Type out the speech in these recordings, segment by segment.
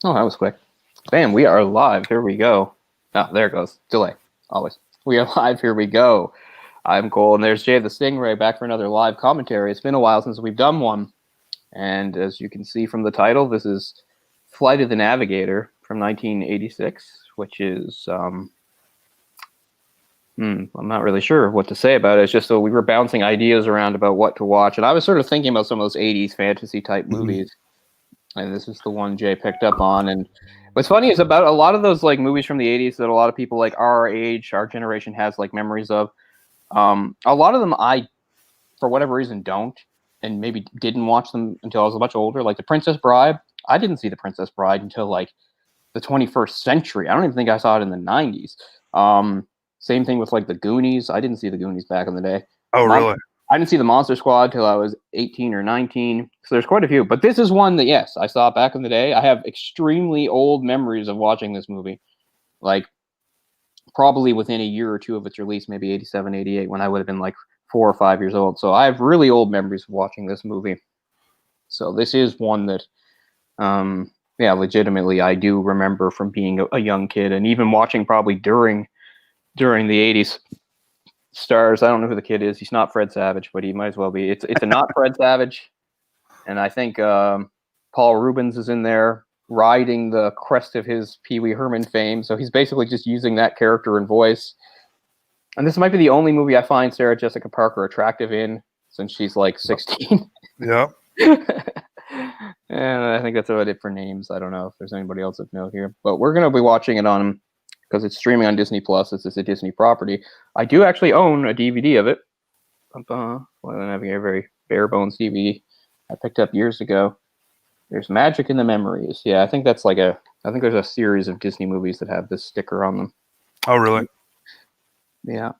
Oh, that was quick. Bam, we are live. Here we go. Oh, there it goes. Delay. Always. We are live. Here we go. I'm Cole, and there's Jay the Stingray back for another live commentary. It's been a while since we've done one. And as you can see from the title, this is Flight of the Navigator from 1986, which is, I'm not really sure what to say about it. It's just so we were bouncing ideas around about what to watch. And I was sort of thinking about some of those 80s fantasy type movies. And this is the one Jay picked up on. And what's funny is about a lot of those like movies from the 80s that a lot of people like our age, our generation has like memories of. A lot of them I, for whatever reason, don't, and maybe didn't watch them until I was much older. Like The Princess Bride, I didn't see The Princess Bride until like the 21st century. I don't even think I saw it in the 90s. Same thing with like The Goonies. I didn't see The Goonies back in the day. Oh, really? I didn't see the Monster Squad till I was 18 or 19. So there's quite a few. But this is one that, yes, I saw back in the day. I have extremely old memories of watching this movie. Like, probably within a year or two of its release, maybe 87, 88, when I would have been like 4 or 5 years old. So I have really old memories of watching this movie. So this is one that, legitimately, I do remember from being a young kid and even watching probably during the 80s. Stars. I don't know who the kid is. He's not Fred Savage, but he might as well be. It's a not Fred Savage, and I think Paul Rubens is in there riding the crest of his Pee Wee Herman fame. So he's basically just using that character and voice. And this might be the only movie I find Sarah Jessica Parker attractive in since she's like 16. Yeah. And I think that's about it for names. I don't know if there's anybody else of note here, but we're gonna be watching it on because it's streaming on Disney Plus. This is a Disney property. I do actually own a DVD of it. Well, I'm having a very bare bones DVD I picked up years ago. There's Magic in the Memories. Yeah, I think that's like I think there's a series of Disney movies that have this sticker on them. Oh, really? Yeah.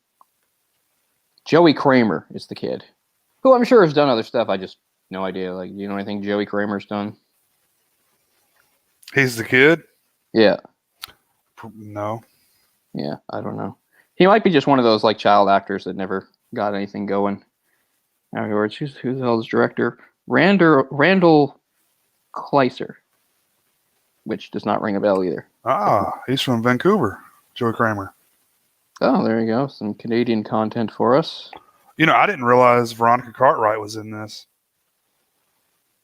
Joey Kramer is the kid, who I'm sure has done other stuff. I just no idea. Like, do you know anything Joey Kramer's done? He's the kid? Yeah. No. Yeah, I don't know. He might be just one of those like child actors that never got anything going. Afterwards, who the hell is director? Randall Kleiser, which does not ring a bell either. He's from Vancouver, Joey Kramer. Oh, there you go. Some Canadian content for us. You know, I didn't realize Veronica Cartwright was in this.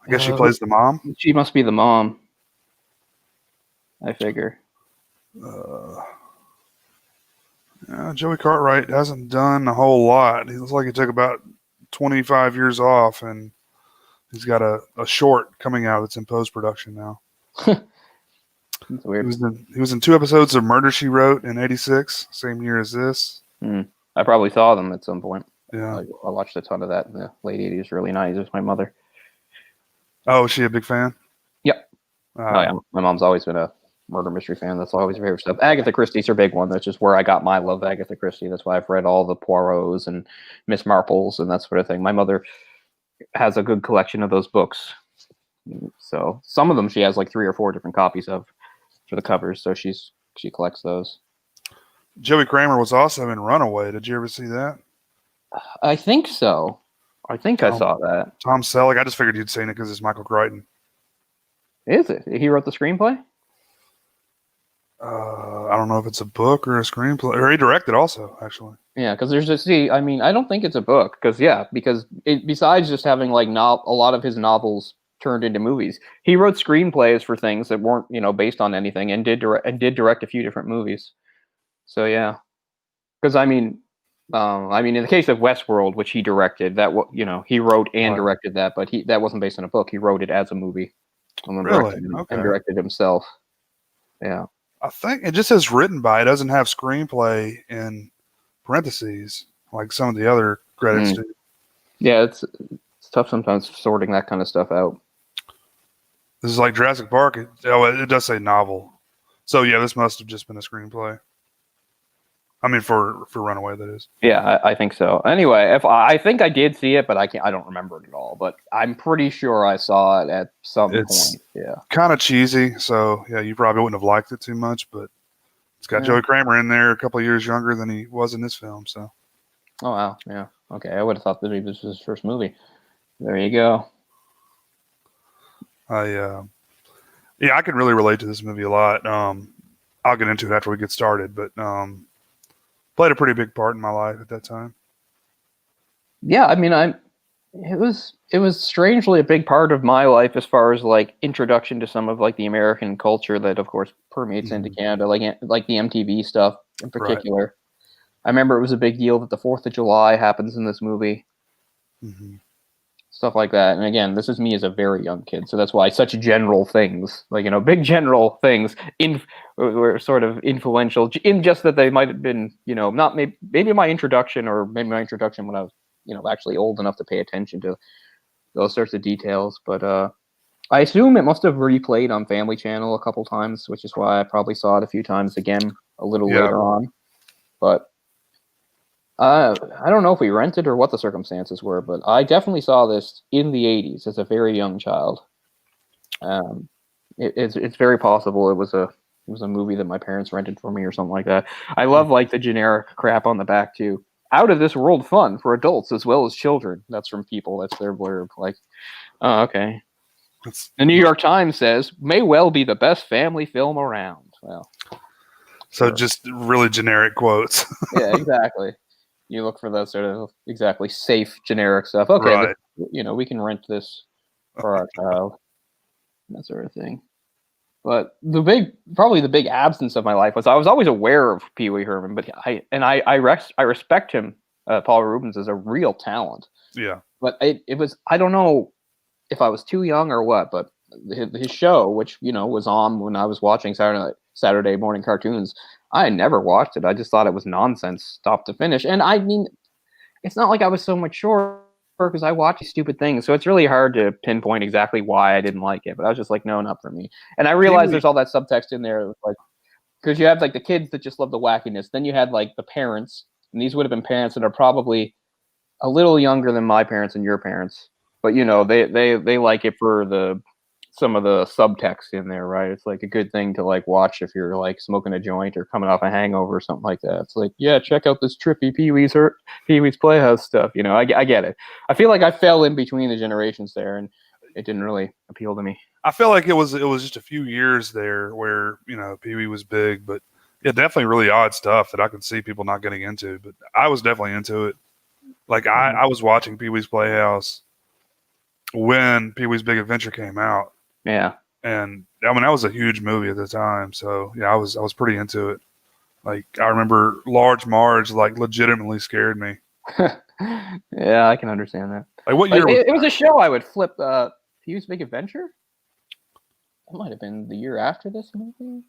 I guess she plays the mom. She must be the mom. I figure. Joey Cartwright hasn't done a whole lot. He looks like he took about 25 years off, and he's got a short coming out that's in post-production now. That's weird. He was in 2 episodes of Murder, She Wrote in 86, same year as this. I probably saw them at some point. Yeah. I watched a ton of that in the late 80s, early 90s with my mother. Oh, is she a big fan? Yep. Yeah. My mom's always been a murder mystery fan. That's always her favorite stuff. Agatha Christie's her big one. That's just where I got my love of Agatha Christie. That's why I've read all the Poirots and Miss Marples and that sort of thing. My mother has a good collection of those books. So some of them she has like 3 or 4 different copies of for the covers. So she collects those. Joey Kramer was also in Runaway. Did you ever see that? I think so. I saw that. Tom Selleck. I just figured you'd seen it because it's Michael Crichton. Is it? He wrote the screenplay? I don't know if it's a book or a screenplay. Or he directed also, actually. Yeah, because I don't think it's a book. Because besides just having like a lot of his novels turned into movies, he wrote screenplays for things that weren't based on anything, and did direct a few different movies. So yeah, because in the case of Westworld, which he directed, he wrote and directed that, but that wasn't based on a book. He wrote it as a movie. Really? Okay. And directed himself. Yeah. I think it just says written by. It doesn't have screenplay in parentheses like some of the other credits do. Yeah, it's tough sometimes sorting that kind of stuff out. This is like Jurassic Park. It does say novel. So yeah, this must have just been a screenplay. I mean, for Runaway, that is. Yeah, I think so. Anyway, I think I did see it, but I don't remember it at all. But I'm pretty sure I saw it at some point. Yeah, kind of cheesy. So yeah, you probably wouldn't have liked it too much, but it's got Joey Kramer in there, a couple of years younger than he was in this film. So. Oh wow, yeah. Okay, I would have thought that maybe this was his first movie. There you go. Yeah, Yeah, I can really relate to this movie a lot. I'll get into it after we get started, but played a pretty big part in my life at that time. Yeah, I mean, it was strangely a big part of my life as far as like introduction to some of like the American culture that, of course, permeates into Canada, like the MTV stuff in Right. particular. I remember it was a big deal that the 4th of July happens in this movie. Stuff like that. And again, this is me as a very young kid, so that's why such general things, like, big general things, were sort of influential in just that they might have been, not maybe my introduction, or maybe my introduction when I was, actually old enough to pay attention to those sorts of details. But I assume it must have replayed on Family Channel a couple times, which is why I probably saw it a few times again a little later on. But I don't know if we rented or what the circumstances were, but I definitely saw this in the 80s as a very young child. It's very possible it was a movie that my parents rented for me or something like that. I love like the generic crap on the back too. Out of this world fun for adults as well as children. That's from People. That's their blurb. Like, oh, okay. The New York Times says may well be the best family film around. Well, so sure. Just really generic quotes. Yeah, exactly. You look for that sort of exactly safe, generic stuff. Okay, right. We can rent this for our child, that sort of thing. But probably the big absence of my life was I was always aware of Pee Wee Herman, but I respect him, Paul Rubens, as a real talent. Yeah. But it was, I don't know if I was too young or what, but his show, which was on when I was watching Saturday morning cartoons, I never watched it. I just thought it was nonsense, stop to finish. And I mean, it's not like I was so mature because I watch these stupid things, so it's really hard to pinpoint exactly why I didn't like it. But I was just like, no, not for me. And I realized there's all that subtext in there, like, because you have like the kids that just love the wackiness, then you had like the parents, and these would have been parents that are probably a little younger than my parents and your parents, but they like it for some of the subtext in there, right? It's like a good thing to like watch if you're like smoking a joint or coming off a hangover or something like that. It's like, yeah, check out this trippy Pee Wee's Playhouse stuff. I get it. I feel like I fell in between the generations there, and it didn't really appeal to me. I feel like it was just a few years there where Pee Wee was big, but yeah, definitely really odd stuff that I could see people not getting into. But I was definitely into it. Like I was watching Pee Wee's Playhouse when Pee Wee's Big Adventure came out. Yeah. And I mean, that was a huge movie at the time. So yeah, I was pretty into it. Like I remember Large Marge like legitimately scared me. Yeah, I can understand that. Like what year? It was a show I would flip. Pee Wee's Big Adventure. That might have been the year after this movie.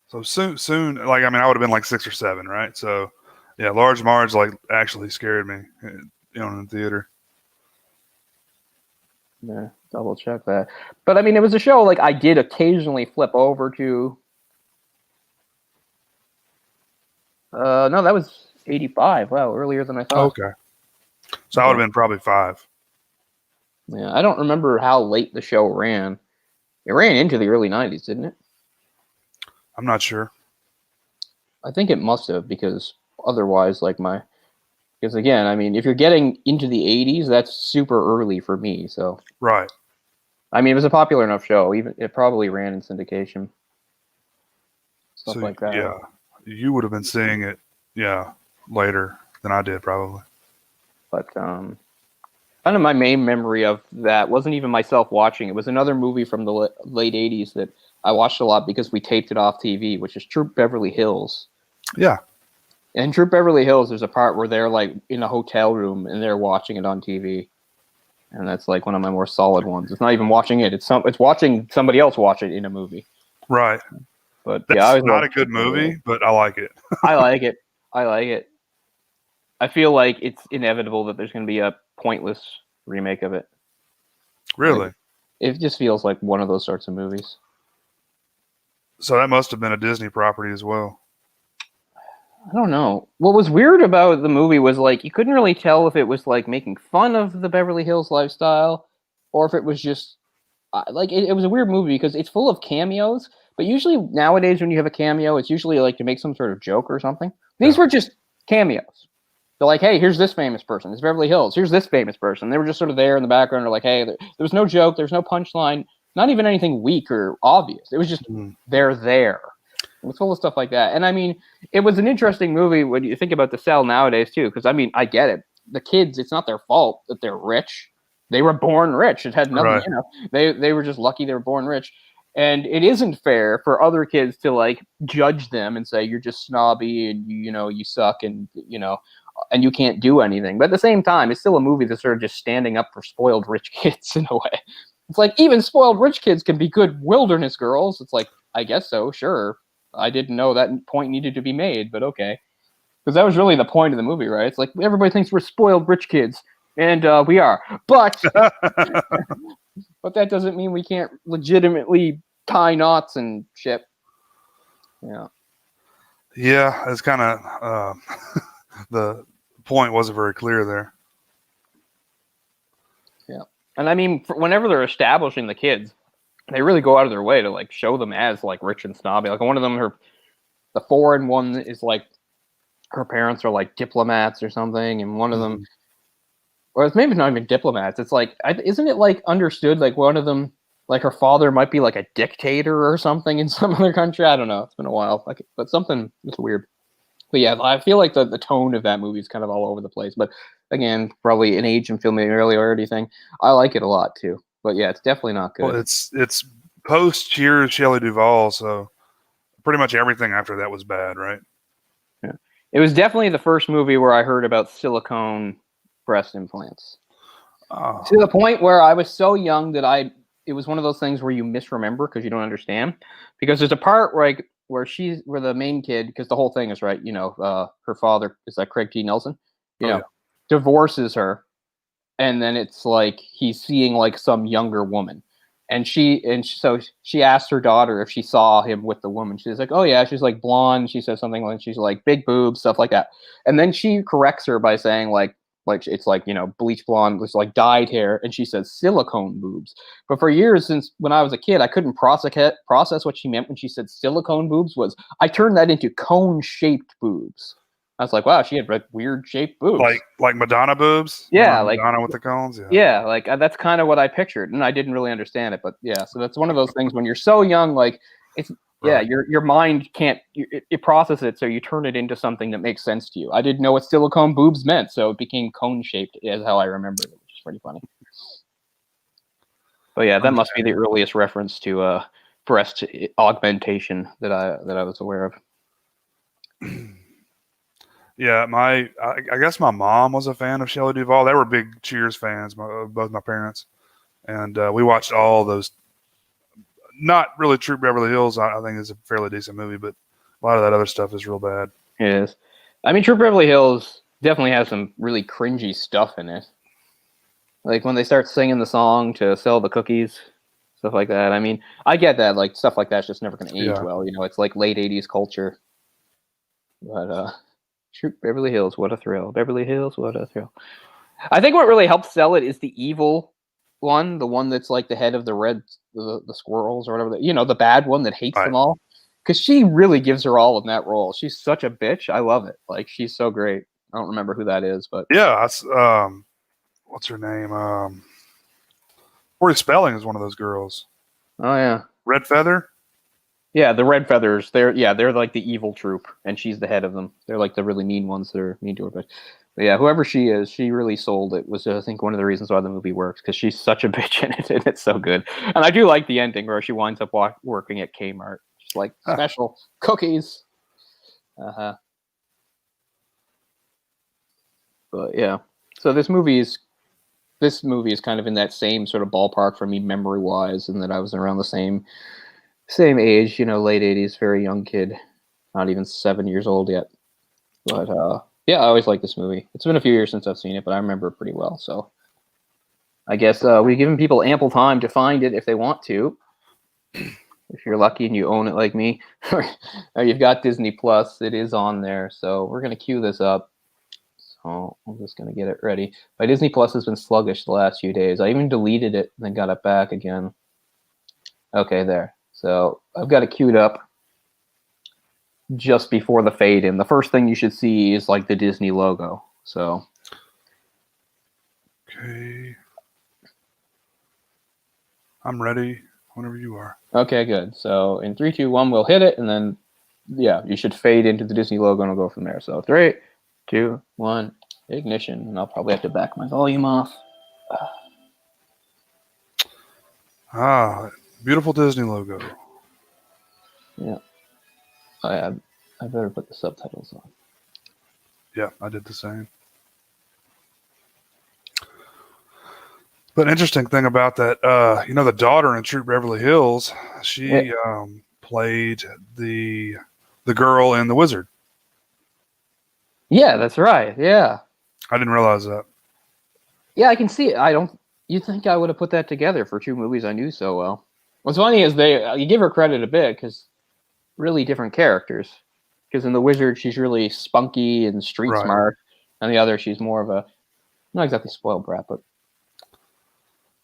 So soon. Like I mean, I would have been like 6 or 7, right? So yeah, Large Marge like actually scared me, in the theater. Yeah, double check that. But I mean, it was a show like I did occasionally flip over to. No, that was 85. Wow, earlier than I thought. Okay. So I would have been probably 5. Yeah, I don't remember how late the show ran. It ran into the early 90s, didn't it? I'm not sure. I think it must have, because otherwise, because again, I mean, if you're getting into the 80s, that's super early for me. So right. I mean, it was a popular enough show. Even it probably ran in syndication. Stuff so, like that. Yeah, you would have been seeing it, later than I did probably. But kind of my main memory of that wasn't even myself watching. It was another movie from the late 80s that I watched a lot because we taped it off TV, which is Troop Beverly Hills. Yeah. In Troop Beverly Hills, there's a part where they're like in a hotel room and they're watching it on TV. And that's like one of my more solid ones. It's not even watching it. It's watching somebody else watch it in a movie. Right. But that's not a good movie, but I like it. I like it. I feel like it's inevitable that there's going to be a pointless remake of it. Really? Like, it just feels like one of those sorts of movies. So that must have been a Disney property as well. I don't know. What was weird about the movie was like you couldn't really tell if it was like making fun of the Beverly Hills lifestyle or if it was just like it was a weird movie because it's full of cameos. But usually nowadays when you have a cameo, it's usually like to make some sort of joke or something. These were just cameos. They're like, hey, here's this famous person. It's Beverly Hills. Here's this famous person. They were just sort of there in the background. They're like, hey, there was no joke. There's no punchline. not even anything weak or obvious. It was just they're there. It was full of stuff like that. And I mean, it was an interesting movie when you think about the cell nowadays too, because I mean, I get it. The kids, it's not their fault that they're rich. They were born rich. It had nothing, Right. you know. They were just lucky they were born rich. And it isn't fair for other kids to like judge them and say you're just snobby and you know you suck and you know and you can't do anything. But at the same time, it's still a movie that's sort of just standing up for spoiled rich kids in a way. It's like even spoiled rich kids can be good wilderness girls. It's like, I guess so, sure. I didn't know that point needed to be made, but okay. Because that was really the point of the movie, right? It's like everybody thinks we're spoiled rich kids, and we are. But but that doesn't mean we can't legitimately tie knots and shit. Yeah. Yeah, it's kind of the point wasn't very clear there. Yeah. And I mean, whenever they're establishing the kids, they really go out of their way to like show them as like rich and snobby. Like one of them, the foreign one is like her parents are like diplomats or something, and one of them, or it's maybe not even diplomats. It's like, isn't it like understood like one of them, like her father might be like a dictator or something in some other country? I don't know. It's been a while, like, but something it's weird. But yeah, I feel like the tone of that movie is kind of all over the place. But again, probably an age and familiarity thing. I like it a lot too. But yeah, it's definitely not good. Well, it's post Cheers, Shelley Duvall, so pretty much everything after that was bad, right? Yeah, it was definitely the first movie where I heard about silicone breast implants. Oh. To the point where I was so young that it was one of those things where you misremember because you don't understand. Because there's a part where where the main kid, because the whole thing is right, you know, her father is like Craig T. Nelson, you know, divorces her, and then it's like he's seeing like some younger woman, so she asked her daughter if she saw him with the woman. She's like, oh yeah, she's like blonde. She says something like she's like big boobs, stuff like that, and then she corrects her by saying like it's like, you know, bleach blonde, it's like dyed hair, and she says silicone boobs. But for years, since when I was a kid, I couldn't process what she meant when she said silicone boobs. I turned that into cone shaped boobs. I was like, wow, she had like weird shaped boobs, like Madonna boobs. Yeah, like Madonna with the cones. Yeah, like that's kind of what I pictured, and I didn't really understand it. But yeah, so that's one of those things when you're so young, like it's. Yeah, your mind can't it process it, so you turn it into something that makes sense to you. I didn't know what silicone boobs meant, so it became cone shaped, is how I remember it, which is pretty funny. But yeah, that must be the earliest reference to breast augmentation that I was aware of. Yeah, I guess my mom was a fan of Shelley Duvall. They were big Cheers fans, both my parents, and we watched all those. Not really Troop Beverly Hills. I think is a fairly decent movie, but a lot of that other stuff is real bad. It is. I mean, Troop Beverly Hills definitely has some really cringy stuff in it. Like when they start singing the song to sell the cookies, stuff like that. I mean, I get that. Like stuff like that's just never going to age well. You know, it's like late '80s culture. But Troop Beverly Hills, what a thrill! Beverly Hills, what a thrill! I think what really helps sell it is the evil one, the one that's like the head of the squirrels or whatever, you know, the bad one that hates them all, because she really gives her all in that role. She's such a bitch. I love it. Like she's so great. I don't remember who that is, but yeah, that's what's her name? Tori Spelling is one of those girls. Oh yeah, Red Feather. Yeah, the Red Feathers. They're like the evil troop, and she's the head of them. They're like the really mean ones that are mean to her. But yeah, whoever she is, she really sold it. Was I think one of the reasons why the movie works, because she's such a bitch in it, and it's so good. And I do like the ending where she winds up working at Kmart, just like special cookies. But yeah, so this movie is kind of in that same sort of ballpark for me memory wise, and that I was around the same age, you know, late '80s, very young kid, not even 7 years old yet. But yeah, I always like this movie. It's been a few years since I've seen it, but I remember it pretty well. So I guess we've given people ample time to find it if they want to. If you're lucky and you own it like me, or you've got Disney Plus, it is on there. So we're gonna cue this up. So I'm just gonna get it ready. My Disney Plus has been sluggish the last few days. I even deleted it and then got it back again. Okay, there. So I've got it queued up just before the fade in. The first thing you should see is like the Disney logo. So okay, I'm ready. Whenever you are. Okay, good. So in 3, 2, 1, we'll hit it, and then you should fade into the Disney logo, and we'll go from there. So 3, 2, 1, ignition, and I'll probably have to back my volume off. Beautiful Disney logo. Yeah, I better put the subtitles on. Yeah, I did the same. But an interesting thing about that, the daughter in Troop Beverly Hills, she played the girl in The Wizard. Yeah, that's right. Yeah. I didn't realize that. Yeah, I can see it. You'd think I would have put that together for 2 movies I knew so well. What's funny is you give her credit a bit because really different characters. Because in The Wizard, she's really spunky and street smart. And the other, she's more of a, not exactly spoiled brat, but.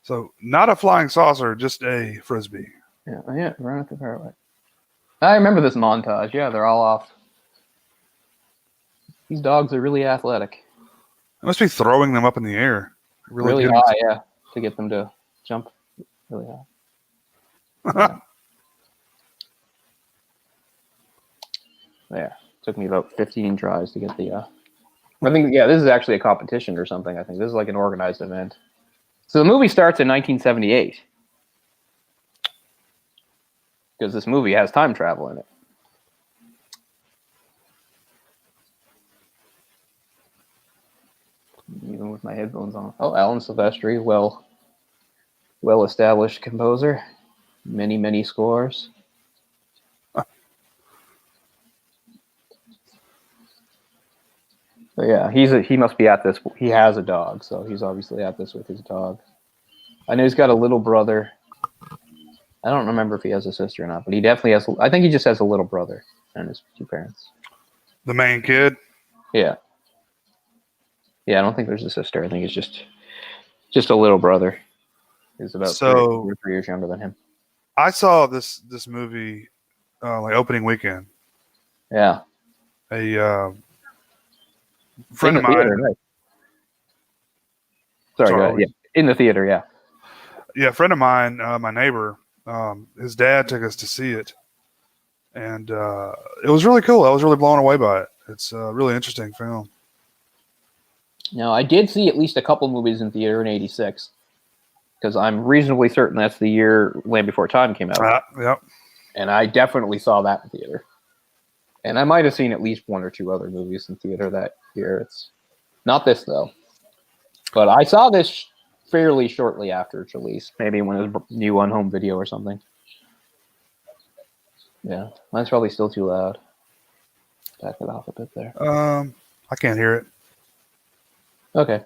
So, not a flying saucer, just a frisbee. Yeah, run at the fairway. I remember this montage. Yeah, they're all off. These dogs are really athletic. I must be throwing them up in the air. Really high, yeah, to get them to jump really high. Yeah, took me about 15 tries to get the. I think this is actually a competition or something. I think this is like an organized event. So the movie starts in 1978 because this movie has time travel in it. Even with my headphones on. Oh, Alan Silvestri, well-established composer, many scores. So yeah, he must be at this. He has a dog, so he's obviously at this with his dog. I know he's got a little brother. I don't remember if he has a sister or not, but he definitely has. I think he just has a little brother and his 2 parents. The main kid? Yeah. Yeah, I don't think there's a sister. I think it's just a little brother. He's about 3 or 4 years younger than him. I saw this movie like opening weekend. Yeah. A friend of mine. Theater, right? Sorry, go ahead. Yeah, in the theater, yeah. Yeah, a friend of mine, my neighbor, his dad took us to see it, and it was really cool. I was really blown away by it. It's a really interesting film. Now, I did see at least a couple movies in theater in '86, because I'm reasonably certain that's the year Land Before Time came out. Yep. And I definitely saw that in theater. And I might have seen at least 1 or 2 other movies in theater that year. It's not this, though. But I saw this fairly shortly after its release, maybe when it was new on home video or something. Yeah, mine's probably still too loud. Back it off a bit there. I can't hear it. Okay.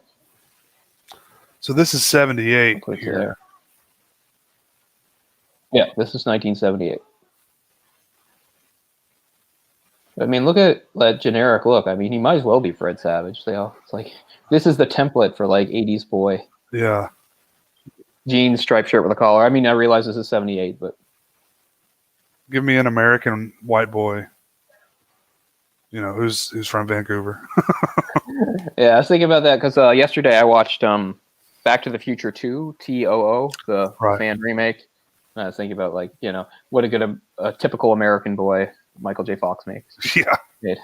So this is 78 here. There. Yeah, this is 1978. I mean, look at that generic look. I mean, he might as well be Fred Savage. It's like, this is the template for like 80s boy. Yeah. Jeans, striped shirt with a collar. I mean, I realize this is 78, but. Give me an American white boy. Who's from Vancouver. Yeah, I was thinking about that because yesterday I watched Back to the Future 2, TOO, the fan remake. And I was thinking about what a typical American boy Michael J. Fox makes. Yeah. Did.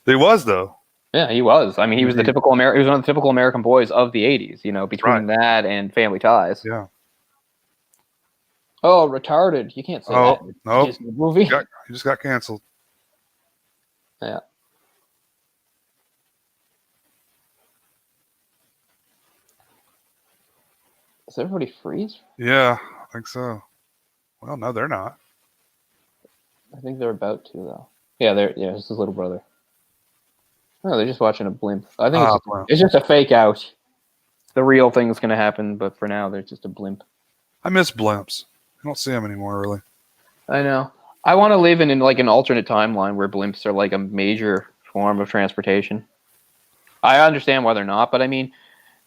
He was, though. Yeah, he was. I mean, he was the typical he was one of the typical American boys of the 80s, between that and Family Ties. Yeah. Oh, retarded. You can't say that. No. Movie. He just got canceled. Yeah. Does everybody freeze? Yeah, I think so. Well, no, they're not. I think they're about to, though. Yeah, it's his little brother. No, they're just watching a blimp. I think it's just a fake out. The real thing's going to happen, but for now, they're just a blimp. I miss blimps. I don't see them anymore, really. I know. I want to live in an alternate timeline where blimps are like a major form of transportation. I understand why they're not, but I mean,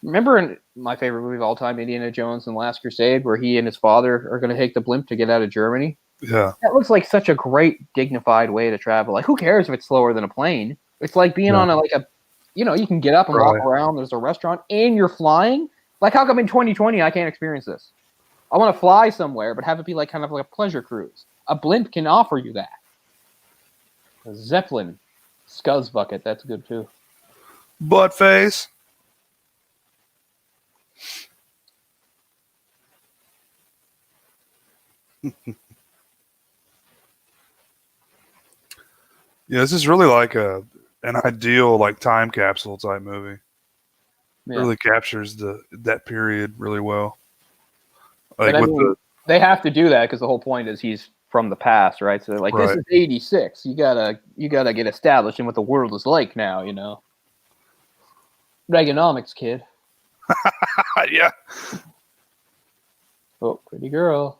remember in my favorite movie of all time, Indiana Jones and the Last Crusade, where he and his father are going to take the blimp to get out of Germany? Yeah. That looks like such a great, dignified way to travel. Like, who cares if it's slower than a plane? It's like being on you can get up and walk around. There's a restaurant and you're flying. Like, how come in 2020 I can't experience this? I want to fly somewhere, but have it be like kind of like a pleasure cruise. A blimp can offer you that. A Zeppelin, Scuzz bucket, that's good too. Butt face. Yeah, this is really like an ideal like time capsule type movie. Yeah. It really captures that period really well. But Like I with mean, they have to do that because the whole point is he's from the past, right? So they're like, this Right. is '86. You gotta get established in what the world is like now, you know. Reaganomics, kid. Yeah. Oh, pretty girl.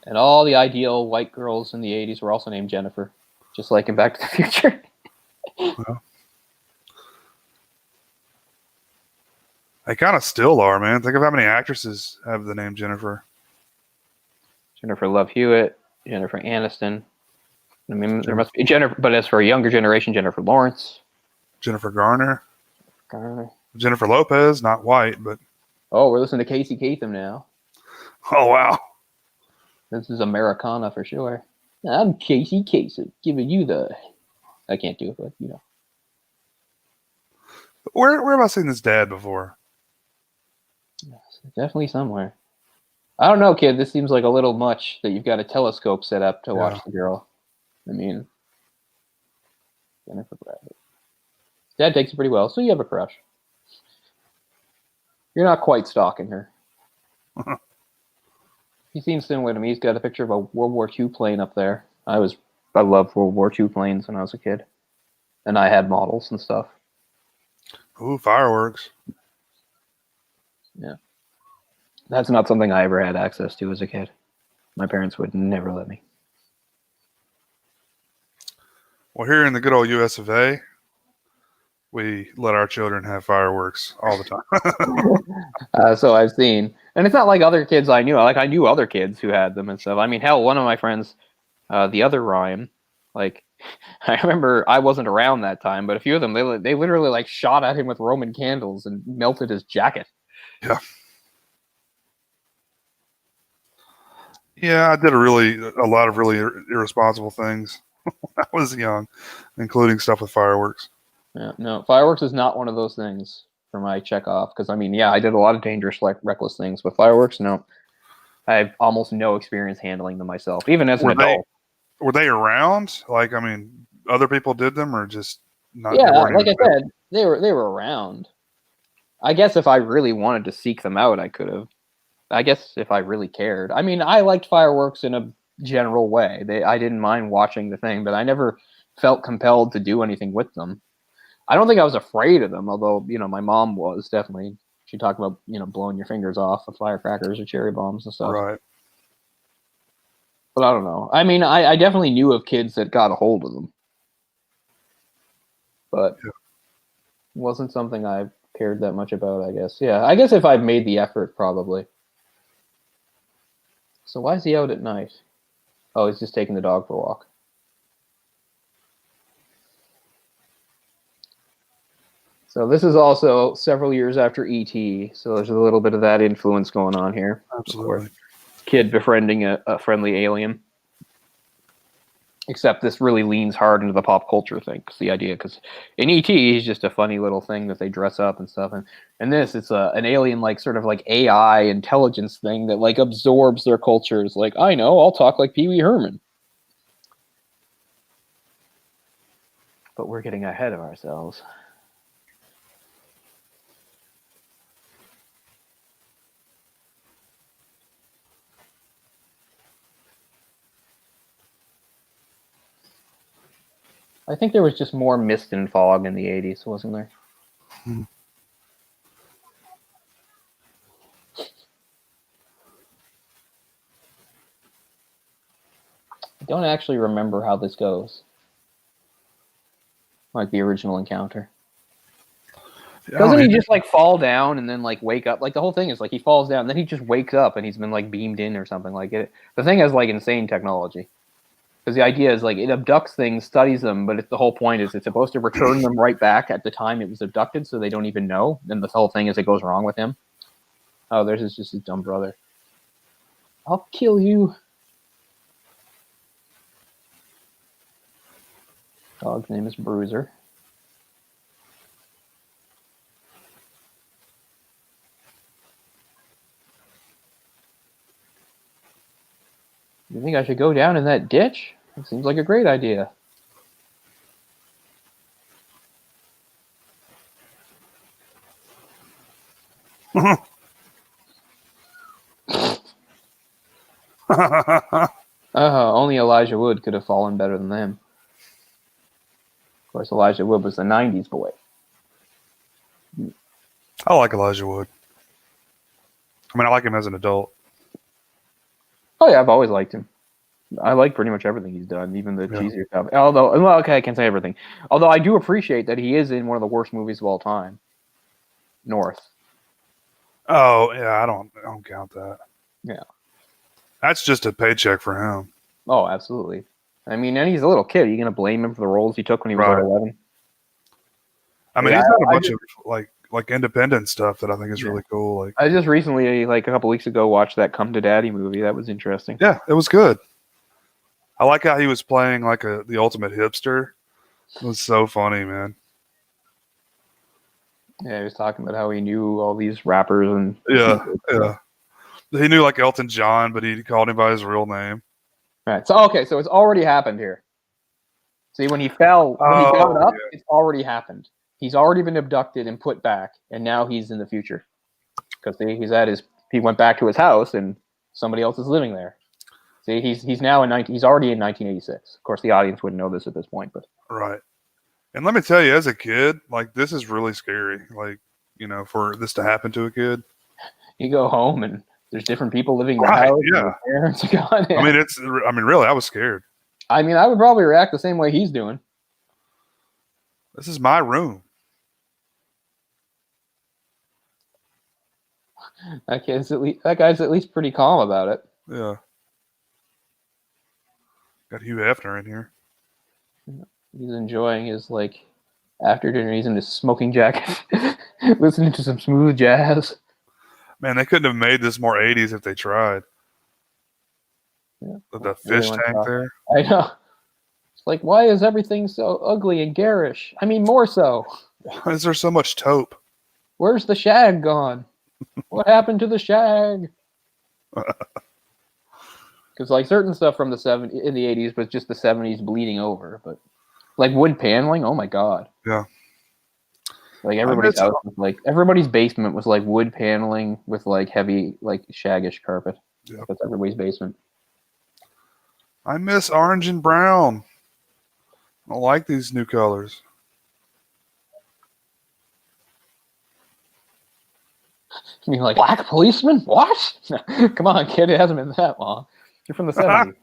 And all the ideal white girls in the '80s were also named Jennifer, just like in Back to the Future. Well, they kind of still are, man. Think of how many actresses have the name Jennifer. Jennifer Love Hewitt, Jennifer Aniston. I mean, there must be Jennifer, but as for a younger generation, Jennifer Lawrence. Jennifer Garner. Garner. Jennifer Lopez, not white, but Oh, we're listening to Casey Kasem now. oh wow. This is Americana for sure. I'm Casey Kasem, giving you the. I can't do it, but you know. Where have I seen this dad before? Definitely somewhere. I don't know, kid. This seems like a little much that you've got a telescope set up to watch the girl. I mean, Jennifer Bradley. Dad takes it pretty well, so you have a crush. You're not quite stalking her. He seems similar to me. He's got a picture of a World War II plane up there. I loved World War II planes when I was a kid, and I had models and stuff. Ooh, fireworks. Yeah. That's not something I ever had access to as a kid. My parents would never let me. Well, here in the good old US of A, we let our children have fireworks all the time. So I've seen, and it's not like other kids I knew. Like I knew other kids who had them and stuff. I mean, hell, one of my friends, the other Ryan, like I remember I wasn't around that time, but a few of them they literally like shot at him with Roman candles and melted his jacket. Yeah. Yeah, I did a lot of really irresponsible things when I was young, including stuff with fireworks. Yeah, no, fireworks is not one of those things for my check off. Because I mean, yeah, I did a lot of dangerous, like reckless things, but fireworks, no. I have almost no experience handling them myself, even as an adult. Were they around? Like, I mean, other people did them, or just not? Yeah, like I said, they were around. I guess if I really wanted to seek them out, I could have. I guess if I really cared. I mean, I liked fireworks in a general way. I didn't mind watching the thing, but I never felt compelled to do anything with them. I don't think I was afraid of them, although, you know, my mom was definitely. She talked about, you know, blowing your fingers off with firecrackers or cherry bombs and stuff. Right. But I don't know. I mean, I definitely knew of kids that got a hold of them. But it wasn't something I cared that much about, I guess. Yeah, I guess if I'd made the effort, probably. So why is he out at night? Oh, he's just taking the dog for a walk. So this is also several years after E.T., so there's a little bit of that influence going on here. Absolutely. Kid befriending a friendly alien. Except this really leans hard into the pop culture thing. Cause the idea, because in E.T., he's just a funny little thing that they dress up and stuff. And this, it's an alien, like, sort of like AI intelligence thing that, like, absorbs their cultures. Like, I know, I'll talk like Pee Wee Herman. But we're getting ahead of ourselves. I think there was just more mist and fog in the 80s, wasn't there? I don't actually remember how this goes. Like the original encounter. Doesn't he just like fall down and then like wake up? Like the whole thing is like he falls down and then he just wakes up and he's been like beamed in or something like it. The thing has like insane technology. Because the idea is like it abducts things, studies them, but the whole point is it's supposed to return them right back at the time it was abducted, so they don't even know. And the whole thing is it goes wrong with him. Oh, there's just his dumb brother. I'll kill you. Dog's name is Bruiser. You think I should go down in that ditch? It seems like a great idea. Only Elijah Wood could have fallen better than them. Of course, Elijah Wood was the 90s boy. I like Elijah Wood. I mean, I like him as an adult. Oh, yeah, I've always liked him. I like pretty much everything he's done, even the cheesier stuff. Although, well, okay, I can't say everything. Although I do appreciate that he is in one of the worst movies of all time, North. Oh yeah, I don't count that. Yeah, that's just a paycheck for him. Oh, absolutely. I mean, and he's a little kid. Are you going to blame him for the roles he took when he was like 11? I mean, he's done a bunch of like independent stuff that I think is really cool. Like, I just recently, like a couple weeks ago, watched that Come to Daddy movie. That was interesting. Yeah, it was good. I like how he was playing like the ultimate hipster. It was so funny, man. Yeah, he was talking about how he knew all these rappers and yeah. He knew like Elton John, but he called him by his real name. Right. So okay, so it's already happened here. See, when he got up, it's already happened. He's already been abducted and put back, and now he's in the future because he went back to his house and somebody else is living there. See, he's now he's already in 1986. Of course, the audience wouldn't know this at this point, but right. And let me tell you, as a kid, like this is really scary. Like, for this to happen to a kid. You go home and there's different people living in the house. Yeah. Parents are gone. Yeah. I mean, really, I was scared. I mean, I would probably react the same way he's doing. This is my room. That guy's at least pretty calm about it. Yeah. Got Hugh Hefner in here. He's enjoying his after dinner. He's in his smoking jacket, listening to some smooth jazz. Man, they couldn't have made this more 80s if they tried. Yeah. The fish tank there. I know. It's like, why is everything so ugly and garish? I mean, more so. Why is there so much taupe? Where's the shag gone? What happened to the shag? Because certain stuff from the 70s in the 80s was just the 70s bleeding over, but wood paneling, oh my god. Yeah. Everybody's house was everybody's basement was wood paneling with heavy shaggish carpet. Yep. That's everybody's basement. I miss orange and brown. I don't like these new colors. You mean black policeman? What? Come on, kid, it hasn't been that long. You're from the 70s.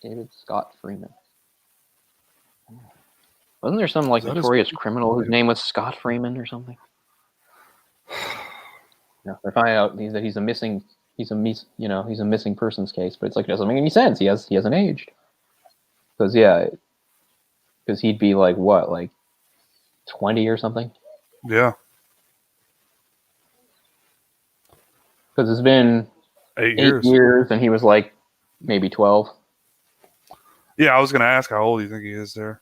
David Scott Freeman. Wasn't there some notorious criminal whose name was Scott Freeman or something? No, they're finding out that he's a missing persons case, but it doesn't make any sense. He hasn't aged. Because he'd be 20 or something. Yeah. Because it's been 8 years, and he was maybe 12. Yeah, I was going to ask how old do you think he is there?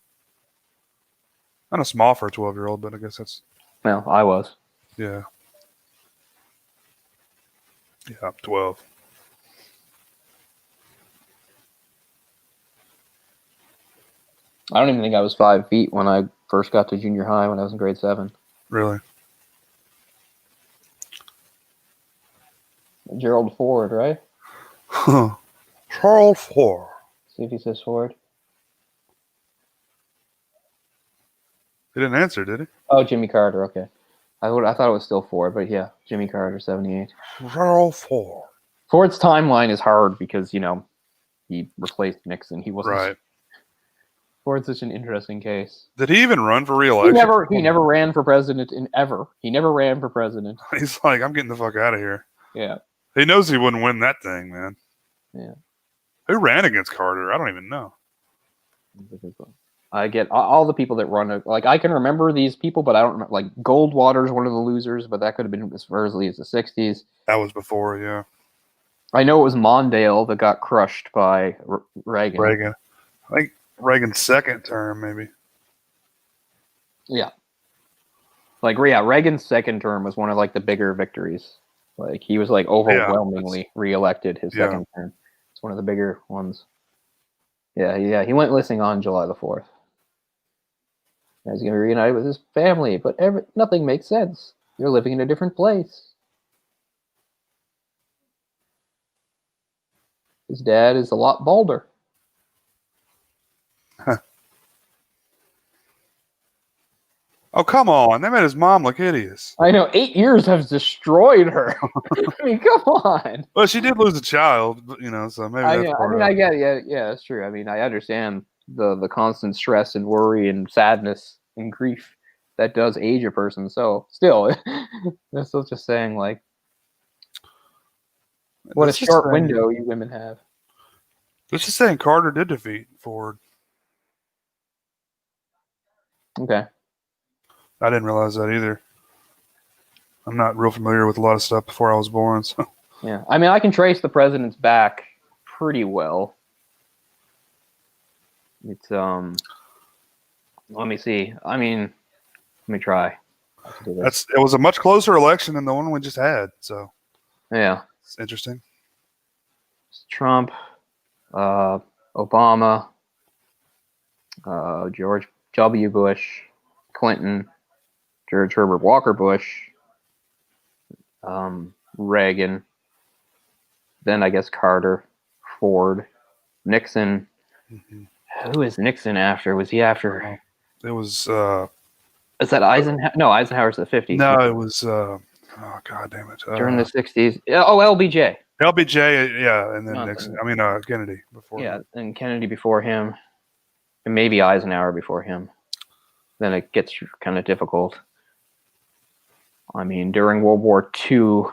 Kind of small for a 12-year-old, but I guess that's... Well, I was. Yeah. Yeah, I'm 12. I don't even think I was 5 feet when I first got to junior high when I was in grade 7. Really? Gerald Ford, right? Charles Ford. See if he says Ford. He didn't answer, did he? Oh, Jimmy Carter. Okay, I thought it was still Ford, but yeah, Jimmy Carter, 78. Charles Ford. Ford's timeline is hard because he replaced Nixon. He wasn't. Right. Ford's such an interesting case. Did he even run for re-election? He never ran for president ever. He never ran for president. He's like, I'm getting the fuck out of here. Yeah. He knows he wouldn't win that thing, man. Yeah. Who ran against Carter? I don't even know. I get all the people that run like I can remember these people, but I don't remember. Like Goldwater's one of the losers, but that could have been as early as the '60s. That was before, yeah. I know it was Mondale that got crushed by Reagan. Reagan. I think Reagan's second term, maybe. Yeah. Like, yeah, Reagan's second term was one of like the bigger victories. Like he was like overwhelmingly reelected his second term. It's one of the bigger ones. Yeah. He went missing on July the 4th. He's gonna be reunited with his family, but nothing makes sense. You're living in a different place. His dad is a lot balder. Oh, come on. They made his mom look hideous. I know, 8 years has destroyed her. I mean, come on. Well, she did lose a child, so maybe I get it. Yeah, that's true. I mean, I understand the constant stress and worry and sadness and grief that does age a person. So, still, that's still just saying, like, what a short window you women have. This is saying Carter did defeat Ford. Okay. I didn't realize that either. I'm not real familiar with a lot of stuff before I was born. So. Yeah, I mean, I can trace the presidents back pretty well. It's let me see. I mean, let me try. It was a much closer election than the one we just had. So yeah, it's interesting. It's Trump, Obama, George W. Bush, Clinton, George Herbert Walker Bush, Reagan, then I guess Carter, Ford, Nixon. Mm-hmm. Who is Nixon after? Was he after? It was. Is that Eisenhower? No, Eisenhower's the 50s. No, it was. Oh, God damn it. During the 60s. Oh, LBJ. LBJ, yeah, and then Nixon. I mean, Kennedy before. Yeah, and Kennedy before him, and maybe Eisenhower before him. Then it gets kind of difficult. I mean, during World War II,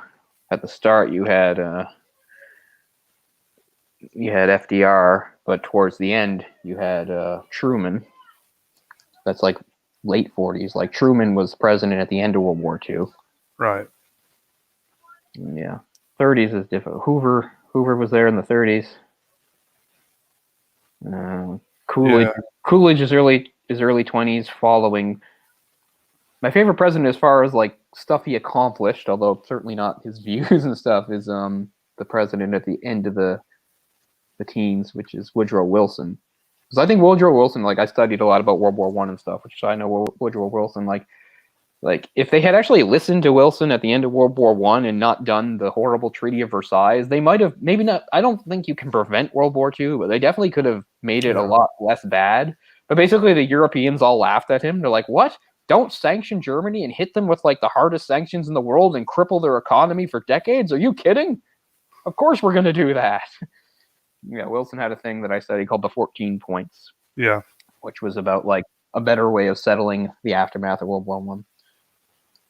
at the start, you had FDR, but towards the end, you had Truman. That's like late 40s. Like Truman was president at the end of World War II. Right. Yeah. 30s is different. Hoover was there in the 30s. Coolidge is early 20s, following. My favorite president, as far as like stuff he accomplished, although certainly not his views and stuff, is the president at the end of the teens, which is Woodrow Wilson. Because I think Woodrow Wilson, like I studied a lot about World War I and stuff, which I know Woodrow Wilson, like if they had actually listened to Wilson at the end of World War I and not done the horrible Treaty of Versailles, they might have maybe not. I don't think you can prevent World War II, but they definitely could have made it a lot less bad. But basically, the Europeans all laughed at him. They're like, "What? Don't sanction Germany and hit them with like the hardest sanctions in the world and cripple their economy for decades? Are you kidding? Of course we're going to do that." Yeah, Wilson had a thing that I studied called the 14 points. Yeah. Which was about like a better way of settling the aftermath of World War I.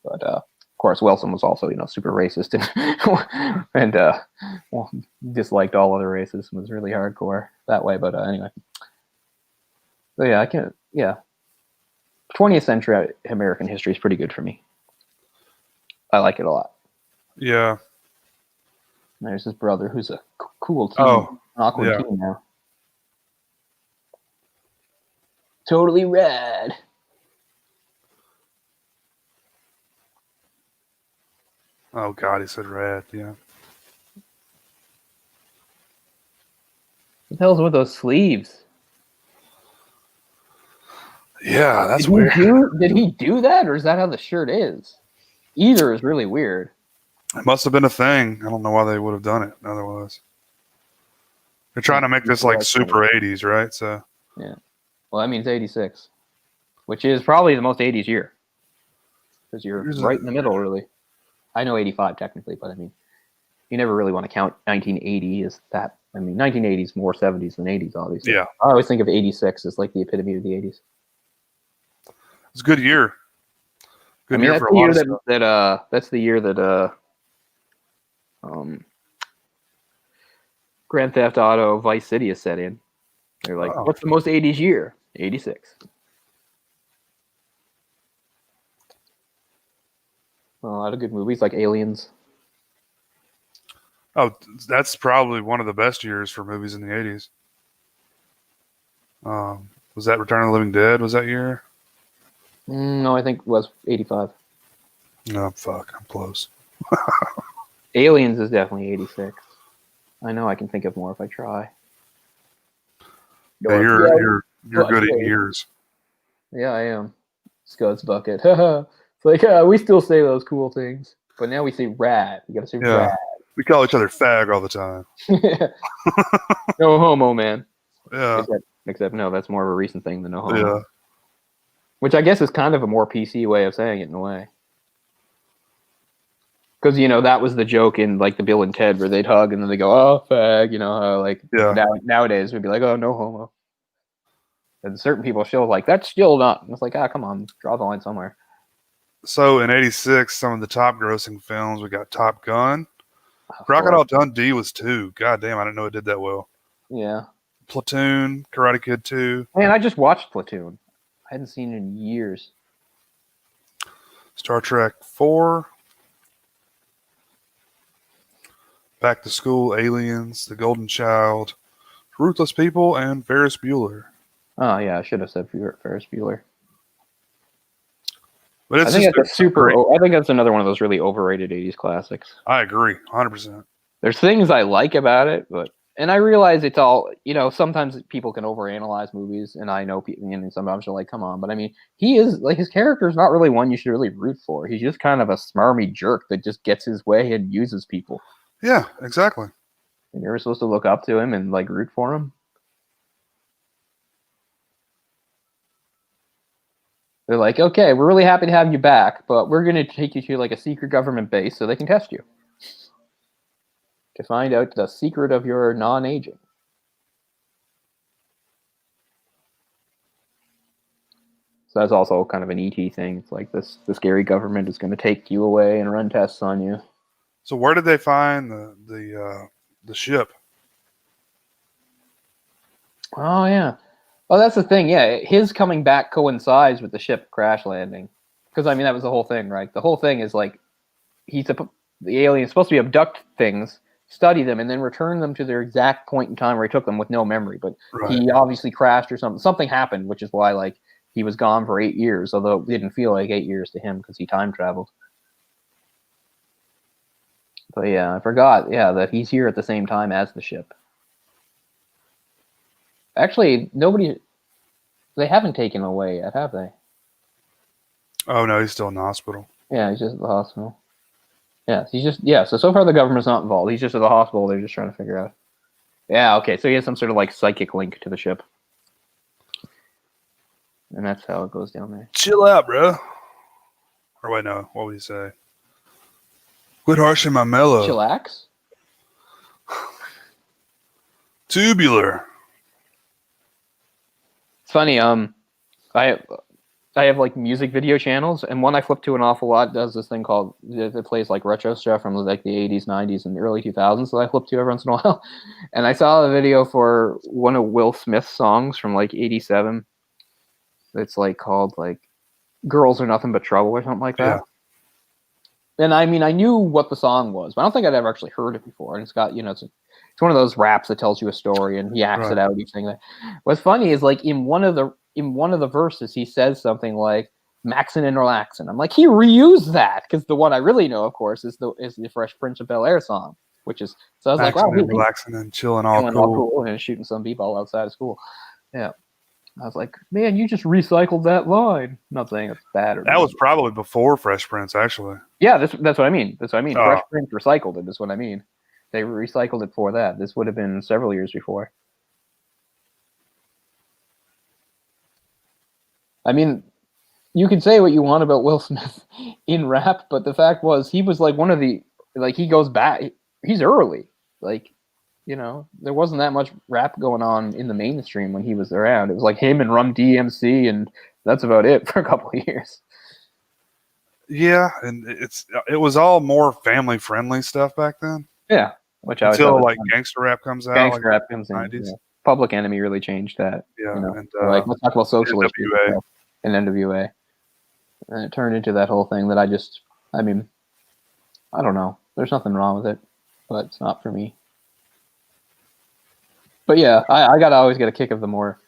But of course, Wilson was also, super racist and disliked all other races and was really hardcore that way. But anyway, so yeah, 20th century American history is pretty good for me. I like it a lot. Yeah. There's his brother, who's a cool teen, awkward teen now. Totally rad. Oh God, he said rad. Yeah. What the hell's with those sleeves? Yeah, that's weird. Did he do that, or is that how the shirt is? Either is really weird. It must have been a thing. I don't know why they would have done it otherwise. They're trying to make this like super 80s, right? So yeah. Well, that means 86, which is probably the most 80s year because you're right in the middle, really. I know 85 technically, but I mean, you never really want to count 1980 as that. I mean, 1980 is more 70s than 80s, obviously. Yeah. I always think of 86 as like the epitome of the 80s. It's a good year. Good year for a lot of stuff. That's the year that Grand Theft Auto Vice City is set in. They're like, what's the most 80s year? '86. Well, a lot of good movies like Aliens. Oh, that's probably one of the best years for movies in the 80s. Was that Return of the Living Dead? Was that year? No, I think it was '85. No, fuck, I'm close. Aliens is definitely '86. I know I can think of more if I try. Yeah, you're good at years. Yeah, I am. Scuds bucket. It's like we still say those cool things, but now we say rad. You gotta say Yeah, we call each other fag all the time. rad. No homo, man. Yeah, Except no, that's more of a recent thing than no homo. yeah. Which I guess is kind of a more PC way of saying it in a way. Because that was the joke in like the Bill and Ted where they'd hug and then they go, "Oh, fag," nowadays we'd be like, "Oh, no homo." And certain people still like that's still not. It's like, come on, draw the line somewhere. So in '86, some of the top grossing films, we got Top Gun. Crocodile Dundee was 2. God damn, I didn't know it did that well. Yeah. Platoon, Karate Kid 2. Man, I just watched Platoon. I hadn't seen it in years. Star Trek 4. Back to School, Aliens, The Golden Child, Ruthless People, and Ferris Bueller. Oh yeah, I should have said Ferris Bueller. But I think that's another one of those really overrated '80s classics. I agree, 100%. There's things I like about it, and I realize it's all sometimes people can overanalyze movies, and I know people, sometimes they're like, "Come on," but I mean, he is like his character is not really one you should really root for. He's just kind of a smarmy jerk that just gets his way and uses people. Yeah, exactly. And you're supposed to look up to him and like root for him. They're like, okay, we're really happy to have you back, but we're going to take you to like a secret government base so they can test you to find out the secret of your non-aging. So that's also kind of an ET thing. It's like the scary government is going to take you away and run tests on you. So where did they find the ship? Oh yeah. Oh, that's the thing. Yeah, his coming back coincides with the ship crash landing, because I mean that was the whole thing, right? The whole thing is like the alien is supposed to abduct things, study them, and then return them to their exact point in time where he took them with no memory. But he obviously crashed or something. Something happened, which is why like he was gone for 8 years, although it didn't feel like 8 years to him because he time traveled. But yeah, I forgot. Yeah, that he's here at the same time as the ship. Actually, they haven't taken him away yet, have they? Oh, no, he's still in the hospital. Yeah, he's just at the hospital. Yeah, so far the government's not involved. He's just at the hospital. They're just trying to figure out. Yeah, okay, so he has some sort of like psychic link to the ship. And that's how it goes down there. Chill out, bro. Or wait, no, what would you say? Quit harshing my mellow. Chillax? Tubular. It's funny, I have like music video channels, and one I flip to an awful lot does this thing called it plays like retro stuff from like the 80s, 90s, and the early 2000s that I flip to every once in a while. And I saw a video for one of Will Smith's songs from like '87. It's like called like "Girls Are Nothing But Trouble" or something like that. Yeah. And I mean, I knew what the song was, but I don't think I'd ever actually heard it before. And it's got it's one of those raps that tells you a story, and he acts it out each thing. What's funny is like in one of the verses, he says something like "maxin' and relaxin'." I'm like, he reused that because the one I really know, of course, is the Fresh Prince of Bel-Air song, which is so I was like, wow, relaxing and chilling all cool and shooting some b-ball outside of school. Yeah, I was like, man, you just recycled that line. I'm not saying it's bad or that was probably before Fresh Prince, actually. Yeah, that's what I mean. That's what I mean. Fresh Prince recycled it. Is what I mean. They recycled it for that. This would have been several years before. I mean, you can say what you want about Will Smith in rap, but the fact was he was like one of the he goes back. He's early. There wasn't that much rap going on in the mainstream when he was around. It was like him and Rum DMC, and that's about it for a couple of years. Yeah, and it was all more family friendly stuff back then. Yeah, until like gangster rap comes out. Gangster rap comes in. 90s. Public Enemy really changed that. Yeah, You know, and like let's talk about social issues NWA. and NWA, and it turned into that whole thing that I mean, I don't know. There's nothing wrong with it, but it's not for me. But yeah, I gotta always get a kick of the more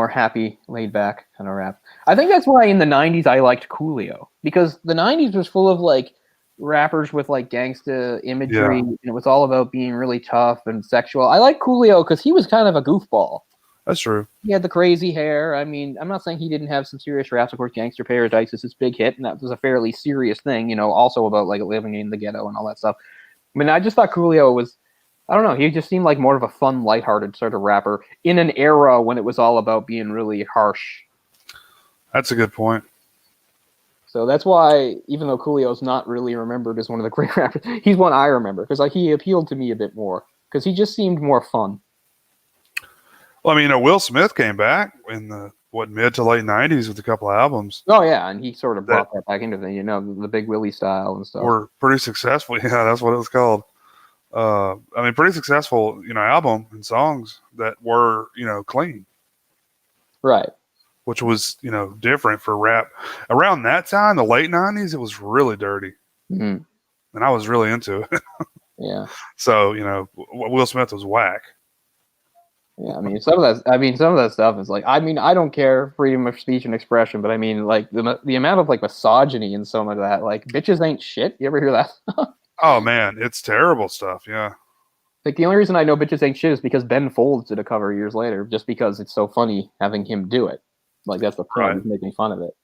happy, laid back kind of rap. I think that's why in the '90s I liked Coolio, because the '90s was full of like rappers with like gangsta imagery, and it was all about being really tough and sexual. I like Coolio because he was kind of a goofball. That's true. He had the crazy hair. I mean, I'm not saying he didn't have some serious raps. Of course, Gangster Paradise is his big hit, and that was a fairly serious thing, you know, also about like living in the ghetto and all that stuff. I mean, I just thought Coolio was, I don't know, he just seemed like more of a fun, lighthearted sort of rapper in an era when it was all about being really harsh. That's a good point. So that's why, even though Coolio's not really remembered as one of the great rappers, he's one I remember, because like he appealed to me a bit more, because he just seemed more fun. Well, I mean, Will Smith came back in the mid to late '90s with a couple of albums. Oh yeah, and he sort of brought that back into the Big Willie style and stuff. Were pretty successful. Yeah, that's what it was called. I mean, pretty successful, album and songs that were, clean. Right. Which was, different for rap. Around that time, the late '90s, it was really dirty, and I was really into it. Yeah. So, Will Smith was whack. Yeah, I mean, some of that stuff is like, I mean, I don't care, freedom of speech and expression, but I mean, like the amount of like misogyny in some of that, like bitches ain't shit. You ever hear that? Oh man, it's terrible stuff. Yeah. Like the only reason I know bitches ain't shit is because Ben Folds did a cover years later, just because it's so funny having him do it. Like that's the point. Right. He's making fun of it.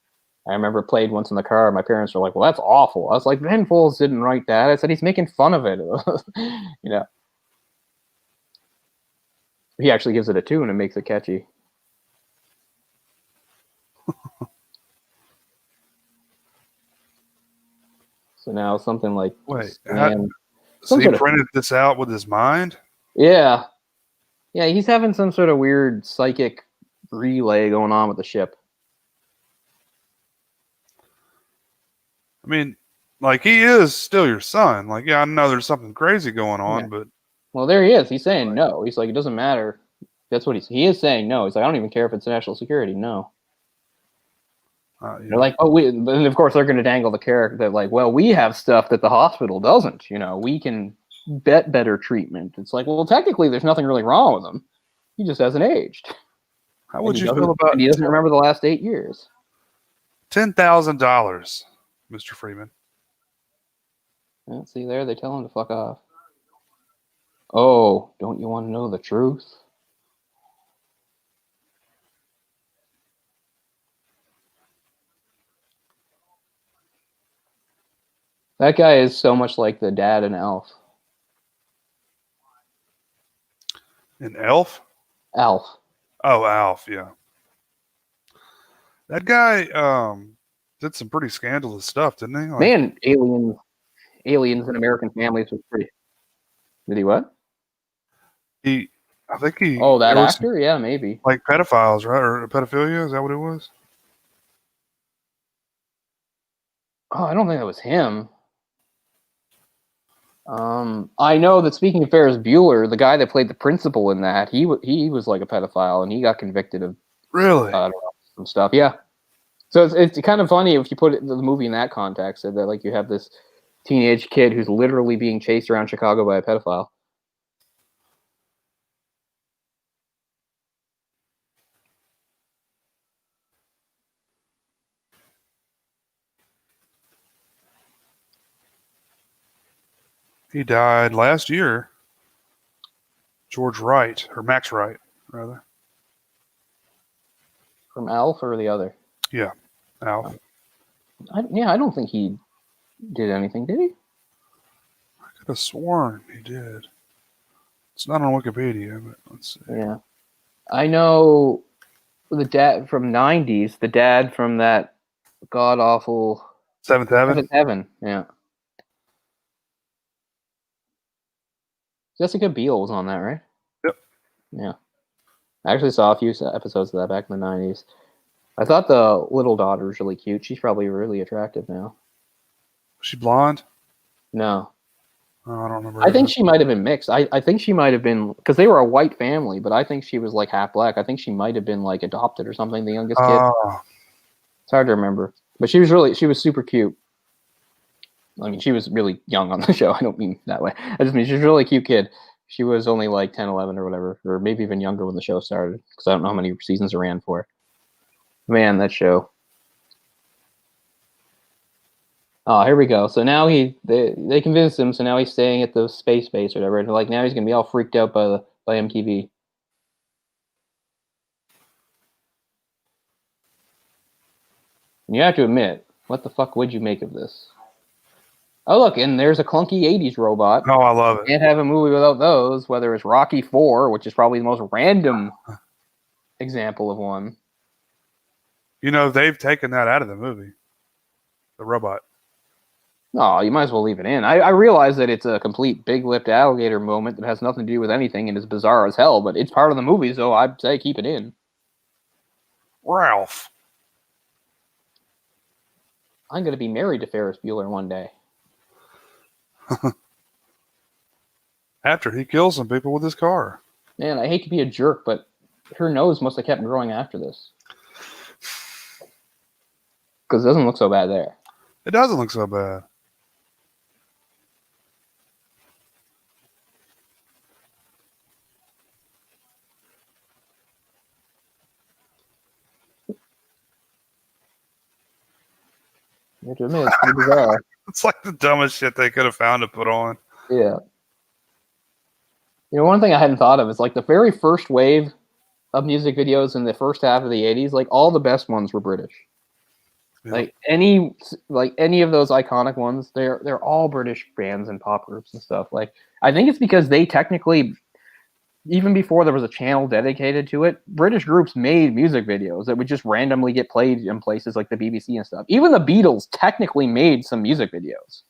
I remember it played once in the car. My parents were like, "Well, that's awful." I was like, "Ben Folds didn't write that." I said, "He's making fun of it." He actually gives it a tune and makes it catchy. So now something like so he printed this out with his mind? Yeah. Yeah, he's having some sort of weird psychic relay going on with the ship. I mean, like, he is still your son. Like, yeah, I know there's something crazy going on, but... Well, there he is. He's saying no. He's like, it doesn't matter. That's what he is saying no. He's like, I don't even care if it's national security. No. They're like, oh, and of course they're going to dangle the carrot that like, well, we have stuff that the hospital doesn't. We can bet better treatment. It's like, well, technically there's nothing really wrong with him. He just hasn't aged. How would you feel about... And he doesn't remember the last 8 years. $10,000, Mr. Freeman. Well, see there, they tell him to fuck off. Oh, don't you want to know the truth? That guy is so much like the dad in Elf. In Elf? Alf. Oh, Alf, yeah. That guy did some pretty scandalous stuff, didn't he? Like, man, Aliens in American Families was pretty... Did he what? I think he... Oh, that actor? Yeah, maybe. Like pedophiles, right? Or pedophilia? Is that what it was? Oh, I don't think that was him. I know that speaking of Ferris Bueller, the guy that played the principal in that, he was like a pedophile, and he got convicted of really some stuff. Yeah. So it's kind of funny if you put the movie in that context, that like you have this teenage kid who's literally being chased around Chicago by a pedophile. He died last year. George Wright, or Max Wright, rather. From Alf or the other? Yeah, Alf. I don't think he did anything, did he? I could have sworn he did. It's not on Wikipedia, but let's see. Yeah. I know the dad from '90s, the dad from that god-awful... Seventh Heaven? Seventh Heaven, yeah. Jessica Biel was on that, right? Yep. Yeah. I actually saw a few episodes of that back in the '90s. I thought the little daughter was really cute. She's probably really attractive now. Was she blonde? No. Oh, I don't remember. I think she might have been mixed. I think she might have been, because they were a white family, but I think she was like half black. I think she might have been like adopted or something, the youngest kid. It's hard to remember. But she was super cute. I mean, she was really young on the show. I don't mean that way. I just mean she's a really cute kid. She was only like 10, 11 or whatever, or maybe even younger when the show started, because I don't know how many seasons it ran for. Man, that show. Oh, here we go. So now they convinced him, so now he's staying at the space base or whatever, and like now he's gonna be all freaked out by MTV. And you have to admit, what the fuck would you make of this? Oh, look, and there's a clunky 80s robot. Oh, I love it. Can't have a movie without those, whether it's Rocky 4, which is probably the most random example of one. You know, they've taken that out of the movie. The robot. No, you might as well leave it in. I realize that it's a complete big-lipped alligator moment that has nothing to do with anything and is bizarre as hell, but it's part of the movie, so I'd say keep it in. Ralph. I'm going to be married to Ferris Bueller one day. After he kills some people with his car. Man, I hate to be a jerk, but her nose must have kept growing after this. Because it doesn't look so bad there. It doesn't look so bad. You have to admit, it's pretty bizarre. It's like the dumbest shit they could have found to put on. Yeah. You know, one thing I hadn't thought of is like the very first wave of music videos in the first half of the 80s, like all the best ones were British. Yeah. Like any of those iconic ones, they're all British bands and pop groups and stuff. Like I think it's because they technically, even before there was a channel dedicated to it, British groups made music videos that would just randomly get played in places like the BBC and stuff. Even the Beatles technically made some music videos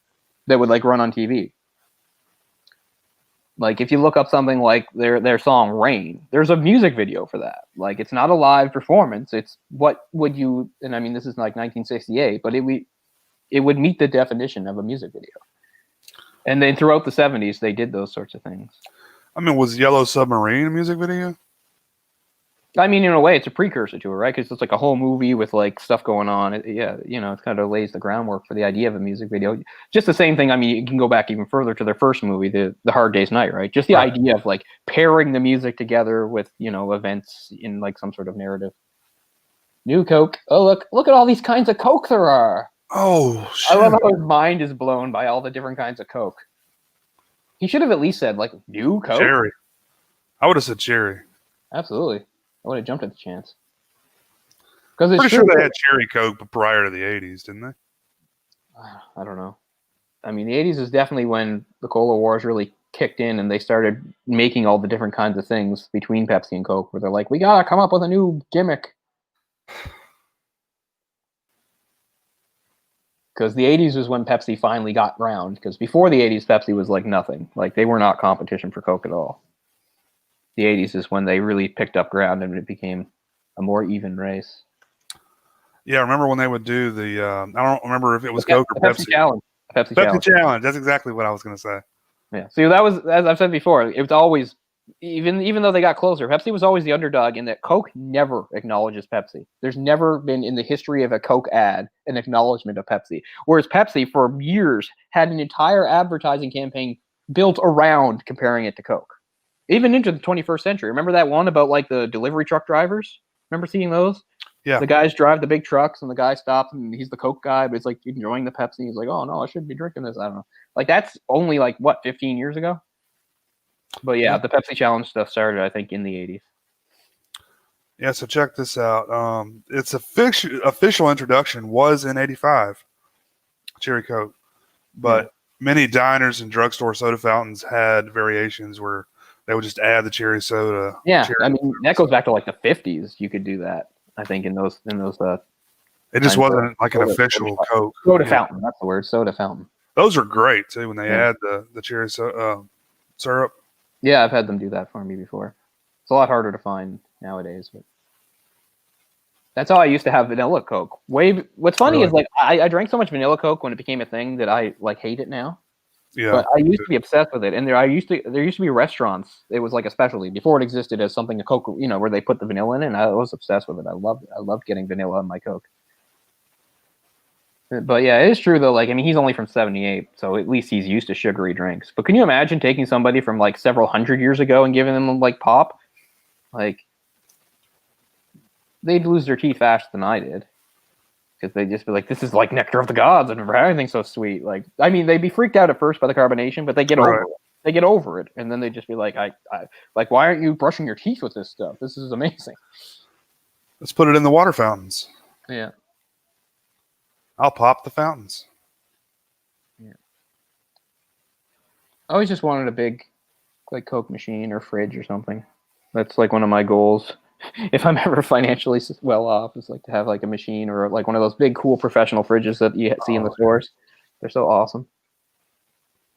that would like run on TV. Like if you look up something like their song Rain, there's a music video for that. Like it's not a live performance. It's what would you, and I mean this is like 1968, but it would meet the definition of a music video. And then throughout the 70s, they did those sorts of things. I mean, was Yellow Submarine a music video? I mean, in a way, it's a precursor to it, right? Because it's like a whole movie with like stuff going on. It kind of lays the groundwork for the idea of a music video. Just the same thing. I mean, you can go back even further to their first movie, the Hard Day's Night, right? Just the idea of like pairing the music together with events in like some sort of narrative. New Coke. Oh, look at all these kinds of Coke there are. Oh, shit. I love how his mind is blown by all the different kinds of Coke. He should have at least said like new Coke. Cherry. I would have said cherry. Absolutely. I would have jumped at the chance. Because it's pretty sure they had cherry Coke prior to the 80s, didn't they? I don't know. I mean, the 80s is definitely when the Cola Wars really kicked in and they started making all the different kinds of things between Pepsi and Coke, where they're like, we gotta come up with a new gimmick. Because the 80s was when Pepsi finally got round. Because before the 80s, Pepsi was like nothing. Like they were not competition for Coke at all. The 80s is when they really picked up ground and it became a more even race. Yeah, I remember when they would do the, I don't remember if it was Coke or Pepsi. Challenge. Pepsi Challenge. That's exactly what I was going to say. Yeah. So that was, as I've said before, it was always, even though they got closer, Pepsi was always the underdog in that Coke never acknowledges Pepsi. There's never been in the history of a Coke ad an acknowledgement of Pepsi. Whereas Pepsi, for years, had an entire advertising campaign built around comparing it to Coke. Even into the 21st century. Remember that one about like the delivery truck drivers? Remember seeing those? Yeah. The guys drive the big trucks and the guy stops and he's the Coke guy, but he's like enjoying the Pepsi. He's like, oh no, I shouldn't be drinking this. I don't know. Like that's only like what, 15 years ago? But yeah, the Pepsi Challenge stuff started, I think, in the 80s. Yeah, so check this out. Its official introduction was in 85, Cherry Coke. But many diners and drugstore soda fountains had variations where they would just add the cherry soda. Yeah, I mean that goes back to like the 50s. You could do that, I think, in those. It just wasn't like an official Coke. Soda fountain, that's the word. Soda fountain. Those are great too when they add the cherry syrup. Yeah, I've had them do that for me before. It's a lot harder to find nowadays, but that's how I used to have vanilla Coke. What's funny is like I drank so much vanilla Coke when it became a thing that I like hate it now. Yeah. But I used to be obsessed with it, and there used to be restaurants. It was like a specialty before it existed as something a Coke, where they put the vanilla in it. And I was obsessed with it. I loved it. I loved getting vanilla in my Coke. But yeah, it is true though. Like, I mean, he's only from '78, so at least he's used to sugary drinks. But can you imagine taking somebody from like several hundred years ago and giving them like pop? Like, they'd lose their teeth faster than I did. Because they'd just be like, this is like nectar of the gods. I've never had anything so sweet. Like, I mean, they'd be freaked out at first by the carbonation, but they get over it. They get over it, and then they'd just be like, like, why aren't you brushing your teeth with this stuff? This is amazing. Let's put it in the water fountains. Yeah. I'll pop the fountains. Yeah. I always just wanted a big, like, Coke machine or fridge or something. That's like one of my goals. If I'm ever financially well off, is like to have like a machine or like one of those big, cool professional fridges that you see in the stores. They're so awesome.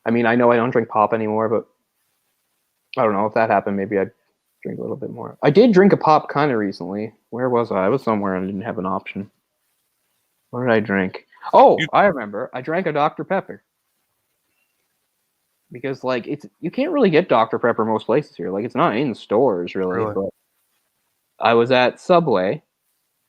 I mean, I know I don't drink pop anymore, but I don't know if that happened. Maybe I'd drink a little bit more. I did drink a pop kind of recently. Where was I? I was somewhere and I didn't have an option. What did I drink? Oh, I remember. I drank a Dr. Pepper. Because like you can't really get Dr. Pepper most places here. Like, it's not in stores really. But I was at Subway,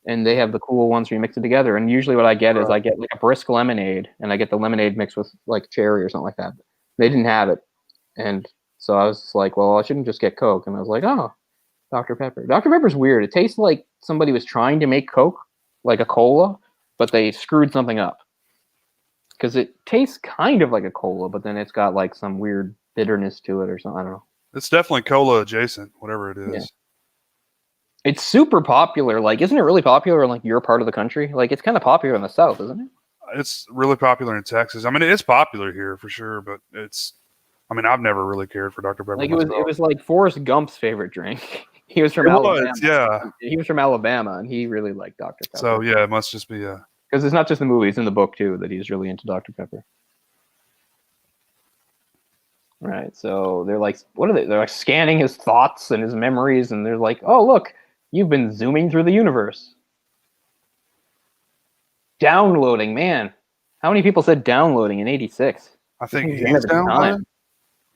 and they have the cool ones where you mix it together. And usually what I get is I get like a brisk lemonade, and I get the lemonade mixed with like cherry or something like that. They didn't have it, and so I was like, well, I shouldn't just get Coke. And I was like, oh, Dr. Pepper. Dr. Pepper's weird. It tastes like somebody was trying to make Coke, like a cola, but they screwed something up. Because it tastes kind of like a cola, but then it's got like some weird bitterness to it or something. I don't know. It's definitely cola adjacent, whatever it is. Yeah. It's super popular. Like, isn't it really popular in like your part of the country? Like, it's kind of popular in the South, isn't it? It's really popular in Texas. I mean, it's popular here for sure, but I've never really cared for Dr. Pepper. Like, it was like Forrest Gump's favorite drink. He was from Alabama. Yeah. He was from Alabama, and he really liked Dr. Pepper. So yeah, it must just be because it's not just the movie; it's in the book too that he's really into Dr. Pepper. Right. So they're like, what are they? They're like scanning his thoughts and his memories, and they're like, oh, look, you've been zooming through the universe. Downloading, man. How many people said downloading in '86? I think he's downloading.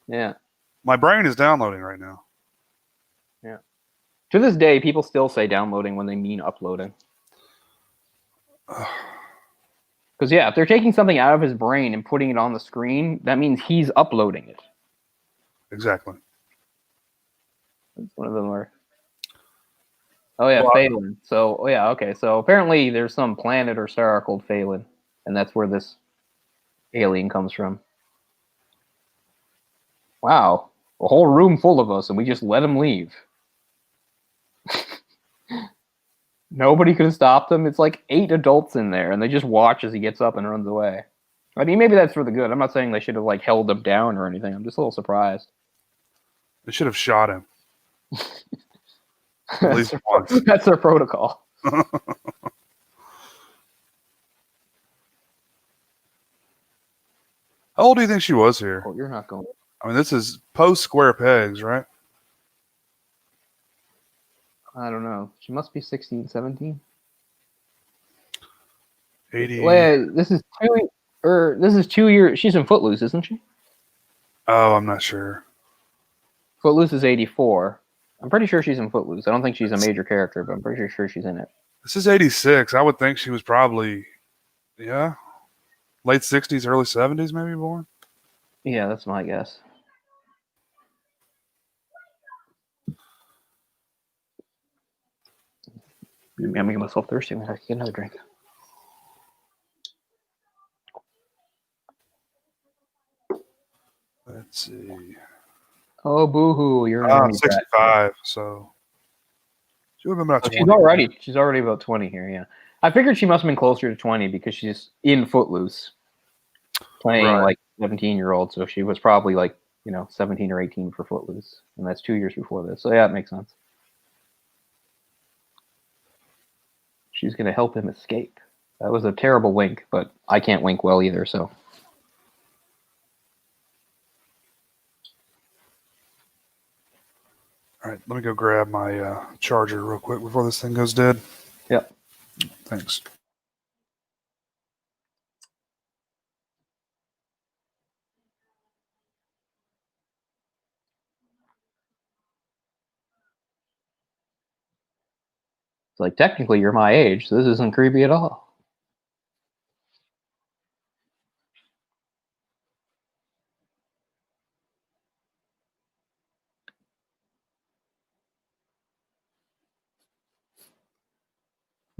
Yeah. My brain is downloading right now. Yeah. To this day, people still say downloading when they mean uploading. Because, yeah, if they're taking something out of his brain and putting it on the screen, that means he's uploading it. Exactly. That's one of them are. Oh, yeah, Phelan. So, oh, yeah, okay. So, apparently there's some planet or star called Phelan, and that's where this alien comes from. Wow. A whole room full of us, and we just let him leave. Nobody could have stopped him. It's like 8 adults in there, and they just watch as he gets up and runs away. I mean, maybe that's for the good. I'm not saying they should have like held him down or anything. I'm just a little surprised. They should have shot him. At least once. That's their protocol. How old do you think she was here? Oh, you're not going. I mean, this is post Square Pegs, right? I don't know. She must be 16, 17. 80. Wait, this is 2 years. She's in Footloose, isn't she? Oh, I'm not sure. Footloose is 84. I'm pretty sure she's in Footloose. I don't think she's a major character, but I'm pretty sure she's in it. This is 86. I would think she was probably, late 60s, early 70s, maybe born. Yeah, that's my guess. I'm making myself thirsty. I'm gonna have to get another drink. Let's see. Oh, boo-hoo. You're 65, so she would have been about 20. She's already about 20 here, yeah. I figured she must have been closer to 20 because she's in Footloose playing like 17-year-old, so she was probably like, 17 or 18 for Footloose, and that's 2 years before this. So yeah, it makes sense. She's going to help him escape. That was a terrible wink, but I can't wink well either, so. All right, let me go grab my charger real quick before this thing goes dead. Yep. Thanks. It's like, technically, you're my age, so this isn't creepy at all.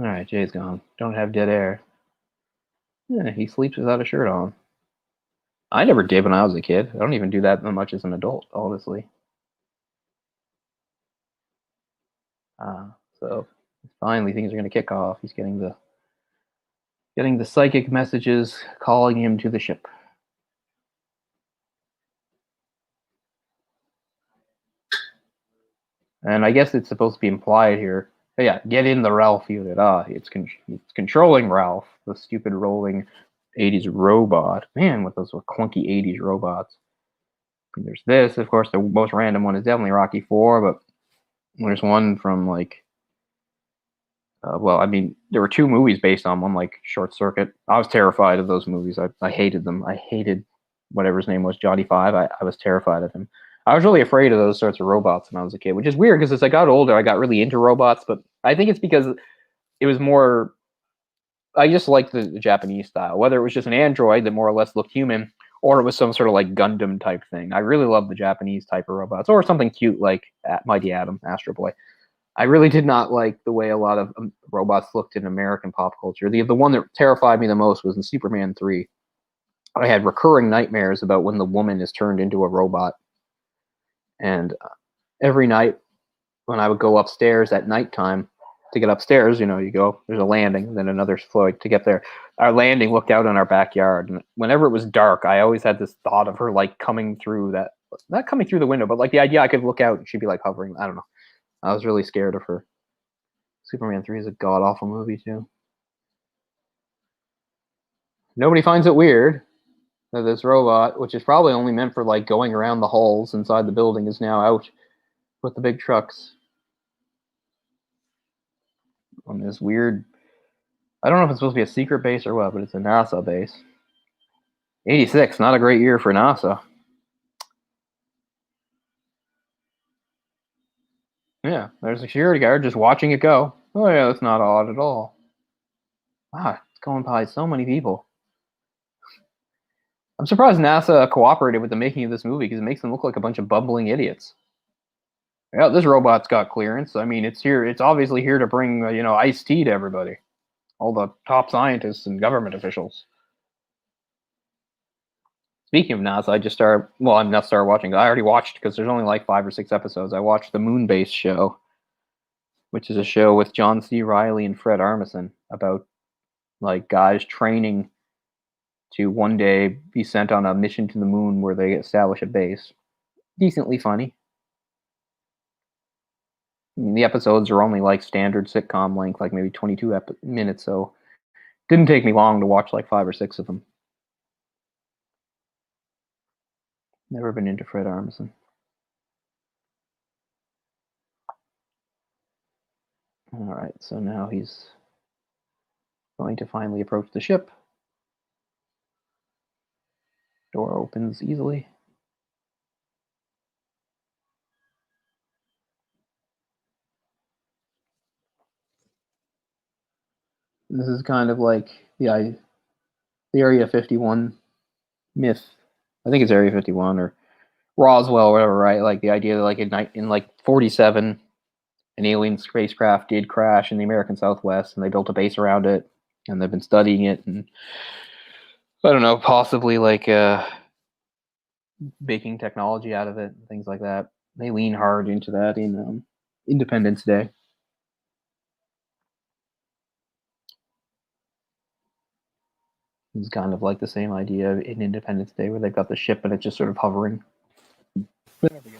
All right, Jay's gone. Don't have dead air. Yeah, he sleeps without a shirt on. I never did when I was a kid. I don't even do that much as an adult, honestly. So finally, things are going to kick off. He's getting the psychic messages calling him to the ship. And I guess it's supposed to be implied here. But yeah, get in the Ralph unit. It's controlling Ralph, the stupid rolling 80s robot. Man, with those clunky 80s robots. And there's this, of course, the most random one is definitely Rocky 4, but there's one from like, well, I mean, there were 2 movies based on one, like Short Circuit. I was terrified of those movies. I hated them. I hated whatever his name was, Johnny Five. I was terrified of him. I was really afraid of those sorts of robots when I was a kid, which is weird because as I got older, I got really into robots. But I think it's because it was more. I just liked the Japanese style, whether it was just an android that more or less looked human, or it was some sort of like Gundam type thing. I really loved the Japanese type of robots, or something cute like Mighty Atom, Astro Boy. I really did not like the way a lot of robots looked in American pop culture. The one that terrified me the most was in Superman 3. I had recurring nightmares about when the woman is turned into a robot. And every night when I would go upstairs at nighttime, to get upstairs, you go, there's a landing, then another floor to get there. Our landing looked out on our backyard. And whenever it was dark, I always had this thought of her like coming through that, not coming through the window, but like the idea I could look out and she'd be like hovering. I don't know. I was really scared of her. Superman 3 is a god-awful movie, too. Nobody finds it weird that this robot, which is probably only meant for, like, going around the halls inside the building, is now out with the big trucks. On this weird... I don't know if it's supposed to be a secret base or what, but it's a NASA base. 86, not a great year for NASA. Yeah, there's a security guard just watching it go. Oh yeah, that's not odd at all. Wow, it's going by so many people. I'm surprised NASA cooperated with the making of this movie because it makes them look like a bunch of bumbling idiots. Yeah, this robot's got clearance. I mean, it's here. It's obviously here to bring, iced tea to everybody, all the top scientists and government officials. Speaking of NASA, I just started. Well, I'm not started watching. I already watched because there's only like 5 or 6 episodes. I watched the Moonbase show, which is a show with John C. Reilly and Fred Armisen about like guys training to one day be sent on a mission to the moon where they establish a base. Decently funny. I mean, the episodes are only like standard sitcom length, like maybe 22 minutes, so it didn't take me long to watch like 5 or 6 of them. Never been into Fred Armisen. All right, so now he's going to finally approach the ship. Door opens easily. This is kind of like the Area 51 myth. I think it's Area 51 or Roswell, or whatever, right? Like the idea that like in like 47, an alien spacecraft did crash in the American Southwest, and they built a base around it, and they've been studying it, and I don't know, possibly like making technology out of it, and things like that. They lean hard into that in Independence Day. It's kind of like the same idea in Independence Day, where they've got the ship and it's just sort of hovering. There we go.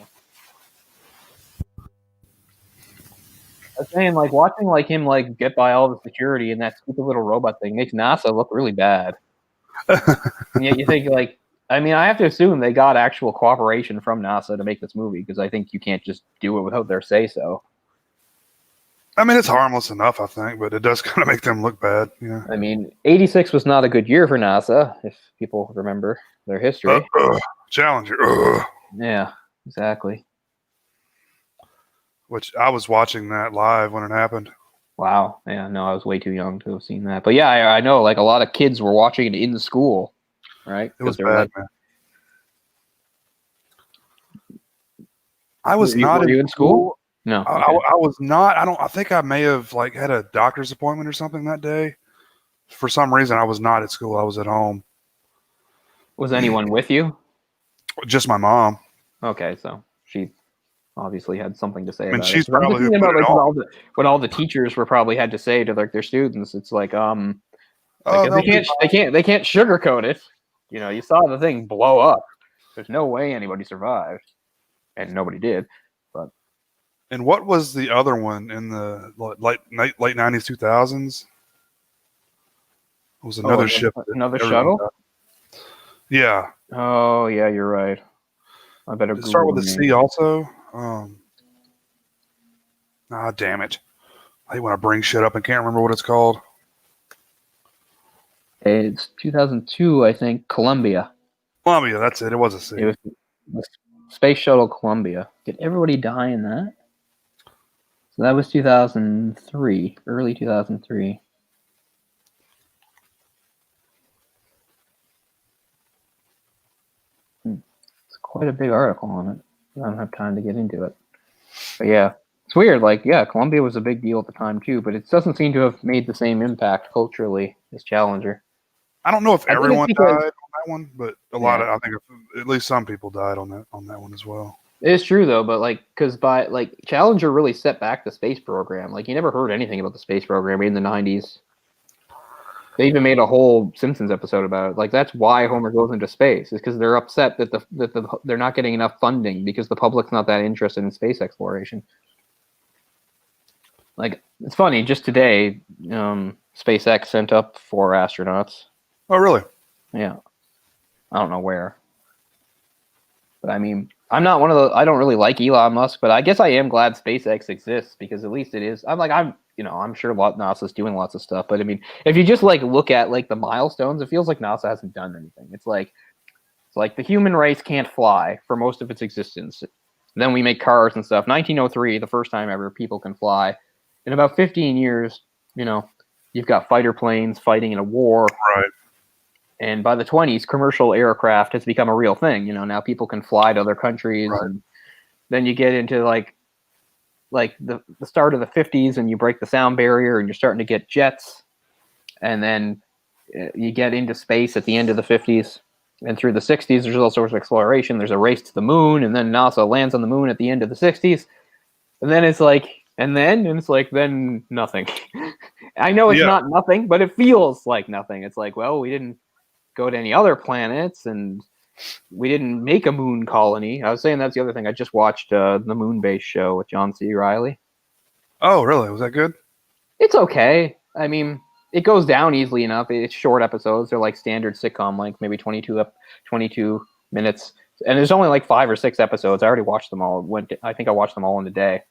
I was saying, like, watching like him like get by all the security and that stupid little robot thing makes NASA look really bad. And yet you think, like, I mean, I have to assume they got actual cooperation from NASA to make this movie, because I think you can't just do it without their say-so. I mean, it's harmless enough, I think, but it does kind of make them look bad. Yeah. I mean, 86 was not a good year for NASA, if people remember their history. Challenger. Yeah, exactly. Which I was watching that live when it happened. Wow. Yeah, no, I was way too young to have seen that. But yeah, I know like a lot of kids were watching it in the school, right? It was Because they're bad, like, man. I was were not in you in school? school. No. I, Okay. I, I was not. I don't. I think I may have like had a doctor's appointment or something that day. For some reason, I was not at school. I was at home. Was anyone with you? Just my mom. Okay, so she obviously had something to say I mean, about it. she's 'Cause I'm just probably who thinking put about it like on. what all the teachers were probably had to say to like their students. It's like Oh, they they'll be can't sugarcoat it. You know, you saw the thing blow up. There's no way anybody survived, and nobody did. But And what was the other one in the late 90s, 2000s? It was oh, another ship that another everyone shuttle. got. Yeah. Oh yeah, you're right. I better Did it start Google with the a name. C also? Damn it. I hate when I bring shit up and can't remember what it's called. It's 2002, I think. Columbia. Columbia, that's it. It was a It C. was the Space Shuttle Columbia. Did everybody die in that? So that was 2003, early 2003. It's quite a big article on it. I don't have time to get into it. But yeah, it's weird. Like, yeah, Columbia was a big deal at the time too, but it doesn't seem to have made the same impact culturally as Challenger. I don't know if I think it's everyone because died on that one, but a lot yeah, of I think at least some people died on that one as well. it's true though. But like, because by like Challenger really set back the space program. Like, you never heard anything about the space program in the '90s. They even made a whole Simpsons episode about it. Like, that's why Homer goes into space, is because they're upset that they're not getting enough funding because the public's not that interested in space exploration. Like, it's funny. Just today, SpaceX sent up 4 astronauts. Oh, really? Yeah, I don't know where, but I mean, I'm not one of the. I don't really like Elon Musk, but I guess I am glad SpaceX exists because at least it is. I'm sure NASA's doing lots of stuff, but I mean, if you just like look at like the milestones, it feels like NASA hasn't done anything. It's like the human race can't fly for most of its existence. Then we make cars and stuff. 1903, the first time ever people can fly. In about 15 years, you've got fighter planes fighting in a war. Right. And by the 20s, commercial aircraft has become a real thing. Now people can fly to other countries. Right. And then you get into like the start of the 50s and you break the sound barrier and you're starting to get jets. And then you get into space at the end of the 50s. And through the 60s, there's all sorts of exploration. There's a race to the moon, and then NASA lands on the moon at the end of the 60s. And then it's like, then nothing. I know it's not nothing, but it feels like nothing. It's like, well, we didn't go to any other planets, and we didn't make a moon colony. I was saying that's the other thing. I just watched the Moon Base show with John C. Reilly. Oh, really? Was that good? It's okay. I mean, it goes down easily enough. It's short episodes. They're like standard sitcom length, maybe 22 minutes. And there's only like 5 or 6 episodes. I already watched them all. I think I watched them all in a day.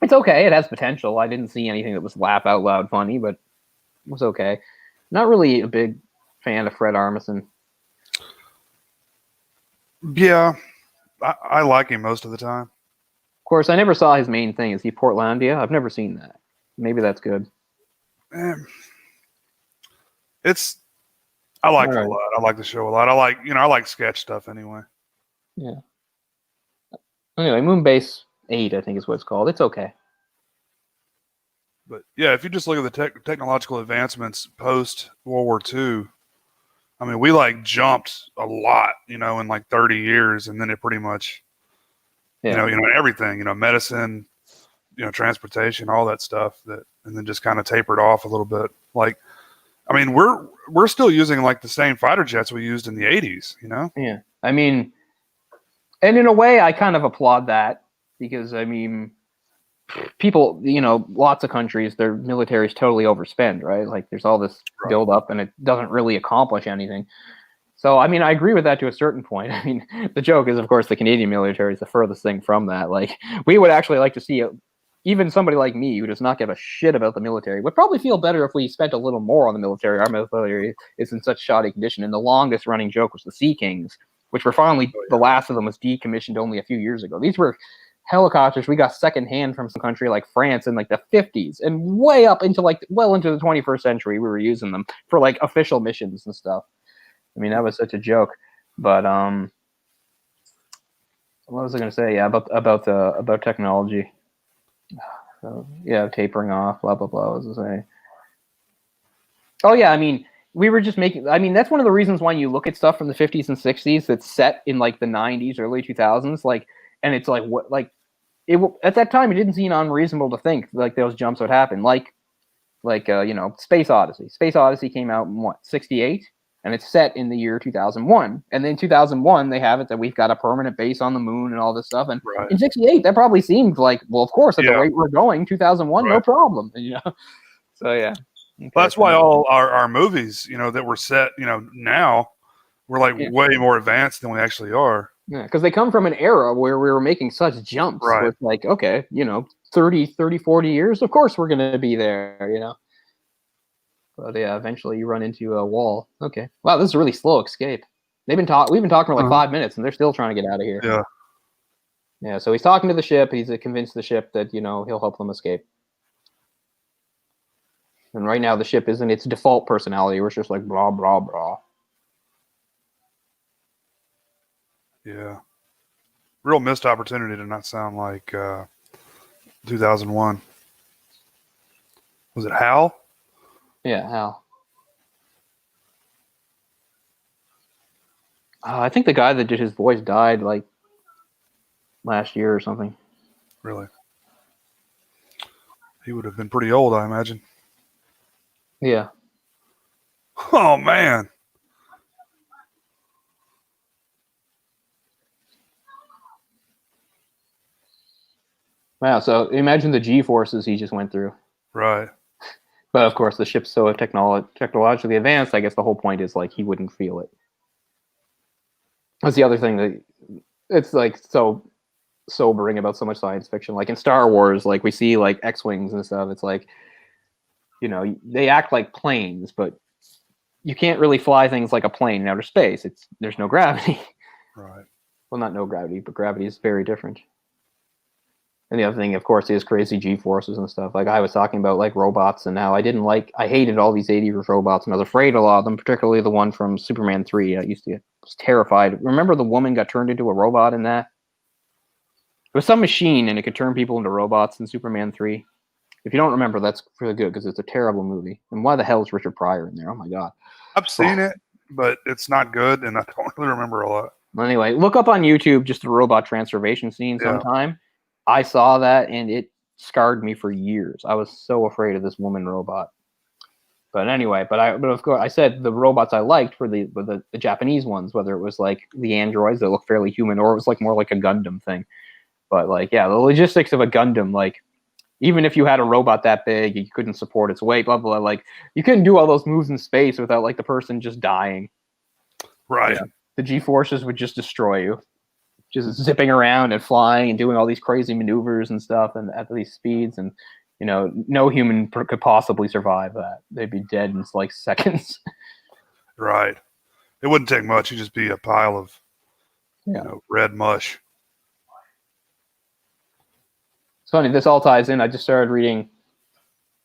It's okay. It has potential. I didn't see anything that was laugh out loud funny, but it was okay. Not really a big fan of Fred Armisen. Yeah, I like him most of the time. Of course, I never saw his main thing. Is he Portlandia? I've never seen that. Maybe that's good. I like it a lot. I like the show a lot. I like sketch stuff anyway. Yeah. Anyway, Moonbase 8, I think is what it's called. It's okay. But yeah, if you just look at the technological advancements post World War II, I mean, we like jumped a lot, in like 30 years, and then it pretty much, everything, medicine, transportation, all that stuff and then just kind of tapered off a little bit. Like, I mean, we're still using like the same fighter jets we used in the 80s, Yeah. I mean, and in a way, I kind of applaud that because, I mean, people, lots of countries, their military is totally overspent, right? Like, there's all this build up and it doesn't really accomplish anything. So, I mean, I agree with that to a certain point. I mean, the joke is, of course, the Canadian military is the furthest thing from that. Like, we would actually like to see even somebody like me who does not give a shit about the military would probably feel better if we spent a little more on the military. Our military is in such shoddy condition. And the longest running joke was the Sea Kings, which were finally, the last of them was decommissioned only a few years ago. These were helicopters we got secondhand from some country like France in like the 50s, and way up into like well into the 21st century we were using them for like official missions and stuff. I mean, that was such a joke. But what was I going to say? Yeah, about technology. So, yeah, tapering off, blah blah blah. What was I saying? Oh yeah, I mean, we were just making. I mean, that's one of the reasons why you look at stuff from the 50s and 60s that's set in like the 90s, early 2000s, like, and it's like what like it at that time it didn't seem unreasonable to think like those jumps would happen, like you know, Space Odyssey. Space Odyssey came out in what 68, and it's set in the year 2001. And then 2001 they have it that we've got a permanent base on the moon and all this stuff. And Right. in 68 that probably seemed like, well, of course, at the rate we're going, 2001, Right. no problem. You know, so yeah. Okay, well, that's why all our movies, you know, that were set, you know, now we're like way more advanced than we actually are. Yeah, because they come from an era where we were making such jumps. Right. Where it's like, okay, you know, 30, 40 years, of course we're going to be there, you know. But yeah, eventually you run into a wall. Okay. Wow, this is a really slow escape. We've been talking for like 5 minutes, and they're still trying to get out of here. Yeah. Yeah, so he's talking to the ship. He's convinced the ship that, you know, he'll help them escape. And right now the ship isn't its default personality, where it's just like blah, blah, blah. Yeah. Real missed opportunity to not sound like 2001. Was it Hal? Yeah, Hal. I think the guy that did his voice died like last year or something. Really? He would have been pretty old, I imagine. Yeah. Oh, man. Wow, so imagine the G-forces he just went through. Right. But of course, the ship's so technologically advanced, I guess the whole point is like he wouldn't feel it. That's the other thing that it's like so sobering about so much science fiction. Like in Star Wars, like we see like X-wings and stuff. It's like, you know, they act like planes, but you can't really fly things like a plane in outer space. There's no gravity. Right. Well, not no gravity, but gravity is very different. And the other thing, of course, is crazy G-forces and stuff. Like I was talking about like robots, and how I hated all these 80s robots, and I was afraid of a lot of them, particularly the one from Superman 3. I was terrified. Remember the woman got turned into a robot in that? It was some machine, and it could turn people into robots in Superman 3. If you don't remember, that's really good, because it's a terrible movie. And why the hell is Richard Pryor in there? Oh my god. I've seen it, but it's not good, and I don't really remember a lot. Anyway, look up on YouTube just the robot transformation scene sometime. I saw that, and it scarred me for years. I was so afraid of this woman robot. But anyway, but of course, I said the robots I liked were the Japanese ones, whether it was like the androids that look fairly human, or it was like more like a Gundam thing. But like, yeah, the logistics of a Gundam, like even if you had a robot that big, you couldn't support its weight, blah blah. Like you couldn't do all those moves in space without like the person just dying. Right. Yeah. The G-forces would just destroy you. Just zipping around and flying and doing all these crazy maneuvers and stuff, and at these speeds, and you know, no human could possibly survive that. They'd be dead in like seconds. Right. It wouldn't take much. You'd just be a pile of, you know, red mush. It's funny. This all ties in. I just started reading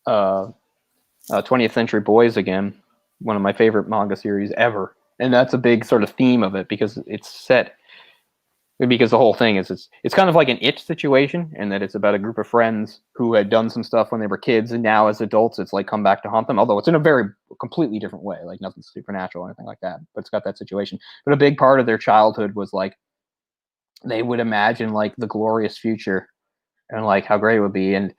20th Century Boys again, one of my favorite manga series ever, and that's a big sort of theme of it, because it's set. Because the whole thing is it's kind of like an It situation, and that it's about a group of friends who had done some stuff when they were kids, and now as adults it's like come back to haunt them, although it's in a very completely different way, like nothing supernatural or anything like that, but it's got that situation. But a big part of their childhood was like they would imagine like the glorious future and like how great it would be. And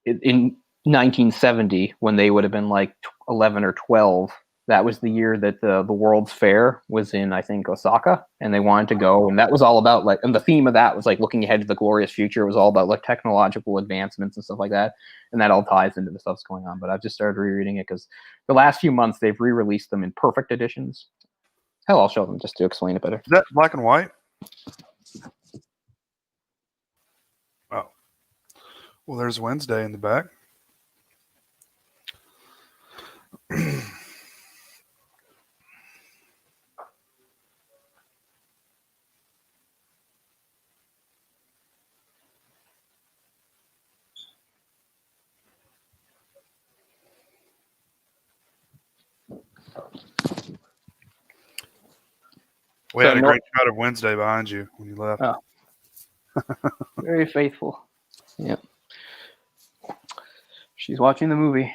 in 1970, when they would have been like 11 or 12, that was the year that the World's Fair was in, I think, Osaka, and they wanted to go, and that was all about like, and the theme of that was like looking ahead to the glorious future. It was all about like technological advancements and stuff like that, and that all ties into the stuff that's going on. But I've just started rereading it because the last few months they've re-released them in perfect editions. Hell, I'll show them just to explain it better. Is that black and white? Oh, well, there's Wednesday in the back. We had a great shot of Wednesday behind you when you left. Oh. Very faithful. Yeah. She's watching the movie.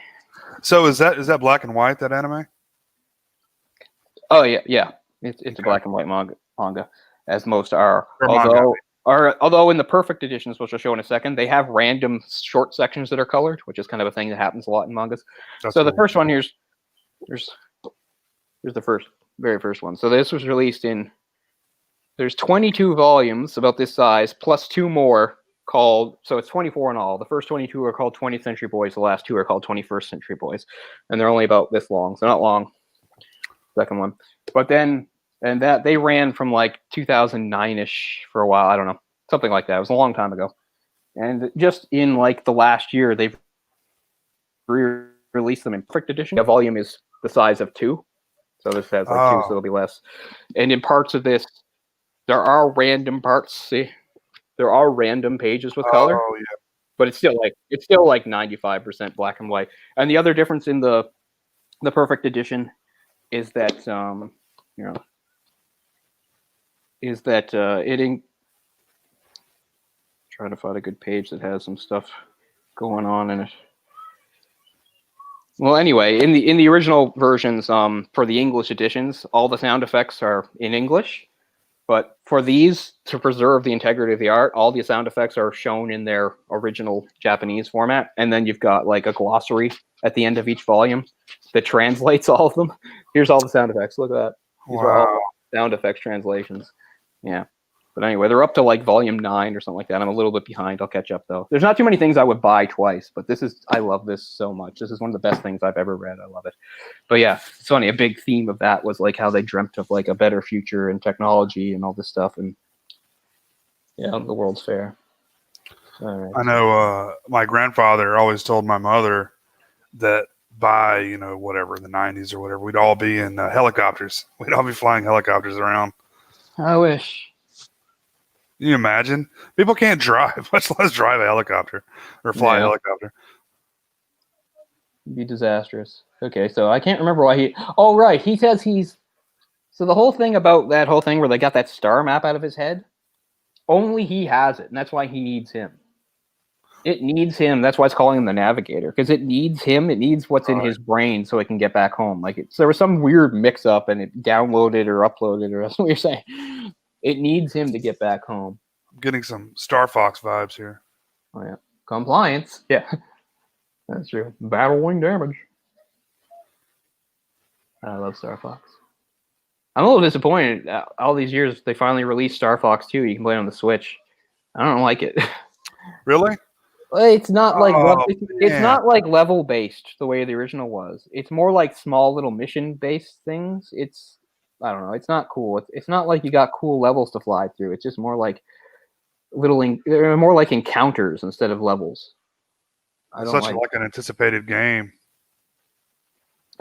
So is that black and white, that anime? Oh yeah. It's a black and white manga, as most are. Or Although in the perfect editions, which I'll show in a second, they have random short sections that are colored, which is kind of a thing that happens a lot in mangas. So the first one here's the very first one. So this was released in. There's 22 volumes about this size, plus 2 more called. So it's 24 in all. The first 22 are called 20th Century Boys. The last 2 are called 21st Century Boys, and they're only about this long, so not long. Second one, but then that they ran from like 2009ish for a while. I don't know, something like that. It was a long time ago, and just in like the last year, they've re-released them in perfect edition. The volume is the size of 2, so this has like 2, so it'll be less. And in parts of this, there are random parts. See, there are random pages with color. Oh yeah. But it's still like 95% black and white. And the other difference in the perfect edition is that trying to find a good page that has some stuff going on in it. Well, anyway, in the original versions, for the English editions, all the sound effects are in English. But for these, to preserve the integrity of the art, all the sound effects are shown in their original Japanese format. And then you've got like a glossary at the end of each volume that translates all of them. Here's all the sound effects. Look at that. These are all sound effects translations. Yeah. But anyway, they're up to like volume 9 or something like that. I'm a little bit behind. I'll catch up though. There's not too many things I would buy twice, but I love this so much. This is one of the best things I've ever read. I love it. But yeah, it's funny. A big theme of that was like how they dreamt of like a better future and technology and all this stuff. And yeah, the World's Fair. All right. I know my grandfather always told my mother that by, whatever, the 90s or whatever, we'd all be in helicopters. We'd all be flying helicopters around. I wish. Can you imagine? People can't drive, much less drive a helicopter or fly a helicopter. It'd be disastrous. Okay, so I can't remember why he... Oh, right. He says he's... So the whole thing about that whole thing where they got that star map out of his head, only he has it, and that's why he needs him. It needs him. That's why it's calling him the Navigator, because it needs him. It needs what's in his brain so it can get back home. So there was some weird mix-up, and it downloaded or uploaded, or that's what you're saying. It needs him to get back home. I'm getting some Star Fox vibes here. Oh, yeah. Compliance. Yeah. That's true. Battling damage. I love Star Fox. I'm a little disappointed. All these years, they finally released Star Fox 2. You can play it on the Switch. I don't like it. Really? It's not like it's not like level based the way the original was. It's more like small little mission based things. I don't know. It's not cool. It's not like you got cool levels to fly through. It's just more like they're more like encounters instead of levels. It's such like an anticipated game.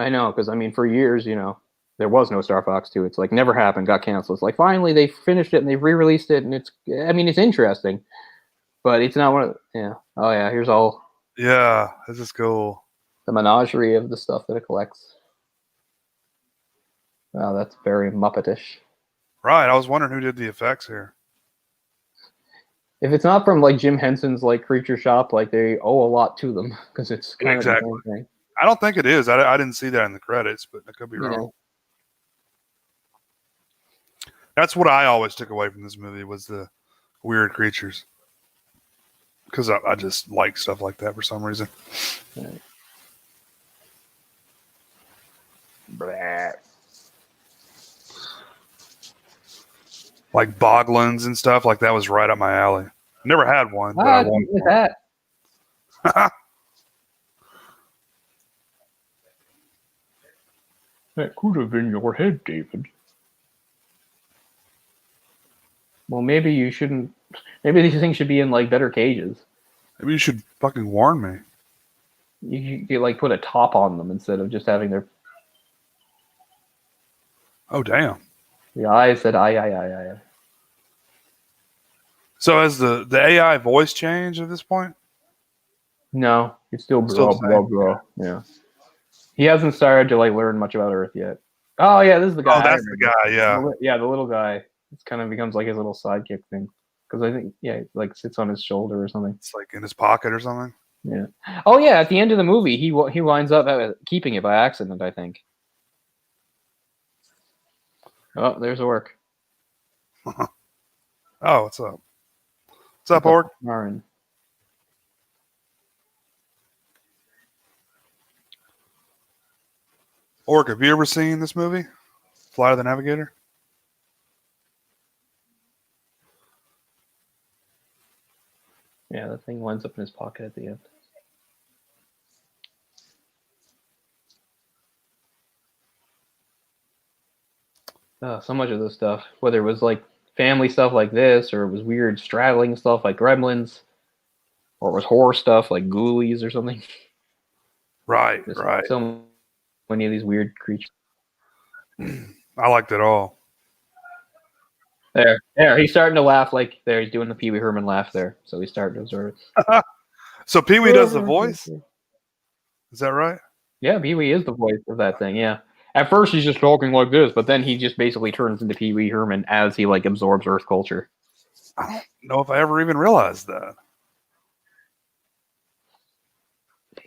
I know, because I mean, for years, there was no Star Fox 2. It's like never happened, got canceled. It's like finally they finished it and they've re-released it, and it's interesting, but it's not one of Oh yeah, here's all. Yeah, this is cool. The menagerie of the stuff that it collects. Wow, that's very Muppetish. Right, I was wondering who did the effects here. If it's not from like Jim Henson's like Creature Shop, like they owe a lot to them because it's kind of the same thing. I don't think it is. I didn't see that in the credits, but I could be wrong. That's what I always took away from this movie was the weird creatures. Because I just like stuff like that for some reason. Right. Like boglins and stuff, like that was right up my alley. Never had one, but I wanted one. That could have been your head, David. Well, maybe you shouldn't. Maybe these things should be in like better cages. Maybe you should fucking warn me. You like put a top on them instead of just having their. Oh damn! The eyes said I. So has the AI voice changed at this point? No, it's still blah. Yeah. He hasn't started to like learn much about Earth yet. Oh yeah, this is the guy. Oh, that's the guy. Yeah. The little guy. It kind of becomes like his little sidekick thing. Because I think it like sits on his shoulder or something. It's like in his pocket or something. Yeah. Oh yeah, at the end of the movie, he winds up keeping it by accident, I think. Oh, there's Orc. Oh, what's up? What's up, Orc? Marin. Orc, have you ever seen this movie, Flight of the Navigator? Yeah, that thing winds up in his pocket at the end. So much of this stuff, whether it was like family stuff like this, or it was weird straddling stuff like Gremlins, or it was horror stuff like Ghoulies or something. Right, Just right. so many of these weird creatures. I liked it all. There, he's starting to laugh like there. He's doing the Pee Wee Herman laugh there, so he's starting to observe it. So Pee Wee does the voice? Is that right? Yeah, Pee Wee is the voice of that thing, yeah. At first he's just talking like this, but then he just basically turns into Pee Wee Herman as he like absorbs Earth culture. I don't know if I ever even realized that. I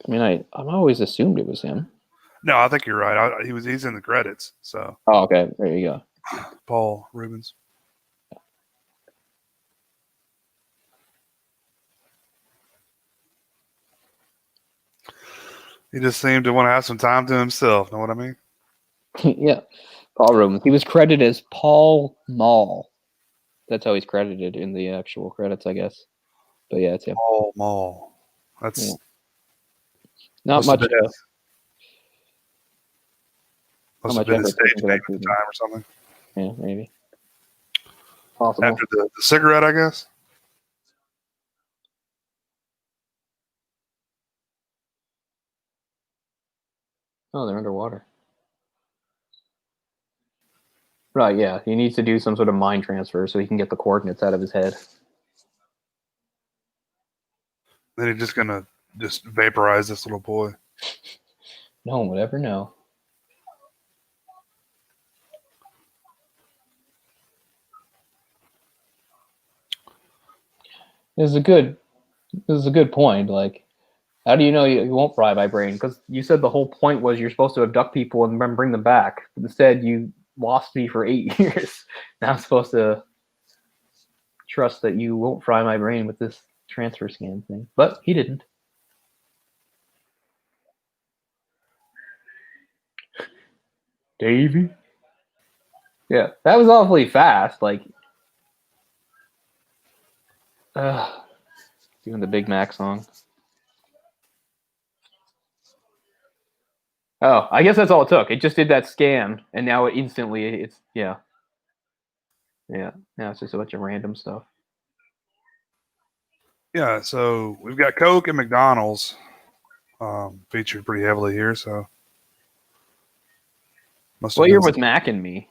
mean, I've always assumed it was him. No, I think you're right. He's in the credits. So. Oh, okay. There you go. Paul Rubens. He just seemed to want to have some time to himself. Know what I mean? Yeah. Paul Rubens. He was credited as Paul Mall. That's how he's credited in the actual credits, I guess. But yeah, it's him. Paul Mall. That's not much. Must have been his stage name at the time or something. Yeah, maybe. Possible. After the cigarette, I guess. Oh, they're underwater. Right, yeah. He needs to do some sort of mind transfer so he can get the coordinates out of his head. Then he's just gonna vaporize this little boy. No one would ever know. This is a good point. Like, how do you know you won't fry my brain? Because you said the whole point was you're supposed to abduct people and then bring them back. But instead, you lost me for 8 years. Now I'm supposed to trust that you won't fry my brain with this transfer scan thing. But he didn't. Davey? Yeah, that was awfully fast. Like, doing the Big Mac song. Oh, I guess that's all it took. It just did that scan, and now it instantly, it's, yeah. Yeah, now it's just a bunch of random stuff. Yeah, so we've got Coke and McDonald's featured pretty heavily here. So, what year was Mac and Me?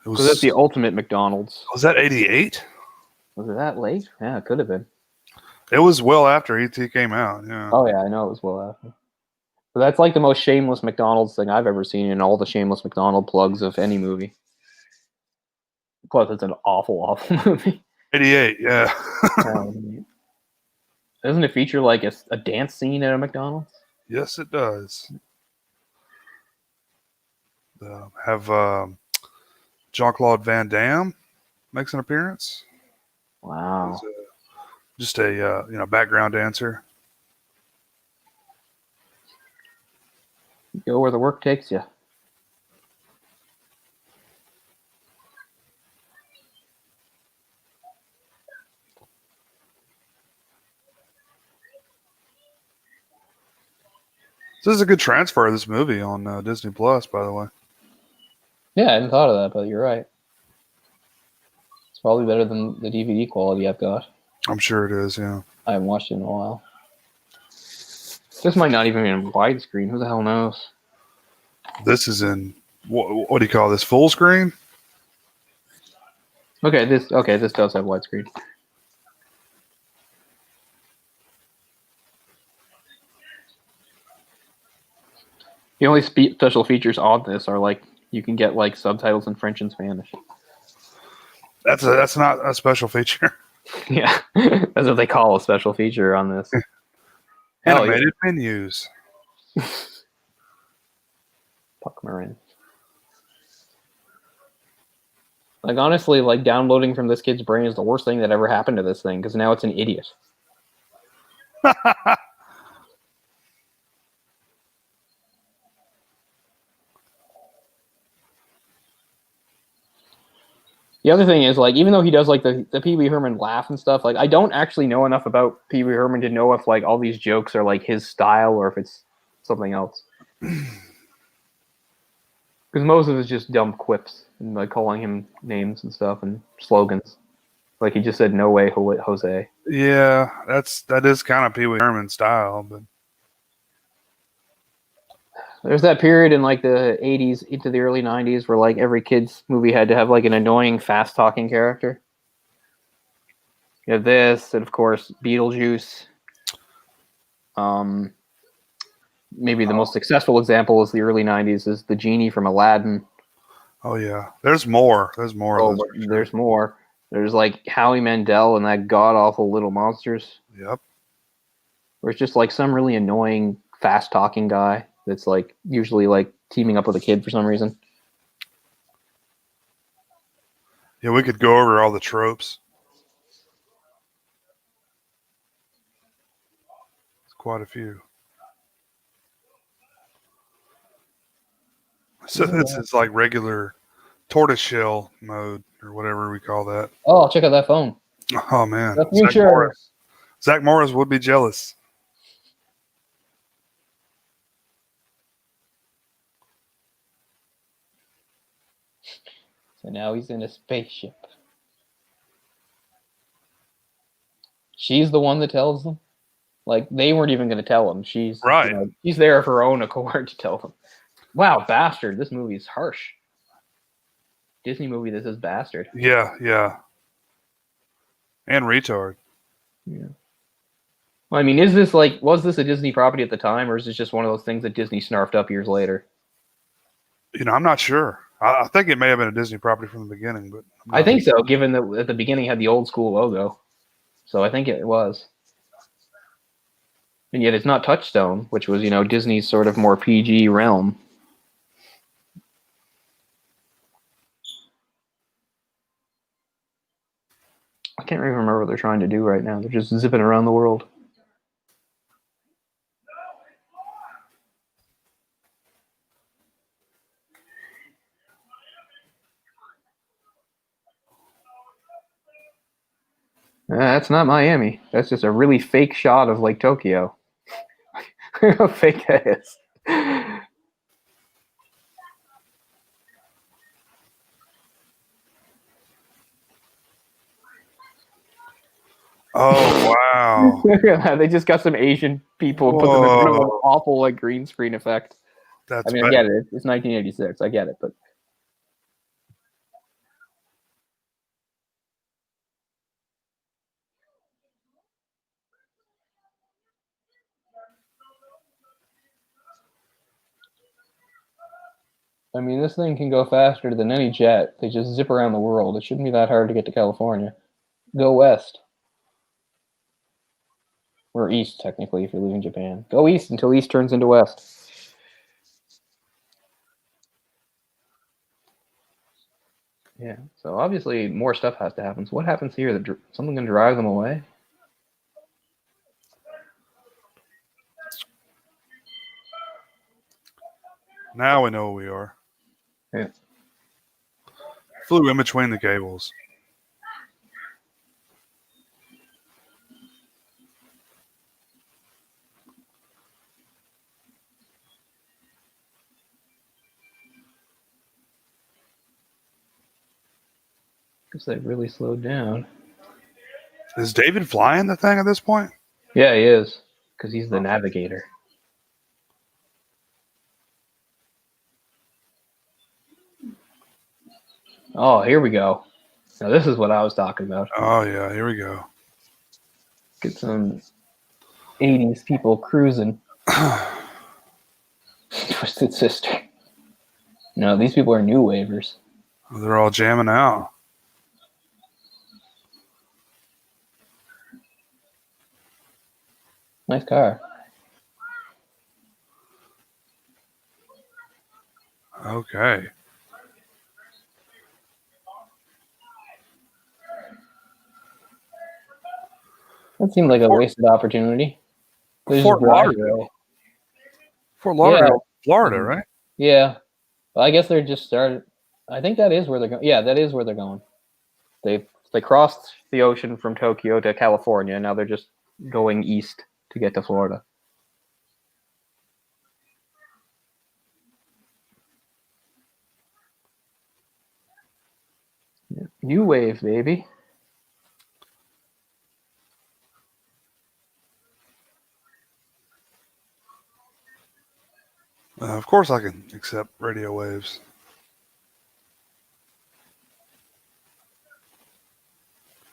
Because that's the ultimate McDonald's. Was that 88? Was it that late? Yeah, it could have been. It was well after E.T. came out. Yeah. Oh yeah, I know it was well after. But that's like the most shameless McDonald's thing I've ever seen in all the shameless McDonald plugs of any movie. Plus, it's an awful movie. 88, yeah. Doesn't it feature like a dance scene at a McDonald's? Yes, it does. Have Jean-Claude Van Damme makes an appearance. Wow. Just a background dancer. Go where the work takes you. This is a good transfer of this movie on Disney Plus, by the way. Yeah, I hadn't thought of that, but you're right. It's probably better than the DVD quality I've got. I'm sure it is, yeah. I haven't watched it in a while. This might not even be in widescreen. Who the hell knows? This is in, what do you call this, full screen? Okay, this does have widescreen. The only special features on this are like you can get like subtitles in French and Spanish. That's not a special feature. Yeah, that's what they call a special feature on this. Hell yeah. Animated menus. Puck Marin. Like honestly, like downloading from this kid's brain is the worst thing that ever happened to this thing because now it's an idiot. The other thing is, like, even though he does like the Pee Wee Herman laugh and stuff, like I don't actually know enough about Pee Wee Herman to know if like all these jokes are like his style or if it's something else. Because most of it's just dumb quips and like calling him names and stuff and slogans. Like he just said, "No way, Jose." Yeah, that is kind of Pee Wee Herman style, but There's that period in like the 80s into the early 90s where like every kid's movie had to have like an annoying, fast talking character. You have this, and of course, Beetlejuice. Maybe the most successful example is the early 90s is the genie from Aladdin. oh yeah, there's more. There's more. Oh, Of but this for there's sure. more. There's like Howie Mandel and that god awful Little Monsters, Yep. where it's just like some really annoying, fast talking guy that's like usually like teaming up with a kid for some reason. Yeah, we could go over all the tropes. It's quite a few. So this is like regular tortoiseshell mode or whatever we call that. Oh, check out that phone. Oh man, The future. Zach Morris would be jealous. So now he's in a spaceship. She's the one that tells them. Like they weren't even going to tell him. She's Right. She's there of her own accord to tell them. Wow, bastard! This movie is harsh. Disney movie that says bastard. Yeah, yeah. And retard. Yeah. Well, I mean, was this a Disney property at the time, or is this just one of those things that Disney snarfed up years later? You know, I'm not sure. I think it may have been a Disney property from the beginning, but I think so, given that at the beginning it had the old school logo. So I think it was. And yet it's not Touchstone, which was, Disney's sort of more PG realm. I can't even remember what they're trying to do right now. They're just zipping around the world. That's not Miami. That's just a really fake shot of Lake Tokyo. How fake that is. Oh wow! They just got some Asian people and put them in front of an awful like green screen effect. That's I mean, I get it. It's 1986. I get it, but I mean, this thing can go faster than any jet. They just zip around the world. It shouldn't be that hard to get to California. Go west. Or east, technically, if you're leaving Japan. Go east until east turns into west. Yeah, so obviously more stuff has to happen. So what happens here? Something can drive them away? Now we know who we are. Yeah. Flew in between the cables. Because they've really slowed down. Is David flying the thing at this point? Yeah, he is. Because he's the navigator. Oh, here we go. Now this is what I was talking about. Oh yeah, here we go. Get some 80s people cruising. Twisted Sister. No, these people are new wavers. They're all jamming out. Nice car. Okay. That seemed like a wasted opportunity. Fort Lauderdale. Fort Lauderdale, Florida, right? Yeah. Well, I guess they're just started. I think that is where they're going. Yeah, that is where they're going. They crossed the ocean from Tokyo to California, and now they're just going east to get to Florida. New wave, baby. Of course I can accept radio waves.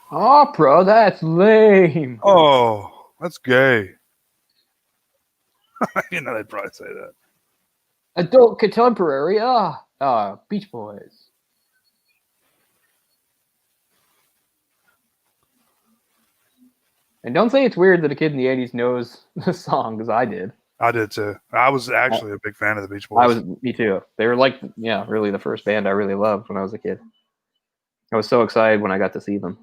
Opera, that's lame. Oh, that's gay. You know, they'd probably say that. Adult contemporary, Beach Boys. And don't say it's weird that a kid in the 80s knows the song, because I did. I did too. I was actually a big fan of the Beach Boys. Me too. They were like, really the first band I really loved when I was a kid. I was so excited when I got to see them.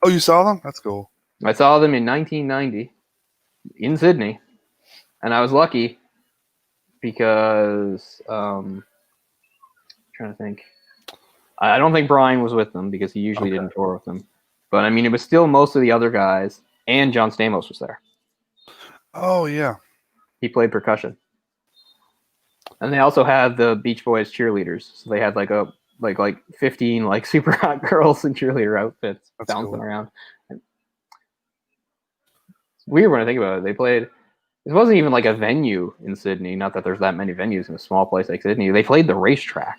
Oh, you saw them? That's cool. I saw them in 1990 in Sydney, and I was lucky because I'm trying to think. I don't think Brian was with them because he usually didn't tour with them. But I mean, it was still most of the other guys, and John Stamos was there. Oh yeah, he played percussion, and they also had the Beach Boys cheerleaders. So they had like 15 super hot girls in cheerleader outfits. That's bouncing around. It's weird when I think about it. They played. It wasn't even like a venue in Sydney. Not that there's that many venues in a small place like Sydney. They played the racetrack.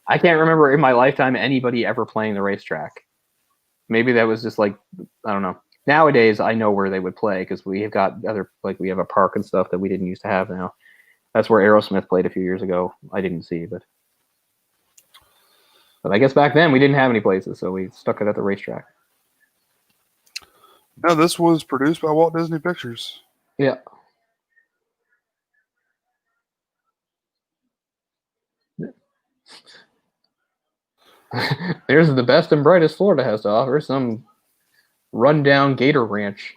I can't remember in my lifetime anybody ever playing the racetrack. Maybe that was just I don't know. Nowadays, I know where they would play because we have got we have a park and stuff that we didn't used to have now. That's where Aerosmith played a few years ago. I didn't see, but I guess back then we didn't have any places, so we stuck it at the racetrack. No, this was produced by Walt Disney Pictures. Yeah. There's the best and brightest Florida has to offer. Some rundown gator ranch.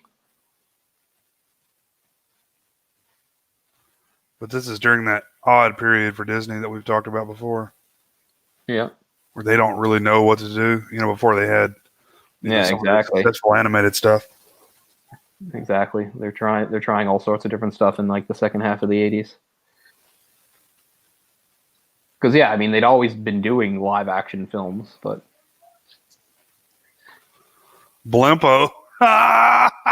But this is during that odd period for Disney that we've talked about before. Yeah. Where they don't really know what to do. Before they had exactly. successful animated stuff. Exactly. They're trying all sorts of different stuff in the second half of the 80s. Because they'd always been doing live action films, but Blimpo. Oink,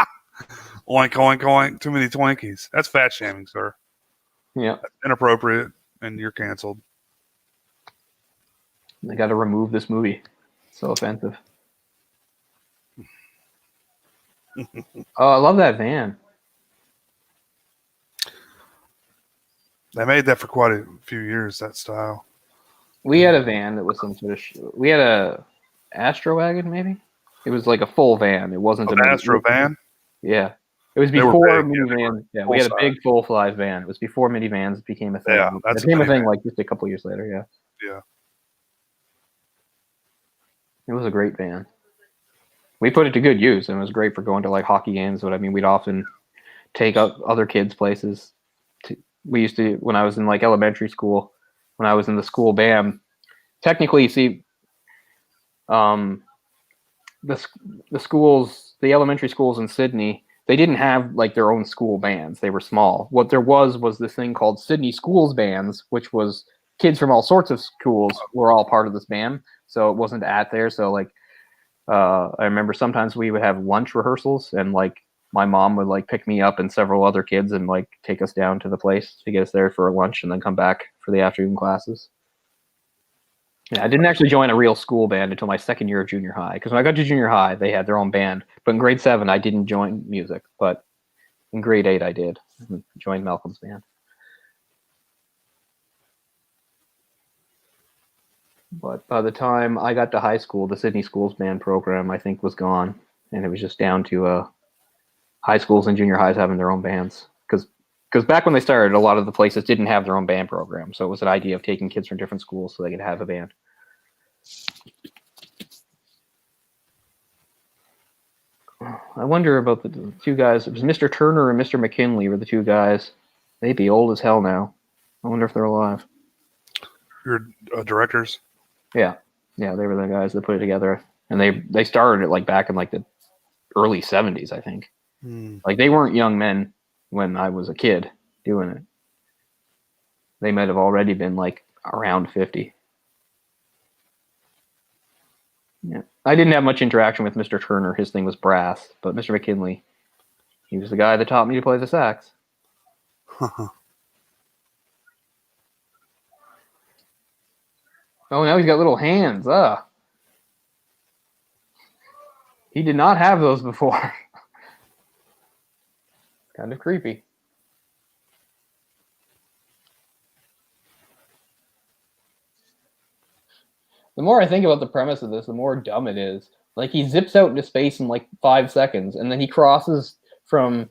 oink, oink. Too many Twinkies. That's fat shaming, sir. Yeah. That's inappropriate, and you're canceled. They got to remove this movie. It's so offensive. Oh, I love that van. They made that for quite a few years, that style. We had a van that was some sort of... we had a Astro wagon, maybe? It was like a full van. It wasn't an Astro van? Yeah. It was before minivans. Yeah, we had a big full-size van. It was before minivans became a thing. Yeah, it became a thing just a couple years later, yeah. Yeah. It was a great van. We put it to good use, and it was great for going to hockey games. But we'd often take up other kids' places. We used to, when I was in elementary school, when I was in the school band. Technically, see, the elementary schools in Sydney, they didn't have their own school bands. They were small. What there was this thing called Sydney Schools Bands, which was kids from all sorts of schools were all part of this band. So it wasn't at there. So I remember sometimes we would have lunch rehearsals, and my mom would pick me up and several other kids and take us down to the place to get us there for lunch and then come back for the afternoon classes. Yeah, I didn't actually join a real school band until my second year of junior high, because when I got to junior high, they had their own band. But in grade 7, I didn't join music, but in grade 8, I did. Joined Malcolm's band. But by the time I got to high school, the Sydney Schools band program, I think, was gone. And it was just down to high schools and junior highs having their own bands. Because back when they started, a lot of the places didn't have their own band program. So it was an idea of taking kids from different schools so they could have a band. I wonder about the two guys. It was Mr. Turner and Mr. McKinley were the two guys. They'd be old as hell now. I wonder if they're alive. Your directors? Yeah, they were the guys that put it together, and they started it like back in like the early 70s, I think. Like they weren't young men when I was a kid doing it. They might have already been like around 50. Yeah, I didn't have much interaction with Mr. Turner. His thing was brass, but Mr. McKinley, he was the guy that taught me to play the sax. Oh, now he's got little hands. He did not have those before. Kind of creepy. The more I think about the premise of this, the more dumb it is. Like, he zips out into space in like 5 seconds, and then he crosses from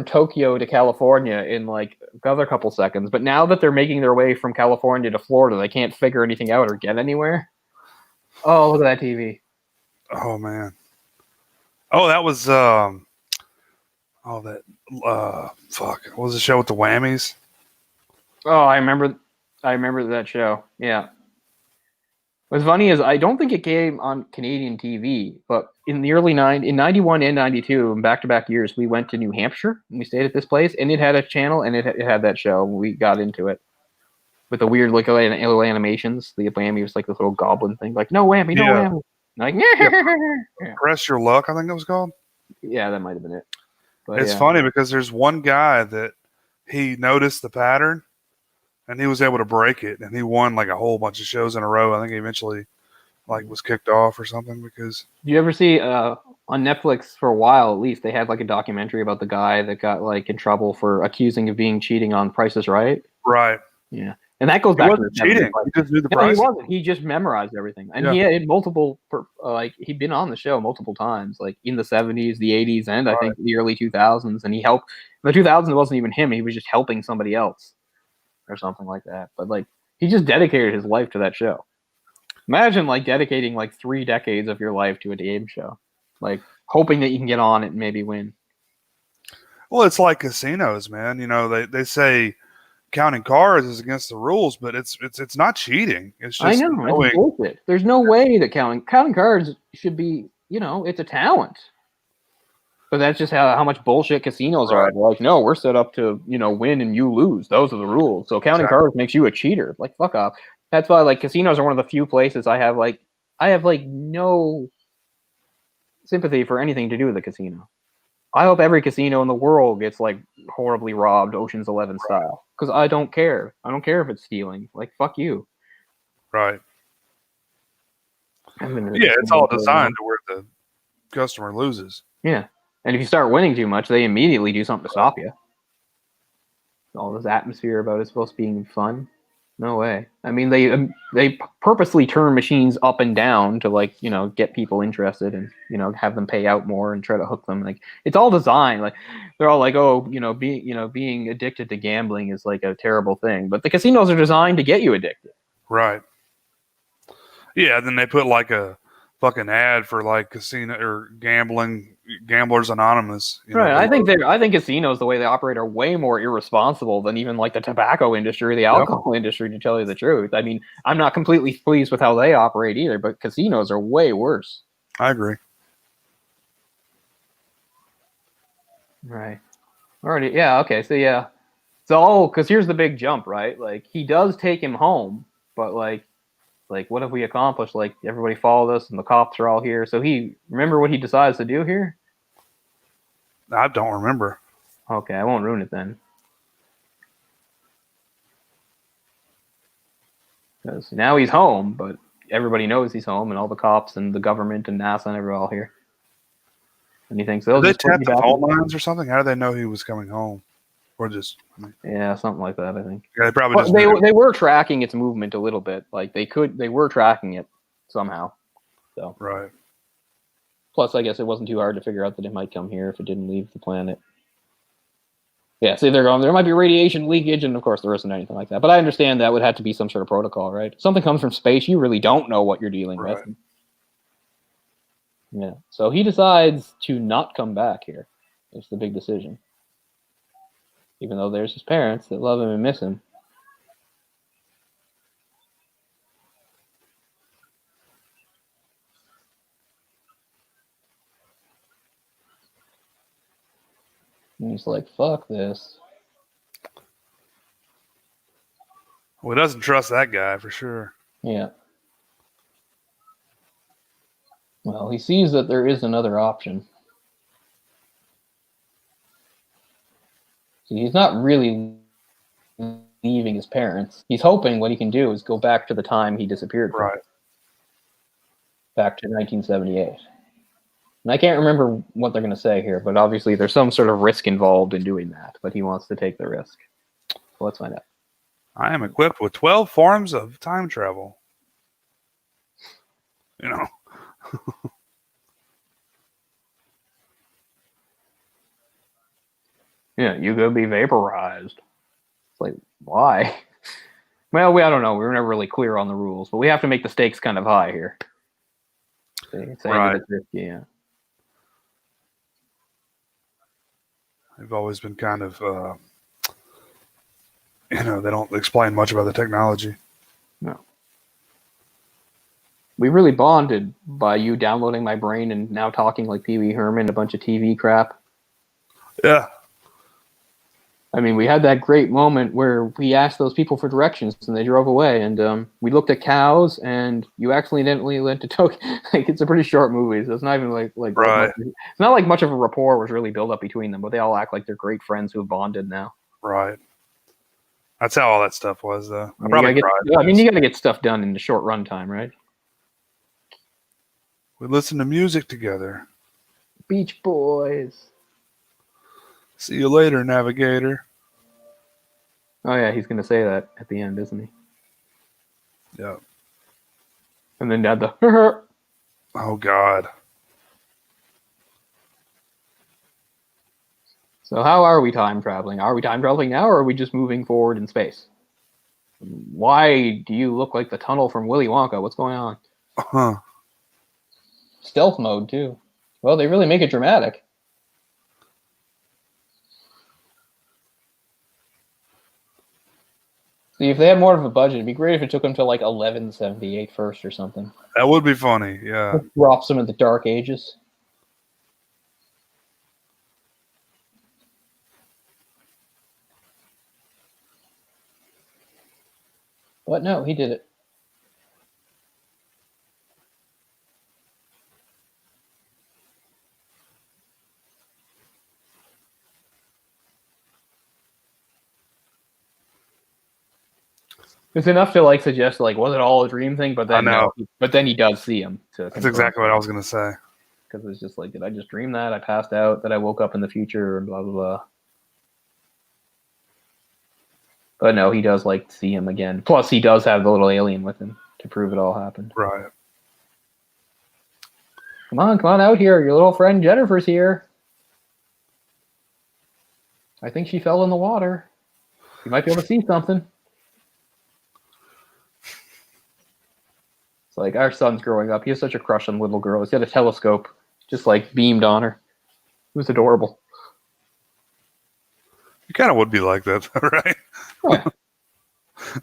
Tokyo to California in like another couple seconds. But now that they're making their way from California to Florida, they can't figure anything out or get anywhere. Oh, look at that TV. Oh man. Oh, that was fuck. What was the show with the whammies? Oh, I remember that show. Yeah. What's funny is I don't think it came on Canadian TV, but in the early in 91 and 92, in back-to-back years, we went to New Hampshire and we stayed at this place, and it had a channel and it had that show. We got into it with the weird like little animations. The whammy was like this little goblin thing, like no whammy, no whammy. Like yeah. Press Your Luck, I think it was called. Yeah, that might have been it. But it's funny because there's one guy that he noticed the pattern and he was able to break it, and he won like a whole bunch of shows in a row. I think he eventually like was kicked off or something because. Do you ever see on Netflix for a while at least they had like a documentary about the guy that got like in trouble for accusing of being cheating on Price is Right? Right. Yeah. And that goes back to the cheating. He just knew the price. He wasn't. He just memorized everything. And he had multiple he'd been on the show multiple times, like in the 70s, the 80s, and I think the early 2000s. And he helped in the 2000s. It wasn't even him. He was just helping somebody else or something like that. But like he just dedicated his life to that show. Imagine like dedicating like 3 decades of your life to a game show, like hoping that you can get on it and maybe win. Well, it's like casinos, man. You know, they say counting cards is against the rules, but it's not cheating. It's just I know it's bullshit. There's no way that counting cards should be, it's a talent. But that's just how much bullshit casinos are. They're like, no, we're set up to, win and you lose. Those are the rules. So counting cards makes you a cheater. Like, fuck off. That's why like casinos are one of the few places I have no sympathy for anything to do with a casino. I hope every casino in the world gets like horribly robbed, Ocean's 11 style. Because I don't care. I don't care if it's stealing. Like, fuck you. Right. It's all designed to where the customer loses. Yeah. And if you start winning too much, they immediately do something to stop you. All this atmosphere about it supposed to be fun. No way. I mean, they purposely turn machines up and down to like, get people interested and, have them pay out more and try to hook them. Like it's all designed. Like they're all like, oh, being addicted to gambling is like a terrible thing. But the casinos are designed to get you addicted. Right. Yeah. Then they put like a fucking ad for like casino or Gamblers Anonymous. Right. I think casinos, the way they operate, are way more irresponsible than even like the tobacco industry or the alcohol industry, to tell you the truth. I mean, I'm not completely pleased with how they operate either, but casinos are way worse. I agree. Right. Already. Yeah. Okay. So yeah. So because here's the big jump, right? Like he does take him home, but like what have we accomplished? Like everybody followed us and the cops are all here. So remember what he decides to do here? I don't remember. Okay, I won't ruin it then. Because now he's home, but everybody knows he's home, and all the cops and the government and NASA and everyone all here. And he thinks they'll just tap the phone lines or something. How do they know he was coming home? or just Yeah, something like that. I think. yeah, they probably Well, just they were tracking its movement a little bit. Like they were tracking it somehow. So right. plus, I guess it wasn't too hard to figure out that it might come here if it didn't leave the planet. Yeah, see, they're going. There might be radiation leakage, and of course, there isn't anything like that. But I understand that would have to be some sort of protocol, right? Something comes from space, you really don't know what you're dealing Right. with. Yeah. So he decides to not come back here. It's the big decision. Even though there's his parents that love him and miss him. And he's like, fuck this. Well, he doesn't trust that guy for sure. Yeah. Well, he sees that there is another option. See, he's not really leaving his parents. He's hoping what he can do is go back to the time he disappeared from. Right. Back to 1978. And I can't remember what they're going to say here, but obviously there's some sort of risk involved in doing that, but he wants to take the risk. So let's find out. I am equipped with 12 forms of time travel. You know. Yeah, you could be vaporized. It's like, why? Well, I don't know. We were never really clear on the rules, but we have to make the stakes kind of high here. Right. Yeah. They've always been kind of, they don't explain much about the technology. No. We really bonded by you downloading my brain and now talking like Pee Wee Herman, a bunch of TV crap. Yeah. I mean, we had that great moment where we asked those people for directions and they drove away, and we looked at cows, and you accidentally went to Tokyo. Like, it's a pretty short movie, so it's not even like right. It's not like much of a rapport was really built up between them, but they all act like they're great friends who have bonded now. Right. That's how all that stuff was, though. You got to get stuff done in the short run time, right? We listened to music together. Beach Boys. See you later, Navigator. Oh yeah, he's gonna say that at the end, isn't he? Yeah. And then Dad the oh God. So how are we time traveling? Are we time traveling now, or are we just moving forward in space? Why do you look like the tunnel from Willy Wonka? What's going on? Huh. Stealth mode too. Well, they really make it dramatic. See, if they had more of a budget, it'd be great if it took them to like 1178 first or something. That would be funny, yeah. Drops them in the Dark Ages. But no, he did it. It's enough to like suggest like, was it all a dream thing? But then no, but then he does see him. That's exactly what I was gonna say. Because it's just like, did I just dream that? I passed out, that I woke up in the future, and blah blah blah. But no, he does like see him again. Plus, he does have the little alien with him to prove it all happened. Right. Come on out here. Your little friend Jennifer's here. I think she fell in the water. You might be able to see something. It's like, our son's growing up. He has such a crush on little girls. He had a telescope just like beamed on her. It was adorable. You kind of would be like that, right? Oh, yeah.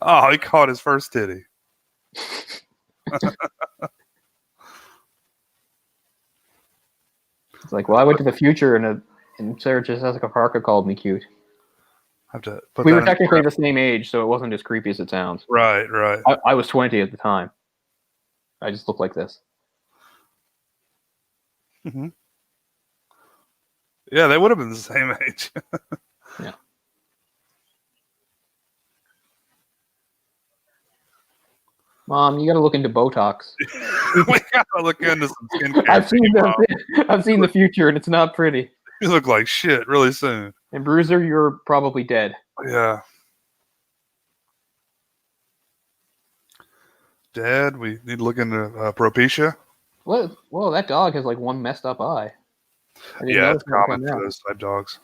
Oh, he caught his first titty. It's like, well, I went to the future and Sarah Jessica Parker called me cute. We were technically the same age, so it wasn't as creepy as it sounds. Right. I was 20 at the time. I just looked like this. Mm-hmm. Yeah, they would have been the same age. Yeah. Mom, you got to look into Botox. We got to look into some skincare. I've seen the future, and it's not pretty. You look like shit really soon. And Bruiser, you're probably dead. Yeah. Dead. We need to look into Propecia. What? Whoa, that dog has like one messed up eye. I didn't Yeah, notice it's that common until for now. those type dogs.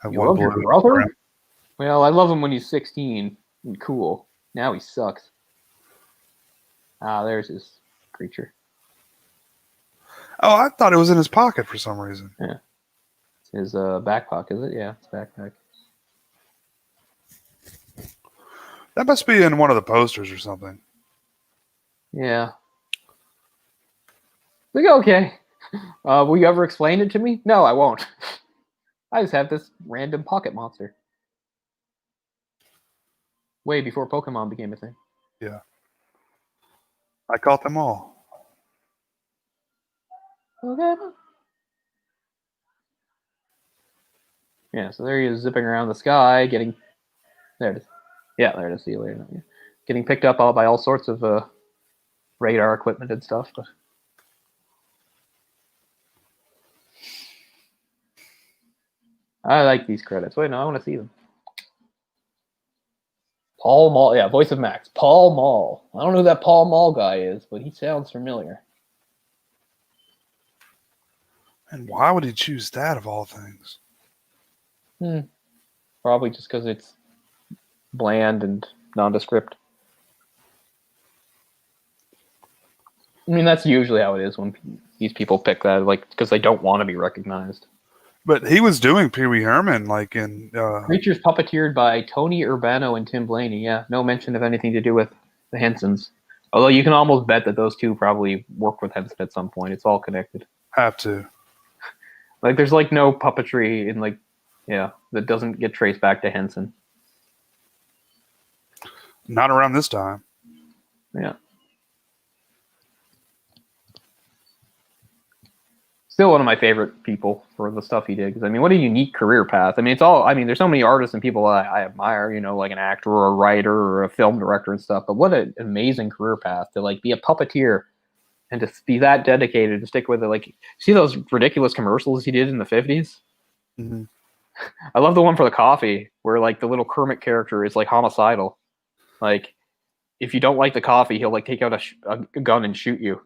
Have You one love your blue. brother? Well, I love him when he's 16 and cool. Now he sucks. Ah, there's his creature. Oh, I thought it was in his pocket for some reason. Yeah. It's his backpack, is it? Yeah, it's backpack. That must be in one of the posters or something. Yeah. Like, okay. Will you ever explain it to me? No, I won't. I just have this random pocket monster. Way before Pokemon became a thing. Yeah. I caught them all. Okay. Yeah, so there he is zipping around the sky, getting... There it is. Yeah, there it is. See you later. Yeah. Getting picked up by all sorts of radar equipment and stuff. But I like these credits. Wait, no, I want to see them. Paul Mall. Yeah, voice of Max. Paul Mall. I don't know who that Paul Mall guy is, but he sounds familiar. And why would he choose that of all things? Probably just because it's bland and nondescript. I mean, that's usually how it is when these people pick that, like, because they don't want to be recognized. But he was doing Pee Wee Herman, like in. Creatures puppeteered by Tony Urbano and Tim Blaney. Yeah, no mention of anything to do with the Hensons. Although you can almost bet that those two probably worked with Henson at some point. It's all connected. Have to. Like, there's like no puppetry in that doesn't get traced back to Henson. Not around this time. Yeah. Still one of my favorite people for the stuff he did. Because, I mean, what a unique career path. I mean, there's so many artists and people I admire, like an actor or a writer or a film director and stuff. But what an amazing career path to, like, be a puppeteer and to be that dedicated to stick with it. Like, see those ridiculous commercials he did in the 50s? Mm-hmm. I love the one for the coffee where, like, the little Kermit character is, like, homicidal. Like, if you don't like the coffee, he'll, like, take out a gun and shoot you.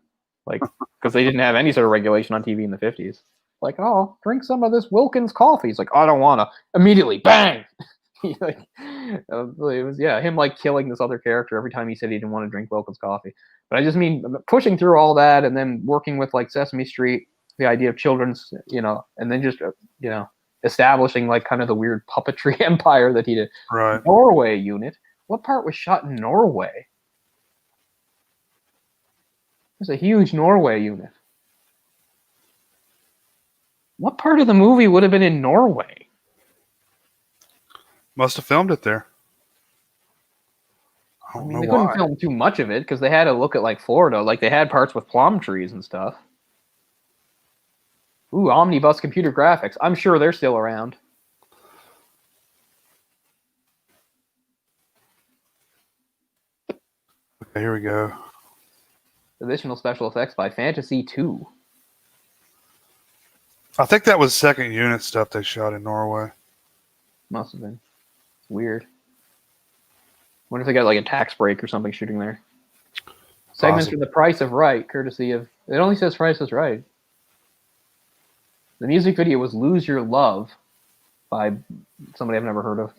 Like, because they didn't have any sort of regulation on TV in the 50s. Like, oh, drink some of this Wilkins coffee. He's like, I don't want to. Immediately, bang! Like, it was, him, like, killing this other character every time he said he didn't want to drink Wilkins coffee. But I just mean pushing through all that and then working with, like, Sesame Street, the idea of children's, and then just, establishing, like, kind of the weird puppetry empire that he did. Right. Norway unit. What part was shot in Norway? There's a huge Norway unit. What part of the movie would have been in Norway? Must have filmed it there. I don't know they why. couldn't film too much of it because they had to look at, like, Florida. Like, they had parts with plum trees and stuff. Ooh, Omnibus Computer Graphics. I'm sure they're still around. Okay, here we go. Additional special effects by Fantasy 2. I think that was second unit stuff they shot in Norway. Must have been. Weird. Wonder if they got, like, a tax break or something shooting there. Segments for The Price of Right, courtesy of... It only says Price is Right. The music video was Lose Your Love by somebody I've never heard of.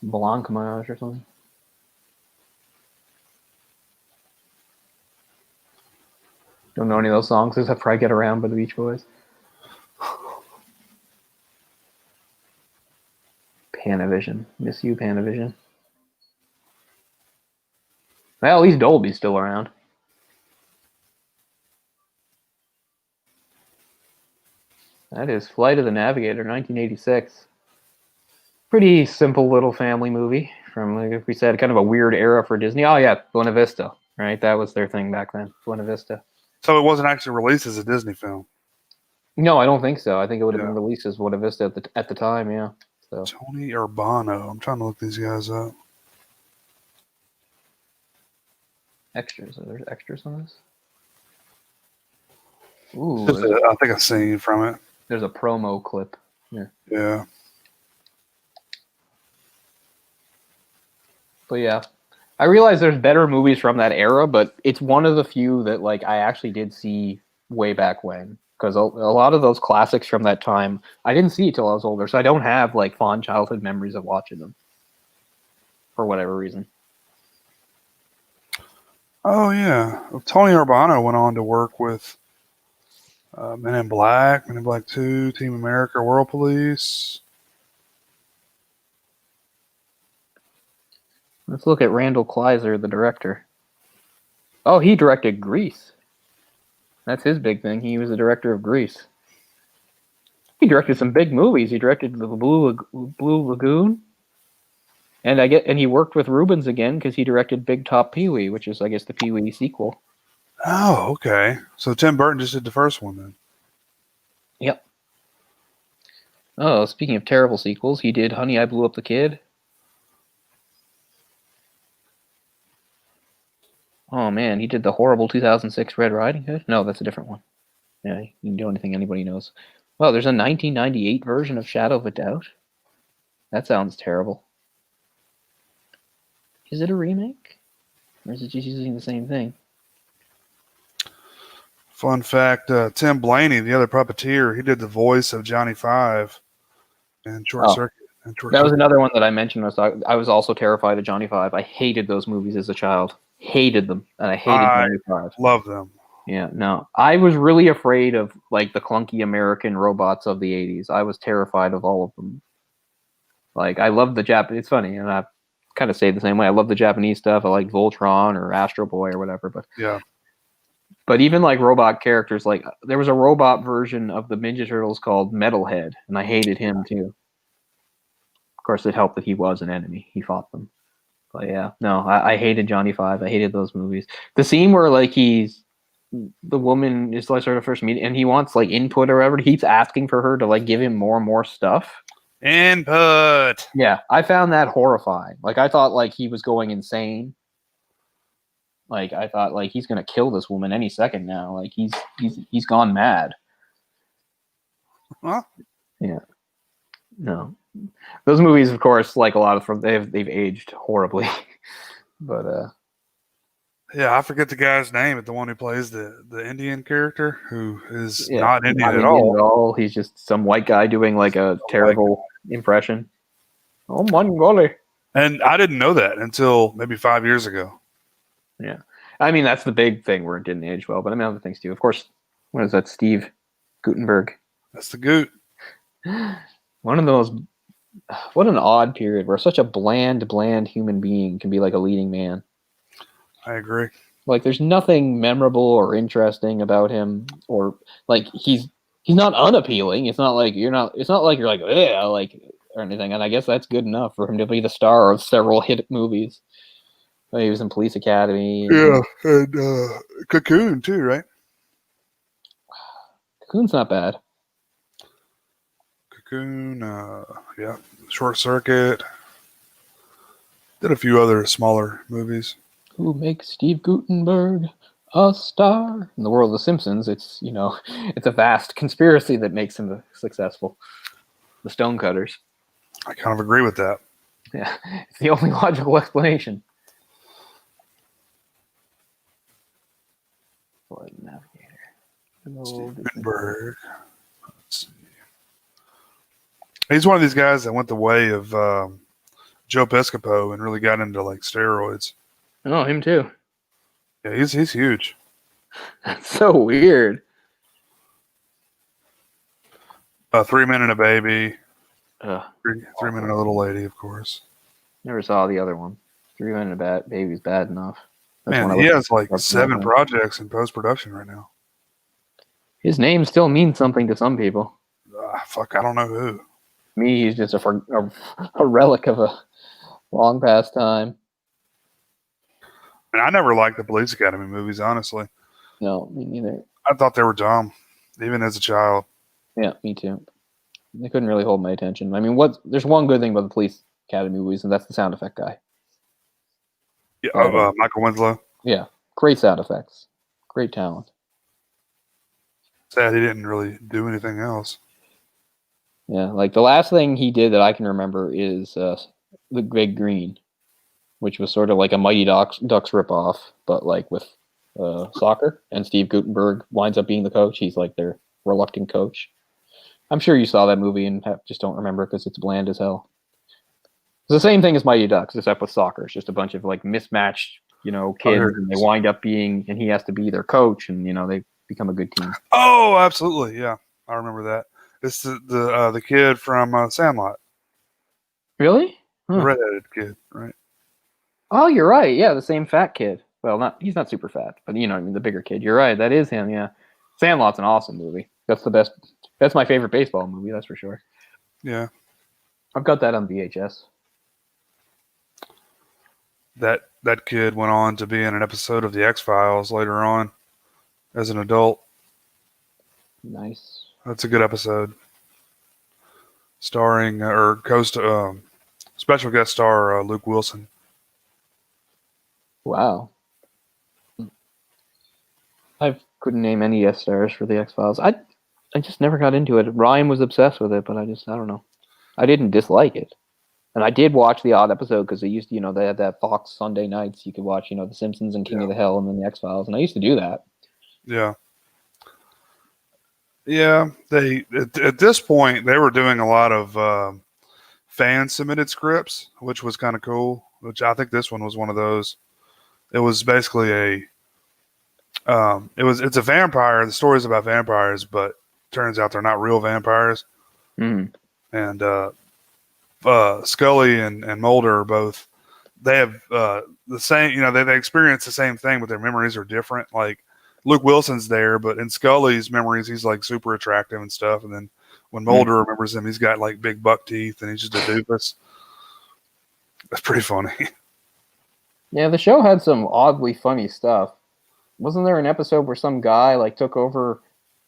Blancmange or something. Don't know any of those songs except for I Get Around by the Beach Boys. Panavision. Miss you, Panavision. Well, at least Dolby's still around. That is Flight of the Navigator, 1986. Pretty simple little family movie from, like we said, kind of a weird era for Disney. Oh, yeah, Buena Vista, right? That was their thing back then, Buena Vista. So it wasn't actually released as a Disney film? No, I don't think so. I think it would have been released as Buena Vista at the time, yeah. So. Tony Urbano. I'm trying to look these guys up. Extras. Are there extras on this? Ooh. I think I've seen from it. There's a promo clip. Yeah. But yeah, I realize there's better movies from that era, but it's one of the few that like I actually did see way back when. Because a lot of those classics from that time, I didn't see till I was older, so I don't have like fond childhood memories of watching them for whatever reason. Oh yeah, Tony Urbano went on to work with Men in Black, Men in Black 2, Team America, World Police. Let's look at Randall Kleiser, the director. Oh, he directed Grease. That's his big thing. He was the director of Grease. He directed some big movies. He directed the Blue Lagoon, and he worked with Rubens again because he directed Big Top Pee Wee, which is I guess the Pee Wee sequel. Oh, okay. So Tim Burton just did the first one then. Yep. Oh, speaking of terrible sequels, he did Honey, I Blew Up the Kid. Oh man, he did the horrible 2006 Red Riding Hood. No, that's a different one. Yeah, he can do anything anybody knows. Well, there's a 1998 version of Shadow of a Doubt. That sounds terrible. Is it a remake? Or is it just using the same thing? Fun fact, Tim Blaney, the other puppeteer, he did the voice of Johnny Five in Short Circuit. That was another one that I mentioned. I was also terrified of Johnny Five. I hated those movies as a child. Hated them. And I hated Johnny Five. Love them. Yeah, no. I was really afraid of like the clunky American robots of the 80s. I was terrified of all of them. Like, I love the Japanese. It's funny, and I kind of say the same way. I love the Japanese stuff. I like Voltron or Astro Boy or whatever. But yeah. But even like robot characters, like there was a robot version of the Ninja Turtles called Metalhead, and I hated him too. Of course, it helped that he was an enemy. He fought them. But yeah, no, I hated Johnny Five. I hated those movies. The scene where like the woman is like sort of first meeting, and he wants like input or whatever. He keeps asking for her to like give him more and more stuff. Input. Yeah, I found that horrifying. Like I thought like he was going insane. Like I thought like he's gonna kill this woman any second now. Like he's gone mad. Huh? Yeah. No. Those movies, of course, like a lot of them, they've aged horribly. But yeah, I forget the guy's name, but the one who plays the Indian character who is yeah, not Indian at all. He's just some white guy doing like a terrible impression. Oh, Mongoli. And I didn't know that until maybe 5 years ago. Yeah. I mean, that's the big thing where it didn't age well, but I mean, other things too. Of course, what is that? Steve Guttenberg. That's the Goot. One of those. What an odd period where such a bland human being can be like a leading man. I agree. Like, there's nothing memorable or interesting about him, or like he's not unappealing. It's not like you're like yeah, like or anything. And I guess that's good enough for him to be the star of several hit movies. He was in Police Academy. And Cocoon too, right? Cocoon's not bad. Cocoon, yeah, Short Circuit. Did a few other smaller movies. Who makes Steve Guttenberg a star? In the world of The Simpsons, it's it's a vast conspiracy that makes him successful. The Stonecutters. I kind of agree with that. Yeah, it's the only logical explanation. Navigator. Steve Guttenberg. Let's see. He's one of these guys that went the way of Joe Piscopo and really got into like steroids. Oh, him too. Yeah, he's huge. That's so weird. 3 Men and a Baby. Three Men and a Little Lady, of course. Never saw the other one. 3 Men and a Baby's bad enough. That's Man, he has like 7 projects in post-production right now. His name still means something to some people. Fuck, I don't know who. Me, he's just a relic of a long past time. And I never liked the Police Academy movies, honestly. No, me neither. I thought they were dumb, even as a child. Yeah, me too. They couldn't really hold my attention. I mean, there's one good thing about the Police Academy movies, and that's the sound effect guy. Yeah, Michael Winslow. Yeah, great sound effects. Great talent. Sad he didn't really do anything else. Yeah, like the last thing he did that I can remember is the Big Green, which was sort of like a Mighty Ducks ripoff, but like with soccer. And Steve Guttenberg winds up being the coach. He's like their reluctant coach. I'm sure you saw that movie and just don't remember because it's bland as hell. It's the same thing as Mighty Ducks, except with soccer. It's just a bunch of like mismatched, kids, and they wind up being, and he has to be their coach, and they become a good team. Oh, absolutely, yeah, I remember that. It's the kid from Sandlot. Really? The redheaded kid, right? Oh, you're right. Yeah, the same fat kid. Well, he's not super fat, but the bigger kid. You're right. That is him. Yeah. Sandlot's an awesome movie. That's the best. That's my favorite baseball movie. That's for sure. Yeah. I've got that on VHS. That kid went on to be in an episode of the X-Files later on as an adult. Nice. That's a good episode. Starring or special guest star Luke Wilson. Wow. I couldn't name any guest stars for the X-Files. I just never got into it. Ryan was obsessed with it, but I don't know. I didn't dislike it. And I did watch the odd episode because they used to, they had that Fox Sunday nights. You could watch, The Simpsons and King of the Hill and then the X-Files. And I used to do that. Yeah. Yeah. They, at this point, they were doing a lot of fan submitted scripts, which was kind of cool, which I think this one was one of those. It was basically it's a vampire. The story's about vampires, but turns out they're not real vampires. Mm. And Scully and Mulder are both, they have the same, they experience the same thing, but their memories are different. Like Luke Wilson's there, but in Scully's memories, he's like super attractive and stuff. And then when Mulder remembers him, he's got like big buck teeth and he's just a doofus. That's pretty funny. Yeah, the show had some oddly funny stuff. Wasn't there an episode where some guy like took over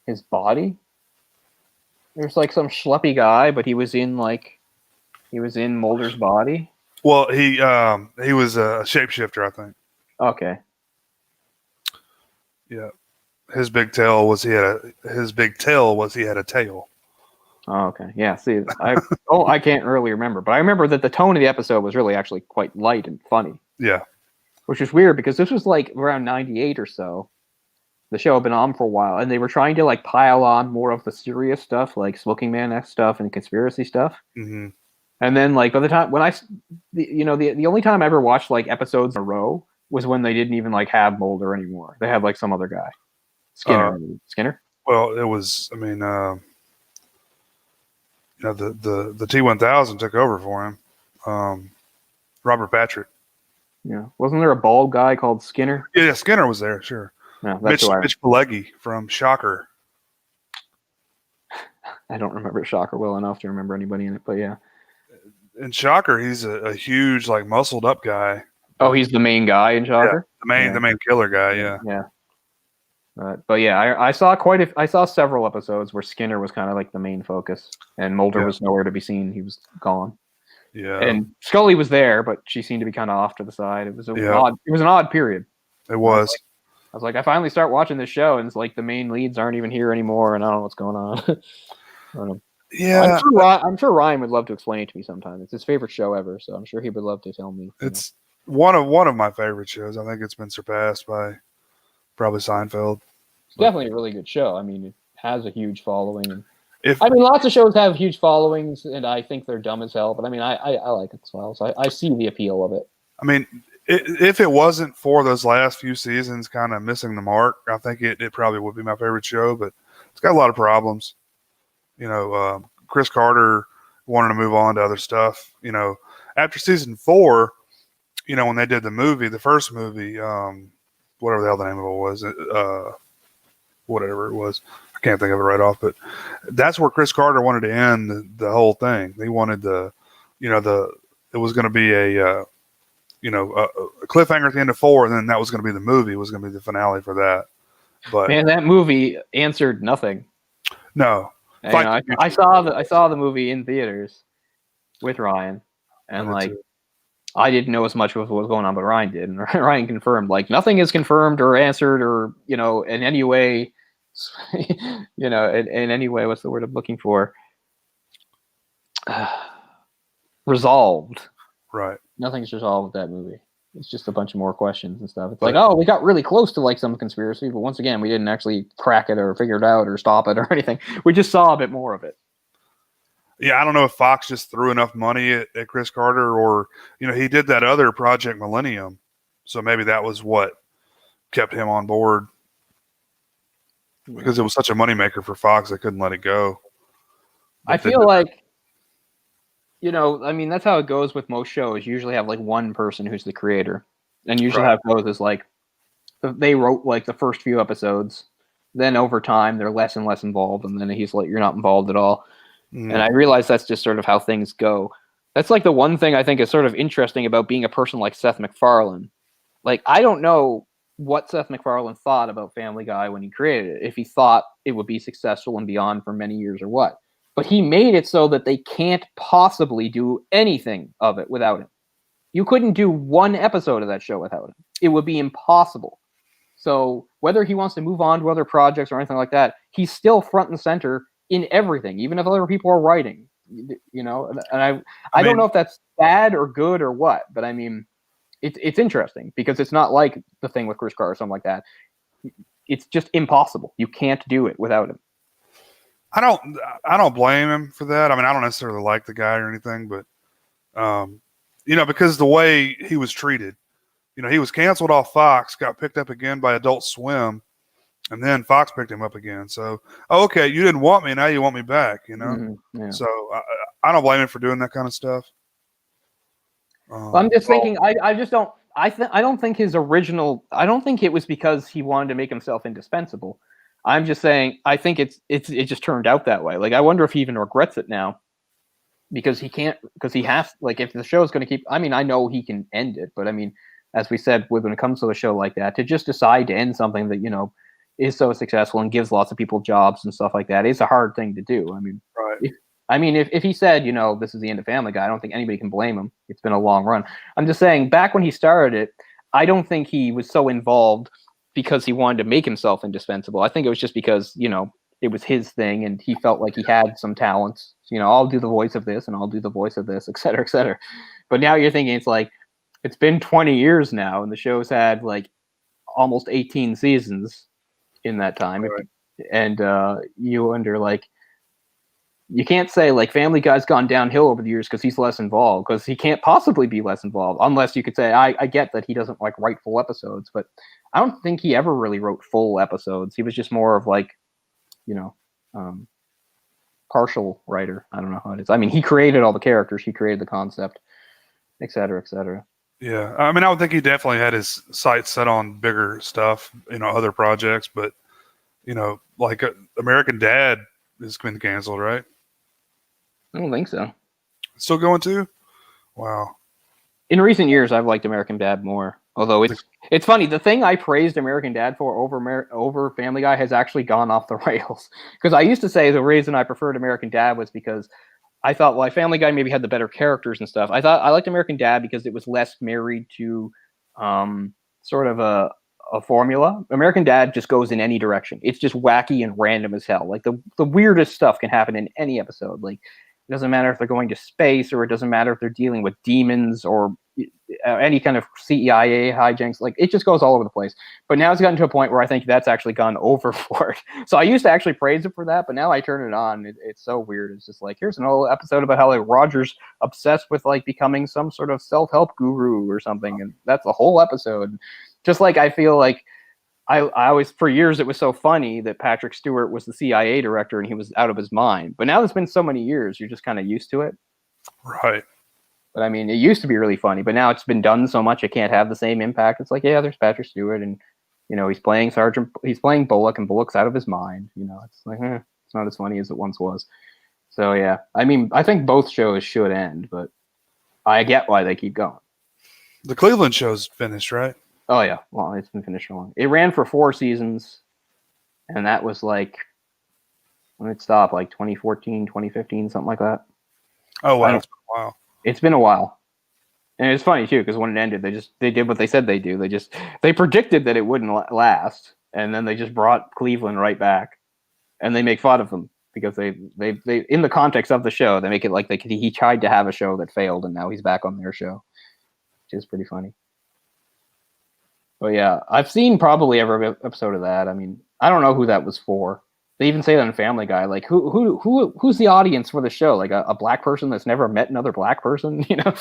his body? There's like some schleppy guy, but he was in Mulder's body. Well, he was a shapeshifter, I think. Okay. Yeah. His big tail was he had a tail. Oh, okay. Yeah. See, I can't really remember, but I remember that the tone of the episode was really actually quite light and funny. Yeah. Which is weird because this was like around 98 or so. The show had been on for a while, and they were trying to like pile on more of the serious stuff, like Smoking Man stuff and conspiracy stuff. Mm-hmm. And then, like, by the time when the only time I ever watched like episodes in a row was when they didn't even like have Mulder anymore. They had like some other guy, Skinner. Well, it was. I mean, the T-1000 took over for him. Robert Patrick. Yeah, wasn't there a bald guy called Skinner? Yeah, Skinner was there. Sure. No, that's Mitch Pileggi from Shocker. I don't remember Shocker well enough to remember anybody in it, but yeah. In Shocker, he's a huge, like, muscled up guy. Oh, he's the main guy in Shocker? Yeah, the main killer guy, yeah. Yeah. But yeah, I saw several episodes where Skinner was kind of like the main focus, and Mulder was nowhere to be seen. He was gone. Yeah. And Scully was there, but she seemed to be kind of off to the side. It was an odd period. It was. I was like, I finally start watching this show, and it's like the main leads aren't even here anymore, and I don't know what's going on. Yeah. I'm sure Ryan would love to explain it to me sometime. It's his favorite show ever, so I'm sure he would love to tell me. It's one of my favorite shows. I think it's been surpassed by probably Seinfeld. It's definitely a really good show. I mean, it has a huge following. And I mean, lots of shows have huge followings, and I think they're dumb as hell. But I mean, I like it as well. So I see the appeal of it. I mean, if it wasn't for those last few seasons kind of missing the mark, I think it probably would be my favorite show. But it's got a lot of problems. Chris Carter wanted to move on to other stuff. After season 4, when they did the first movie, whatever the hell the name of it was, whatever it was, I can't think of it right off. But that's where Chris Carter wanted to end the whole thing. He wanted it was going to be a cliffhanger at the end of 4, and then that was going to be the movie. It was going to be the finale for that. But man, that movie answered nothing. No. I saw the movie in theaters with Ryan, and I didn't know as much of what was going on, but Ryan did, and Ryan confirmed like nothing is confirmed or answered or in any way, in any way. What's the word I'm looking for? resolved. Right. Nothing's resolved with that movie. It's just a bunch of more questions and stuff. It's But, like, oh, we got really close to like some conspiracy, but once again, we didn't actually crack it or figure it out or stop it or anything. We just saw a bit more of it. yeah, I don't know if Fox just threw enough money at Chris Carter, or he did that other Project Millennium, so maybe that was what kept him on board, because it was such a moneymaker for Fox, they couldn't let it go. I feel like, I mean, that's how it goes with most shows. You usually have like one person who's the creator, and usually how it goes is like they wrote like the first few episodes, then over time they're less and less involved, and then he's like, you're not involved at all. And I realize that's just sort of how things go. That's like the one thing I think is sort of interesting about being a person like Seth MacFarlane. Like, I don't know what Seth MacFarlane thought about Family Guy when he created it, if he thought it would be successful and beyond for many years or what. But he made it so that they can't possibly do anything of it without him. You couldn't do one episode of that show without him. It would be impossible. So whether he wants to move on to other projects or anything like that, he's still front and center in everything, even if other people are writing, and I don't know if that's bad or good or what, but I mean, it's interesting because it's not like the thing with Chris Carter or something like that. It's just impossible. You can't do it without him. I don't blame him for that. I mean, I don't necessarily like the guy or anything, but because the way he was treated, he was canceled off Fox, got picked up again by Adult Swim, and then Fox picked him up again. So, okay, you didn't want me, now you want me back, Yeah. So I don't blame him for doing that kind of stuff. I'm just thinking, I just don't. I don't think his original. I don't think it was because he wanted to make himself indispensable. I'm just saying, I think it just turned out that way. Like, I wonder if he even regrets it now, because he can't, because he has, like, if the show is going to keep. I mean, I know he can end it, but I mean, as we said, when it comes to a show like that, to just decide to end something that is so successful and gives lots of people jobs and stuff like that is a hard thing to do. I mean, right. If he said, this is the end of Family Guy, I don't think anybody can blame him. It's been a long run. I'm just saying, back when he started it, I don't think he was so involved because he wanted to make himself indispensable. I think it was just because, it was his thing and he felt like he had some talents. I'll do the voice of this and I'll do the voice of this, et cetera, et cetera. But now you're thinking, it's like, it's been 20 years now and the show's had like almost 18 seasons in that time. Right. And you wonder, like, you can't say like Family Guy's gone downhill over the years because he's less involved, because he can't possibly be less involved, unless you could say, I get that he doesn't like write full episodes, but I don't think he ever really wrote full episodes. He was just more of like, partial writer. I don't know how it is. I mean, he created all the characters, he created the concept, et cetera, et cetera. Yeah, I mean, I would think he definitely had his sights set on bigger stuff, other projects, but like American Dad has been canceled, right? I don't think so. Still going too? Wow. In recent years, I've liked American Dad more. Although it's funny, the thing I praised American Dad for over Family Guy has actually gone off the rails. Because I used to say the reason I preferred American Dad was because I thought, well, Family Guy maybe had the better characters and stuff. I thought I liked American Dad because it was less married to sort of a formula. American Dad just goes in any direction. It's just wacky and random as hell. Like the weirdest stuff can happen in any episode. Like, it doesn't matter if they're going to space, or it doesn't matter if they're dealing with demons or any kind of CIA hijinks. Like, it just goes all over the place. But now it's gotten to a point where I think that's actually gone overboard. So I used to actually praise it for that, but now I turn it on. It's so weird. It's just like, here's an old episode about how like Roger's obsessed with like becoming some sort of self-help guru or something, and that's the whole episode. Just like I feel like I always, for years, it was so funny that Patrick Stewart was the CIA director and he was out of his mind. But now it's been so many years, you're just kind of used to it. Right. But I mean, it used to be really funny, but now it's been done so much, it can't have the same impact. It's like, yeah, there's Patrick Stewart, and he's playing he's playing Bullock, and Bullock's out of his mind. It's like, it's not as funny as it once was. So yeah, I mean, I think both shows should end, but I get why they keep going. The Cleveland show's finished, right? Oh yeah, well, it's been finished for long. It ran for 4 seasons, and that was like, when it stopped, like 2014, 2015, something like that. Oh wow, it's been a while. It's been a while, and it's funny too because when it ended, they did what they said they do. They predicted that it wouldn't last, and then they just brought Cleveland right back, and they make fun of them because they in the context of the show they make it like he tried to have a show that failed and now he's back on their show, which is pretty funny. But yeah, I've seen probably every episode of that. I mean, I don't know who that was for. They even say that in Family Guy. Like, who's the audience for the show? Like a black person that's never met another black person, you know?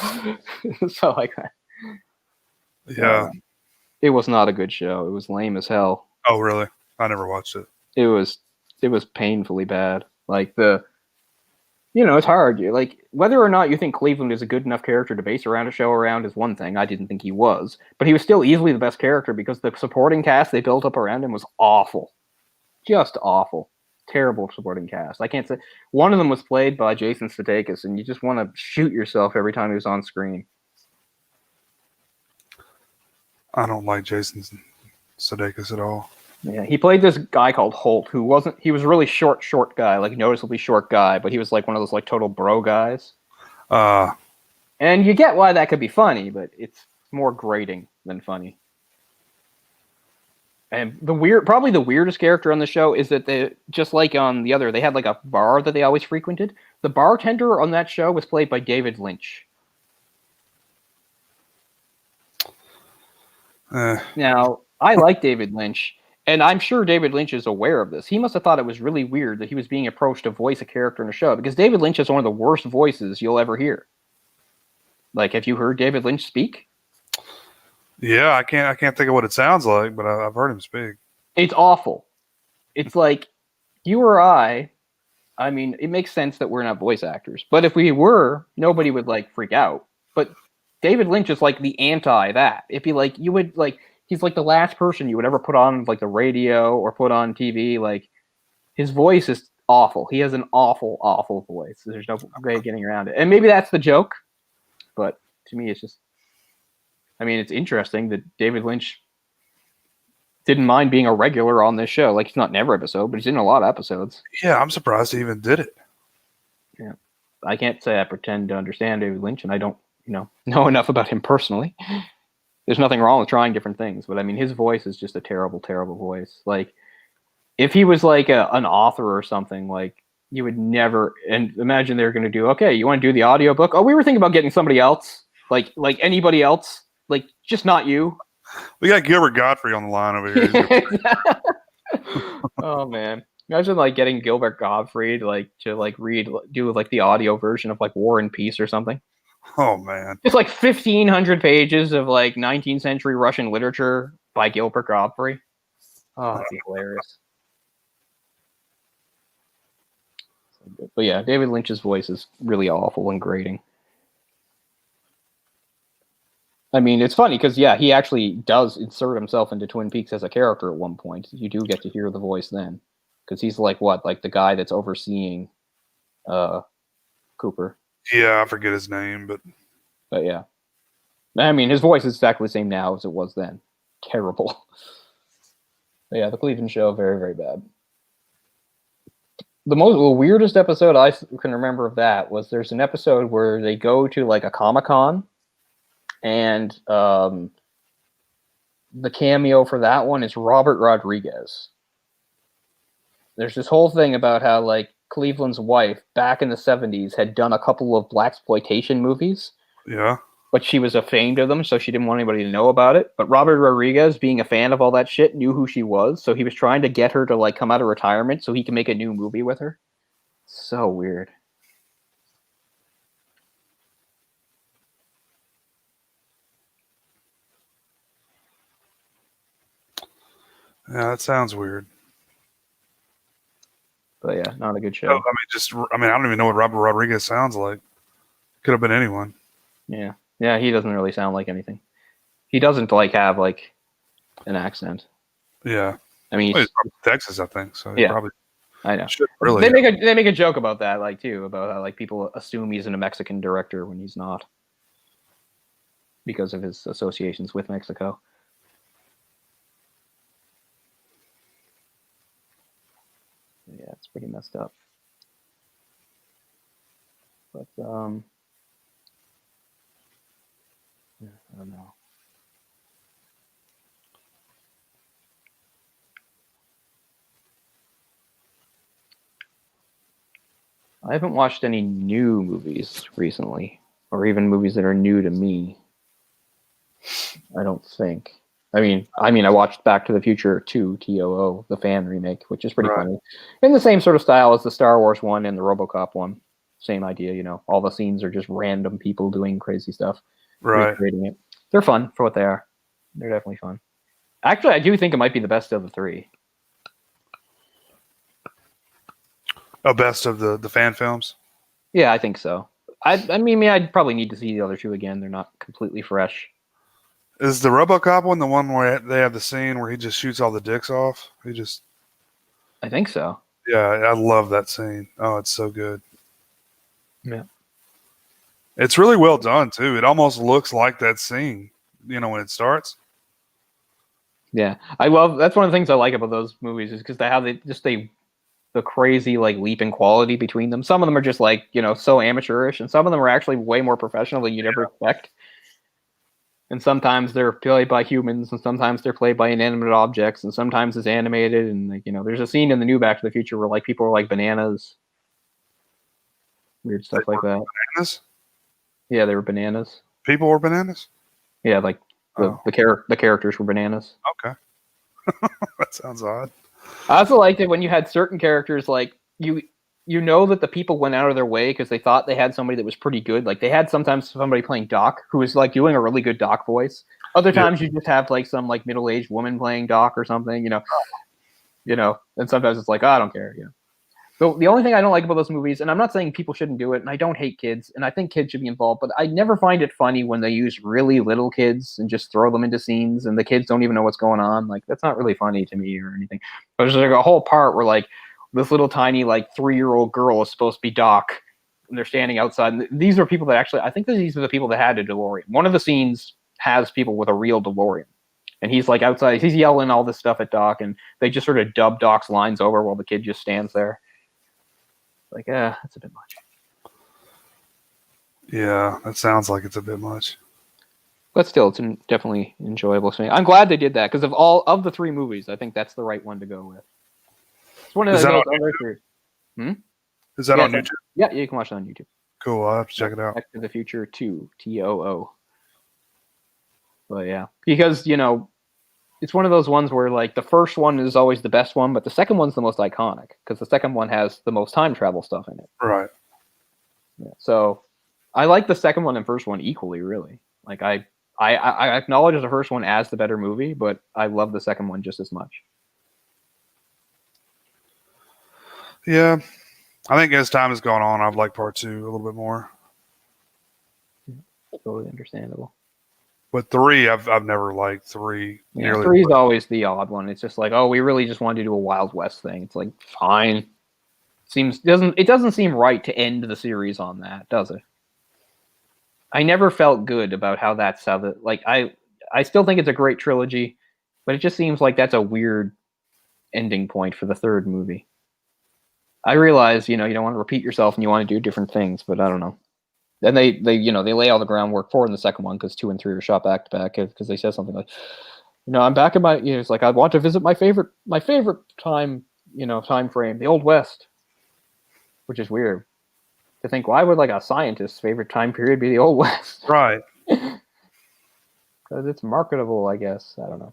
So like, Yeah. It was not a good show. It was lame as hell. Oh, really? I never watched it. It was painfully bad. Like it's hard. Like whether or not you think Cleveland is a good enough character to base around a show around is one thing. I didn't think he was, but he was still easily the best character because the supporting cast they built up around him was awful, just awful, terrible supporting cast. I can't say one of them was played by Jason Sudeikis, and you just want to shoot yourself every time he was on screen. I don't like Jason Sudeikis at all. Yeah, he played this guy called Holt, he was a really short guy, like noticeably short guy, but he was like one of those like total bro guys. And you get why that could be funny, but it's more grating than funny. And probably the weirdest character on the show is that they, just like on the other, they had like a bar that they always frequented. The bartender on that show was played by David Lynch. Now, I like David Lynch. And I'm sure David Lynch is aware of this. He must have thought it was really weird that he was being approached to voice a character in a show, because David Lynch is one of the worst voices you'll ever hear. Like, have you heard David Lynch speak? Yeah, I can't think of what it sounds like, but I've heard him speak. It's awful. It's like you or I mean, it makes sense that we're not voice actors, but if we were, nobody would like freak out. But David Lynch is like the anti that. It'd be like you would like. He's like the last person you would ever put on like the radio or put on TV. Like his voice is awful. He has an awful, awful voice. There's no way of getting around it. And maybe that's the joke, but to me, it's just. I mean, it's interesting that David Lynch didn't mind being a regular on this show. Like he's not in every episode, but he's in a lot of episodes. Yeah, I'm surprised he even did it. Yeah, I can't say I pretend to understand David Lynch, and I don't, know enough about him personally. There's nothing wrong with trying different things, but I mean, his voice is just a terrible, terrible voice. Like, if he was like an author or something, like you would never. And imagine they're going to do. Okay, you want to do the audiobook? Oh, we were thinking about getting somebody else, like anybody else, like just not you. We got Gilbert Godfrey on the line over here. Oh man, imagine like getting Gilbert Godfrey to do the audio version of like War and Peace or something. Oh man, it's like 1,500 pages of like 19th century Russian literature by Gilbert Godfrey. Oh, that'd be hilarious. But yeah, David Lynch's voice is really awful and grating. I mean, it's funny because he actually does insert himself into Twin Peaks as a character at one point. You do get to hear the voice then, because he's like the guy that's overseeing Cooper. Yeah, I forget his name, but yeah, I mean, his voice is exactly the same now as it was then. Terrible. But yeah, the Cleveland Show, very, very bad. The weirdest episode I can remember of that was there's an episode where they go to like a Comic-Con, and the cameo for that one is Robert Rodriguez. There's this whole thing about how like Cleveland's wife back in the 70s had done a couple of blaxploitation movies. Yeah. But she was ashamed of them, so she didn't want anybody to know about it. But Robert Rodriguez, being a fan of all that shit, knew who she was, so he was trying to get her to like come out of retirement so he can make a new movie with her. So weird. Yeah, that sounds weird. But yeah, not a good show. I don't even know what Robert Rodriguez sounds like. Could have been anyone. Yeah. Yeah, he doesn't really sound like anything. He doesn't like have like an accent. Yeah. I mean, he's from Texas, I think. So yeah, probably I know. Really. They make a joke about that, like too, about how like people assume he's a Mexican director when he's not, because of his associations with Mexico. Yeah, it's pretty messed up. But I don't know. I haven't watched any new movies recently, or even movies that are new to me. I don't think. I mean, I watched Back to the Future 2, TOO, the fan remake, which is pretty funny. In the same sort of style as the Star Wars one and the RoboCop one. Same idea, you know. All the scenes are just random people doing crazy stuff, recreating it. They're fun for what they are. They're definitely fun. Actually, I do think it might be the best of the three. Oh, best of the fan films? Yeah, I think so. I mean, I'd probably need to see the other two again. They're not completely fresh. Is the RoboCop one the one where they have the scene where he just shoots all the dicks off? I think so. Yeah, I love that scene. Oh, it's so good. Yeah. It's really well done, too. It almost looks like that scene, when it starts. Yeah. That's one of the things I like about those movies is because they have the crazy like leap in quality between them. Some of them are just like, so amateurish, and some of them are actually way more professional than you'd ever expect. And sometimes they're played by humans, and sometimes they're played by inanimate objects, and sometimes it's animated. And like, there's a scene in the new Back to the Future where like people are like bananas, weird stuff like that. Bananas? Yeah, they were bananas. People were bananas? Yeah, like the characters were bananas. Okay, that sounds odd. I also liked it when you had certain characters like you know that the people went out of their way because they thought they had somebody that was pretty good. Like they had sometimes somebody playing Doc who was like doing a really good Doc voice. Other times you just have like some like middle-aged woman playing Doc or something, and sometimes it's like, oh, I don't care, So the only thing I don't like about those movies, and I'm not saying people shouldn't do it, and I don't hate kids, and I think kids should be involved, but I never find it funny when they use really little kids and just throw them into scenes and the kids don't even know what's going on. Like, that's not really funny to me or anything. But there's like a whole part where like this little tiny like 3-year-old girl is supposed to be Doc, and they're standing outside. And these are people that actually, I think that these are the people that had a DeLorean. One of the scenes has people with a real DeLorean. And he's like outside, he's yelling all this stuff at Doc, and they just sort of dub Doc's lines over while the kid just stands there. Like, that's a bit much. Yeah, that sounds like it's a bit much. But still, it's definitely enjoyable to me. I'm glad they did that because of all of the 3 movies, I think that's the right one to go with. It's one of those other 3. Is that on YouTube? Yeah, you can watch it on YouTube. Cool, I'll have to check it out. Back to the Future 2, TOO. But yeah, because it's one of those ones where like the first one is always the best one, but the second one's the most iconic because the second one has the most time travel stuff in it. Right. Yeah, so I like the second one and first one equally, really. Like I acknowledge the first one as the better movie, but I love the second one just as much. Yeah, I think as time has gone on, I've liked part 2 a little bit more. Totally understandable. But 3, I've never liked 3. Yeah, 3 is always the odd one. It's just like, oh, we really just wanted to do a Wild West thing. It's like, fine. It doesn't seem right to end the series on that, does it? I never felt good about how that's how the like I still think it's a great trilogy, but it just seems like that's a weird ending point for the third movie. I realize, you don't want to repeat yourself and you want to do different things, but I don't know. Then they lay all the groundwork for it in the second one because 2 and 3 are shot back to back because they said something like, I'm back in my, it's like I want to visit my favorite time, time frame, the Old West, which is weird to think. Why would like a scientist's favorite time period be the Old West? Right. Because it's marketable, I guess. I don't know.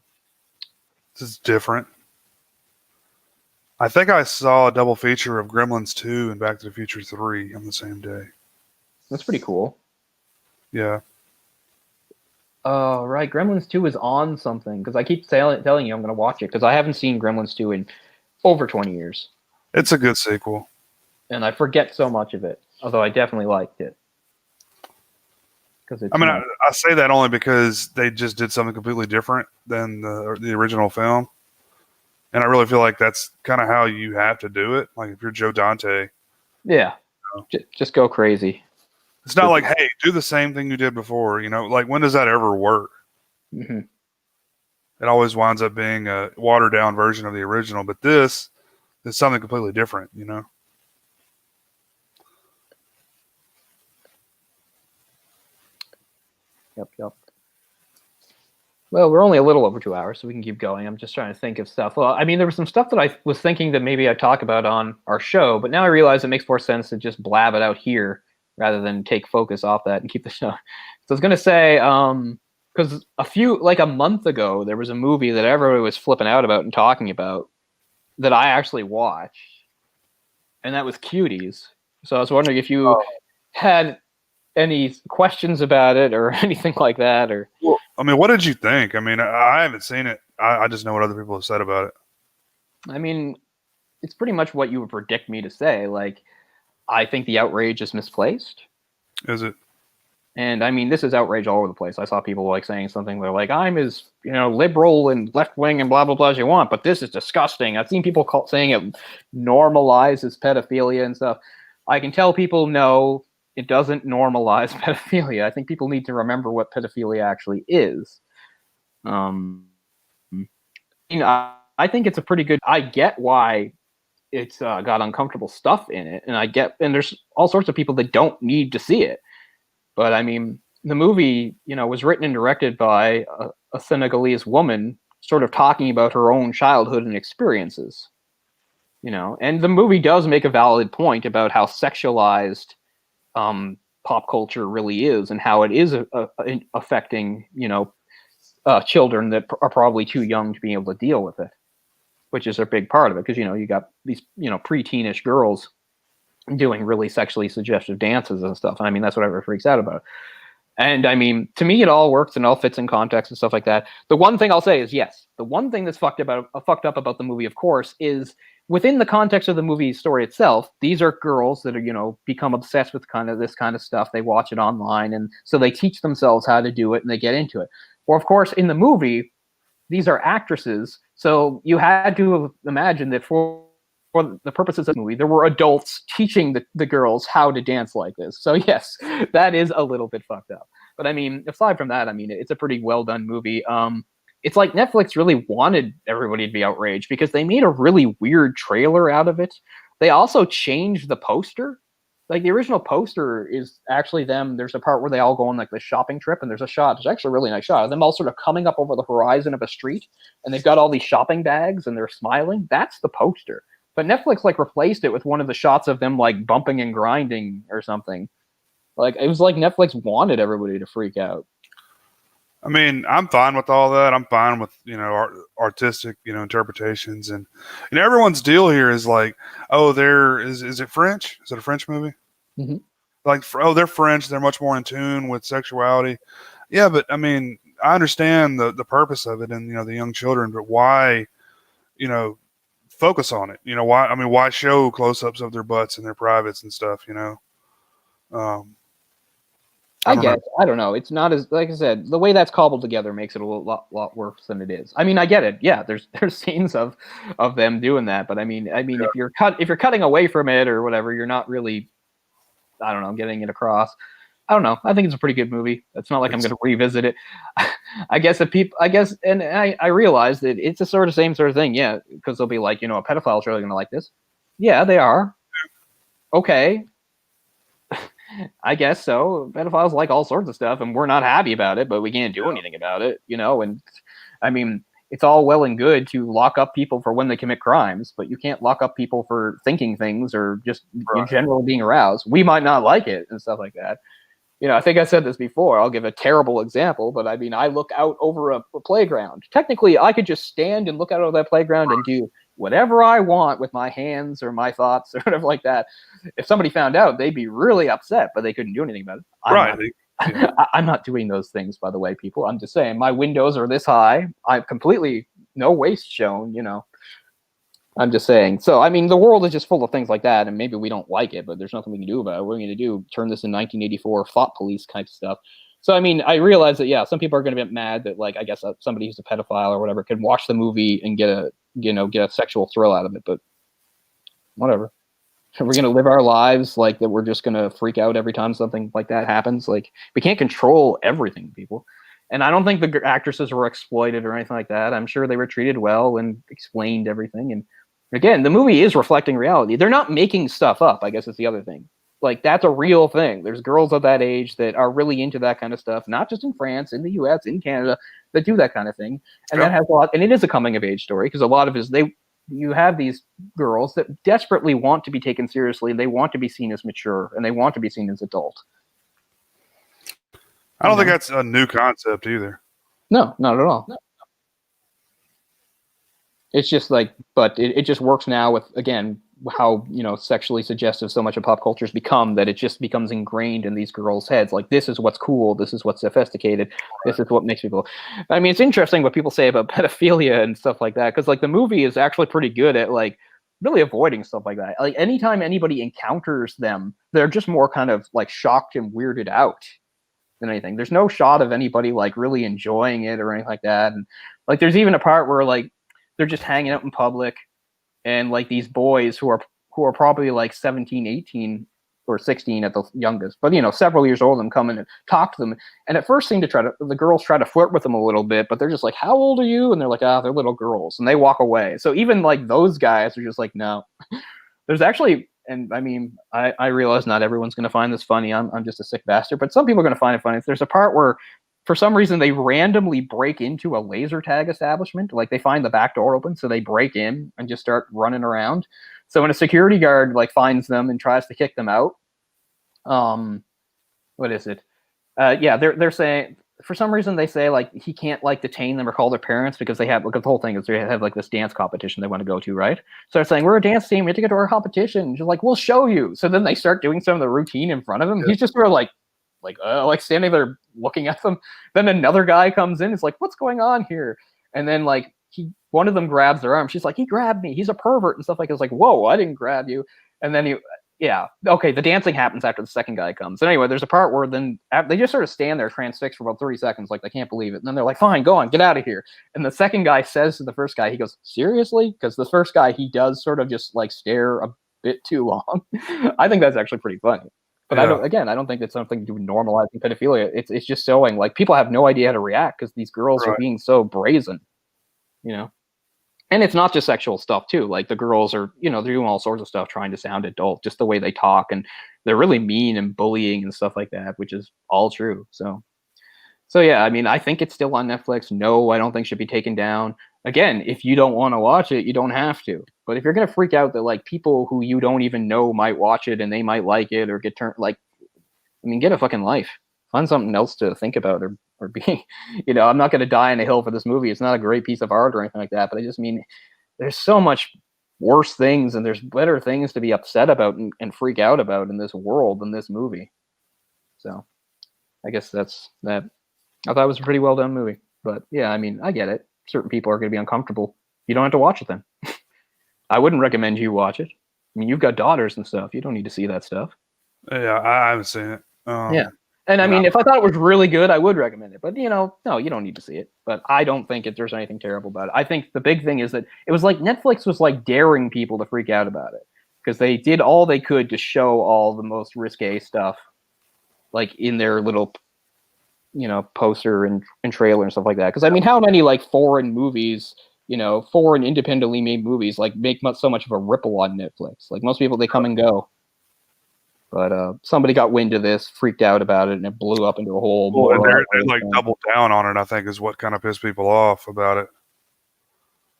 This is different. I think I saw a double feature of Gremlins 2 and Back to the Future 3 on the same day. That's pretty cool. Yeah. Oh, right. Gremlins 2 is on something because I keep telling you I'm going to watch it because I haven't seen Gremlins 2 in over 20 years. It's a good sequel. And I forget so much of it, although I definitely liked it. I say that only because they just did something completely different than the original film. And I really feel like that's kind of how you have to do it. Like if you're Joe Dante. Yeah. Just go crazy. It's not like, hey, do the same thing you did before. Like when does that ever work? Mm-hmm. It always winds up being a watered down version of the original. But this is something completely different, Yep. Well, we're only a little over 2 hours, so we can keep going. I'm just trying to think of stuff. Well, I mean, there was some stuff that I was thinking that maybe I'd talk about on our show, but now I realize it makes more sense to just blab it out here rather than take focus off that and keep the show. So I was going to say, because like a month ago, there was a movie that everybody was flipping out about and talking about that I actually watched, and that was Cuties. So I was wondering if you had any questions about it or anything like that, or. Well, I mean, what did you think? I mean, I haven't seen it. I just know what other people have said about it. I mean, it's pretty much what you would predict me to say. Like, I think the outrage is misplaced. Is it? And I mean, this is outrage all over the place. I saw people like saying something like, "I'm as liberal and left wing and blah blah blah as you want, but this is disgusting." I've seen people saying it normalizes pedophilia and stuff. I can tell people no, it doesn't normalize pedophilia. I think people need to remember what pedophilia actually is. I think it's a pretty good. I get why it's got uncomfortable stuff in it, and there's all sorts of people that don't need to see it. But I mean, the movie, was written and directed by a Senegalese woman, sort of talking about her own childhood and experiences. And the movie does make a valid point about how sexualized pop culture really is, and how it is affecting, children that are probably too young to be able to deal with it, which is a big part of it. Because, you got these, preteenish girls doing really sexually suggestive dances and stuff. I mean, that's what everyone freaks out about. And I mean, to me, it all works and all fits in context and stuff like that. The one thing I'll say is, yes, the one thing that's fucked up about the movie, of course, is within the context of the movie story itself, these are girls that are, become obsessed with this kind of stuff. They watch it online, and so they teach themselves how to do it, and they get into it. Or, of course, in the movie, these are actresses, so you had to imagine that for the purposes of the movie, there were adults teaching the girls how to dance like this. So yes, that is a little bit fucked up. But I mean, aside from that, I mean, it's a pretty well done movie. It's like Netflix really wanted everybody to be outraged because they made a really weird trailer out of it. They also changed the poster. Like, the original poster is actually them. There's a part where they all go on like the shopping trip, and there's a shot. It's actually a really nice shot of them all sort of coming up over the horizon of a street, and they've got all these shopping bags, and they're smiling. That's the poster. But Netflix like replaced it with one of the shots of them like bumping and grinding or something. Like, it was like Netflix wanted everybody to freak out. I mean, I'm fine with all that. I'm fine with artistic interpretations, and everyone's deal here is like, oh, is it French? Is it a French movie? Mm-hmm. Like, they're French. They're much more in tune with sexuality. Yeah, but I mean, I understand the purpose of it and the young children, but why focus on it? Why? I mean, why show close-ups of their butts and their privates and stuff? I guess. I don't know. It's not as, like I said, the way that's cobbled together makes it a lot worse than it is. I mean, I get it. Yeah, there's scenes of them doing that, but I mean, yeah. if you're cutting away from it or whatever, you're not really, I don't know, getting it across. I don't know. I think it's a pretty good movie. It's not like I'm going to revisit it. I guess and I realize that it's a same sort of thing. Yeah, because they'll be like, a pedophile's really going to like this. Yeah, they are. Okay. I guess so. Pedophiles like all sorts of stuff, and we're not happy about it, but we can't do anything about it, And I mean, it's all well and good to lock up people for when they commit crimes, but you can't lock up people for thinking things or just in general being aroused. We might not like it and stuff like that. I think I said this before. I'll give a terrible example, but I mean, I look out over a playground. Technically, I could just stand and look out over that playground and do whatever I want with my hands or my thoughts or whatever like that. If somebody found out, they'd be really upset, but they couldn't do anything about it. I'm not doing those things, by the way, people. I'm just saying my windows are this high. I'm completely no waist shown, I'm just saying. So, I mean, the world is just full of things like that, and maybe we don't like it, but there's nothing we can do about it. What are we going to do? Turn this in 1984 thought police type stuff. So, I mean, I realize that, yeah, some people are going to get mad that, like, I guess somebody who's a pedophile or whatever can watch the movie and get a sexual thrill out of it, but whatever. We're going to live our lives like that. We're just going to freak out every time something like that happens. Like, we can't control everything, people. And I don't think the actresses were exploited or anything like that. I'm sure they were treated well and explained everything. And again, the movie is reflecting reality. They're not making stuff up, I guess is the other thing. Like, that's a real thing. There's girls of that age that are really into that kind of stuff, not just in France, in the US, in Canada, that do that kind of thing. And that has a lot, and it is a coming of age story, because a lot of it is you have these girls that desperately want to be taken seriously. They want to be seen as mature, and they want to be seen as adult. I don't think that's a new concept either. No, not at all. No. It's just like, but it just works now with, again, how, sexually suggestive so much of pop culture has become, that it just becomes ingrained in these girls' heads. Like, this is what's cool. This is what's sophisticated. This is what makes people. I mean, it's interesting what people say about pedophilia and stuff like that, because like the movie is actually pretty good at like really avoiding stuff like that. Like, anytime anybody encounters them, they're just more kind of like shocked and weirded out than anything. There's no shot of anybody like really enjoying it or anything like that. And like, there's even a part where like they're just hanging out in public, and like these boys who are probably like 17, 18 or 16 at the youngest, but several years old, them come in and talk to them, and at first the girls try to flirt with them a little bit, but they're just like, how old are you? And they're like, they're little girls, and they walk away. So even like those guys are just like, no. There's actually, and I mean, I realize not everyone's going to find this funny. I'm just a sick bastard, but some people are going to find it funny. There's a part where for some reason they randomly break into a laser tag establishment. Like, they find the back door open, so they break in and just start running around. So when a security guard like finds them and tries to kick them out, what is it? They're saying, for some reason they say like he can't like detain them or call their parents, because they have, because the whole thing is they have like this dance competition they want to go to, right? So they're saying, we're a dance team, we have to get to our competition. Just like, we'll show you. So then they start doing some of the routine in front of him. Yeah. He's just sort of like standing there looking at them. Then another guy comes in. It's like, what's going on here? And then like one of them grabs their arm. She's like, he grabbed me. He's a pervert and stuff like that. It's like, whoa, I didn't grab you. And then the dancing happens after the second guy comes. So anyway, there's a part where then they just sort of stand there transfixed for about 30 seconds, like they can't believe it. And then they're like, fine, go on, get out of here. And the second guy says to the first guy, he goes, seriously? Because the first guy, he does sort of just like stare a bit too long. I think that's actually pretty funny. But I don't think it's something to do with normalizing pedophilia. It's just showing like people have no idea how to react, because these girls are being so brazen, And it's not just sexual stuff too. Like, the girls are, they're doing all sorts of stuff trying to sound adult, just the way they talk, and they're really mean and bullying and stuff like that, which is all true. So yeah, I mean, I think it's still on Netflix. No, I don't think it should be taken down. Again, if you don't want to watch it, you don't have to. But if you're going to freak out that like people who you don't even know might watch it and they might like it or get turned, like, I mean, get a fucking life. Find something else to think about or be, I'm not going to die on a hill for this movie. It's not a great piece of art or anything like that. But I just mean, there's so much worse things and there's better things to be upset about and freak out about in this world than this movie. So I guess that's that. I thought it was a pretty well done movie. But yeah, I mean, I get it. Certain people are going to be uncomfortable. You don't have to watch it then. I wouldn't recommend you watch it. I mean, you've got daughters and stuff. You don't need to see that stuff. Yeah, I haven't seen it. Yeah. And I mean, if I thought it was really good, I would recommend it. But, no, you don't need to see it. But I don't think there's anything terrible about it. I think the big thing is that it was like Netflix was like daring people to freak out about it, because they did all they could to show all the most risque stuff, like in their little poster and trailer and stuff like that. Because I mean, how many like foreign movies, foreign independently made movies like make so much of a ripple on Netflix? Like, most people, they come and go. But somebody got wind of this, freaked out about it, and it blew up into a whole. Well, and they're like doubled down on it, I think, is what kind of pissed people off about it.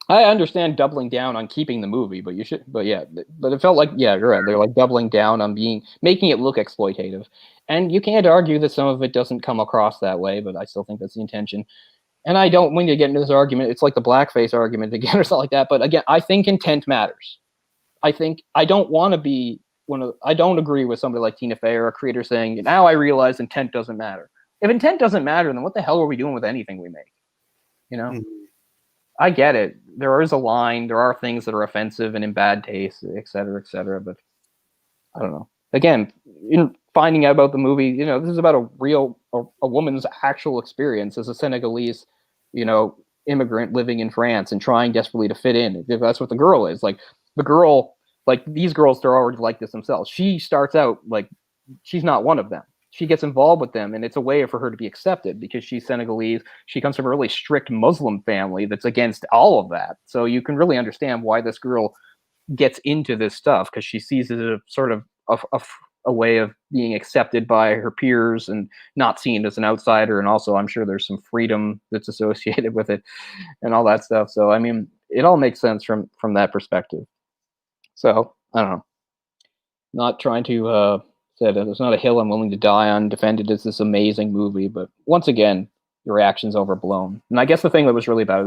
I understand doubling down on keeping the movie, but it felt like, yeah, you're right. They're like doubling down on making it look exploitative. And you can't argue that some of it doesn't come across that way, but I still think that's the intention. And I don't mean to get into this argument. It's like the blackface argument again or something like that. But again, I think intent matters. I don't agree with somebody like Tina Fey or a creator saying, now I realize intent doesn't matter. If intent doesn't matter, then what the hell are we doing with anything we make? Mm-hmm. I get it. There is a line. There are things that are offensive and in bad taste, et cetera, but I don't know. Again, in finding out about the movie, this is about a woman's actual experience as a Senegalese, immigrant living in France and trying desperately to fit in. That's what the girl is. Like, the girl, like, these girls, they're already like this themselves. She starts out like she's not one of them. She gets involved with them, and it's a way for her to be accepted because she's Senegalese. She comes from a really strict Muslim family that's against all of that. So you can really understand why this girl gets into this stuff, because she sees it as a sort of a way of being accepted by her peers and not seen as an outsider. And also, I'm sure there's some freedom that's associated with it and all that stuff. So, I mean, it all makes sense from that perspective. So, I don't know. Not trying to say that it's not a hill I'm willing to die on. Defend it as this amazing movie, but once again, your reaction's overblown. And I guess the thing that was really bad it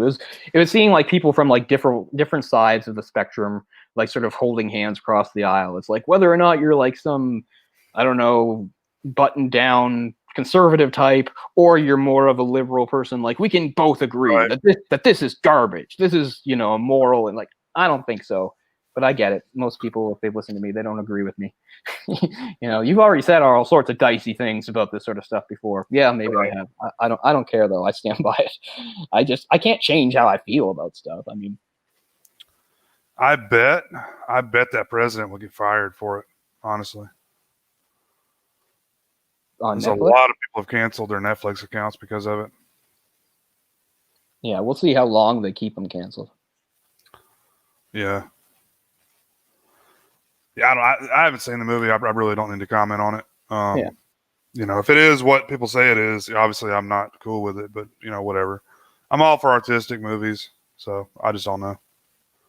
was seeing like people from like different sides of the spectrum, like sort of holding hands across the aisle. It's like whether or not you're like some, I don't know, button down conservative type, or you're more of a liberal person. Like we can both agree Right. that this is garbage. This is immoral, and like I don't think so. But I get it. Most people, if they've listened to me, they don't agree with me. You've already said all sorts of dicey things about this sort of stuff before. Yeah, maybe I have. I don't care though. I stand by it. I can't change how I feel about stuff. I mean, I bet that president will get fired for it. Honestly, on there's Netflix, a lot of people have canceled their Netflix accounts because of it. Yeah, we'll see how long they keep them canceled. Yeah. Yeah, I haven't seen the movie. I really don't need to comment on it. Yeah. If it is what people say it is, obviously I'm not cool with it, but whatever. I'm all for artistic movies, so I just don't know.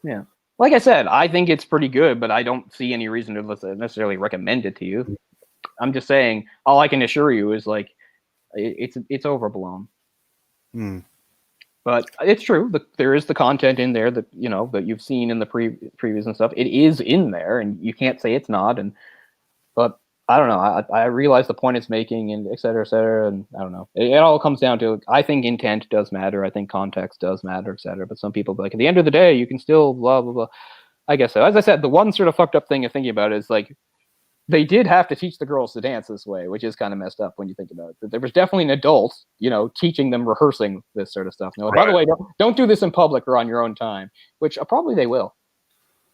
Yeah. Like I said, I think it's pretty good, but I don't see any reason to necessarily recommend it to you. I'm just saying, all I can assure you is like, it's overblown. But it's true. There is the content in there that that you've seen in the previews and stuff. It is in there, and you can't say it's not. But I don't know. I realize the point it's making, and et cetera, and I don't know. It all comes down to, I think intent does matter. I think context does matter, et cetera. But some people be like, at the end of the day, you can still blah blah blah. I guess so. As I said, the one sort of fucked up thing of thinking about it is like, they did have to teach the girls to dance this way, which is kind of messed up when you think about it. There was definitely an adult, teaching them, rehearsing this sort of stuff. Right. By the way, don't do this in public or on your own time, which probably they will.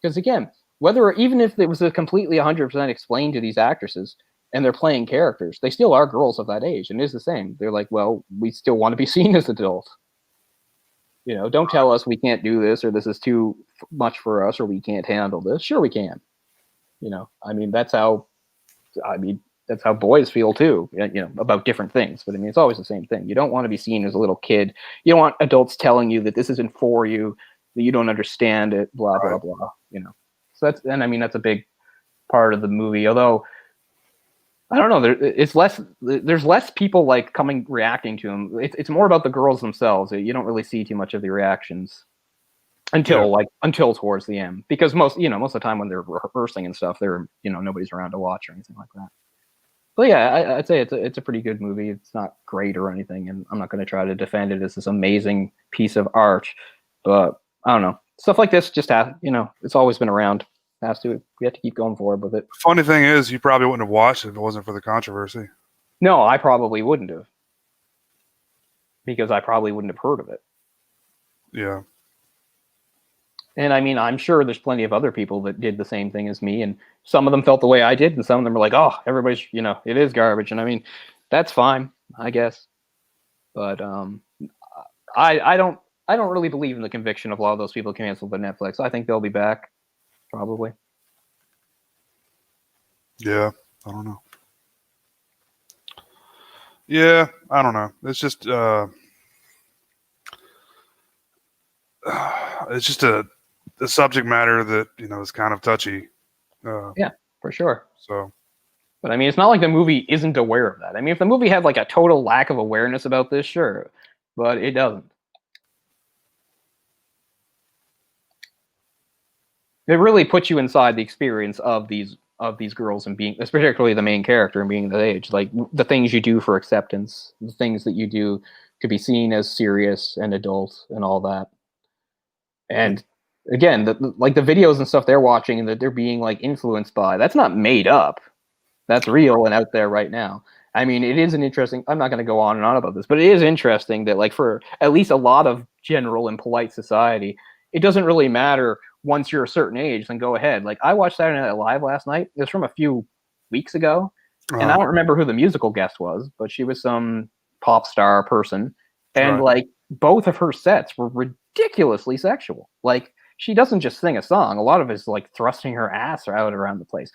Because again, even if it was a completely 100% explained to these actresses and they're playing characters, they still are girls of that age. And it is the same. They're like, well, we still want to be seen as adults. Don't tell us we can't do this, or this is too much for us, or we can't handle this. Sure, we can. That's how boys feel too, about different things. But it's always the same thing. You don't want to be seen as a little kid. You don't want adults telling you that this isn't for you, that you don't understand it, blah, blah, blah, So that's a big part of the movie. Although, I don't know, there's less people like reacting to them. It's more about the girls themselves. You don't really see too much of the reactions until towards the end, because most of the time when they're rehearsing and stuff, they're nobody's around to watch or anything like that. But yeah, I'd say it's a pretty good movie. It's not great or anything, and I'm not going to try to defend it as this amazing piece of art. But I don't know, stuff like this just has it's always been around. We have to keep going forward with it. Funny thing is, you probably wouldn't have watched it if it wasn't for the controversy. No, I probably wouldn't have, because I probably wouldn't have heard of it. Yeah. And I'm sure there's plenty of other people that did the same thing as me, and some of them felt the way I did, and some of them were like, "Oh, everybody's, it is garbage." And that's fine, I guess. But I don't really believe in the conviction of a lot of those people canceled by Netflix. I think they'll be back, probably. Yeah, I don't know. Yeah, I don't know. It's just a subject matter that is kind of touchy. Yeah, for sure. So, but it's not like the movie isn't aware of that. If the movie had like a total lack of awareness about this, sure, but it doesn't. It really puts you inside the experience of these girls, and being, particularly the main character, and being that age, like the things you do for acceptance, the things that you do to be seen as serious and adult, and all that. And again, the videos and stuff they're watching and that they're being like influenced by, that's not made up. That's real and out there right now. It is an interesting, I'm not going to go on and on about this, but it is interesting that like for at least a lot of general and polite society, it doesn't really matter once you're a certain age, then go ahead. Like I watched Saturday Night Live last night. It was from a few weeks ago. And I don't remember who the musical guest was, but she was some pop star person. And like both of her sets were ridiculously sexual. Like she doesn't just sing a song. A lot of it is like thrusting her ass out around the place.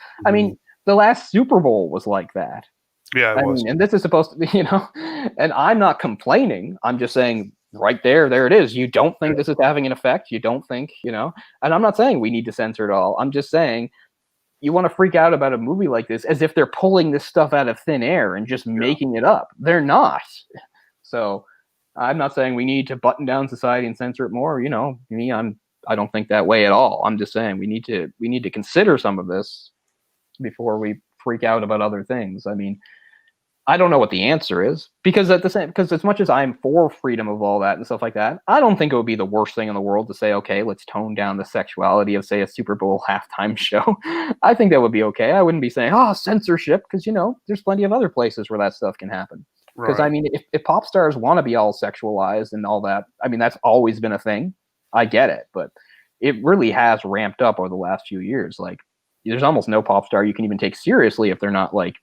the last Super Bowl was like that. Yeah, it was. Mean, and this is supposed to be, and I'm not complaining. I'm just saying right there it is. You don't think this is having an effect. You don't think, and I'm not saying we need to censor it all. I'm just saying you want to freak out about a movie like this as if they're pulling this stuff out of thin air and just making it up. They're not. So I'm not saying we need to button down society and censor it more. Me, I don't think that way at all. I'm just saying we need to consider some of this before we freak out about other things. I mean, I don't know what the answer is because as much as I'm for freedom of all that and stuff like that, I don't think it would be the worst thing in the world to say, okay, let's tone down the sexuality of, say, a Super Bowl halftime show. I think that would be okay. I wouldn't be saying, censorship, because, there's plenty of other places where that stuff can happen. Because, I mean, if pop stars want to be all sexualized and all that, I mean, that's always been a thing. I get it. But it really has ramped up over the last few years. Like, there's almost no pop star you can even take seriously if they're not, like,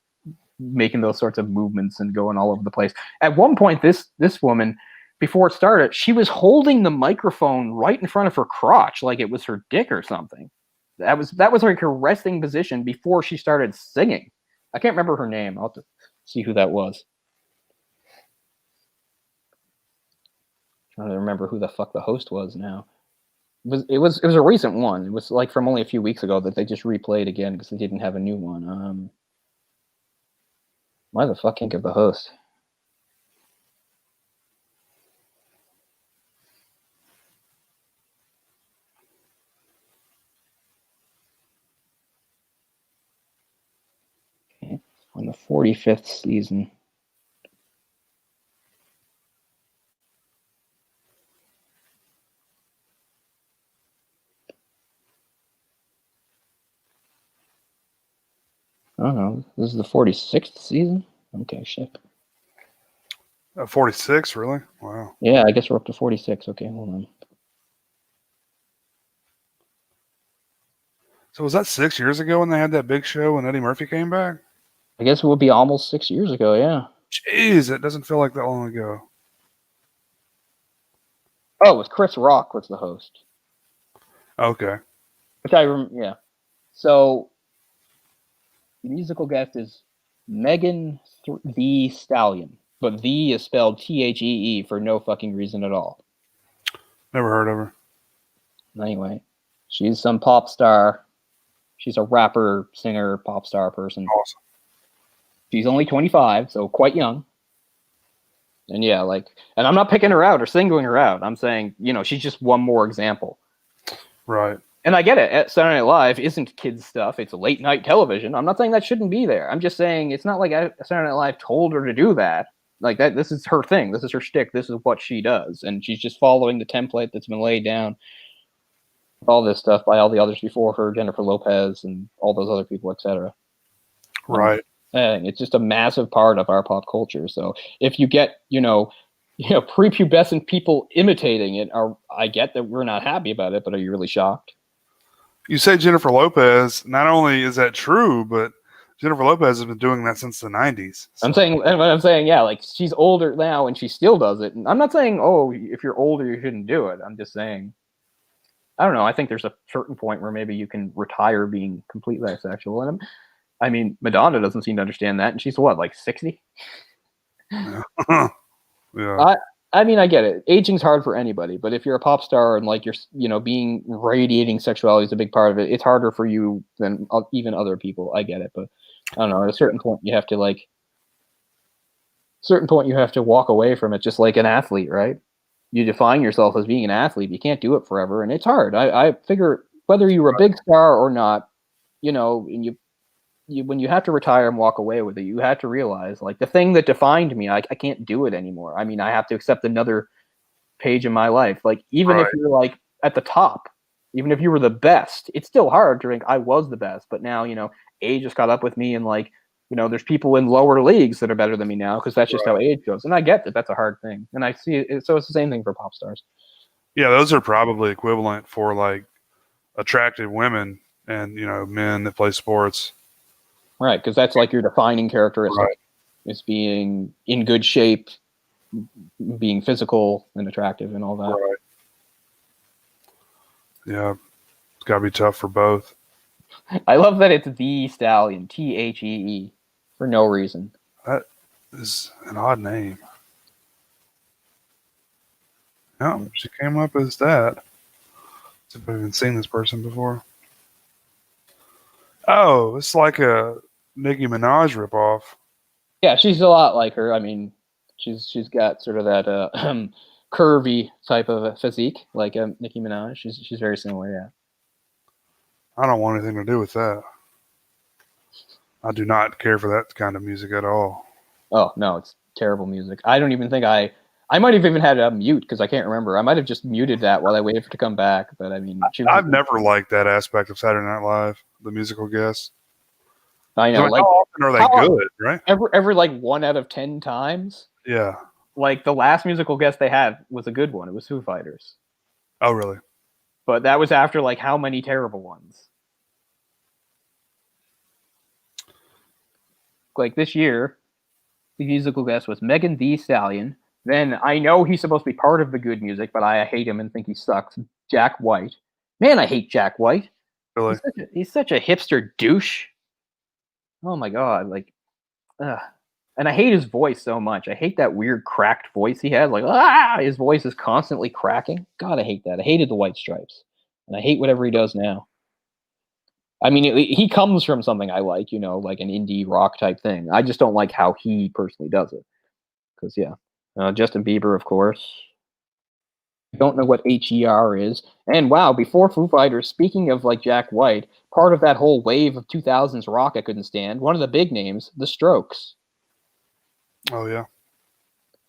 making those sorts of movements and going all over the place. At one point, this woman, before it started, she was holding the microphone right in front of her crotch like it was her dick or something. That was like her resting position before she started singing. I can't remember her name. I'll have to see who that was. I'm trying to remember who the fuck the host was now. It was a recent one. It was like from only a few weeks ago that they just replayed again because they didn't have a new one. Why the fuck can't give the host? Okay. On the 45th season. I don't know. This is the 46th season? Okay, shit. 46, really? Wow. Yeah, I guess we're up to 46. Okay, hold on. So was that 6 years ago when they had that big show when Eddie Murphy came back? I guess it would be almost 6 years ago, yeah. Jeez, it doesn't feel like that long ago. Oh, it was Chris Rock was the host. Okay. Which I remember, yeah. So, the musical guest is Megan Thee Stallion. But "the" is spelled Thee for no fucking reason at all. Never heard of her. Anyway, she's some pop star. She's a rapper, singer, pop star person. Awesome. She's only 25, so quite young. And yeah, and I'm not picking her out or singling her out. I'm saying, she's just one more example. Right. And I get it. Saturday Night Live isn't kids stuff. It's late night television. I'm not saying that shouldn't be there. I'm just saying it's not like Saturday Night Live told her to do that. Like that, this is her thing. This is her shtick. This is what she does. And she's just following the template that's been laid down. All this stuff by all the others before her, Jennifer Lopez and all those other people, etc. Right. And it's just a massive part of our pop culture. So if you get, prepubescent people imitating it, I get that we're not happy about it, but are you really shocked? You say Jennifer Lopez. Not only is that true, but Jennifer Lopez has been doing that since the 90s. So. I'm saying, yeah, like she's older now and she still does it. And I'm not saying, if you're older, you shouldn't do it. I'm just saying, I don't know. I think there's a certain point where maybe you can retire being completely asexual. And I mean, Madonna doesn't seem to understand that. And she's what, like 60? Yeah. I mean, I get it. Aging's hard for anybody, but if you're a pop star and like you're, being radiating sexuality is a big part of it, it's harder for you than even other people. I get it, but I don't know. At a certain point, you have to walk away from it, just like an athlete, right? You define yourself as being an athlete. You can't do it forever, and it's hard. I figure whether you were a big star or not, and you when you have to retire and walk away with it, you have to realize, like, the thing that defined me, I can't do it anymore. I mean, I have to accept another page in my life. Like, even if you're like at the top, even if you were the best, it's still hard to think I was the best. But now, age just caught up with me, and there's people in lower leagues that are better than me now because that's just how age goes. And I get that that's a hard thing, and I see it. So it's the same thing for pop stars. Yeah, those are probably equivalent for like attractive women and men that play sports. Right, because that's like your defining characteristic is being in good shape, being physical and attractive and all that. Right. Yeah, it's got to be tough for both. I love that it's the Stallion, Thee, for no reason. That is an odd name. No, she came up as that. Let's see if I've even seen this person before. Oh, it's like a Nicki Minaj ripoff. Yeah, she's a lot like her. I mean, she's got sort of that curvy type of a physique, like Nicki Minaj. She's very similar. Yeah. I don't want anything to do with that. I do not care for that kind of music at all. Oh no, it's terrible music. I don't even think I might have even had it on mute because I can't remember. I might have just muted that while I waited for it to come back. But I mean, I've never liked that aspect of Saturday Night Live, the musical guests. I know. Like, how often are they good, right? Every like 1 out of 10 times. Yeah. Like the last musical guest they had was a good one. It was Foo Fighters. Oh, really? But that was after like how many terrible ones? Like this year, the musical guest was Megan Thee Stallion. Then I know he's supposed to be part of the good music, but I hate him and think he sucks. Jack White. Man, I hate Jack White. Really? He's such a hipster douche. Oh my god, like, and I hate his voice so much. I hate that weird cracked voice he has. Like, his voice is constantly cracking. God, I hate that. I hated the White Stripes, and I hate whatever he does now. I mean, he comes from something I like, like an indie rock type thing. I just don't like how he personally does it. Because Justin Bieber, of course. I don't know what HER is. And wow, before Foo Fighters, speaking of like Jack White, part of that whole wave of 2000s rock I couldn't stand, one of the big names, The Strokes. Oh, yeah.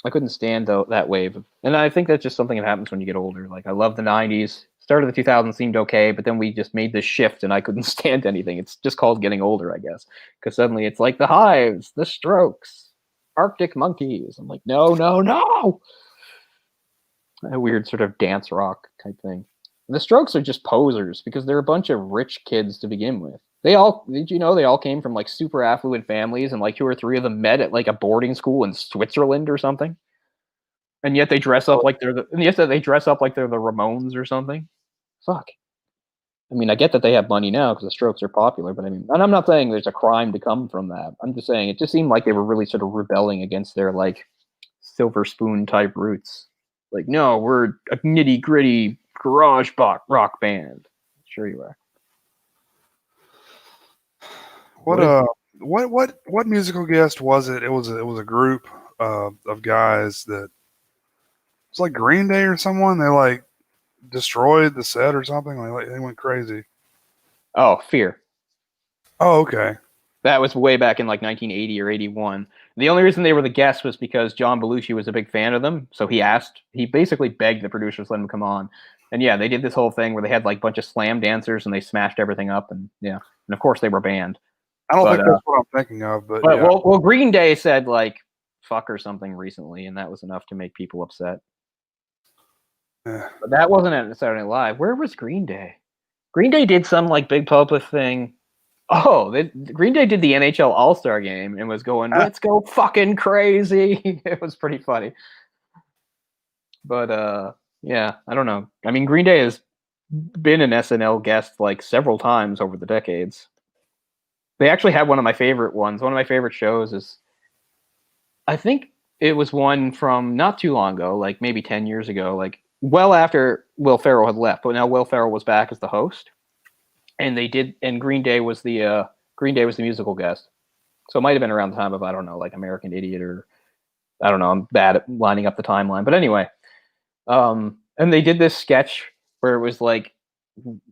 I couldn't stand that wave. And I think that's just something that happens when you get older. Like, I love the 90s. Start of the 2000s seemed okay, but then we just made this shift and I couldn't stand anything. It's just called getting older, I guess. Because suddenly it's like The Hives, The Strokes, Arctic Monkeys. I'm like, no, no, no! A weird sort of dance rock type thing. And the Strokes are just posers because they're a bunch of rich kids to begin with. They all came from like super affluent families, and like 2 or 3 of them met at like a boarding school in Switzerland or something. And yet they dress up like they're the Ramones or something. Fuck. I mean, I get that they have money now because the Strokes are popular, but I mean, and I'm not saying there's a crime to come from that. I'm just saying it just seemed like they were really sort of rebelling against their like silver spoon type roots. Like, no, we're a nitty gritty garage rock band. Sure you are. What musical guest was it? It was a group of guys that it's like Green Day or someone. They like destroyed the set or something. Like they went crazy. Oh, Fear. Oh, okay. That was way back in like 1980 or 81. The only reason they were the guests was because John Belushi was a big fan of them. So he basically begged the producers to let him come on. And yeah, they did this whole thing where they had like a bunch of slam dancers and they smashed everything up. And yeah, and of course they were banned. I don't think that's what I'm thinking of. But yeah. well, Green Day said like fuck or something recently, and that was enough to make people upset. Yeah. But that wasn't at Saturday Night Live. Where was Green Day? Green Day did some like big public thing. Oh, Green Day did the NHL All-Star game and was going, let's go fucking crazy. It was pretty funny. But, yeah, I don't know. I mean, Green Day has been an SNL guest like several times over the decades. They actually had one of my favorite ones. One of my favorite shows is, I think it was one from not too long ago, like maybe 10 years ago, like well after Will Ferrell had left. But now Will Ferrell was back as the host. And Green Day was the musical guest. So it might have been around the time of, I don't know, like American Idiot or, I don't know, I'm bad at lining up the timeline. But anyway, and they did this sketch where it was like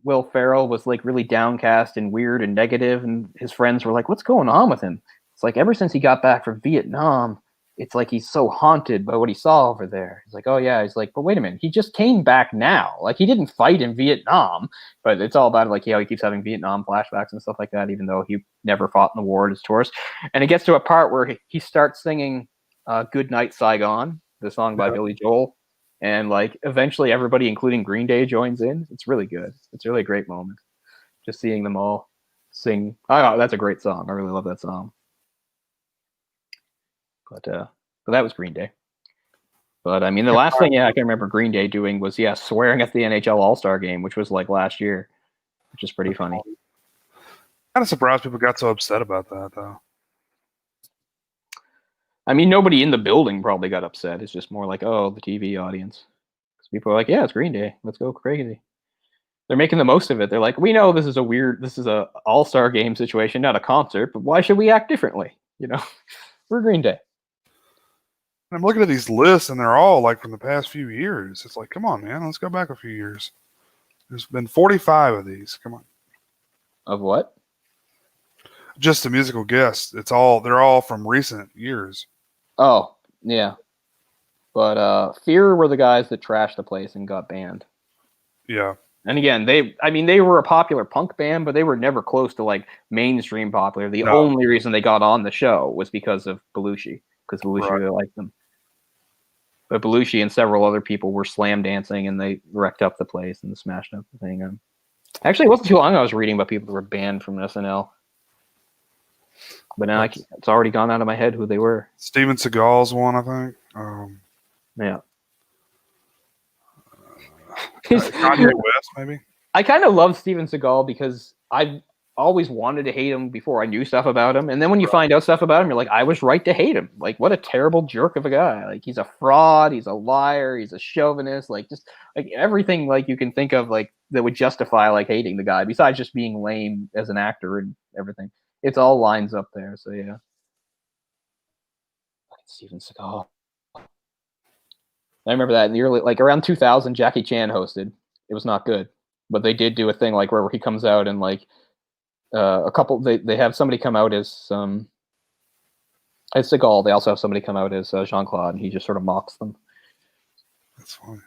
Will Ferrell was like really downcast and weird and negative, and his friends were like, what's going on with him? It's like ever since he got back from Vietnam, it's like he's so haunted by what he saw over there. He's like, oh yeah. He's like, but wait a minute, he just came back now. Like he didn't fight in Vietnam, but it's all about like how he keeps having Vietnam flashbacks and stuff like that, even though he never fought in the war as tourist. And it gets to a part where he starts singing "Good Night Saigon," the song by Billy Joel, and like eventually everybody, including Green Day, joins in. It's really good. It's really a great moment, just seeing them all sing. Oh, that's a great song. I really love that song. But that was Green Day. But I mean, the last thing I can remember Green Day doing was swearing at the NHL All-Star game, which was like last year, which is pretty funny. Kind of surprised people got so upset about that, though. I mean, nobody in the building probably got upset. It's just more like, oh, the TV audience. Because people are like, yeah, it's Green Day. Let's go crazy. They're making the most of it. They're like, we know this is a all-star game situation, not a concert, but why should we act differently? You know, we're Green Day. And I'm looking at these lists, and they're all like from the past few years. It's like, come on, man, let's go back a few years. There's been 45 of these. Come on. Of what? Just the musical guests. They're all from recent years. Oh, yeah. But Fear were the guys that trashed the place and got banned. Yeah. And again, they were a popular punk band, but they were never close to like mainstream popular. The only reason they got on the show was because of Belushi, because Belushi really liked them. But Belushi and several other people were slam dancing, and they wrecked up the place and smashed up the thing. Actually, it wasn't too long ago I was reading about people that were banned from SNL. But now it's already gone out of my head who they were. Steven Seagal's one, I think. Yeah. Kanye West, maybe. I kind of love Steven Seagal because I've always wanted to hate him before I knew stuff about him. And then when you find out stuff about him, you're like, I was right to hate him. Like, what a terrible jerk of a guy. Like, he's a fraud. He's a liar. He's a chauvinist. Like, just like everything like you can think of like that would justify like hating the guy besides just being lame as an actor and everything. It's all lines up there. So, yeah. Steven Seagal. I remember that in the early, like around 2000, Jackie Chan hosted. It was not good. But they did do a thing like where he comes out and like they have somebody come out as Seagal. They also have somebody come out as Jean-Claude, and he just sort of mocks them. That's funny.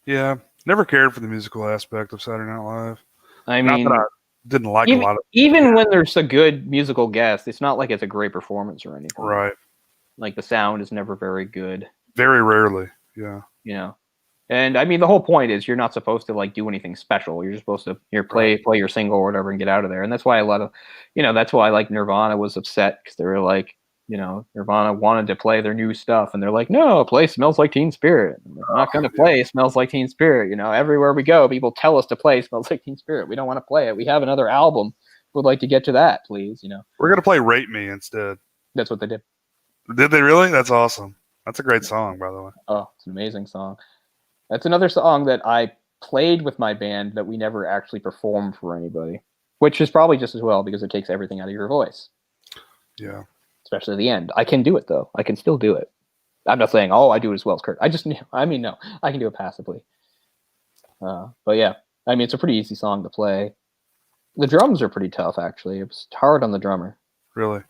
Yeah, never cared for the musical aspect of Saturday Night Live. I mean, not that I didn't like even, a lot of even when there's a good musical guest, it's not like it's a great performance or anything. Right. Like the sound is never very good. Very rarely, yeah. You know, and I mean the whole point is you're not supposed to like do anything special. You're just supposed to play your single or whatever and get out of there. And that's why a lot of, that's why like Nirvana was upset because they were like, Nirvana wanted to play their new stuff, and they're like, no, play Smells Like Teen Spirit. We're not going to play Smells Like Teen Spirit. Everywhere we go, people tell us to play Smells Like Teen Spirit. We don't want to play it. We have another album. We'd like to get to that, please. We're going to play Rape Me instead. That's what they did. Did they really? That's awesome. That's a great song, by the way. Oh, it's an amazing song. That's another song that I played with my band that we never actually performed for anybody, which is probably just as well because it takes everything out of your voice. Yeah. Especially the end. I can do it, though. I can still do it. I'm not saying, I do it as well as Kurt. No, I can do it passively. But yeah, it's a pretty easy song to play. The drums are pretty tough, actually. It was hard on the drummer. Really?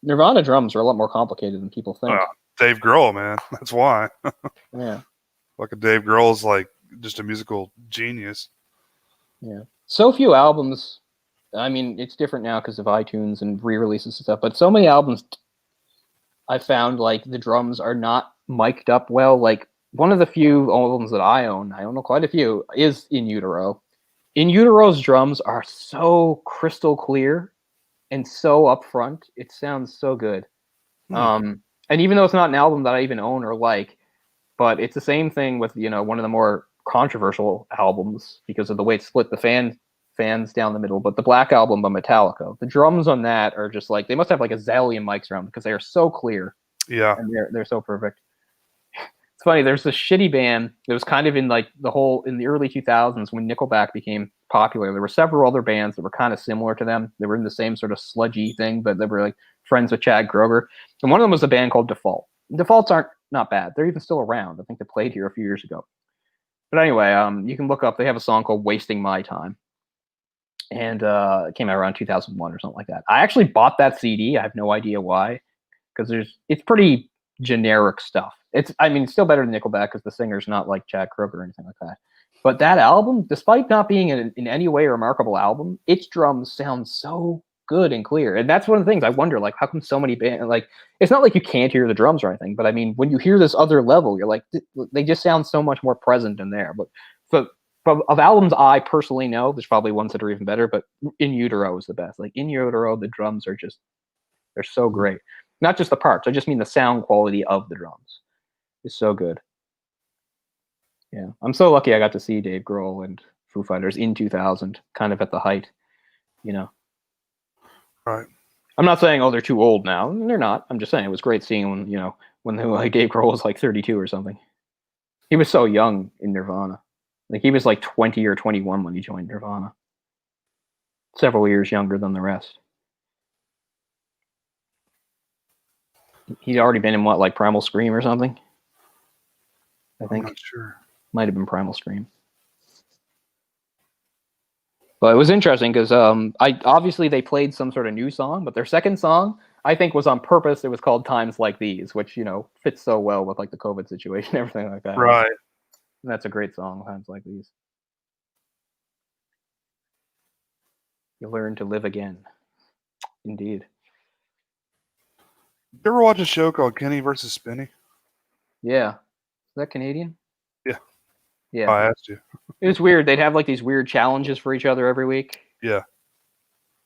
Nirvana drums are a lot more complicated than people think. Dave Grohl, man. That's why. Yeah. Like Dave Grohl's like just a musical genius. Yeah. So few albums. It's different now because of iTunes and re-releases and stuff, but so many albums I found like the drums are not mic'd up well. Like one of the few albums that I own quite a few, is In Utero. In Utero's drums are so crystal clear and so upfront. It sounds so good. And even though it's not an album that I even own or like, but it's the same thing with, one of the more controversial albums because of the way it split the fans down the middle, but the Black Album by Metallica, the drums on that are just like, they must have like a zillion mics around because they are so clear. Yeah. And they're so perfect. It's funny, there's this shitty band that was kind of in like in the early 2000s when Nickelback became popular. There were several other bands that were kind of similar to them. They were in the same sort of sludgy thing, but they were like friends with Chad Kroeger. And one of them was a band called Default. Defaults aren't not bad. They're even still around. I think they played here a few years ago. But anyway, you can look up, they have a song called Wasting My Time. And it came out around 2001 or something like that. I actually bought that CD. I have no idea why, because it's pretty generic stuff. It's still better than Nickelback because the singer's not like Chad Kroeger or anything like that. But that album, despite not being in any way a remarkable album, its drums sound so good and clear. And that's one of the things I wonder, like, how come so many bands, like, it's not like you can't hear the drums or anything, but when you hear this other level, you're like, they just sound so much more present in there. But of albums I personally know, there's probably ones that are even better, but In Utero is the best. Like In Utero, the drums are they're so great. Not just the parts, I just mean the sound quality of the drums. is so good. Yeah, I'm so lucky I got to see Dave Grohl and Foo Fighters in 2000, kind of at the height. You know, Right. I'm not saying they're too old now. They're not. I'm just saying it was great seeing when like Dave Grohl was like 32 or something. He was so young in Nirvana. Like he was like 20 or 21 when he joined Nirvana. Several years younger than the rest. He'd already been in what, like Primal Scream or something? I I'm think. not sure. Might have been Primal Scream. But it was interesting because I obviously they played some sort of new song, but their second song I think was on purpose. It was called "Times Like These," which fits so well with like the COVID situation, everything like that. Right. And that's a great song, "Times Like These." You learn to live again. Indeed. You ever watch a show called Kenny versus Spenny? Yeah. Is that Canadian? Yeah. Yeah. I asked you. It was weird. They'd have like these weird challenges for each other every week. Yeah.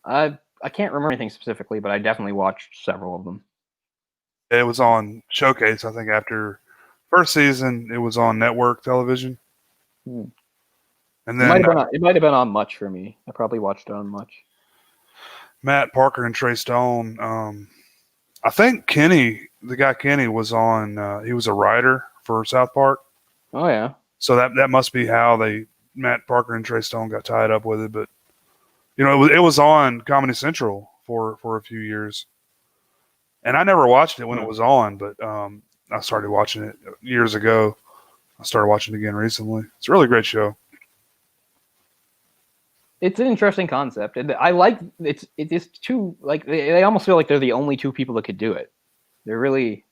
I can't remember anything specifically, but I definitely watched several of them. It was on Showcase, I think, after first season. It was on network television. And then It might have been on Much for me. I probably watched it on Much. Matt Parker and Trey Stone. I think the guy Kenny was on. He was a writer for South Park. Oh yeah. So that must be how Matt Parker and Trey Stone got tied up with it. But it was on Comedy Central for a few years, and I never watched it when it was on. But I started watching it years ago. I started watching it again recently. It's a really great show. It's an interesting concept, and I like it is two like they almost feel like they're the only two people that could do it. They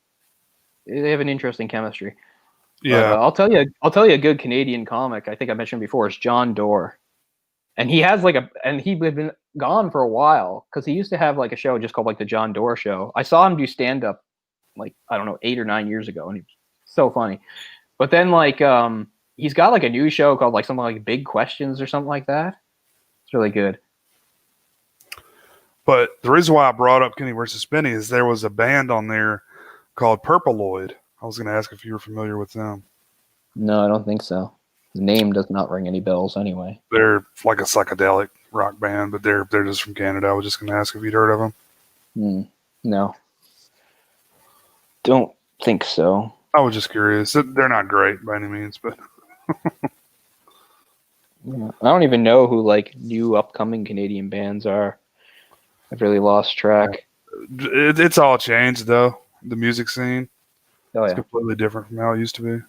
have an interesting chemistry. Yeah, But, I'll tell you a good Canadian comic. I think I mentioned before is John Doerr, and he has he'd been gone for a while because he used to have like a show just called like the John Doerr Show. I saw him do stand up like I don't know 8 or 9 years ago, and he was so funny. But then he's got like a new show called like something like Big Questions or something like that. It's really good. but the reason why I brought up Kenny versus Spenny is there was a band on there called Purpleoid. I was going to ask if you were familiar with them. No, I don't think so. The name does not ring any bells anyway. They're like a psychedelic rock band, but they're just from Canada. I was just going to ask if you'd heard of them. No. Don't think so. I was just curious. They're not great by any means, but I don't even know who like new upcoming Canadian bands are. I've really lost track. It's all changed though. The music scene. Oh yeah. It's completely different from how it used to be.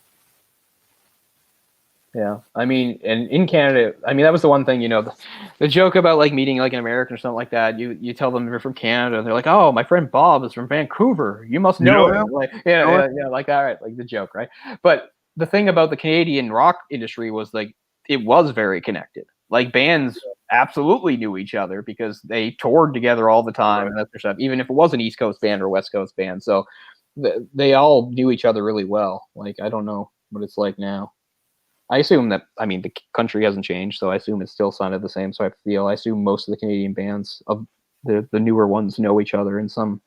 Yeah, I mean, and in Canada, I mean, that was the one thing, the joke about like meeting like an American or something like that. You tell them you're from Canada, and they're like, "Oh, my friend Bob is from Vancouver. You must know him." Like, yeah, like all right, like the joke, right? But the thing about the Canadian rock industry was like it was very connected. Like bands absolutely knew each other because they toured together all the time and that sort of stuff. Even if it was an East Coast band or West Coast band, so they all knew each other really well. Like I don't know what it's like now. I assume that, I mean, the country hasn't changed, so I assume it's still sounded the same. So I assume most of the Canadian bands of the newer ones know each other in some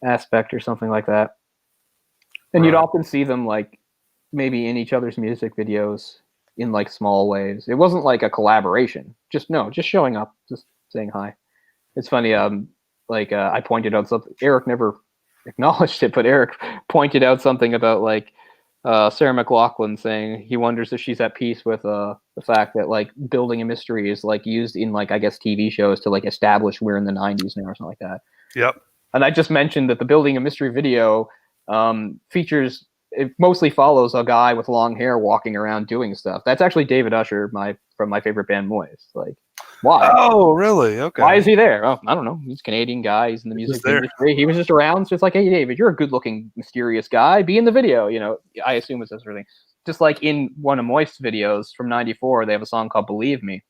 aspect or something like that. And you'd often see them like maybe in each other's music videos in like small ways. It wasn't like a collaboration. Just showing up, just saying hi. It's funny. I pointed out something. Eric never acknowledged it, but Eric pointed out something about like Sarah McLachlan saying he wonders if she's at peace with the fact that like building a mystery is like used in like I guess TV shows to like establish we're in the 90s now or something like that. Yep. And I just mentioned that the building a mystery video features it mostly follows a guy with long hair walking around doing stuff. That's actually David Usher, from my favorite band Moist. Like, why? Oh, really? Okay. Why is he there? Oh, I don't know. He's a Canadian guy. He's in the music industry. He was just around. So it's like, hey, David, you're a good-looking, mysterious guy. Be in the video. I assume it's this sort of thing. Just like in one of Moist's videos from '94, they have a song called "Believe Me,"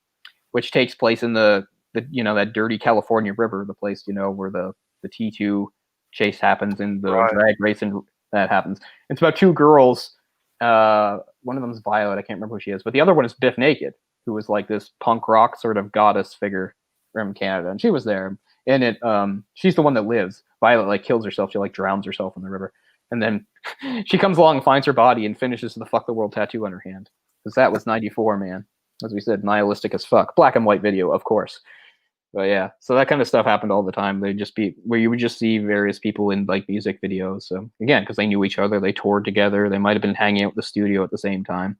which takes place in the that dirty California river, the place where the T2 chase happens and the drag race and that happens. It's about two girls. One of them is Violet. I can't remember who she is, but the other one is Biff Naked, who was like this punk rock sort of goddess figure from Canada, and she was there. And she's the one that lives. Violet like kills herself. She like drowns herself in the river. And then she comes along and finds her body and finishes the "fuck the world" tattoo on her hand. Because that was 94, man. As we said, nihilistic as fuck. Black and white video, of course. But yeah, so that kind of stuff happened all the time. They'd just be where you would just see various people in like music videos. So again, because they knew each other, they toured together. They might have been hanging out in the studio at the same time,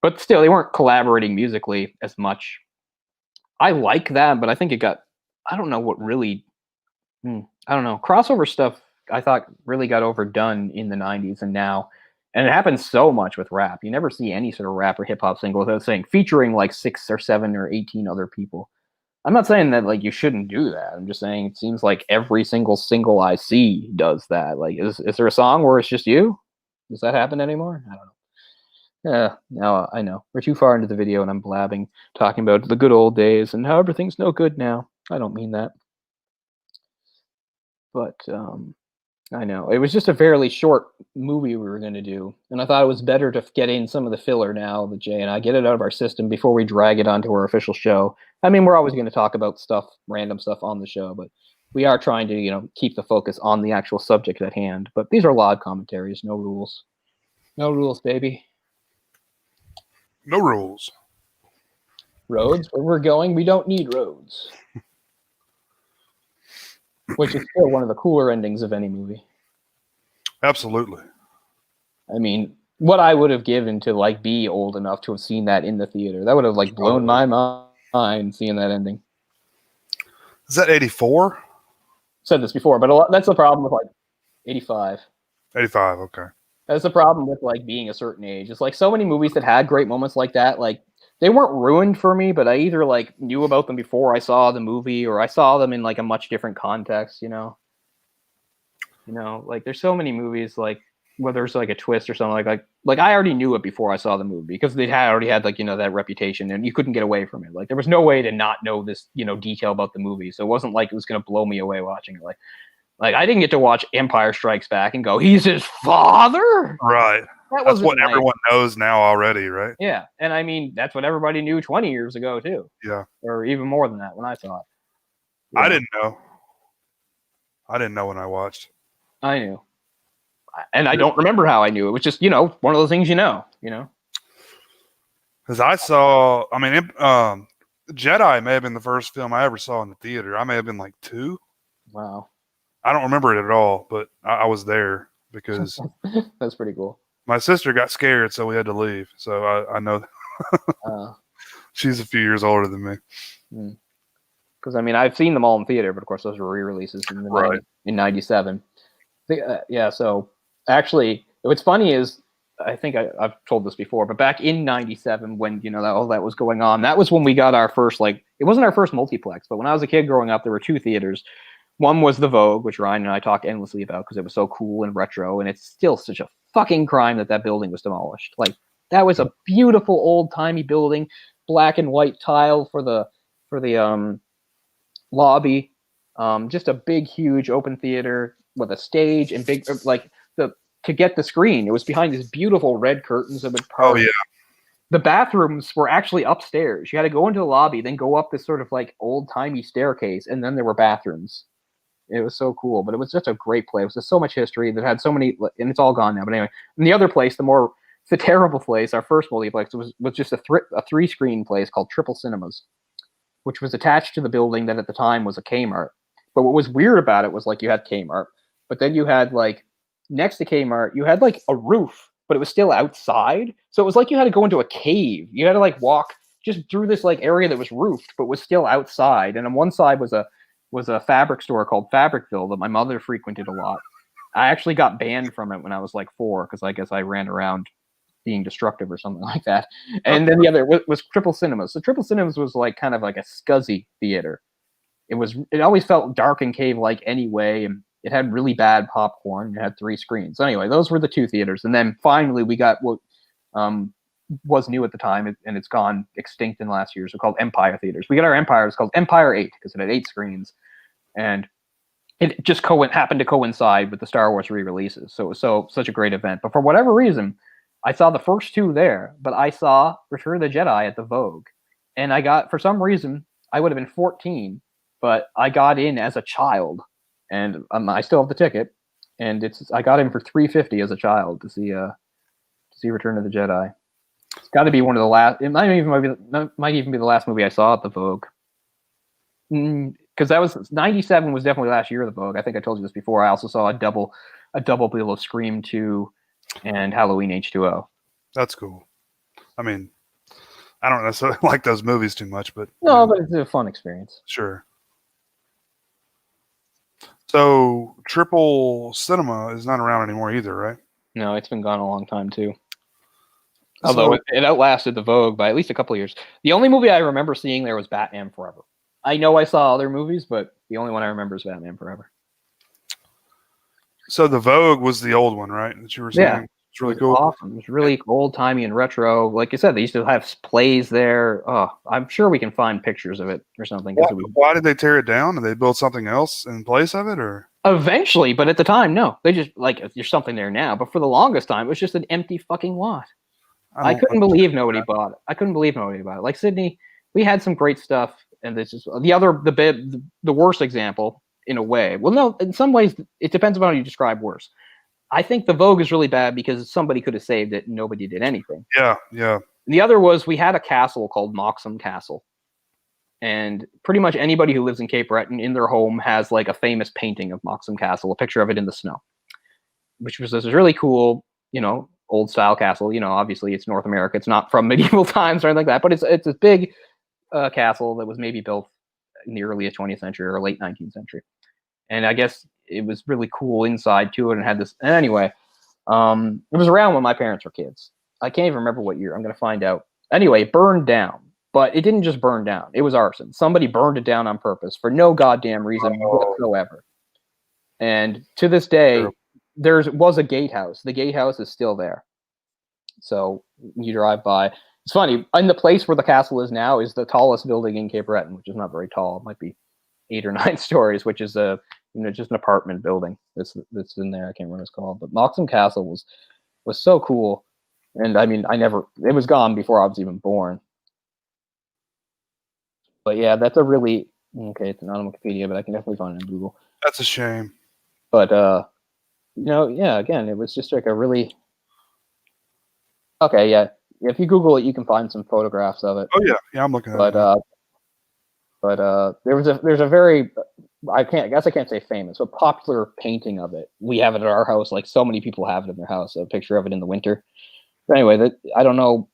but still, they weren't collaborating musically as much. I like that, but I think it got. I don't know what really. I don't know, crossover stuff. I thought really got overdone in the '90s and now, and it happens so much with rap. You never see any sort of rap or hip hop single without saying featuring like 6 or 7 or 18 other people. I'm not saying that like you shouldn't do that. I'm just saying it seems like every single I see does that. Like, is there a song where it's just you? Does that happen anymore? I don't know. Yeah, no, I know. We're too far into the video and I'm blabbing, talking about the good old days and how everything's no good now. I don't mean that. But I know. It was just a fairly short movie we were going to do. And I thought it was better to get in some of the filler now, the Jay and I, get it out of our system before we drag it onto our official show. I mean, we're always going to talk about stuff, random stuff on the show, but we are trying to, keep the focus on the actual subject at hand. But these are live commentaries, no rules. No rules, baby. No rules. Roads, where we're going, we don't need roads. Which is still one of the cooler endings of any movie. Absolutely. I mean, what I would have given to like be old enough to have seen that in the theater. That would have like blown my mind seeing that ending. Is that 84? Said this before, but that's the problem with like 85. 85, okay. That's the problem with like being a certain age. It's like so many movies that had great moments like that, like they weren't ruined for me, but I either like knew about them before I saw the movie or I saw them in like a much different context, like there's so many movies like where there's like a twist or something like I already knew it before I saw the movie because they had already had like, that reputation and you couldn't get away from it. Like there was no way to not know this, detail about the movie. So it wasn't like it was going to blow me away watching it. Like I didn't get to watch Empire Strikes Back and go, he's his father? Right. That's what everyone knows now already, right? Yeah. And I mean, that's what everybody knew 20 years ago, too. Yeah. Or even more than that when I saw it. I didn't know. I didn't know when I watched. I knew. And I don't remember how I knew. It was just, one of those things Because I saw, Jedi may have been the first film I ever saw in the theater. I may have been like 2. Wow. I don't remember it at all, but I was there because that's pretty cool. My sister got scared, so we had to leave. So I know she's a few years older than me. Because I've seen them all in theater, but of course those were re-releases in '97. Yeah, so actually, what's funny is I think I've told this before, but back in '97 when all that was going on, that was when we got our first it wasn't our first multiplex, but when I was a kid growing up, there were 2 theaters. One was the Vogue, which Ryan and I talk endlessly about because it was so cool and retro, and it's still such a fucking crime that building was demolished. Like that was a beautiful old timey building, black and white tile for the lobby, just a big huge open theater with a stage and big to get the screen. It was behind these beautiful red curtains that would part. Oh yeah. The bathrooms were actually upstairs. You had to go into the lobby, then go up this sort of like old timey staircase, and then there were bathrooms. It was so cool, but it was just a great place. There's so much history that had so many, and it's all gone now. But anyway, and the other place, the terrible place, our first multiplex was just a 3-screen place called Triple Cinemas, which was attached to the building that at the time was a Kmart. But what was weird about it was like you had Kmart, but then you had like next to Kmart, you had like a roof, but it was still outside. So it was like you had to go into a cave. You had to like walk just through this like area that was roofed, but was still outside. And on one side was a fabric store called Fabricville that my mother frequented a lot. I actually got banned from it when I was like 4 because I guess I ran around being destructive or something like that. And then the other was Triple Cinemas. So Triple Cinemas was like kind of like a scuzzy theater. It always felt dark and cave-like anyway, and it had really bad popcorn. It had 3 screens. So anyway, those were the 2 theaters. And then finally we got what was new at the time, and it's gone extinct in the last year. So called Empire theaters. We got our Empire. It was called Empire 8 because it had 8 screens, and it just happened to coincide with the Star Wars re-releases. So it was such a great event. But for whatever reason, I saw the first 2 there, but I saw Return of the Jedi at the Vogue, and for some reason, I would have been 14, but I got in as a child, and I still have the ticket. and I got him for $350 as a child to see Return of the Jedi. It's got to be one of the last. It might even be the last movie I saw at the Vogue. Because that was 97 was definitely last year of the Vogue. I think I told you this before. I also saw a double bill of Scream 2 and Halloween H2O. That's cool. I mean, I don't necessarily like those movies too much, but no, but it's a fun experience. Sure. So Triple Cinema is not around anymore either, right? No, it's been gone a long time too. Although it outlasted the Vogue by at least a couple of years. The only movie I remember seeing there was Batman Forever. I know I saw other movies, but the only one I remember is Batman Forever. So the Vogue was the old one, right? That you were saying? Yeah. It's really cool. Awesome. It was really old-timey and retro. Like you said, they used to have plays there. Oh, I'm sure we can find pictures of it or something. Why did they tear it down? Did they build something else in place of it? Or eventually, but at the time, no. They just, there's something there now. But for the longest time, it was just an empty fucking lot. I couldn't believe nobody bought it. Like Sydney, we had some great stuff. And this is the worst example in a way. Well, no, in some ways, it depends on how you describe worse. I think the Vogue is really bad because somebody could have saved it and nobody did anything. Yeah. And the other was we had a castle called Moxham Castle. And pretty much anybody who lives in Cape Breton in their home has like a famous painting of Moxham Castle, a picture of it in the snow, which was this really cool, old style castle. Obviously it's North America. It's not from medieval times or anything like that, but it's a big castle that was maybe built in the early 20th century or late 19th century. And I guess it was really cool inside to it and had this. And anyway, it was around when my parents were kids. I can't even remember what year. I'm going to find out. Anyway, it burned down. But it didn't just burn down. It was arson. Somebody burned it down on purpose for no goddamn reason whatsoever. And to this day, there was a gatehouse. The gatehouse is still there. So you drive by. It's funny. In the place where the castle is now is the tallest building in Cape Breton, which is not very tall. It might be 8 or 9 stories, which is just an apartment building that's in there. I can't remember what it's called. But Moxham Castle was so cool. And I mean, it was gone before I was even born. But yeah, that's a really it's not on Wikipedia, but I can definitely find it on Google. That's a shame. But again, it was just like a really okay. Yeah, if you Google it, you can find some photographs of it. Oh yeah, I'm looking at it. But there's a very I can't say famous, but popular painting of it. We have it at our house. Like so many people have it in their house. A picture of it in the winter. But anyway, I don't know.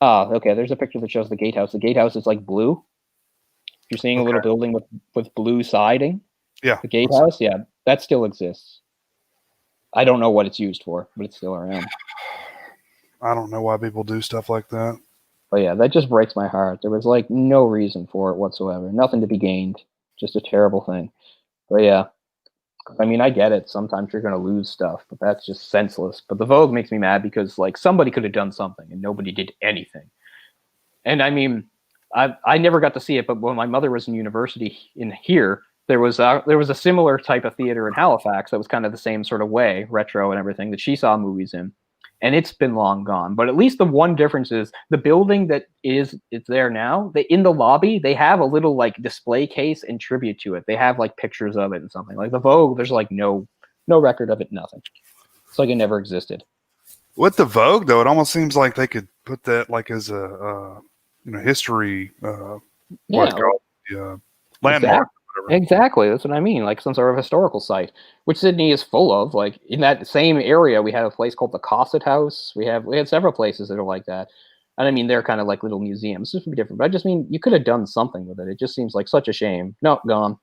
Okay. There's a picture that shows the gatehouse. The gatehouse is like blue. You're seeing a little building with blue siding. Yeah. The gatehouse, yeah, that still exists. I don't know what it's used for, but it's still around. I don't know why people do stuff like that. But yeah, that just breaks my heart. There was like no reason for it whatsoever. Nothing to be gained. Just a terrible thing. But yeah. I mean, I get it. Sometimes you're going to lose stuff, but that's just senseless. But the Vogue makes me mad because, like, somebody could have done something and nobody did anything. And I mean, I never got to see it, but when my mother was in university in here, there was a similar type of theater in Halifax that was kind of the same sort of way, retro and everything, that she saw movies in. And it's been long gone. But at least the one difference is the building it's there now. In the lobby, they have a little like display case and tribute to it. They have like pictures of it and something. Like the Vogue, there's like no record of it, nothing. It's like it never existed. With the Vogue, though, it almost seems like they could put that like as a history landmark. Exactly. That's what I mean. Like some sort of historical site, which Sydney is full of. Like in that same area, we have a place called the Cosset House. We had several places that are like that. And I mean, they're kind of like little museums. This would be different. But I just mean, you could have done something with it. It just seems like such a shame. No, gone.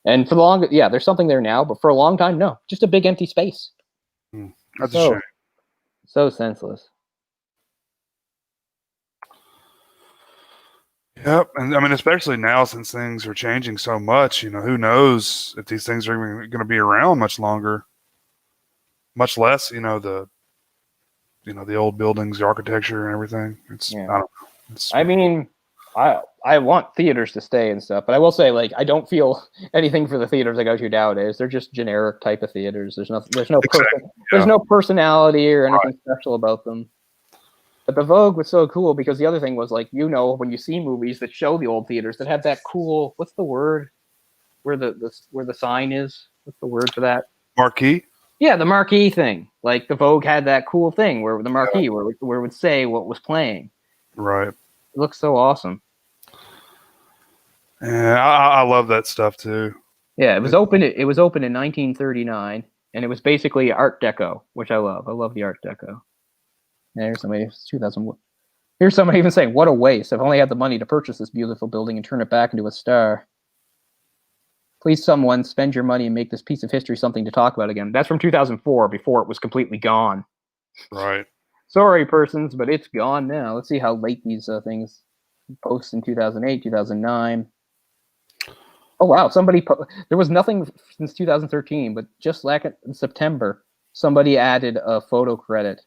And for the long, there's something there now. But for a long time, no. Just a big empty space. That's a shame. So senseless. Yep, and I mean, especially now since things are changing so much, who knows if these things are even going to be around much longer, much less, the old buildings, the architecture, and everything. I don't know. I mean, I want theaters to stay and stuff, but I will say, like, I don't feel anything for the theaters I go to nowadays. They're just generic type of theaters. There's no personality or anything special about them. But the Vogue was so cool because the other thing was like, when you see movies that show the old theaters that have that cool, what's the word? Where the sign is? What's the word for that? Marquee? Yeah, the marquee thing. Like the Vogue had that cool thing where the marquee where it would say what was playing. Right. It looks so awesome. Yeah, I love that stuff too. Yeah, it was open. It was open in 1939, and it was basically Art Deco, which I love. I love the Art Deco. And here's somebody. 2001. Here's somebody even saying, "What a waste! I've only had the money to purchase this beautiful building and turn it back into a star. Please, someone spend your money and make this piece of history something to talk about again." That's from 2004, before it was completely gone. Right. Sorry, persons, but it's gone now. Let's see how late these things post in 2008, 2009. Oh wow! There was nothing since 2013, but just like in September, somebody added a photo credit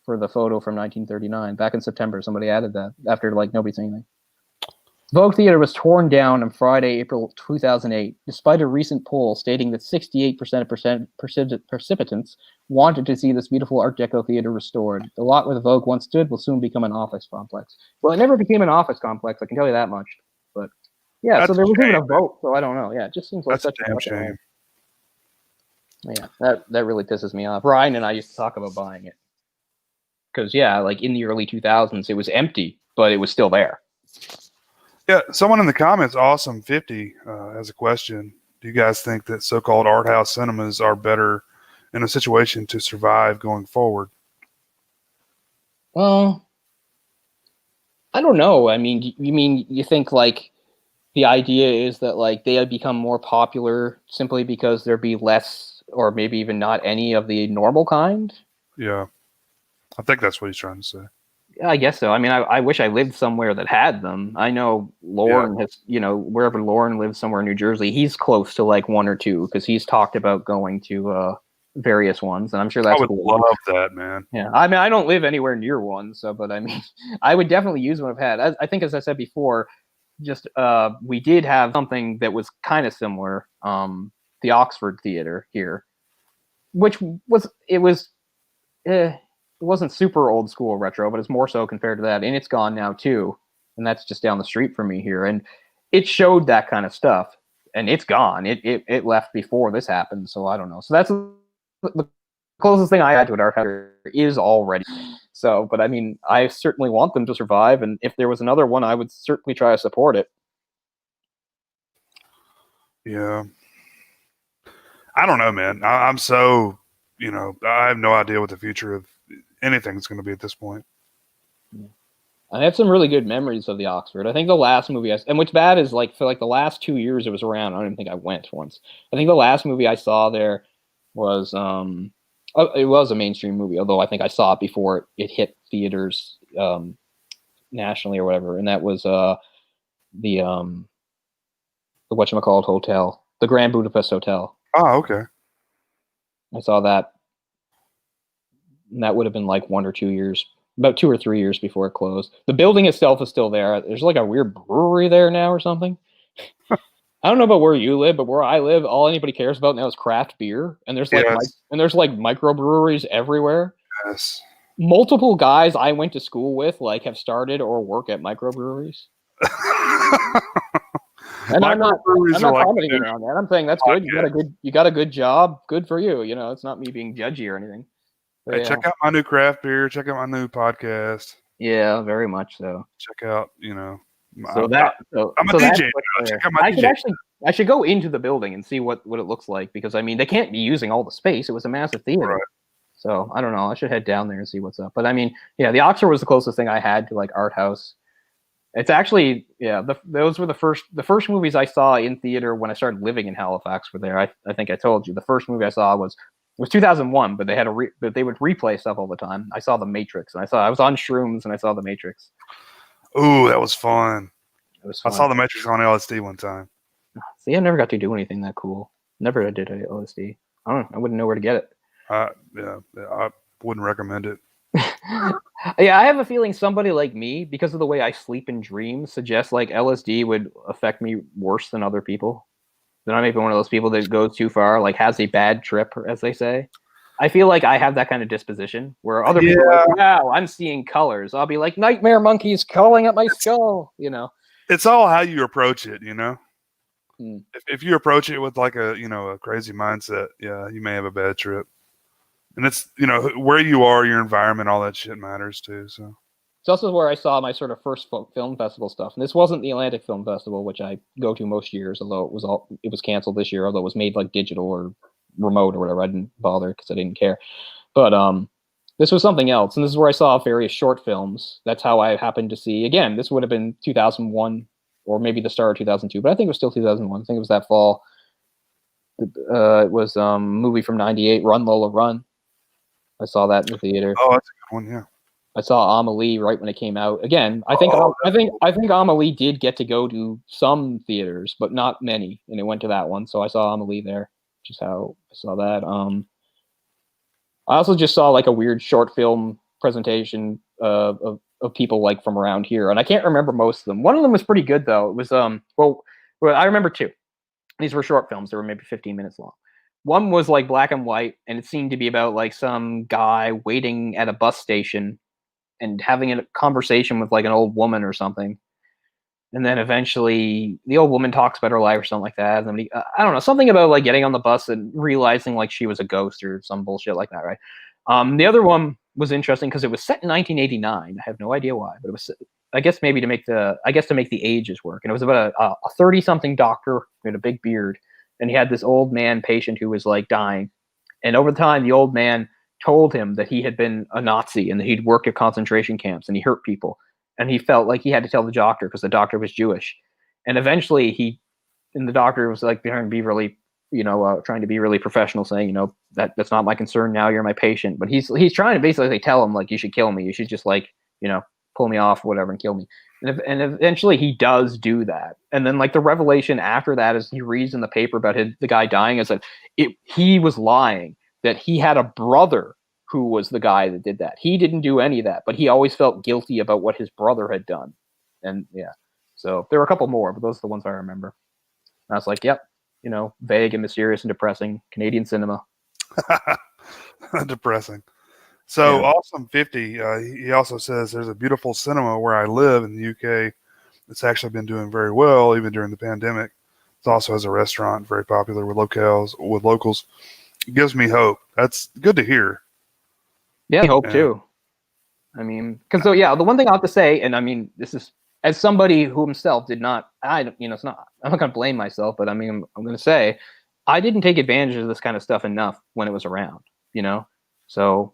for the photo from 1939. Back in September, somebody added that after like nobody saying anything. Vogue Theater was torn down on Friday, April 2008, despite a recent poll stating that 68% of participants wanted to see this beautiful Art Deco theater restored. The lot where the Vogue once stood will soon become an office complex. Well, it never became an office complex, I can tell you that much. But yeah, That's so there was a even shame. a vote, so I don't know. Yeah, it just seems like That's such a damn shame. Yeah, that really pisses me off. Ryan and I used to talk about buying it. Because, yeah, like in the early 2000s, it was empty, but it was still there. Yeah, someone in the comments, Awesome50, has a question. Do you guys think that so-called art house cinemas are better in a situation to survive going forward? Well, I don't know. I mean, you think like the idea is that like they had become more popular simply because there'd be less or maybe even not any of the normal kind? Yeah, I think that's what he's trying to say. Yeah, I guess so. I mean, I wish I lived somewhere that had them. I know Lauren has, wherever Lauren lives somewhere in New Jersey, he's close to like one or two because he's talked about going to various ones, and I'm sure that's I would cool. love that, man. Yeah, I mean, I don't live anywhere near one, so, but I mean, I would definitely use one I've had. I think, as I said before, just we did have something that was kind of similar, the Oxford Theater here, which it wasn't super old school retro, but it's more so compared to that, and it's gone now too, and that's just down the street from me here, and it showed that kind of stuff, and it's gone. It left before this happened, so I don't know. So that's the closest thing I had to an art house is already. So, but I mean, I certainly want them to survive, and if there was another one, I would certainly try to support it. Yeah. I don't know, man. I'm so, I have no idea what the future of anything's going to be at this point. I have some really good memories of the Oxford. I think the last movie and what's bad is like for like the last 2 years it was around. I don't even think I went once. I think the last movie I saw there was it was a mainstream movie, although I think I saw it before it hit theaters nationally or whatever, and that was the whatchamacallit hotel, the Grand Budapest Hotel. Oh, okay. I saw that, and that would have been like 1 or 2 years, about 2 or 3 years before it closed. The building itself is still there. There's like a weird brewery there now or something. I don't know about where you live, but where I live, all anybody cares about now is craft beer, and there's like microbreweries everywhere. Yes. Multiple guys I went to school with like have started or work at microbreweries. And I'm not commenting around that. I'm saying that's good. You got a good job. Good for you. It's not me being judgy or anything. But hey, check out my new craft beer. Check out my new podcast. Yeah, very much so. Check out, I'm a DJ. Check out my DJ. I should go into the building and see what it looks like, because I mean they can't be using all the space. It was a massive theater. Right. So I don't know. I should head down there and see what's up. But I mean, yeah, the Oxford was the closest thing I had to like art house. It's actually, yeah, those were the first movies I saw in theater when I started living in Halifax were there. I think I told you the first movie I saw was 2001, but they would replay stuff all the time. I saw The Matrix, and I was on shrooms and I saw The Matrix. Ooh, that was fun. It was fun. I saw The Matrix on LSD one time. See, I never got to do anything that cool. Never did LSD. I don't know. I wouldn't know where to get it. Yeah, I wouldn't recommend it. Yeah, I have a feeling somebody like me, because of the way I sleep and dream, suggests like LSD would affect me worse than other people. Then I may be one of those people that goes too far, like has a bad trip, as they say. I feel like I have that kind of disposition where other people are like, wow, I'm seeing colors. I'll be like, nightmare monkeys crawling up my skull, It's all how you approach it, If you approach it with like a crazy mindset, yeah, you may have a bad trip. And it's where you are, your environment, all that shit matters too. So It's also where I saw my sort of first film festival stuff. And this wasn't the Atlantic Film Festival, which I go to most years, although it was canceled this year, although it was made like digital or remote or whatever. I didn't bother because I didn't care. But this was something else, and this is where I saw various short films. That's how I happened to see. Again, this would have been 2001 or maybe the start of 2002, but I think it was still 2001. I think it was that fall. It was a movie from '98, Run Lola Run. I saw that in the theater. oh, that's a good one, yeah. I saw Amelie right when it came out. Again, I think Amelie did get to go to some theaters, but not many, and it went to that one. So I saw Amelie there, which is how I saw that. I also just saw like a weird short film presentation of people like from around here, and I can't remember most of them. One of them was pretty good though. It was well I remember two. These were short films. They were maybe 15 minutes long. One was like black and white, and it seemed to be about like some guy waiting at a bus station and having a conversation with like an old woman or something. And then eventually the old woman talks about her life or something like that. And then I don't know, something about like getting on the bus and realizing like she was a ghost or some bullshit like that, right? The other one was interesting because it was set in 1989. I have no idea why, but it was, I guess maybe to make the ages work. And it was about a 30-something doctor who had a big beard, and he had this old man patient who was like dying. And over time, the old man told him that he had been a Nazi and that he'd worked at concentration camps and he hurt people. And he felt like he had to tell the doctor because the doctor was Jewish. And eventually the doctor was like trying to be really, trying to be really professional, saying, that's not my concern now, you're my patient. But he's trying to basically tell him like, you should kill me. You should just like, pull me off or whatever and kill me. And eventually he does do that. And then like the revelation after that is he reads in the paper about the guy dying is that he was lying, that he had a brother who was the guy that did that. He didn't do any of that, but he always felt guilty about what his brother had done. And yeah, so there were a couple more, but those are the ones I remember. And I was like, yep, vague and mysterious and depressing Canadian cinema. Depressing. So Yeah. Awesome 50, he also says there's a beautiful cinema where I live in the UK that's actually been doing very well even during the pandemic. It also has a restaurant, very popular with locals. It gives me hope. That's good to hear. Yeah, I hope too. I mean, because the one thing I have to say, and I mean, this is as somebody who himself did not, it's not, I'm not going to blame myself, but I mean, I'm going to say I didn't take advantage of this kind of stuff enough when it was around, so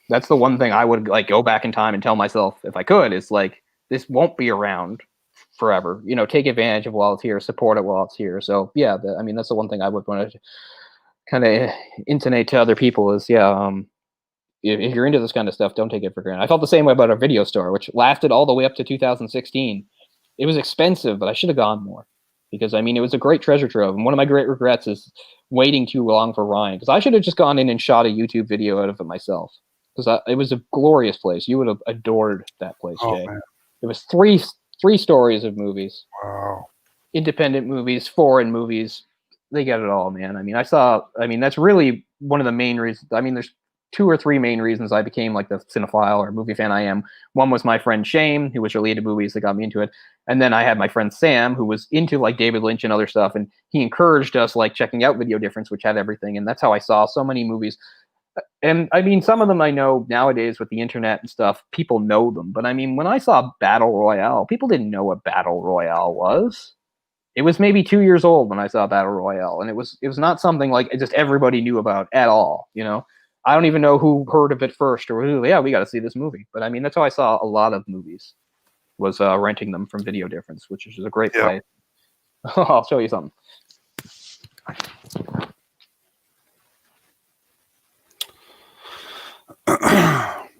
that's the one thing I would like go back in time and tell myself if I could is like, this won't be around forever, take advantage of while it's here, support it while it's here. So yeah, I mean, that's the one thing I would want to kind of intonate to other people is, if you're into this kind of stuff, don't take it for granted. I felt the same way about our video store, which lasted all the way up to 2016. It was expensive, but I should have gone more because, I mean, it was a great treasure trove. And one of my great regrets is waiting too long for Ryan, because I should have just gone in and shot a YouTube video out of it myself, because it was a glorious place. You would have adored that place, Jay. Man. It was three stories of movies. Wow. Independent movies, foreign movies. They get it all, man. I mean, that's really one of the main reasons. I mean, there's 2 or 3 main reasons I became like the cinephile or movie fan I am. One was my friend Shane, who was related to movies that got me into it. And then I had my friend Sam, who was into like David Lynch and other stuff. And he encouraged us like checking out Video Difference, which had everything. And that's how I saw so many movies. And I mean, some of them I know nowadays with the internet and stuff, people know them. But I mean, when I saw Battle Royale, people didn't know what Battle Royale was. It was maybe 2 years old when I saw Battle Royale. And it was not something like just everybody knew about at all, I don't even know who heard of it first or who, we got to see this movie. But I mean, that's how I saw a lot of movies, was renting them from Video Difference, which is a great place. I'll show you something.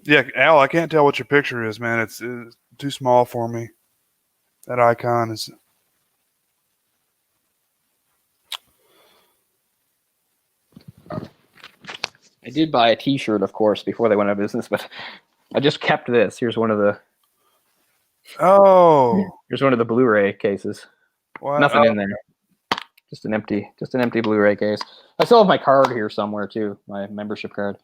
Yeah, Al, I can't tell what your picture is, man. It's too small for me. That icon is... I did buy a T-shirt, of course, before they went out of business, but I just kept this. Here's one of the. Oh. Here's one of the Blu-ray cases. What? Nothing in there. Just an empty Blu-ray case. I still have my card here somewhere too, my membership card.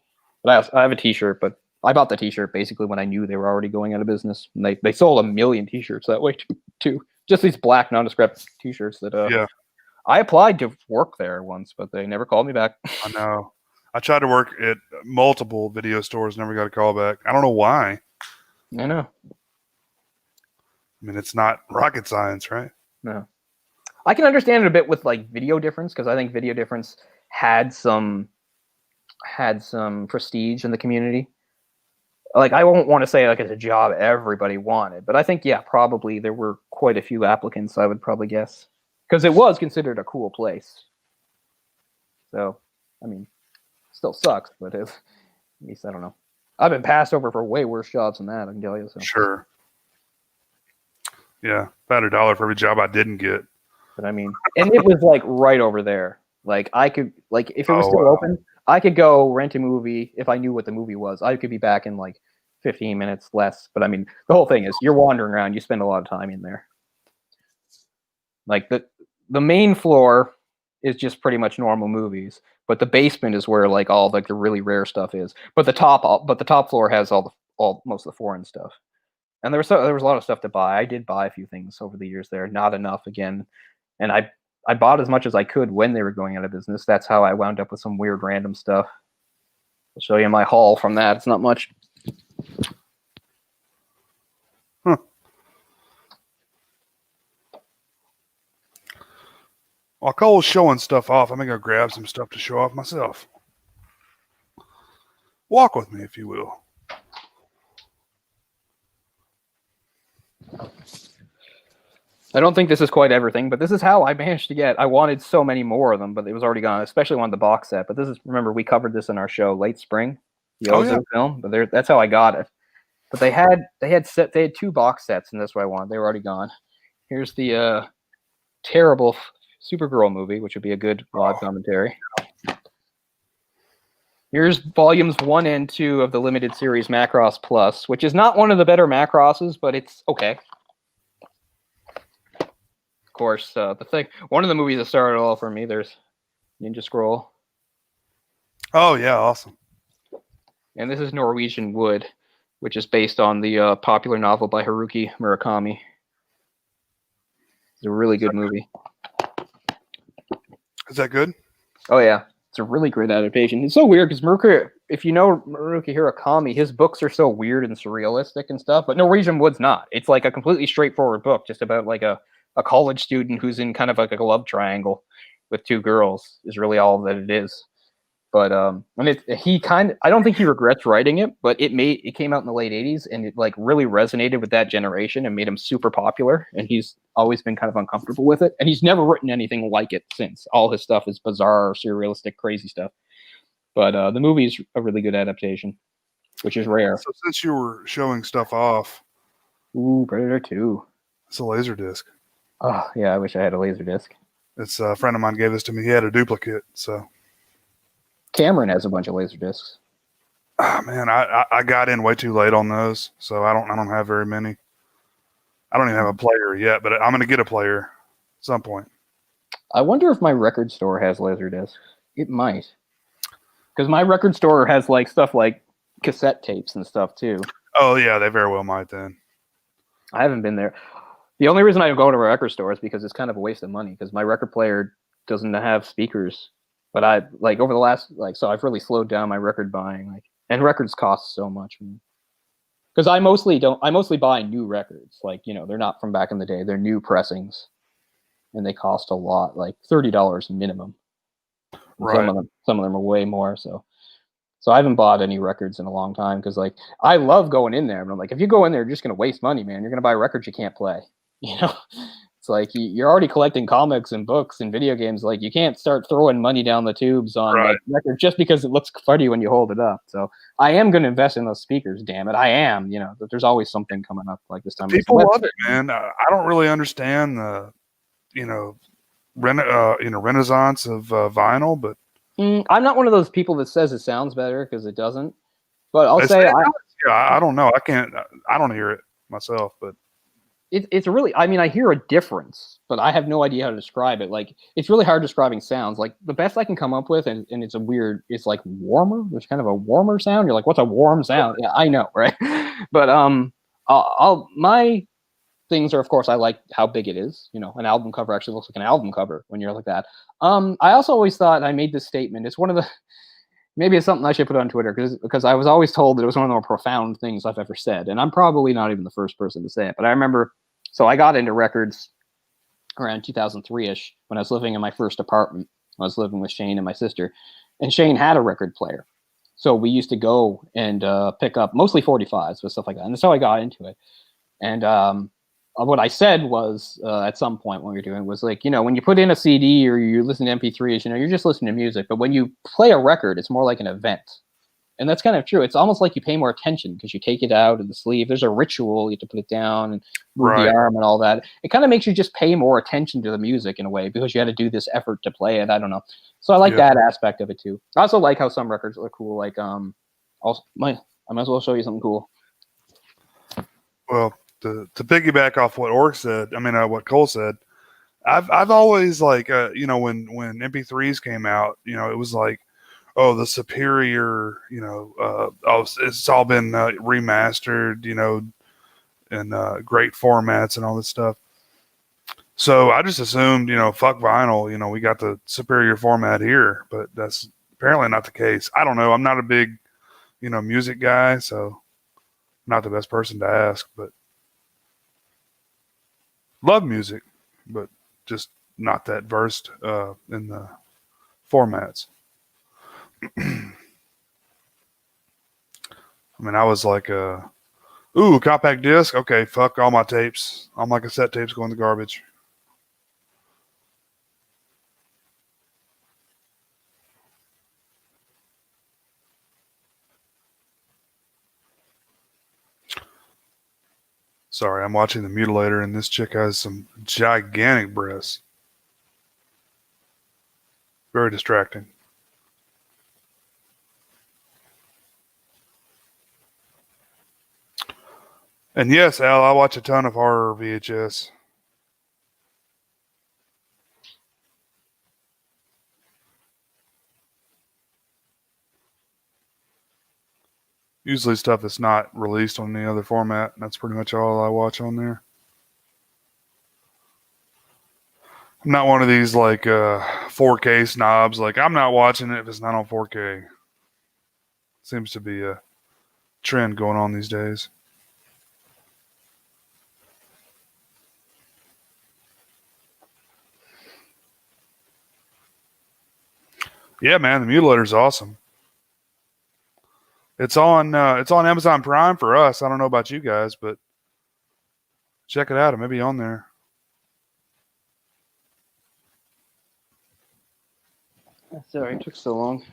But I have a T-shirt, but I bought the T-shirt basically when I knew they were already going out of business. And they sold 1 million T-shirts that way too. Just these black nondescript T-shirts that. I applied to work there once, but they never called me back. I know. I tried to work at multiple video stores, never got a call back. I don't know why. I know. I mean, it's not rocket science, right? No. I can understand it a bit with like Video Difference, because I think Video Difference had some prestige in the community. Like, I won't want to say like it's a job everybody wanted, but I think, yeah, probably there were quite a few applicants, I would probably guess, because it was considered a cool place. So, I mean, still sucks, but at least, I don't know. I've been passed over for way worse jobs than that, I can tell you. So. Sure. Yeah, about $1 for every job I didn't get. But I mean, and it was like right over there. Like, I could, like, if it was still open, I could go rent a movie if I knew what the movie was. I could be back in like 15 minutes less. But I mean, the whole thing is you're wandering around. You spend a lot of time in there. Like the main floor is just pretty much normal movies, but the basement is where like all like the really rare stuff is. But the top floor has most of the foreign stuff. And there was a lot of stuff to buy. I did buy a few things over the years there, not enough again. And I bought as much as I could when they were going out of business. That's how I wound up with some weird random stuff. I'll show you my haul from that. It's not much. Huh. While Cole's showing stuff off, I'm going to go grab some stuff to show off myself. Walk with me, if you will. I don't think this is quite everything, but this is how I managed to get. I wanted so many more of them, but it was already gone. Especially one the box set. But this is, remember, we covered this in our show late spring, the Ozo film. But that's how I got it. But they had 2 box sets, and that's what I wanted. They were already gone. Here's the terrible Supergirl movie, which would be a good live commentary. Here's volumes 1 and 2 of the limited series Macross Plus, which is not one of the better Macrosses, but it's okay. Of course, one of the movies that started it all for me, there's Ninja Scroll. Oh, yeah, awesome. And this is Norwegian Wood, which is based on the popular novel by Haruki Murakami. It's a really good movie. Is that good? Oh, yeah. It's a really great adaptation. It's so weird because if you know Haruki Murakami, his books are so weird and surrealistic and stuff, but Norwegian Wood's not. It's like a completely straightforward book, just about like a college student who's in kind of like a love triangle with 2 girls is really all that it is. But I don't think he regrets writing it, but it came out in the late 80s and it like really resonated with that generation and made him super popular. And he's always been kind of uncomfortable with it. And he's never written anything like it since. All his stuff is bizarre, surrealistic, crazy stuff. But the movie is a really good adaptation, which is rare. So since you were showing stuff off. Ooh, Predator 2. It's a Laserdisc. Oh, yeah, I wish I had a Laserdisc. It's a friend of mine gave this to me. He had a duplicate, so. Cameron has a bunch of Laserdiscs. Oh, man, I got in way too late on those, so I don't have very many. I don't even have a player yet, but I'm going to get a player at some point. I wonder if my record store has Laserdiscs. It might. Because my record store has like stuff like cassette tapes and stuff too. Oh, yeah, they very well might then. I haven't been there. The only reason I go to a record store is because it's kind of a waste of money because my record player doesn't have speakers. But I like over the last so I've really slowed down my record buying, and records cost so much. Because I mostly buy new records, they're not from back in the day, they're new pressings, and they cost a lot, like $30 minimum. Right. Some of them are way more. So I haven't bought any records in a long time because I love going in there, but I'm like, if you go in there, you're just gonna waste money, man. You're gonna buy records you can't play. It's like you're already collecting comics and books and video games. Like you can't start throwing money down the tubes on records just because it looks funny when you hold it up. So I am going to invest in those speakers. Damn it, I am. That there's always something coming up like this time. People love it, man. I don't really understand the, renaissance of vinyl, but I'm not one of those people that says it sounds better because it doesn't. But I'll I don't know. I don't hear it myself, but. It's really, I hear a difference, but I have no idea how to describe it. Like, it's really hard describing sounds. Like, the best I can come up with, and it's like warmer. There's kind of a warmer sound. You're like, what's a warm sound? Yeah, I know, right? But things are, of course, I like how big it is. You know, an album cover actually looks like an album cover when you're like that. I also always thought, and I made this statement, it's one of the, maybe it's something I should put on Twitter, because I was always told that it was one of the more profound things I've ever said. And I'm probably not even the first person to say it, but I remember, so I got into records around 2003-ish when I was living in my first apartment. I was living with Shane and my sister, and Shane had a record player. So we used to go and pick up mostly 45s, but stuff like that. And that's how I got into it. And what I said was at some point when we were doing it was like, you know, when you put in a CD or you listen to MP3s, you know, you're just listening to music. But when you play a record, it's more like an event. And that's kind of true. It's almost like you pay more attention because you take it out of the sleeve. There's a ritual. You have to put it down and move the arm and all that. It kind of makes you just pay more attention to the music in a way because you had to do this effort to play it. I don't know. So I like that aspect of it too. I also like how some records look cool. Like also, I might as well show you something cool. Well, to piggyback off what what Cole said, I've always like you know, when MP3s came out, you know, it was like, oh, the superior, you know, it's all been remastered, you know, in great formats and all this stuff. So I just assumed, you know, fuck vinyl, you know, we got the superior format here, but that's apparently not the case. I don't know. I'm not a big, you know, music guy, so I'm not the best person to ask, but love music, but just not that versed in the formats. I mean, I was like, ooh, compact disc. Okay, fuck all my tapes. All my cassette tapes go in the garbage. Sorry, I'm watching The Mutilator, and this chick has some gigantic breasts. Very distracting. And yes, Al, I watch a ton of horror VHS. Usually stuff that's not released on any other format. And that's pretty much all I watch on there. I'm not one of these like 4K snobs. Like, I'm not watching it if it's not on 4K. Seems to be a trend going on these days. Yeah, man, The Mutilator's awesome. It's on Amazon Prime for us. I don't know about you guys, but check it out. It may be on there. Sorry, it took so long.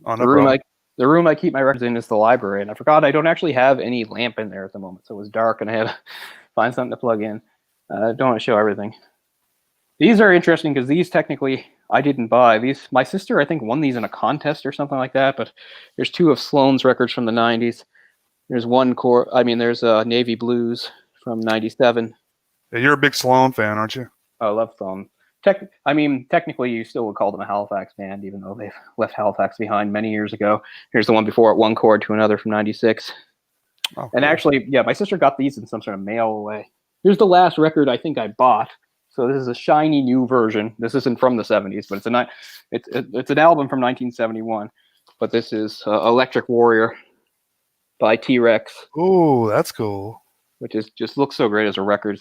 Oh, no problem. The room I keep my records in is the library, and I forgot I don't actually have any lamp in there at the moment, so it was dark, and I had to find something to plug in. I don't want to show everything. These are interesting because these technically I didn't buy. These, my sister, I think, won these in a contest or something like that, but there's two of Sloan's records from the 90s. There's there's Navy Blues from 97. Yeah, you're a big Sloan fan, aren't you? I love Sloan. Technically, you still would call them a Halifax band, even though they've left Halifax behind many years ago. Here's the one before it, One Chord to Another from 96. Oh, cool. And actually, yeah, my sister got these in some sort of mail away. Here's the last record I think I bought. So this is a shiny new version. This isn't from the 70s, but it's an album from 1971. But this is Electric Warrior by T-Rex. Oh, that's cool. Which is just looks so great as a record.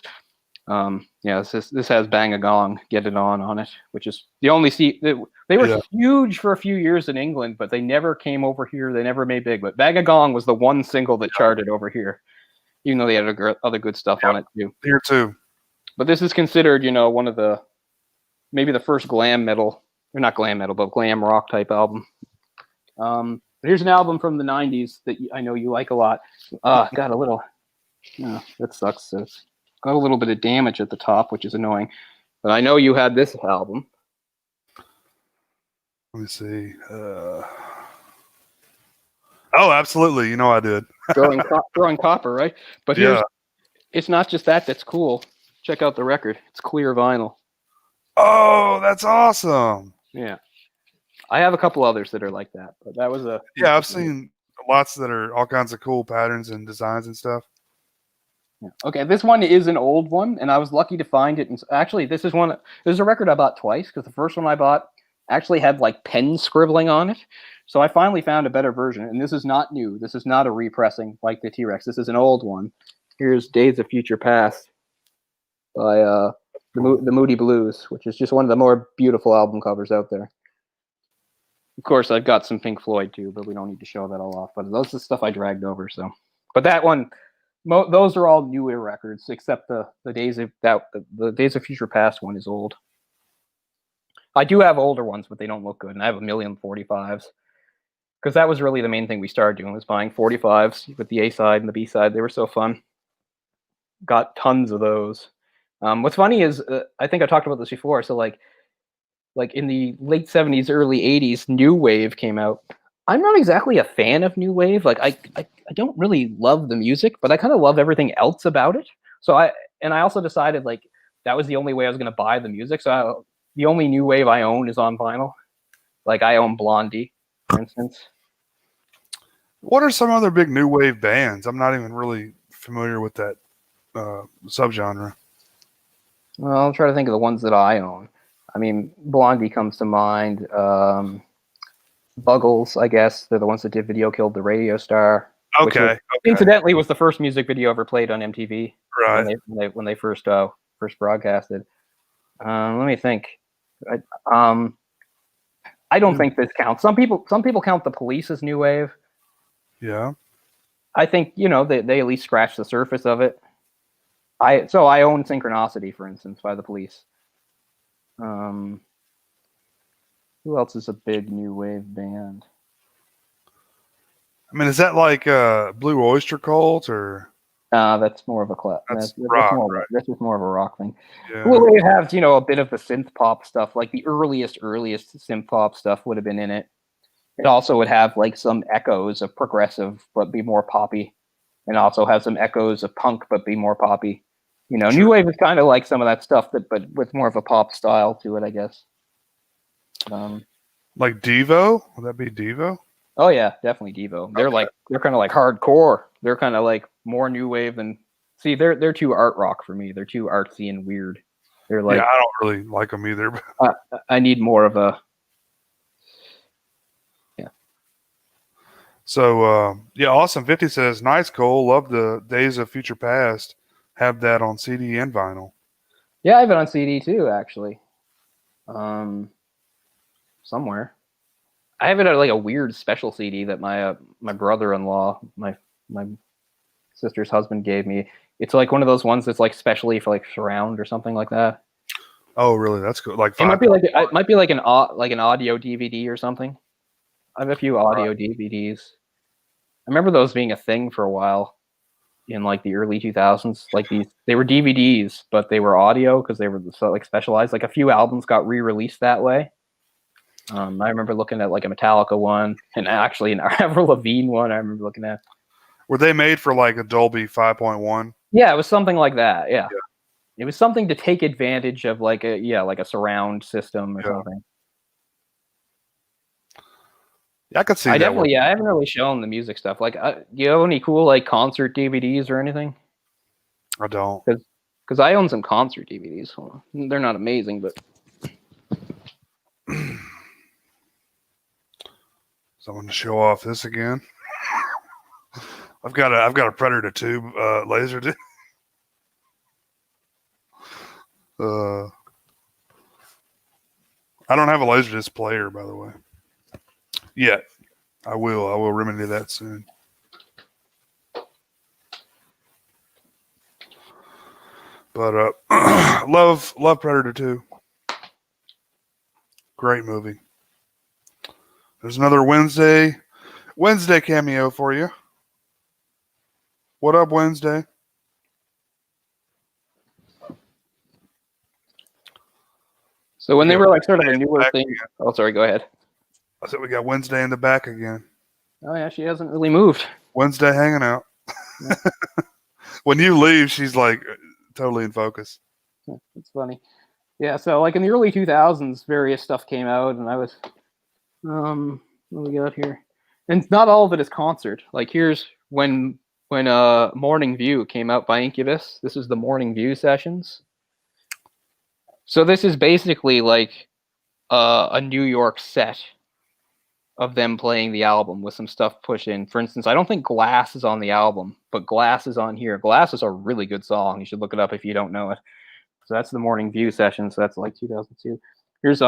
This has Bang a Gong, Get It On it, which is the only they were huge for a few years in England, but they never came over here. They never made big. But Bang a Gong was the one single that charted over here, even though they had other good stuff on it too. Here too. But this is considered, you know, one of maybe the first glam metal, or not glam metal, but glam rock type album. But here's an album from the 90s that I know you like a lot. Got a little, that sucks. So it's got a little bit of damage at the top, which is annoying. But I know you had this album. Let me see. Oh, absolutely. You know I did. Throwing Copper, right? But it's not just that's cool. Check out the record. It's clear vinyl. Oh, that's awesome. Yeah. I have a couple others that are like that, but that was I've seen lots that are all kinds of cool patterns and designs and stuff. Okay, this one is an old one, and I was lucky to find it. And actually, this is a record I bought twice because the first one I bought actually had like pen scribbling on it. So I finally found a better version, and this is not new. This is not a repressing like the T-Rex. This is an old one. Here's Days of Future Past by the Moody Blues, which is just one of the more beautiful album covers out there. Of course, I've got some Pink Floyd too, but we don't need to show that all off. But those are the stuff I dragged over. So, but that one. Those are all newer records, except the Days of Future Past one is old. I do have older ones, but they don't look good, and I have a million 45s because that was really the main thing we started doing was buying 45s with the A side and the B side. They were so fun. Got tons of those. What's funny is I think I talked about this before. So like in the late 70s, early 80s, new wave came out. I'm not exactly a fan of new wave. Like I don't really love the music, but I kind of love everything else about it. So I also decided like that was the only way I was going to buy the music. So the only new wave I own is on vinyl. Like I own Blondie, for instance. What are some other big new wave bands? I'm not even really familiar with that subgenre. Well, I'll try to think of the ones that I own. I mean, Blondie comes to mind. Buggles, I guess. They're the ones that did Video Killed the Radio Star. Okay. Incidentally, was the first music video ever played on MTV. Right. When they first broadcasted. Let me think. I don't think this counts. Some people count the Police as new wave. Yeah. I think they at least scratched the surface of it. I own Synchronicity, for instance, by the Police. Who else is a big new wave band? I mean, is that like Blue Oyster Cult or? That's more of a That's rock, right? That's just more of a rock thing. Yeah. Well, they have a bit of the synth pop stuff, like the earliest synth pop stuff would have been in it. It also would have like some echoes of progressive, but be more poppy, and also have some echoes of punk, but be more poppy. Sure. New wave is kind of like some of that stuff, but with more of a pop style to it, I guess. Like Devo? Would that be Devo? Oh yeah, definitely Devo. They're kind of like hardcore. They're kind of like more new wave than. See, they're too art rock for me. They're too artsy and weird. They're like. Yeah, I don't really like them either. I need more of a. Yeah. So Awesome 50 says, nice, Cole. Love the Days of Future Past. Have that on CD and vinyl. Yeah, I have it on CD too, actually. Somewhere. I have it at like a weird special CD that my brother-in-law, my sister's husband, gave me. It's like one of those ones that's like specially for like surround or something like that. Oh, really? That's cool. Like it might be like an audio DVD or something. I have a few audio DVDs. I remember those being a thing for a while in like the early 2000s. Like they were DVDs, but they were audio because they were so like specialized. Like a few albums got re-released that way. I remember looking at like a Metallica one, and actually an Avril Lavigne one. I remember looking at. Were they made for like a Dolby 5.1? Yeah, it was something like that. Yeah, it was something to take advantage of like a surround system or something. Yeah, I could see. I haven't really shown the music stuff. Like, do you have any cool like concert DVDs or anything? I don't. Because I own some concert DVDs. Well, they're not amazing, but. So I'm going to show off this again. I've got a Predator tube laser. I don't have a Laserdisc player, by the way. Yet. I will remedy that soon. But love Predator 2. Great movie. There's another Wednesday cameo for you. What up, Wednesday? So when they were like sort of a newer thing. Oh, sorry. Go ahead. I said we got Wednesday in the back again. Oh yeah, she hasn't really moved. Wednesday hanging out. Yeah. When you leave, she's like totally in focus. It's funny. Yeah, so like in the early 2000s, various stuff came out, and I was, what do we got here? And not all of it is concert. Like here's when when Morning View came out by Incubus. This is the Morning View sessions. So this is basically like a New York set of them playing the album with some stuff pushed in. For instance, I don't think Glass is on the album, but Glass is on here. Glass is a really good song. You should look it up if you don't know it. So that's the Morning View session. So that's like 2002. Here's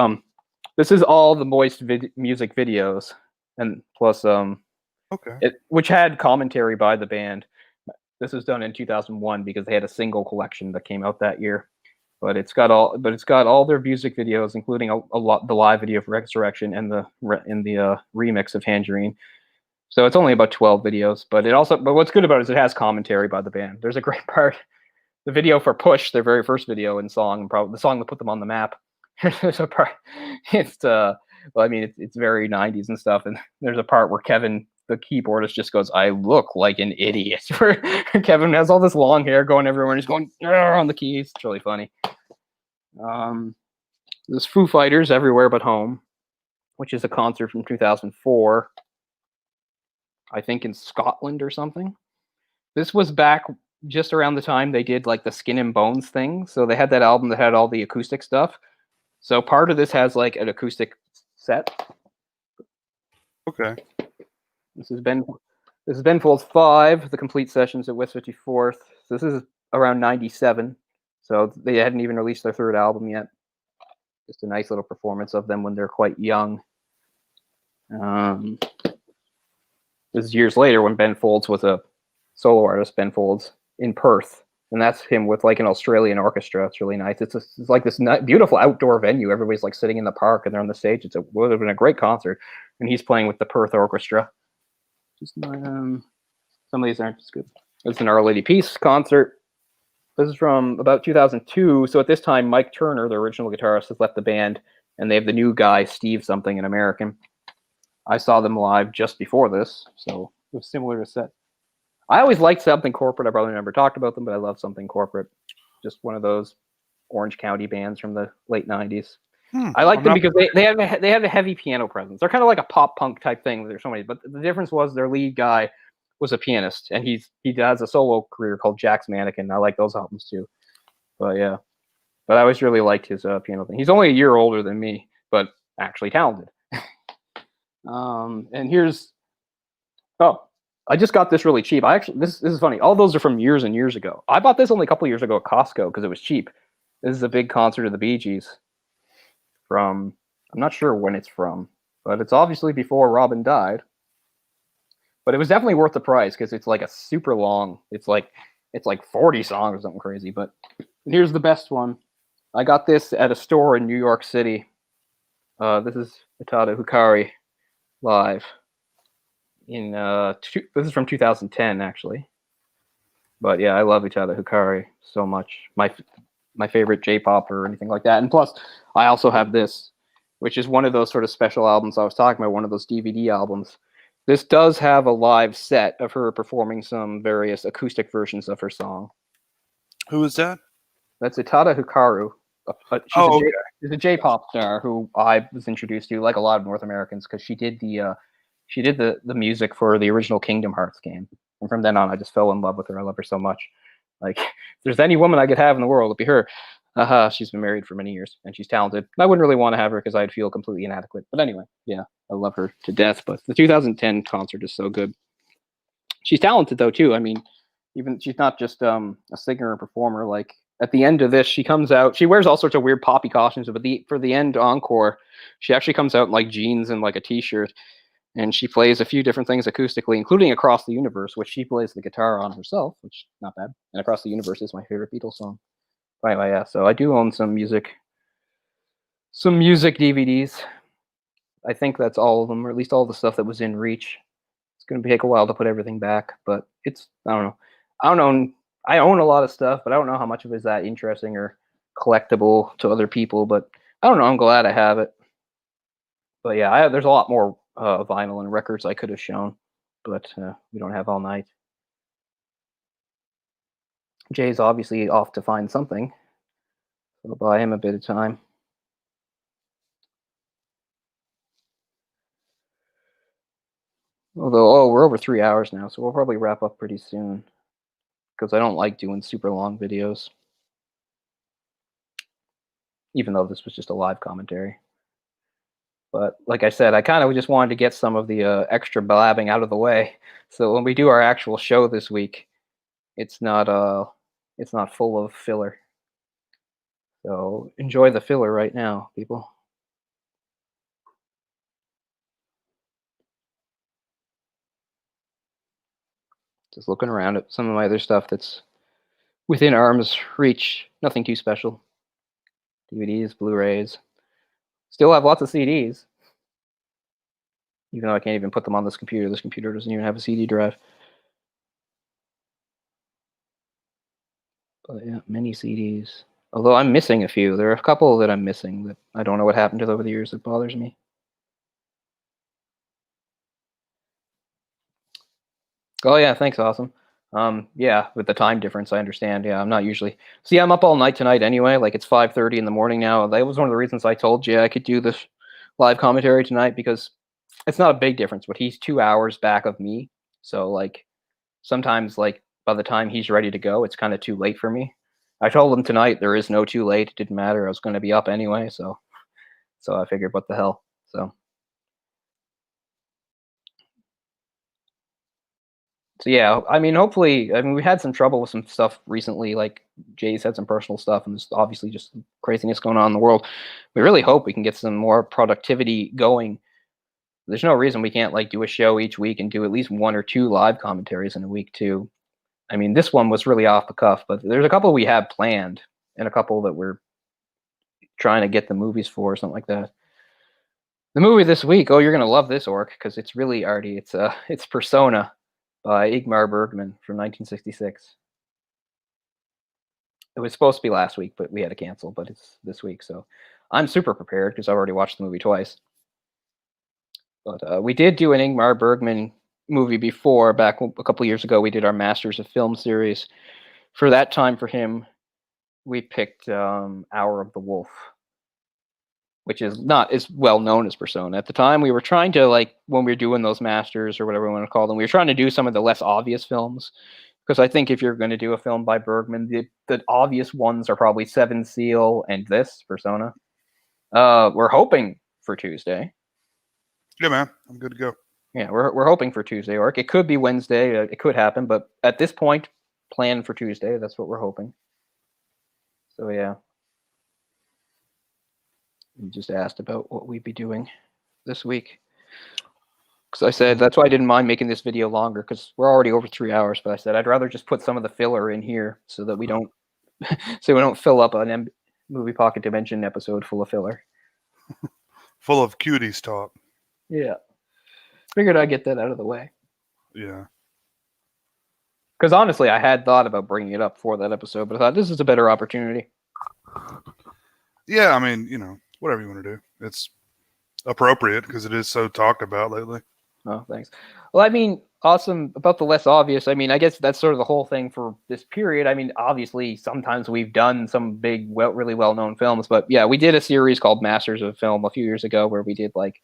this is all the Moist music videos, and plus Okay. which had commentary by the band. This was done in 2001 because they had a single collection that came out that year. But it's got all their music videos, including a lot the live video for Resurrection and the remix of Tangerine. So it's only about 12 videos, but what's good about it is it has commentary by the band. There's a great part, the video for Push, their very first video and song, probably the song that put them on the map. There's a part, it's well, I mean it's very 90s and stuff, and there's a part where Kevin, the keyboardist, just goes, "I look like an idiot." Kevin has all this long hair going everywhere, and he's going on the keys. It's really funny. There's Foo Fighters, Everywhere But Home, which is a concert from 2004, I think in Scotland or something. This was back just around the time they did like the Skin and Bones thing. So they had that album that had all the acoustic stuff. So part of this has like an acoustic set. Okay. This is Ben Folds 5, the complete sessions at West 54th. So this is around 97. So they hadn't even released their third album yet. Just a nice little performance of them when they're quite young. This is years later when Ben Folds was a solo artist, Ben Folds, in Perth. And that's him with like an Australian orchestra. It's really nice. It's like this beautiful outdoor venue. Everybody's like sitting in the park and they're on the stage. It would have been a great concert. And he's playing with the Perth Orchestra. Just some of these aren't as good. It's an Our Lady Peace concert. This is from about 2002. So at this time, Mike Turner, the original guitarist, has left the band, and they have the new guy, Steve something, an American. I saw them live just before this, so it was similar to set. I always liked Something Corporate. I probably never talked about them, but I love Something Corporate. Just one of those Orange County bands from the late 90s. I like them because they have a heavy piano presence. They're kind of like a pop punk type thing. There's so many, but the difference was their lead guy was a pianist, and he has a solo career called Jack's Mannequin. I like those albums too. But yeah, but I always really liked his piano thing. He's only a year older than me, but actually talented. And here's I just got this really cheap. This is funny. All those are from years and years ago. I bought this only a couple of years ago at Costco because it was cheap. This is a big concert of the Bee Gees from, I'm not sure when it's from, but it's obviously before Robin died. But it was definitely worth the price because it's like a super long. It's like 40 songs or something crazy. But here's the best one. I got this at a store in New York City. This is Utada Hikari live. This is from 2010 actually. But yeah, I love Utada Hikari so much. My favorite J-pop or anything like that. And plus, I also have this, which is one of those sort of special albums I was talking about, one of those DVD albums. This does have a live set of her performing some various acoustic versions of her song. Who is that? That's Utada Hikaru. She's a J-pop star who I was introduced to, like a lot of North Americans, because she did the music for the original Kingdom Hearts game. And from then on, I just fell in love with her. I love her so much. Like, if there's any woman I could have in the world, it'd be her. She's been married for many years, and she's talented. I wouldn't really want to have her because I'd feel completely inadequate. But anyway, yeah, I love her to death. But the 2010 concert is so good. She's talented, though, too. I mean, even she's not just a singer and performer. Like, at the end of this, she comes out. She wears all sorts of weird poppy costumes, but for the end encore, she actually comes out in, like, jeans and, like, a T-shirt. And she plays a few different things acoustically, including Across the Universe, which she plays the guitar on herself, which not bad. And Across the Universe is my favorite Beatles song. Anyway, yeah, so I do own some music DVDs. I think that's all of them, or at least all the stuff that was in Reach. It's going to take a while to put everything back, but I don't know. I own a lot of stuff, but I don't know how much of it is that interesting or collectible to other people, but I don't know. I'm glad I have it. But yeah, there's a lot more vinyl and records I could have shown, but we don't have all night. Jay's obviously off to find something. I'll buy him a bit of time. Although, we're over 3 hours now, so we'll probably wrap up pretty soon. Because I don't like doing super long videos. Even though this was just a live commentary. But like I said, I kind of just wanted to get some of the extra blabbing out of the way, so when we do our actual show this week, it's not full of filler. So enjoy the filler right now, people. Just looking around at some of my other stuff that's within arm's reach. Nothing too special. DVDs, Blu-rays. Still have lots of CDs. Even though I can't even put them on this computer. This computer doesn't even have a CD drive. But yeah, many CDs. Although I'm missing a few. There are a couple that I'm missing that I don't know what happened to over the years that bothers me. Oh yeah, thanks, awesome. Yeah, with the time difference, I understand. Yeah, I'm not usually. See, I'm up all night tonight anyway. Like it's 5:30 in the morning now. That was one of the reasons I told you I could do this live commentary tonight because it's not a big difference, but he's 2 hours back of me. So like sometimes like by the time he's ready to go, it's kind of too late for me. I told him tonight there is no too late. It didn't matter. I was going to be up anyway, so I figured what the hell. So yeah, I mean, hopefully, I mean, we had some trouble with some stuff recently. Like Jay's had some personal stuff, and there's obviously just craziness going on in the world. We really hope we can get some more productivity going. There's no reason we can't like do a show each week and do at least 1 or 2 live commentaries in a week too. I mean, this one was really off the cuff, but there's a couple we have planned and a couple that we're trying to get the movies for or something like that. The movie this week, oh, you're gonna love this, Orc, because it's really arty. It's Persona by Ingmar Bergman from 1966. It was supposed to be last week, but we had to cancel. But it's this week, so I'm super prepared because I've already watched the movie twice. But we did do an Ingmar Bergman movie before, back a couple years ago. We did our Masters of Film series. For that time, for him, we picked Hour of the Wolf, which is not as well known as Persona. At the time, we were trying to, like, when we were doing those Masters or whatever we want to call them, we were trying to do some of the less obvious films. Because I think if you're going to do a film by Bergman, the obvious ones are probably Seven Seal and this, Persona. We're hoping for Tuesday. Yeah, man. I'm good to go. Yeah, we're hoping for Tuesday, Orc. It could be Wednesday. It could happen, but at this point, plan for Tuesday. That's what we're hoping. So, yeah. You just asked about what we'd be doing this week. Because I said, that's why I didn't mind making this video longer, because we're already over 3 hours, but I said I'd rather just put some of the filler in here so that we don't fill up an Movie Pocket Dimension episode full of filler. Full of cuties talk. Yeah. Figured I'd get that out of the way. Yeah. Because honestly, I had thought about bringing it up for that episode, but I thought this is a better opportunity. Yeah, I mean, you know, whatever you want to do. It's appropriate because it is so talked about lately. Oh, thanks. Well, I mean, awesome about the less obvious. I mean, I guess that's sort of the whole thing for this period. I mean, obviously, sometimes we've done some big, really well-known films, but yeah, we did a series called Masters of Film a few years ago where we did like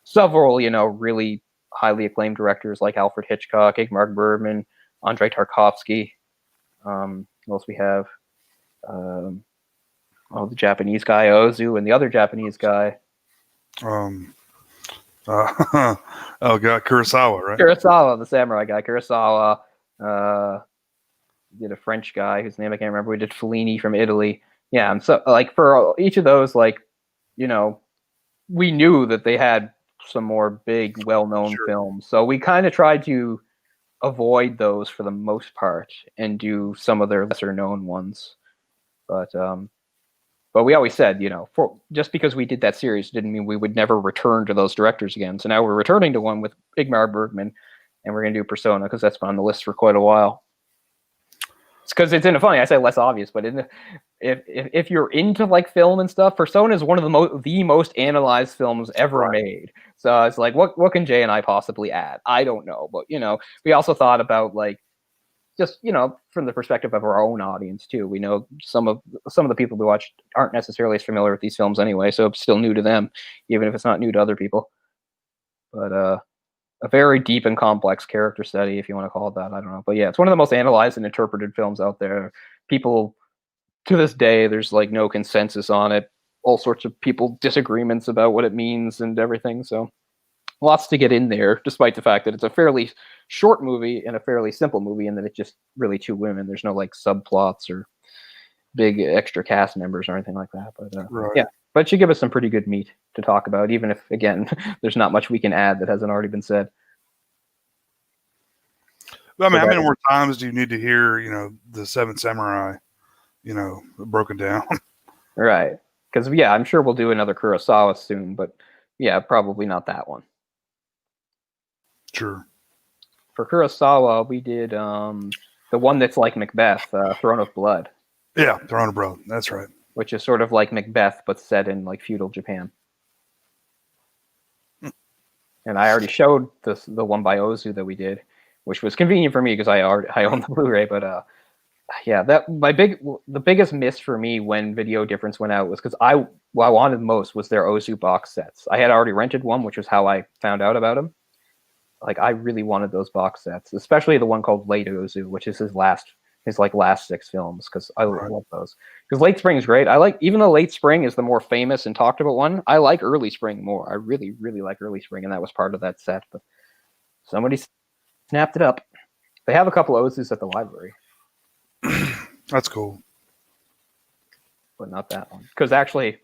several, really highly acclaimed directors like Alfred Hitchcock, Ingmar Bergman, Andrei Tarkovsky. What else we have? The Japanese guy Ozu and the other Japanese guy. Oh god, Kurosawa, right? Kurosawa, the samurai guy. Kurosawa. Did a French guy whose name I can't remember. We did Fellini from Italy. Yeah, and so like for each of those, like, we knew that they had some more big, well-known films. So we kind of tried to avoid those for the most part and do some of their lesser-known ones. But we always said, just because we did that series didn't mean we would never return to those directors again. So now we're returning to one with Ingmar Bergman, and we're going to do Persona because that's been on the list for quite a while. It's because it's in a funny. I say less obvious, but if you're into like film and stuff, Persona is one of the most analyzed films ever made. So it's like, what can Jay and I possibly add? I don't know, but we also thought about like just from the perspective of our own audience too. We know some of the people we watch aren't necessarily as familiar with these films anyway, so it's still new to them, even if it's not new to other people. But a very deep and complex character study, if you want to call it that. I don't know, but yeah, it's one of the most analyzed and interpreted films out there. People to this day, there's like no consensus on it. All sorts of people disagreements about what it means and everything. So lots to get in there, despite the fact that it's a fairly short movie and a fairly simple movie, and that it's just really two women. There's no like subplots or big extra cast members or anything like that. But yeah, but it should give us some pretty good meat to talk about, even if again there's not much we can add that hasn't already been said. But, I mean, how many more times do you need to hear, the Seven Samurai, broken down? Right. Because, yeah, I'm sure we'll do another Kurosawa soon, but, yeah, probably not that one. Sure. For Kurosawa, we did the one that's like Macbeth, Throne of Blood. Yeah, Throne of Blood. That's right. Which is sort of like Macbeth, but set in, like, feudal Japan. And I already showed the one by Ozu that we did, which was convenient for me because I own the Blu-ray, but yeah, the biggest miss for me when Video Difference went out was because what I wanted most was their Ozu box sets. I had already rented one, which was how I found out about him. Like, I really wanted those box sets, especially the one called Late Ozu, which is his last 6 films, because I love those. Because Late Spring is great. Even though Late Spring is the more famous and talked about one, I like Early Spring more. I really, really like Early Spring, and that was part of that set. But somebody snapped it up. They have a couple of Ozus at the library. That's cool. But not that one. Because actually,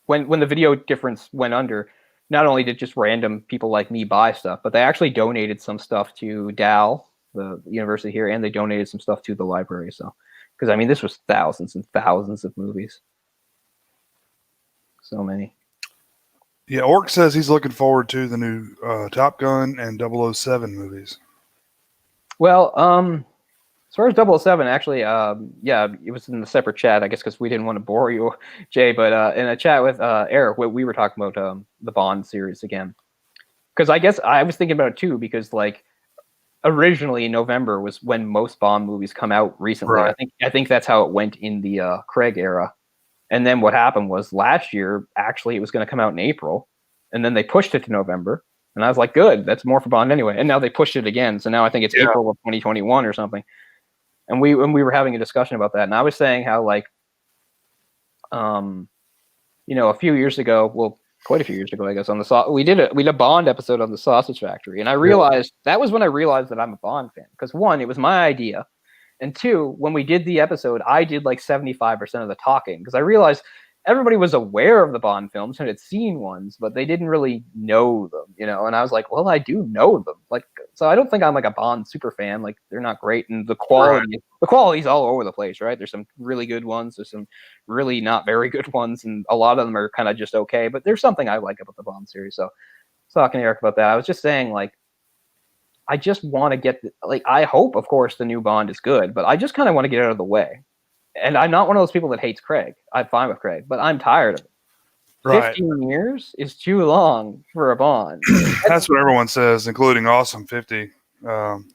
when the Video Difference went under, not only did just random people like me buy stuff, but they actually donated some stuff to Dal, the university here, and they donated some stuff to the library. So, because I mean, this was thousands and thousands of movies. So many. Yeah, Orc says he's looking forward to the new Top Gun and 007 movies. Well, as far as 007, actually, yeah, it was in the separate chat, I guess, because we didn't want to bore you, Jay, but in a chat with Eric, we were talking about the Bond series again. Because I guess I was thinking about it, too, because, like, originally November was when most Bond movies come out recently. Right. I think that's how it went in the Craig era. And then what happened was last year, actually, it was going to come out in April, and then they pushed it to November. And I was like, good, that's more for Bond anyway. And now they pushed it again. So now I think it's April of 2021 or something. And we were having a discussion about that. And I was saying how, like, a few years ago, well, quite a few years ago, I guess, we did a Bond episode on the Sausage Factory. And I realized that was when I realized that I'm a Bond fan. Because one, it was my idea. And two, when we did the episode, I did like 75% of the talking. Because I realized everybody was aware of the Bond films and had seen ones, but they didn't really know them, And I was like, well, I do know them. Like, so I don't think I'm like a Bond super fan. Like, they're not great, and the quality's all over the place, right? There's some really good ones, there's some really not very good ones, and a lot of them are kind of just okay. But there's something I like about the Bond series. So, talking to Eric about that, I was just saying, like, I just want to get I hope, of course, the new Bond is good, but I just kind of want to get out of the way. And I'm not one of those people that hates Craig. I'm fine with Craig, but I'm tired of it. Right. 15 years is too long for a Bond. That's what everyone says, including Awesome 50.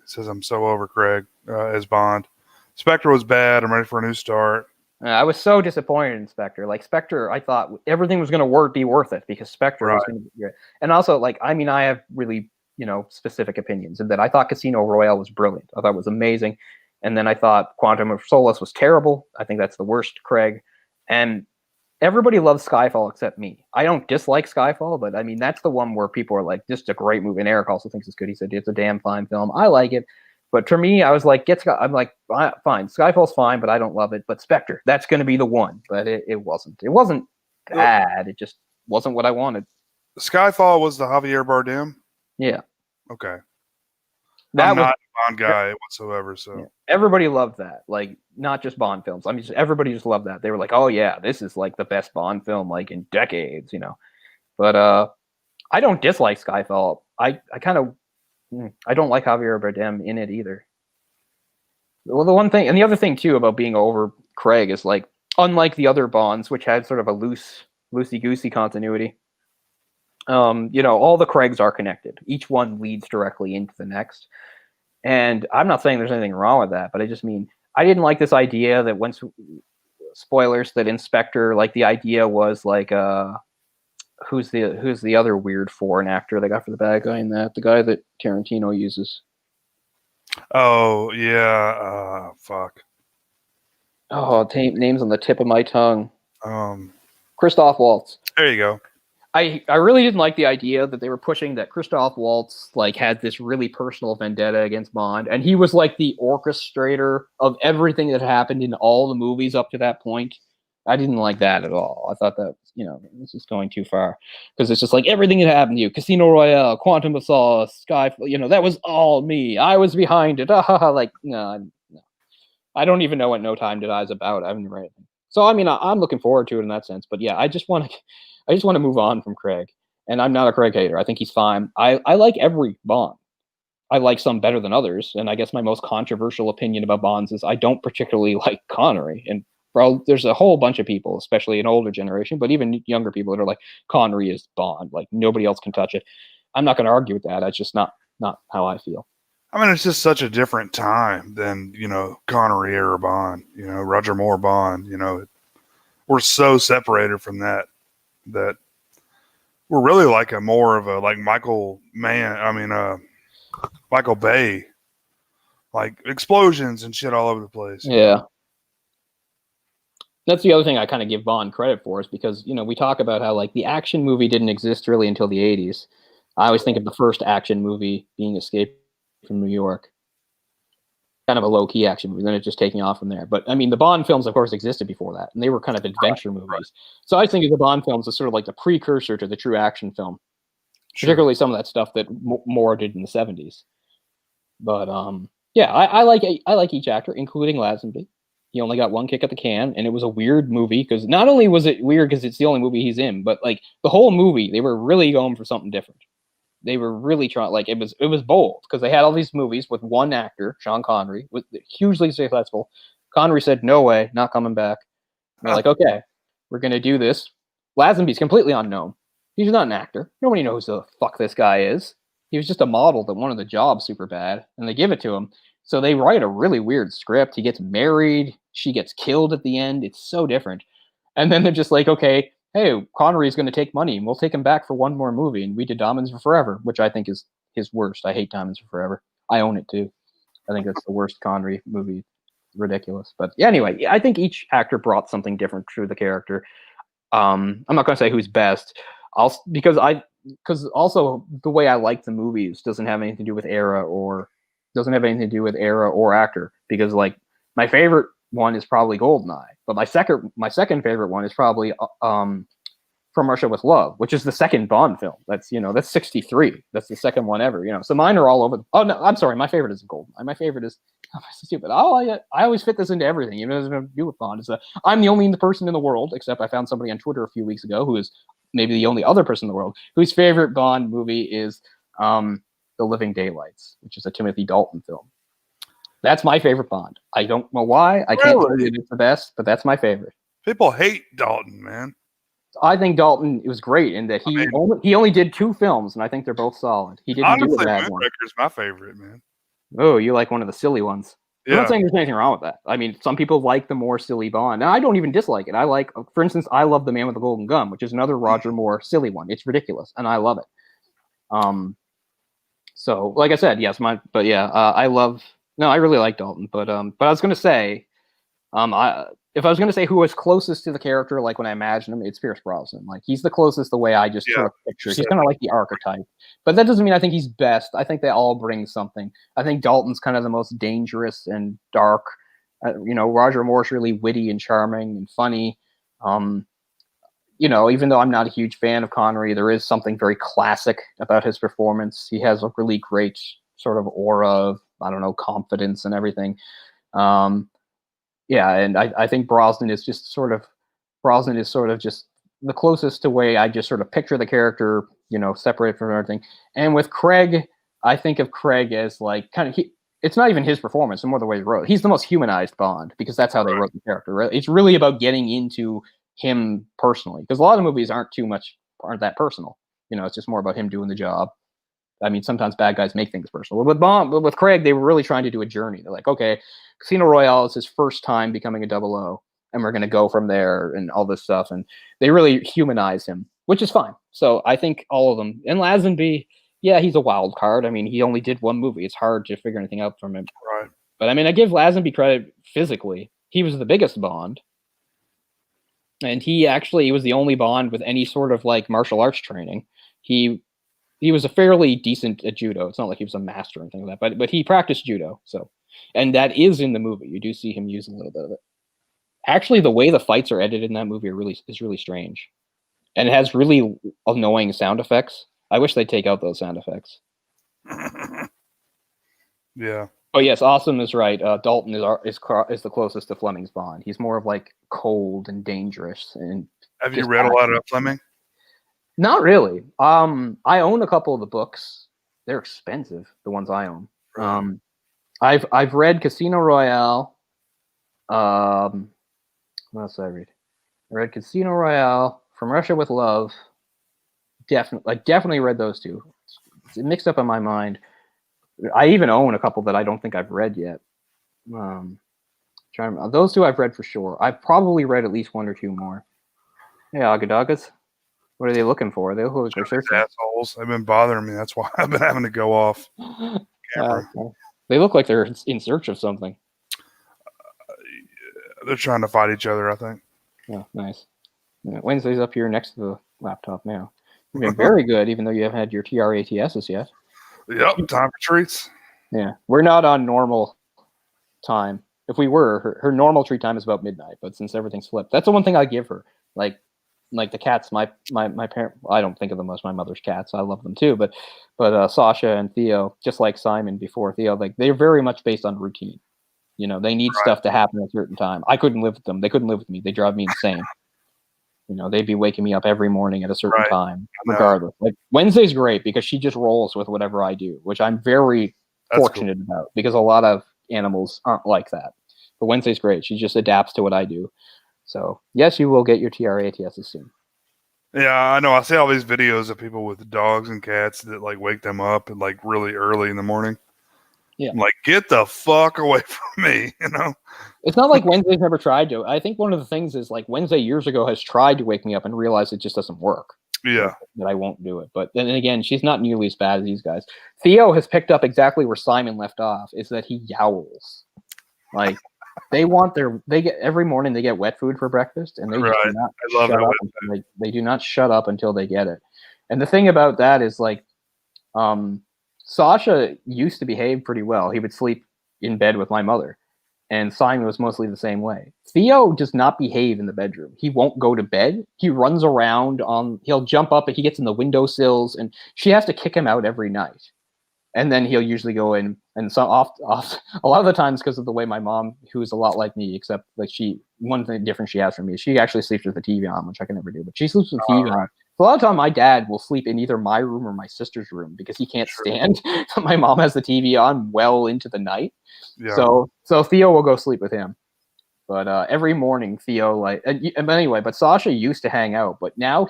Says, I'm so over Craig as Bond. Spectre was bad. I'm ready for a new start. I was so disappointed in Spectre. Like, Spectre, I thought everything was going to be worth it because Spectre was going to be great. And also, like, I mean, I have really, specific opinions, and that I thought Casino Royale was brilliant. I thought it was amazing. And then I thought Quantum of Solace was terrible. I think that's the worst Craig. And everybody loves Skyfall except me. I don't dislike Skyfall, but I mean, that's the one where people are like, just a great movie. And Eric also thinks it's good. He said, it's a damn fine film. I like it. But for me, I was like, I'm like, fine. Skyfall's fine, but I don't love it. But Spectre, that's going to be the one. But it wasn't. It wasn't bad. It just wasn't what I wanted. Skyfall was the Javier Bardem? Yeah. Okay. I'm not a Bond guy whatsoever, so yeah. Everybody loved that. Like, not just Bond films. I mean, everybody just loved that. They were like, "Oh yeah, this is like the best Bond film like in decades," But I don't dislike Skyfall. I kind of I don't like Javier Bardem in it either. Well, the one thing and the other thing too about being over Craig is, like, unlike the other Bonds, which had sort of a loosey-goosey continuity. All the Craigs are connected. Each one leads directly into the next. And I'm not saying there's anything wrong with that, but I just mean, I didn't like this idea that spoilers, that in Spectre, like, the idea was like, who's the other weird foreign actor they got for the bad guy in that? The guy that Tarantino uses. Oh yeah, fuck. Oh, name's on the tip of my tongue. Um, Christoph Waltz. there you go. I really didn't like the idea that they were pushing that Christoph Waltz like had this really personal vendetta against Bond, and he was like the orchestrator of everything that happened in all the movies up to that point. I didn't like that at all. I thought that, you know, this is going too far because it's just like everything that happened to you, Casino Royale, Quantum of Solace, Sky, you know, that was all me. I was behind it. Like, no, I don't even know what No Time to Die is about. I haven't read it. So I mean, I'm looking forward to it in that sense. But yeah, I just want to move on from Craig. And I'm not a Craig hater. I think he's fine. I like every Bond. I like some better than others. And I guess my most controversial opinion about Bonds is I don't particularly like Connery. And there's a whole bunch of people, especially an older generation, but even younger people that are like, Connery is Bond. Like nobody else can touch it. I'm not going to argue with that. That's just not how I feel. I mean, it's just such a different time than, you know, Connery era Bond, you know, Roger Moore Bond, you know. We're so separated from that we're really like a more of a like Michael Bay, like explosions and shit all over the place. Yeah. That's the other thing I kind of give Bond credit for is because, you know, we talk about how like the action movie didn't exist really until the 80s. I always think of the first action movie being Escape from New York. Kind of a low-key action movie, then it's just taking off from there. But, I mean, the Bond films, of course, existed before that, and they were kind of adventure movies. So I think of the Bond films as sort of like the precursor to the true action film, particularly some of that stuff that Moore did in the 70s. But, yeah, I like each actor, including Lazenby. He only got one kick at the can, and it was a weird movie, because not only was it weird because it's the only movie he's in, but, like, the whole movie, they were really going for something different. They were really trying, like, it was bold because they had all these movies with one actor, Sean Connery, with hugely successful. Connery said, "No way, not coming back." And they're like, "Okay, we're gonna do this." Lazenby's completely unknown. He's not an actor. Nobody knows who the fuck this guy is. He was just a model that wanted the job super bad, and they give it to him. So they write a really weird script. He gets married. She gets killed at the end. It's so different. And then they're just like, okay, hey, Connery's going to take money, and we'll take him back for one more movie. And we did Diamonds for Forever, which I think is his worst. I hate Diamonds for Forever. I own it too. I think that's the worst Connery movie. Ridiculous. But yeah, anyway, I think each actor brought something different to the character. I'm not going to say who's best. Because also the way I like the movies doesn't have anything to do with era or actor. Because like my favorite one is probably Goldeneye, but my second favorite one is probably From Russia with Love, which is the second Bond film. That's 63. That's the second one ever. So mine are all over. Oh no, I'm sorry. My favorite isn't Goldeneye. My favorite is stupid. I always fit this into everything, even if it doesn't have to do with Bond. I'm the only person in the world, except I found somebody on Twitter a few weeks ago who is maybe the only other person in the world whose favorite Bond movie is The Living Daylights, which is a Timothy Dalton film. That's my favorite Bond. I don't know why. I can't tell you it's the best, but that's my favorite. People hate Dalton, man. I think Dalton was great in that he only did 2 films, and I think they're both solid. He didn't do a bad one. Moonraker's my favorite, man. Oh, you like one of the silly ones. Yeah. I'm not saying there's anything wrong with that. I mean, some people like the more silly Bond. Now, I don't even dislike it. I like, for instance, I love The Man with the Golden Gun, which is another Roger Moore silly one. It's ridiculous, and I love it. So, like I said, yes, I really like Dalton, but I was going to say, if I was going to say who was closest to the character, like when I imagine him, it's Pierce Brosnan. Like he's the closest the way I just sort of picture. He's kind of like the archetype, but that doesn't mean I think he's best. I think they all bring something. I think Dalton's kind of the most dangerous and dark. Roger Moore's really witty and charming and funny. Even though I'm not a huge fan of Connery, there is something very classic about his performance. He has a really great sort of aura of, confidence and everything. And I think Brosnan is sort of just the closest to way I just sort of picture the character, separated from everything. And with Craig, I think of Craig as like it's not even his performance, it's more the way he wrote it. He's the most humanized Bond because that's how they wrote the character, right? It's really about getting into him personally, because a lot of movies aren't that personal. It's just more about him doing the job. I mean, sometimes bad guys make things personal. But with Craig, they were really trying to do a journey. They're like, okay, Casino Royale is his first time becoming a 00. and we're going to go from there and all this stuff. And they really humanize him, which is fine. So I think all of them. And Lazenby, yeah, he's a wild card. I mean, he only did one movie. It's hard to figure anything out from him. Right. But I mean, I give Lazenby credit physically. He was the biggest Bond. And he was the only Bond with any sort of like martial arts training. He was a fairly decent at judo. It's not like he was a master or anything like that, but he practiced judo. So, and that is in the movie. You do see him use a little bit of it. Actually, the way the fights are edited in that movie is really strange, and it has really annoying sound effects. I wish they'd take out those sound effects. Yeah. Oh yes, Awesome is right. Dalton is the closest to Fleming's Bond. He's more of like cold and dangerous. And have you read a lot of Fleming? Not really. I own a couple of the books. They're expensive, the ones I own. I've read Casino Royale. What else did I read? I read Casino Royale, From Russia with Love. Definitely read those two. It's mixed up in my mind. I even own a couple that I don't think I've read yet. Those two I've read for sure. I've probably read at least one or two more. Hey, Agadagas. What are they looking for? They look like they're searching. Assholes. They've been bothering me. That's why I've been having to go off camera. They look like they're in search of something. They're trying to fight each other, I think. Yeah, nice. Yeah, Wednesday's up here next to the laptop now. You've been very good, even though you haven't had your TRATSs yet. Yep, time for treats. Yeah, we're not on normal time. If we were, her normal treat time is about midnight. But since everything's flipped, that's the one thing I give her. Like the cats. My parent. I don't think of them as my mother's cats. I love them too. But Sasha and Theo, just like Simon before Theo, like they're very much based on routine. You know, they need stuff to happen at a certain time. I couldn't live with them. They couldn't live with me. They drive me insane. You know, they'd be waking me up every morning at a certain time, regardless. Like Wednesday's great because she just rolls with whatever I do, which I'm very fortunate about because a lot of animals aren't like that. But Wednesday's great. She just adapts to what I do. So yes, you will get your TRATSs soon. Yeah, I know. I see all these videos of people with dogs and cats that like wake them up at like really early in the morning. Yeah, I'm like, get the fuck away from me, you know? It's not like Wednesday's never tried to. I think one of the things is like Wednesday years ago has tried to wake me up and realized it just doesn't work. Yeah. That I won't do it. But then again, she's not nearly as bad as these guys. Theo has picked up exactly where Simon left off, is that he yowls. Like they get every morning they get wet food for breakfast and they just do not shut up. They do not shut up until they get it. And the thing about that is like Sasha used to behave pretty well. He would sleep in bed with my mother. And Simon was mostly the same way. Theo does not behave in the bedroom. He won't go to bed. He runs around he'll jump up and he gets in the windowsills and she has to kick him out every night. And then he'll usually go in and a lot of the times because of the way my mom, who is a lot like me, except like one thing different she has from me is she actually sleeps with the TV on, which I can never do, but she sleeps with the TV on. So a lot of time my dad will sleep in either my room or my sister's room because he can't stand that my mom has the TV on well into the night. Yeah. So Theo will go sleep with him. But every morning Theo but Sasha used to hang out, but now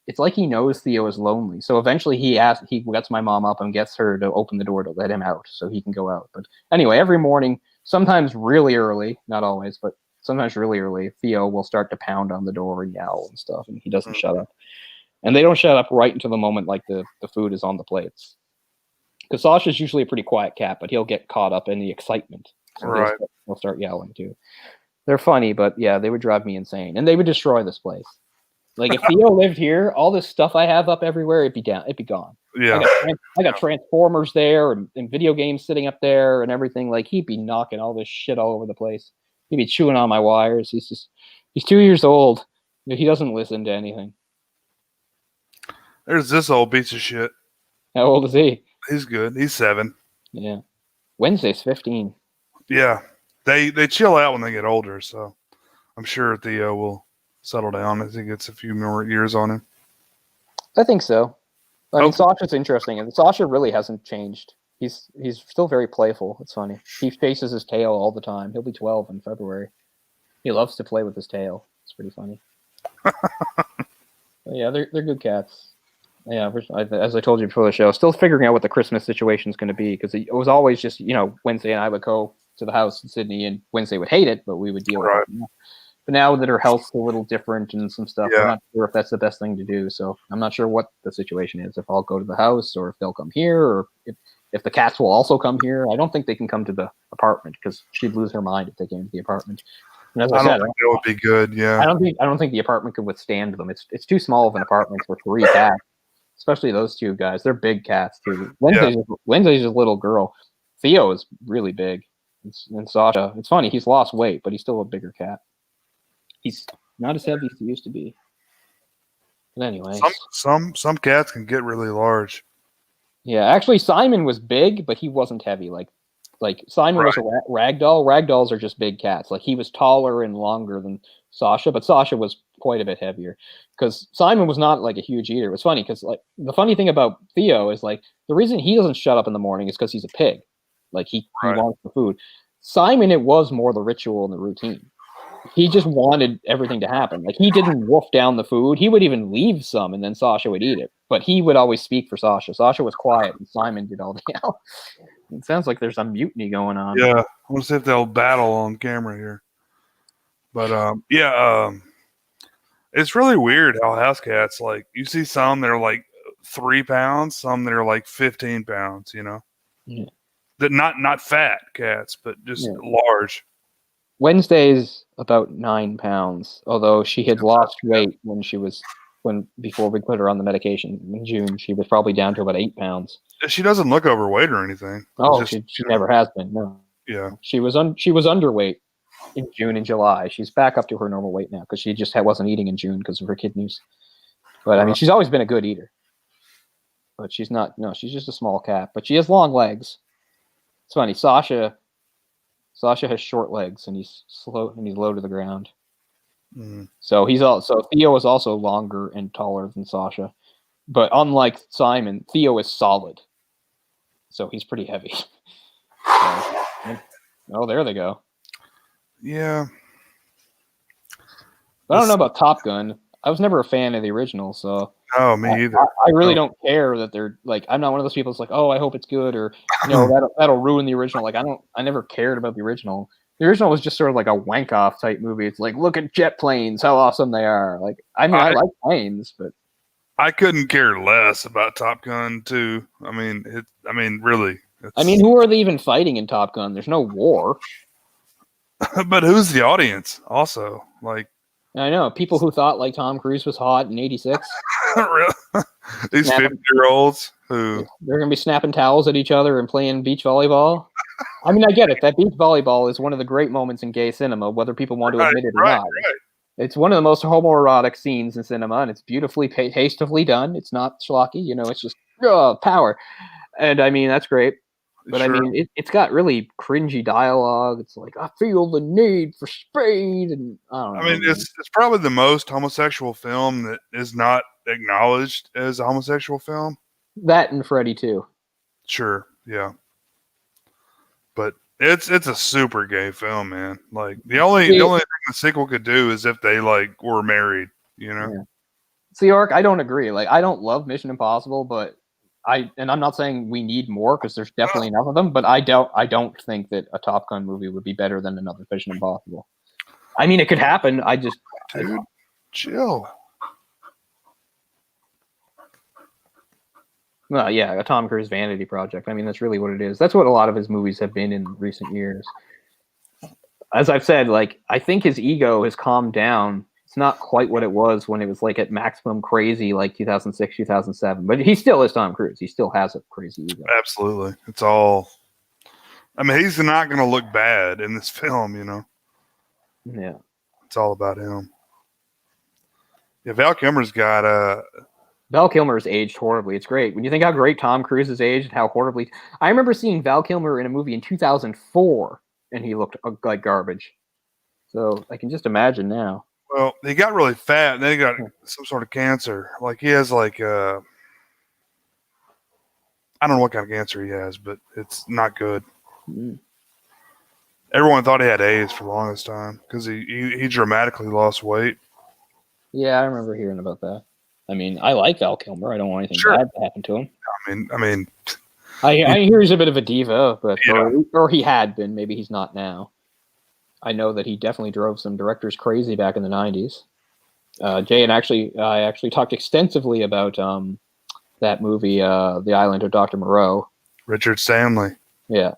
it's like he knows Theo is lonely. So eventually he gets my mom up and gets her to open the door to let him out so he can go out. But anyway, every morning, sometimes really early, not always, but sometimes really early, Theo will start to pound on the door and yell and stuff, and he doesn't shut up. And they don't shut up right until the moment like the food is on the plates. Because Sasha's usually a pretty quiet cat, but he'll get caught up in the excitement. So he'll start yelling too. They're funny, but yeah, they would drive me insane. And they would destroy this place. Like if Theo lived here, all this stuff I have up everywhere, it'd be gone. Yeah. I got Transformers there and video games sitting up there and everything. Like he'd be knocking all this shit all over the place. He'd be chewing on my wires. He's 2 years old. He doesn't listen to anything. There's this old piece of shit. How old is he? He's good. He's 7. Yeah. Wednesday's 15. Yeah. They chill out when they get older, so I'm sure Theo will settle down as he gets a few more years on him. I think so. I mean, Sasha's interesting, and Sasha really hasn't changed. He's still very playful. It's funny. He chases his tail all the time. He'll be 12 in February. He loves to play with his tail. It's pretty funny. Yeah, they're good cats. Yeah, as I told you before the show, still figuring out what the Christmas situation is going to be because it was always just Wednesday and I would go to the house in Sydney and Wednesday would hate it, but we would deal with it. But now that her health's a little different and some stuff, Yeah. I'm not sure if that's the best thing to do. So I'm not sure what the situation is. If I'll go to the house, or if they'll come here, or if the cats will also come here. I don't think they can come to the apartment because she'd lose her mind if they came to the apartment. And as I don't said, think that would be good. Yeah. I don't think the apartment could withstand them. It's too small of an apartment for 3 cats, especially those 2 guys. They're big cats too. Wednesday's a little girl. Theo is really big, and Sasha. It's funny, he's lost weight, but he's still a bigger cat. He's not as heavy as he used to be. But anyway, some cats can get really large. Yeah, actually, Simon was big, but he wasn't heavy. Like Simon was a ragdoll. Ragdolls are just big cats. Like he was taller and longer than Sasha, but Sasha was quite a bit heavier. Because Simon was not like a huge eater. It was funny because like the funny thing about Theo is like the reason he doesn't shut up in the morning is because he's a pig. Like he wants the food. Simon, it was more the ritual and the routine. He just wanted everything to happen. Like he didn't wolf down the food. He would even leave some, and then Sasha would eat it. But he would always speak for Sasha. Sasha was quiet, and Simon did all the yell. It sounds like there's a mutiny going on. Yeah, I want to see if they'll battle on camera here. But it's really weird how house cats, like you see some that are like 3 pounds, some that are like 15 pounds. You know, that not fat cats, but just large. Wednesday's about 9 pounds, although she had lost weight before we put her on the medication in June. She was probably down to about 8 pounds. She doesn't look overweight or anything. Oh, she never has been. No. Yeah. She was underweight in June and July. She's back up to her normal weight now because she just wasn't eating in June because of her kidneys. But I mean, she's always been a good eater. But she's not. No, she's just a small cat. But she has long legs. It's funny. Sasha has short legs, and he's slow and he's low to the ground. So Theo is also longer and taller than Sasha, but unlike Simon, Theo is solid, so he's pretty heavy. Oh, there they go. Yeah, I don't know about Top Gun. I was never a fan of the original, so. Oh, me either. I really don't care that they're like. I'm not one of those people that's like, oh, I hope it's good, or that'll ruin the original. Like I never cared about the original. The original was just sort of like a wank off type movie. It's like, look at jet planes, how awesome they are. Like I mean, I like planes, but I couldn't care less about Top Gun 2. I mean, really. Who are they even fighting in Top Gun? There's no war. But who's the audience? Also, like. I know people who thought like Tom Cruise was hot in '86. Really? These 50-year-olds who they're gonna be snapping towels at each other and playing beach volleyball. I mean, I get it. That beach volleyball is one of the great moments in gay cinema, whether people want to admit it or not. Right. It's one of the most homoerotic scenes in cinema, and it's beautifully, hastily done. It's not schlocky, it's just power. And I mean, that's great. But I mean, it's got really cringy dialogue. It's like, I feel the need for speed, and I don't know. I mean, it's probably the most homosexual film that is not acknowledged as a homosexual film. That and Freddy too. Sure, yeah. But it's a super gay film, man. Like the only thing the sequel could do is if they like were married, Yeah. See, York, I don't agree. Like, I don't love Mission Impossible, but I'm not saying we need more because there's definitely enough of them, but I don't think that a Top Gun movie would be better than another Mission Impossible. I mean, it could happen. Dude, chill. Well, yeah, a Tom Cruise vanity project. I mean, that's really what it is. That's what a lot of his movies have been in recent years. As I've said, like, I think his ego has calmed down. It's not quite what it was when it was like at maximum crazy, like 2006, 2007. But he still is Tom Cruise. He still has a crazy ego. Absolutely. It's all. I mean, he's not going to look bad in this film, Yeah. It's all about him. Yeah, Val Kilmer's got Val Kilmer's aged horribly. It's great. When you think how great Tom Cruise has aged, how horribly. I remember seeing Val Kilmer in a movie in 2004, and he looked like garbage. So I can just imagine now. Well, he got really fat, and then he got some sort of cancer. Like he has I don't know what kind of cancer he has, but it's not good. Mm. Everyone thought he had AIDS for the longest time because he dramatically lost weight. Yeah, I remember hearing about that. I mean, I like Val Kilmer. I don't want anything bad to happen to him. I mean, I hear he's a bit of a diva, but or he had been. Maybe he's not now. I know that he definitely drove some directors crazy back in the 90s. Jay and I actually talked extensively about that movie, The Island of Dr. Moreau. Richard Stanley. Yeah.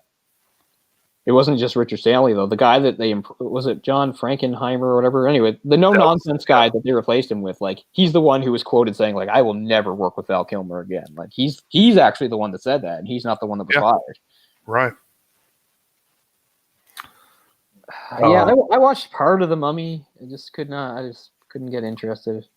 It wasn't just Richard Stanley, though. The guy that was it John Frankenheimer or whatever? Anyway, the no-nonsense guy that they replaced him with, like, he's the one who was quoted saying, like, I will never work with Val Kilmer again. Like, he's actually the one that said that, and he's not the one that was fired. Right. Yeah, I watched part of The Mummy. I just couldn't get interested.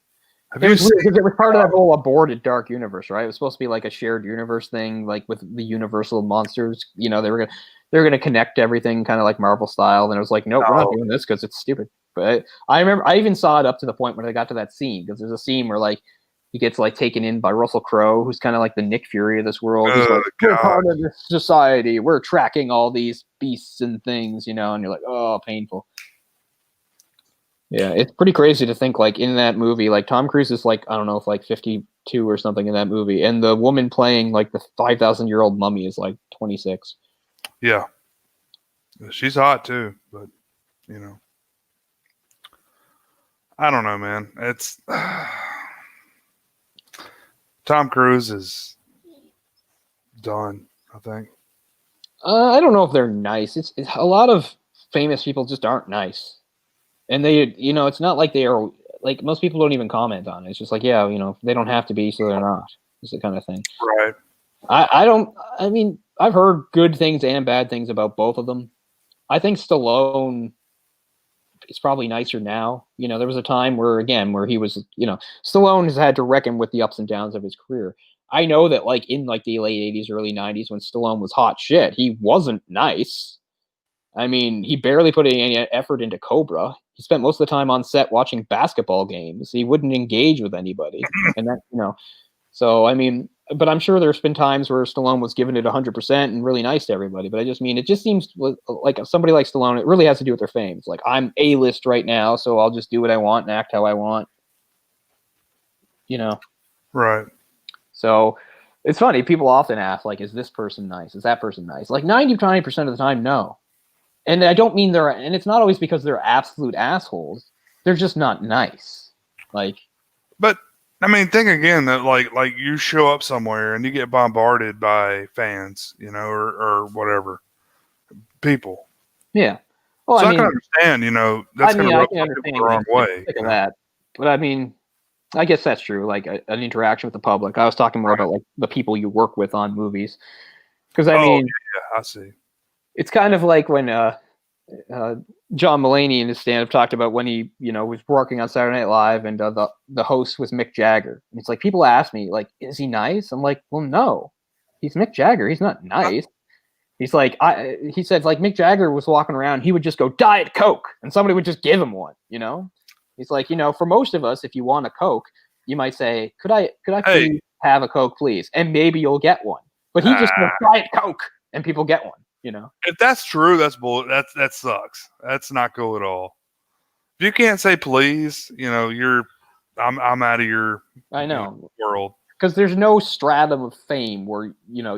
It was part of that whole aborted dark universe, right? It was supposed to be like a shared universe thing, like with the Universal monsters. You know, they were gonna connect everything, kind of like Marvel style. And it was like, nope, we're not doing this because it's stupid. But I remember I even saw it up to the point where they got to that scene, because there's a scene where like he gets like taken in by Russell Crowe, who's kind of like the Nick Fury of this world. He's like, we're part of this society. We're tracking all these beasts and things, you know. And you're like, oh, painful. Yeah, it's pretty crazy to think, like, in that movie, like, Tom Cruise is, like, I don't know, if, like, 52 or something in that movie, and the woman playing, like, the 5,000-year-old mummy is, like, 26. Yeah. She's hot, too, but, you know. I don't know, man. It's... Tom Cruise is done, I think. I don't know if they're nice. It's a lot of famous people just aren't nice. And they, you know, it's not like they are, like, most people don't even comment on it. It's just like, yeah, you know, they don't have to be, so they're not. It's the kind of thing. Right. I mean, I've heard good things and bad things about both of them. I think Stallone is probably nicer now. You know, there was a time where he was, you know, Stallone has had to reckon with the ups and downs of his career. I know that, like, in, like, the late 80s, early 90s, when Stallone was hot shit, he wasn't nice. I mean, he barely put any effort into Cobra. He spent most of the time on set watching basketball games. He wouldn't engage with anybody. And that, you know, so, I mean, but I'm sure there's been times where Stallone was giving it 100% and really nice to everybody. But I just mean, it just seems like somebody like Stallone, it really has to do with their fame. It's like, I'm A-list right now, so I'll just do what I want and act how I want. You know? Right. So it's funny. People often ask, like, is this person nice? Is that person nice? Like 90% of the time, no. And I don't mean and it's not always because they're absolute assholes. They're just not nice. Like, but I mean, think again that like you show up somewhere and you get bombarded by fans, you know, or whatever people. Yeah. Well, so I can understand, you know, that's going to rub people the wrong way. That, but I mean, I guess that's true. Like an interaction with the public. I was talking more about like the people you work with on movies, because I mean, yeah, I see. It's kind of like when John Mulaney in his stand-up talked about when he, you know, was working on Saturday Night Live, and the host was Mick Jagger. And it's like, people ask me, like, is he nice? I'm like, well, no, he's Mick Jagger. He's not nice. He's like, he said, like, Mick Jagger was walking around, he would just go, Diet Coke, and somebody would just give him one, you know? He's like, you know, for most of us, if you want a Coke, you might say, could I please have a Coke, please? And maybe you'll get one. But he just goes, Diet Coke, and people get one. You know, if that's true, that's bull. That sucks. That's not cool at all. If you can't say please, you know, I'm out of your world, because there's no stratum of fame where, you know,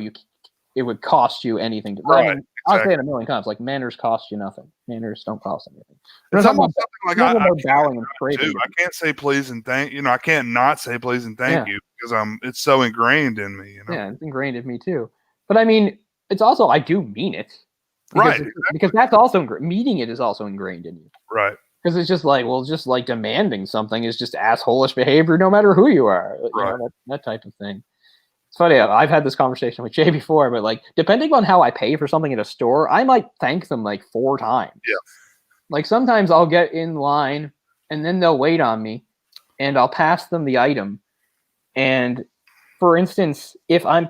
it would cost you anything to. Right. I mean, I'll say it a million times. Like, manners cost you nothing. Manners don't cost anything. It's almost something like I can't say please and thank. You know, I can't not say please and thank you because it's so ingrained in me. You know. Yeah, it's ingrained in me too. But I mean, it's also, I do mean it. Because, right. Because that's also, meaning it is also ingrained in you. Right. Because it's just like, well, just like demanding something is just assholish behavior no matter who you are. Right. You know, that type of thing. It's funny, I've had this conversation with Jay before, but like, depending on how I pay for something at a store, I might thank them like 4 times. Yeah. Like, sometimes I'll get in line and then they'll wait on me and I'll pass them the item. And for instance, if I'm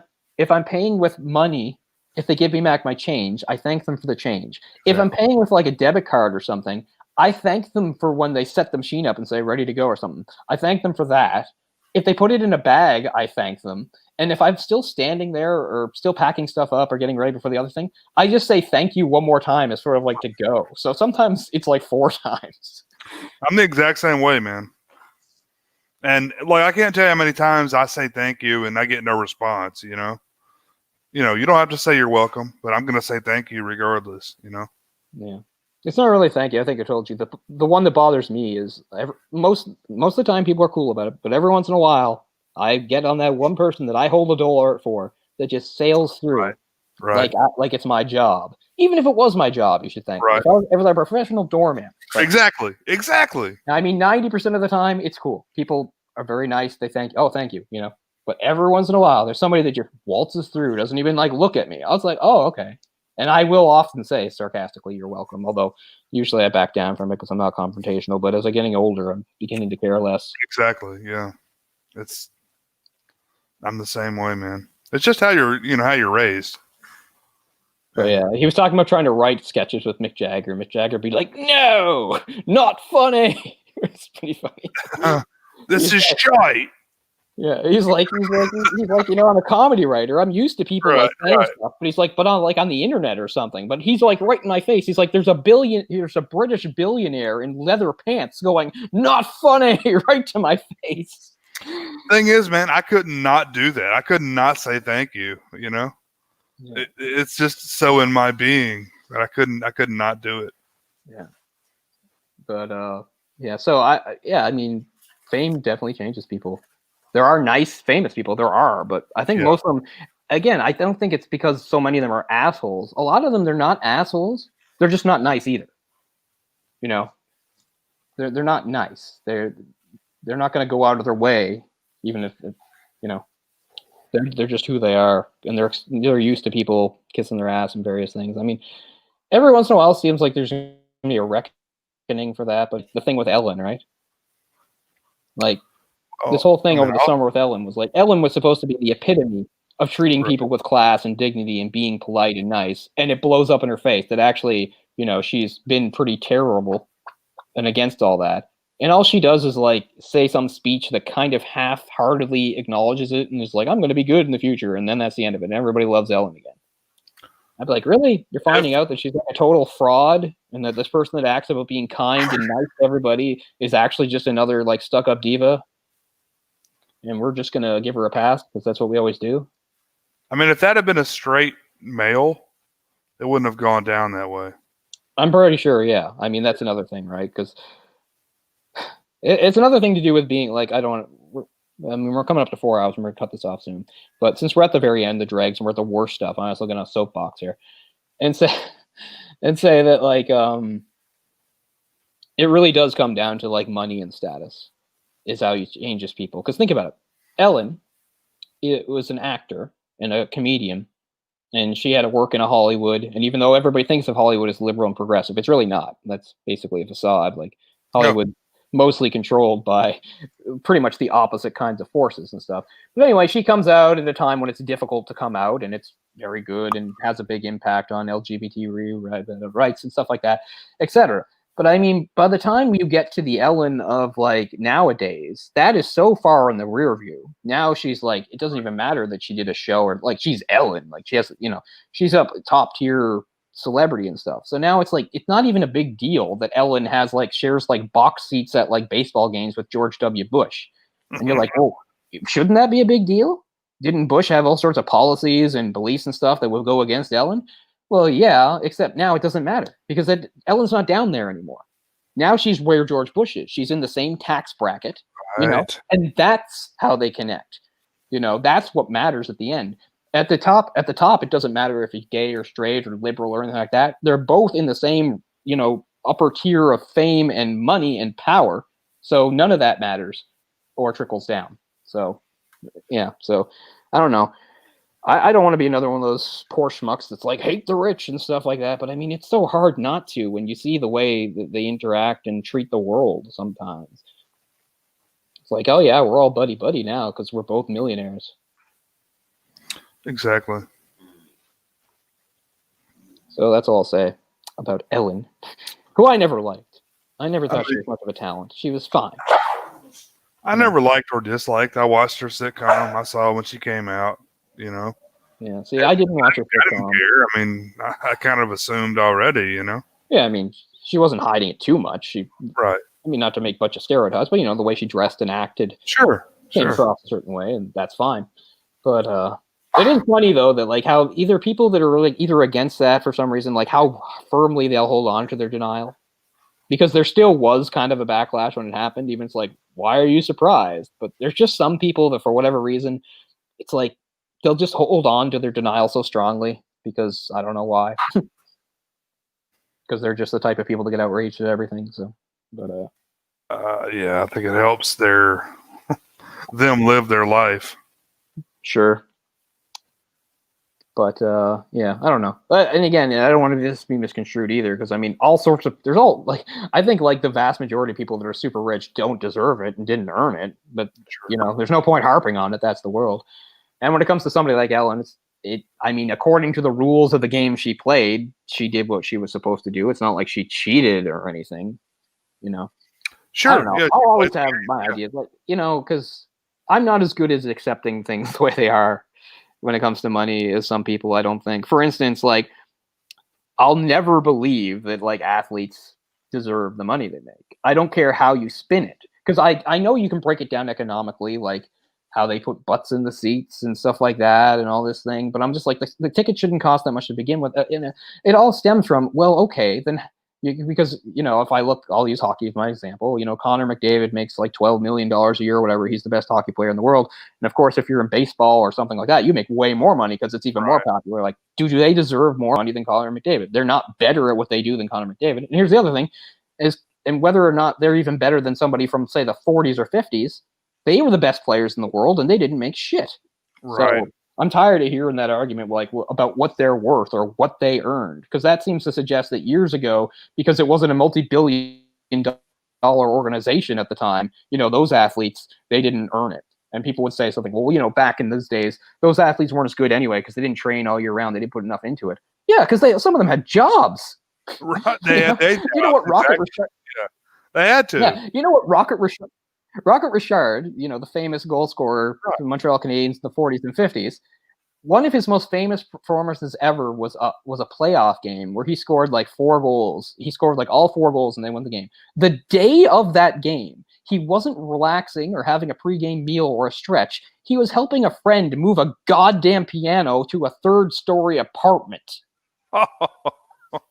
paying with money, if they give me back my change, I thank them for the change. If I'm paying with like a debit card or something, I thank them for when they set the machine up and say ready to go or something. I thank them for that. If they put it in a bag, I thank them. And if I'm still standing there or still packing stuff up or getting ready before the other thing, I just say thank you one more time as sort of like to go. So sometimes it's like 4 times. I'm the exact same way, man. And like, I can't tell you how many times I say thank you and I get no response, you know? You know, you don't have to say you're welcome, but I'm going to say thank you regardless, you know? Yeah. It's not really thank you. I think I told you the one that bothers me is most of the time people are cool about it, but every once in a while I get on that one person that I hold a door for that just sails through Right. like it's my job. Even if it was my job, you should think. Right. If I was ever a professional doorman. Like, Exactly. I mean, 90% of the time it's cool. People are very nice. They thank you, you know. But every once in a while, there's somebody that just waltzes through, doesn't even like look at me. I was like, oh, okay. And I will often say sarcastically, "You're welcome." Although usually I back down from it because I'm not confrontational. But as I'm getting older, I'm beginning to care less. Exactly. Yeah. I'm the same way, man. It's just how you're raised. But yeah, he was talking about trying to write sketches with Mick Jagger. Mick Jagger be like, "No, not funny." It's pretty funny. This is shite. Yeah, he's like, you know, I'm a comedy writer. I'm used to people like saying stuff, but he's like, but on the internet or something. But he's like right in my face. He's like, there's a British billionaire in leather pants going, not funny, right to my face. Thing is, man, I could not do that. I could not say thank you. You know, yeah. It's just so in my being that I could not do it. Yeah, but yeah. So I mean, fame definitely changes people. There are nice, famous people. There are, but I think most of them, again, I don't think it's because so many of them are assholes. A lot of them, they're not assholes. They're just not nice either. You know, they're not nice. They're not going to go out of their way, even if you know, they're just who they are, and they're used to people kissing their ass and various things. I mean, every once in a while, it seems like there's going to be a reckoning for that. But the thing with Ellen, right? Like. This whole thing over the summer with Ellen was like, Ellen was supposed to be the epitome of treating people with class and dignity and being polite and nice. And it blows up in her face that actually, you know, she's been pretty terrible and against all that. And all she does is like say some speech that kind of half-heartedly acknowledges it and is like, I'm going to be good in the future. And then that's the end of it. And everybody loves Ellen again. I'd be like, really? You're finding out that she's like a total fraud and that this person that acts about being kind and nice to everybody is actually just another like stuck-up diva? And we're just going to give her a pass because that's what we always do? I mean, if that had been a straight male, it wouldn't have gone down that way. I'm pretty sure, yeah. I mean, that's another thing, right? Because it's another thing to do with being like, we're coming up to 4 hours and we're going to cut this off soon. But since we're at the very end, the dregs, and we're at the worst stuff, I'm just looking at a soapbox here. And say that, like, it really does come down to, like, money and status. Is how he changes people. Because think about it. Ellen was an actor and a comedian, and she had to work in a Hollywood. And even though everybody thinks of Hollywood as liberal and progressive, it's really not. That's basically a facade. Like Hollywood, mostly controlled by pretty much the opposite kinds of forces and stuff. But anyway, she comes out at a time when it's difficult to come out, and it's very good and has a big impact on LGBT rights and stuff like that, etc. But I mean, by the time you get to the Ellen of like nowadays, that is so far in the rear view. Now she's like, it doesn't even matter that she did a show or like she's Ellen, like she has, you know, she's up top tier celebrity and stuff. So now it's like, it's not even a big deal that Ellen has like shares like box seats at like baseball games with George W. Bush. And you're like, oh, shouldn't that be a big deal? Didn't Bush have all sorts of policies and beliefs and stuff that would go against Ellen? Well, yeah, except now it doesn't matter because Ellen's not down there anymore. Now she's where George Bush is. She's in the same tax bracket, you know, and that's how they connect. You know, that's what matters at the end. At the top, it doesn't matter if he's gay or straight or liberal or anything like that. They're both in the same, you know, upper tier of fame and money and power. So none of that matters or trickles down. So, yeah. So I don't know. I don't want to be another one of those poor schmucks that's like hate the rich and stuff like that. But I mean, it's so hard not to when you see the way that they interact and treat the world sometimes. It's like, oh yeah, we're all buddy buddy now because we're both millionaires. Exactly. So that's all I'll say about Ellen, who I never liked. I never thought she was much of a talent. She was fine. I never liked or disliked. I watched her sitcom. I saw when she came out. You know. Yeah. See, I didn't watch her sitcom. I didn't care. I mean, I kind of assumed already. You know. Yeah. I mean, she wasn't hiding it too much. Right. I mean, not to make a bunch of stereotypes, but you know, the way she dressed and acted. Sure. Came across a certain way, and that's fine. But It is funny though that like how either people that are really either against that for some reason, like how firmly they'll hold on to their denial, because there still was kind of a backlash when it happened. Even it's like, why are you surprised? But there's just some people that for whatever reason, it's like they'll just hold on to their denial so strongly because I don't know why. Because they're just the type of people to get outraged at everything. So, but yeah, I think it helps them live their life. sure. But yeah, I don't know. And again, I don't want to just be misconstrued either, because I mean, all sorts of there's all like I think like the vast majority of people that are super rich don't deserve it and didn't earn it. But you know, there's no point harping on it. That's the world. And when it comes to somebody like Ellen, I mean, according to the rules of the game she played, she did what she was supposed to do. It's not like she cheated or anything. You know. Sure. I don't know. Yeah, I'll always have my ideas, like you know, because I'm not as good as accepting things the way they are when it comes to money as some people, I don't think. For instance, like I'll never believe that like athletes deserve the money they make. I don't care how you spin it, because I know you can break it down economically, like how they put butts in the seats and stuff like that and all this thing. But I'm just like the ticket shouldn't cost that much to begin with. It all stems from, well, okay, then because you know, if I look, I'll use hockey as my example. You know, Connor McDavid makes like $12 million a year or whatever. He's the best hockey player in the world. And of course, if you're in baseball or something like that, you make way more money because it's even more popular. Like, do they deserve more money than Connor McDavid? They're not better at what they do than Connor McDavid. And here's the other thing is, and whether or not they're even better than somebody from say the 40s or 50s, they were the best players in the world and they didn't make shit. Right. So I'm tired of hearing that argument like about what they're worth or what they earned, because that seems to suggest that years ago, because it wasn't a multi-billion-dollar organization at the time, you know, those athletes, they didn't earn it. And people would say something, well, you know, back in those days, those athletes weren't as good anyway because they didn't train all year round. They didn't put enough into it. Yeah, because some of them had jobs. Right. You know what Rocket Richard? Yeah, they had to. Yeah, you know what Rocket Richard, you know, the famous goal scorer for the Montreal Canadiens in the 40s and 50s. One of his most famous performances ever was a playoff game where he scored like 4 goals. He scored like all 4 goals and they won the game. The day of that game, he wasn't relaxing or having a pregame meal or a stretch. He was helping a friend move a goddamn piano to a 3rd-story apartment.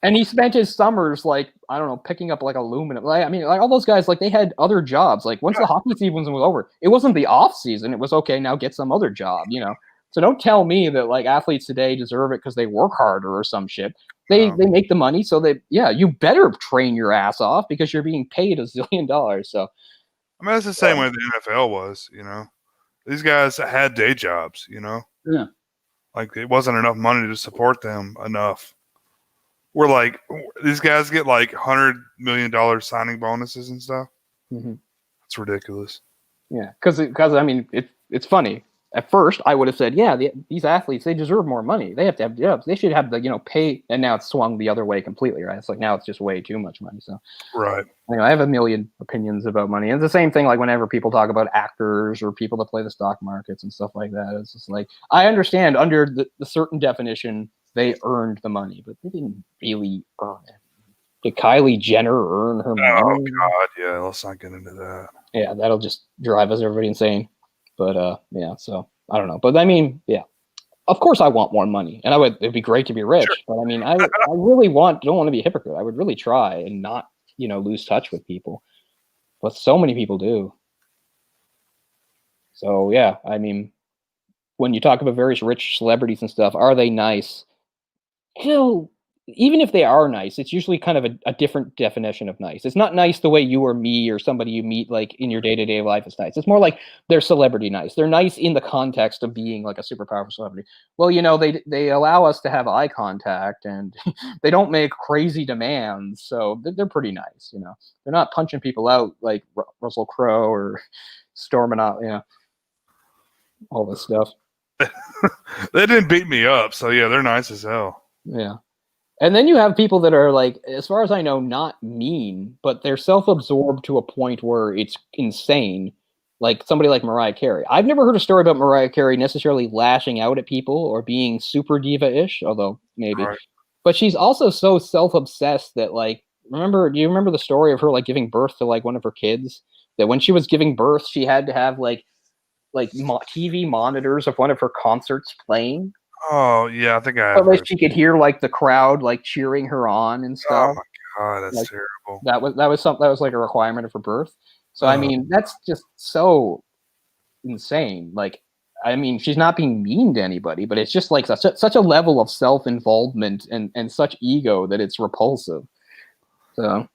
And he spent his summers, like, I don't know, picking up, like, aluminum. Like, I mean, like, all those guys, like, they had other jobs. Like, once the hockey season was over, it wasn't the off season. It was, okay, now get some other job, you know? So don't tell me that, like, athletes today deserve it because they work harder or some shit. They make the money, so you better train your ass off because you're being paid $1 zillion. So, I mean, that's the same way the NFL was, you know? These guys had day jobs, you know? Yeah. Like, it wasn't enough money to support them enough. We're like, these guys get like $100 million signing bonuses and stuff. Mm-hmm. That's ridiculous. Yeah, because I mean, it's funny. At first, I would have said, yeah, these athletes, they deserve more money. They have to have jobs. They should have the, you know, pay. And now it's swung the other way completely, right? It's like now it's just way too much money. So, right. Anyway, I have a million opinions about money. And it's the same thing like whenever people talk about actors or people that play the stock markets and stuff like that. It's just like, I understand under the certain definition, they earned the money, but they didn't really earn it. Did Kylie Jenner earn her money? Oh, God, yeah. Let's not get into that. Yeah, that'll just drive us everybody insane. But yeah, so I don't know. But I mean, yeah, of course I want more money, and it'd be great to be rich. Sure. But I mean, I really don't want to be a hypocrite. I would really try and not, you know, lose touch with people. But so many people do. So yeah, I mean, when you talk about various rich celebrities and stuff, are they nice? Even if they are nice, it's usually kind of a different definition of nice. It's not nice the way you or me or somebody you meet like in your day-to-day life is nice. It's more like they're celebrity nice. They're nice in the context of being like a super powerful celebrity. Well, you know, they allow us to have eye contact and they don't make crazy demands. So they're pretty nice, you know. They're not punching people out like Russell Crowe or storming out, you know, all this stuff. They didn't beat me up. So yeah, they're nice as hell. Yeah. And then you have people that are like, as far as I know, not mean, but they're self-absorbed to a point where it's insane. Like somebody like Mariah Carey. I've never heard a story about Mariah Carey necessarily lashing out at people or being super diva-ish, although maybe. Right. But she's also so self-obsessed that like, do you remember the story of her like giving birth to like one of her kids? That when she was giving birth, she had to have like like TV monitors of one of her concerts playing. Oh yeah, I think I Or have at least heard. she could hear like the crowd like cheering her on and Oh stuff. my god, that's Like terrible. that was something that was like a requirement of her birth. So I mean, that's just so insane. Like, I mean, she's not being mean to anybody, but it's just like such a level of self-involvement and such ego that it's repulsive. So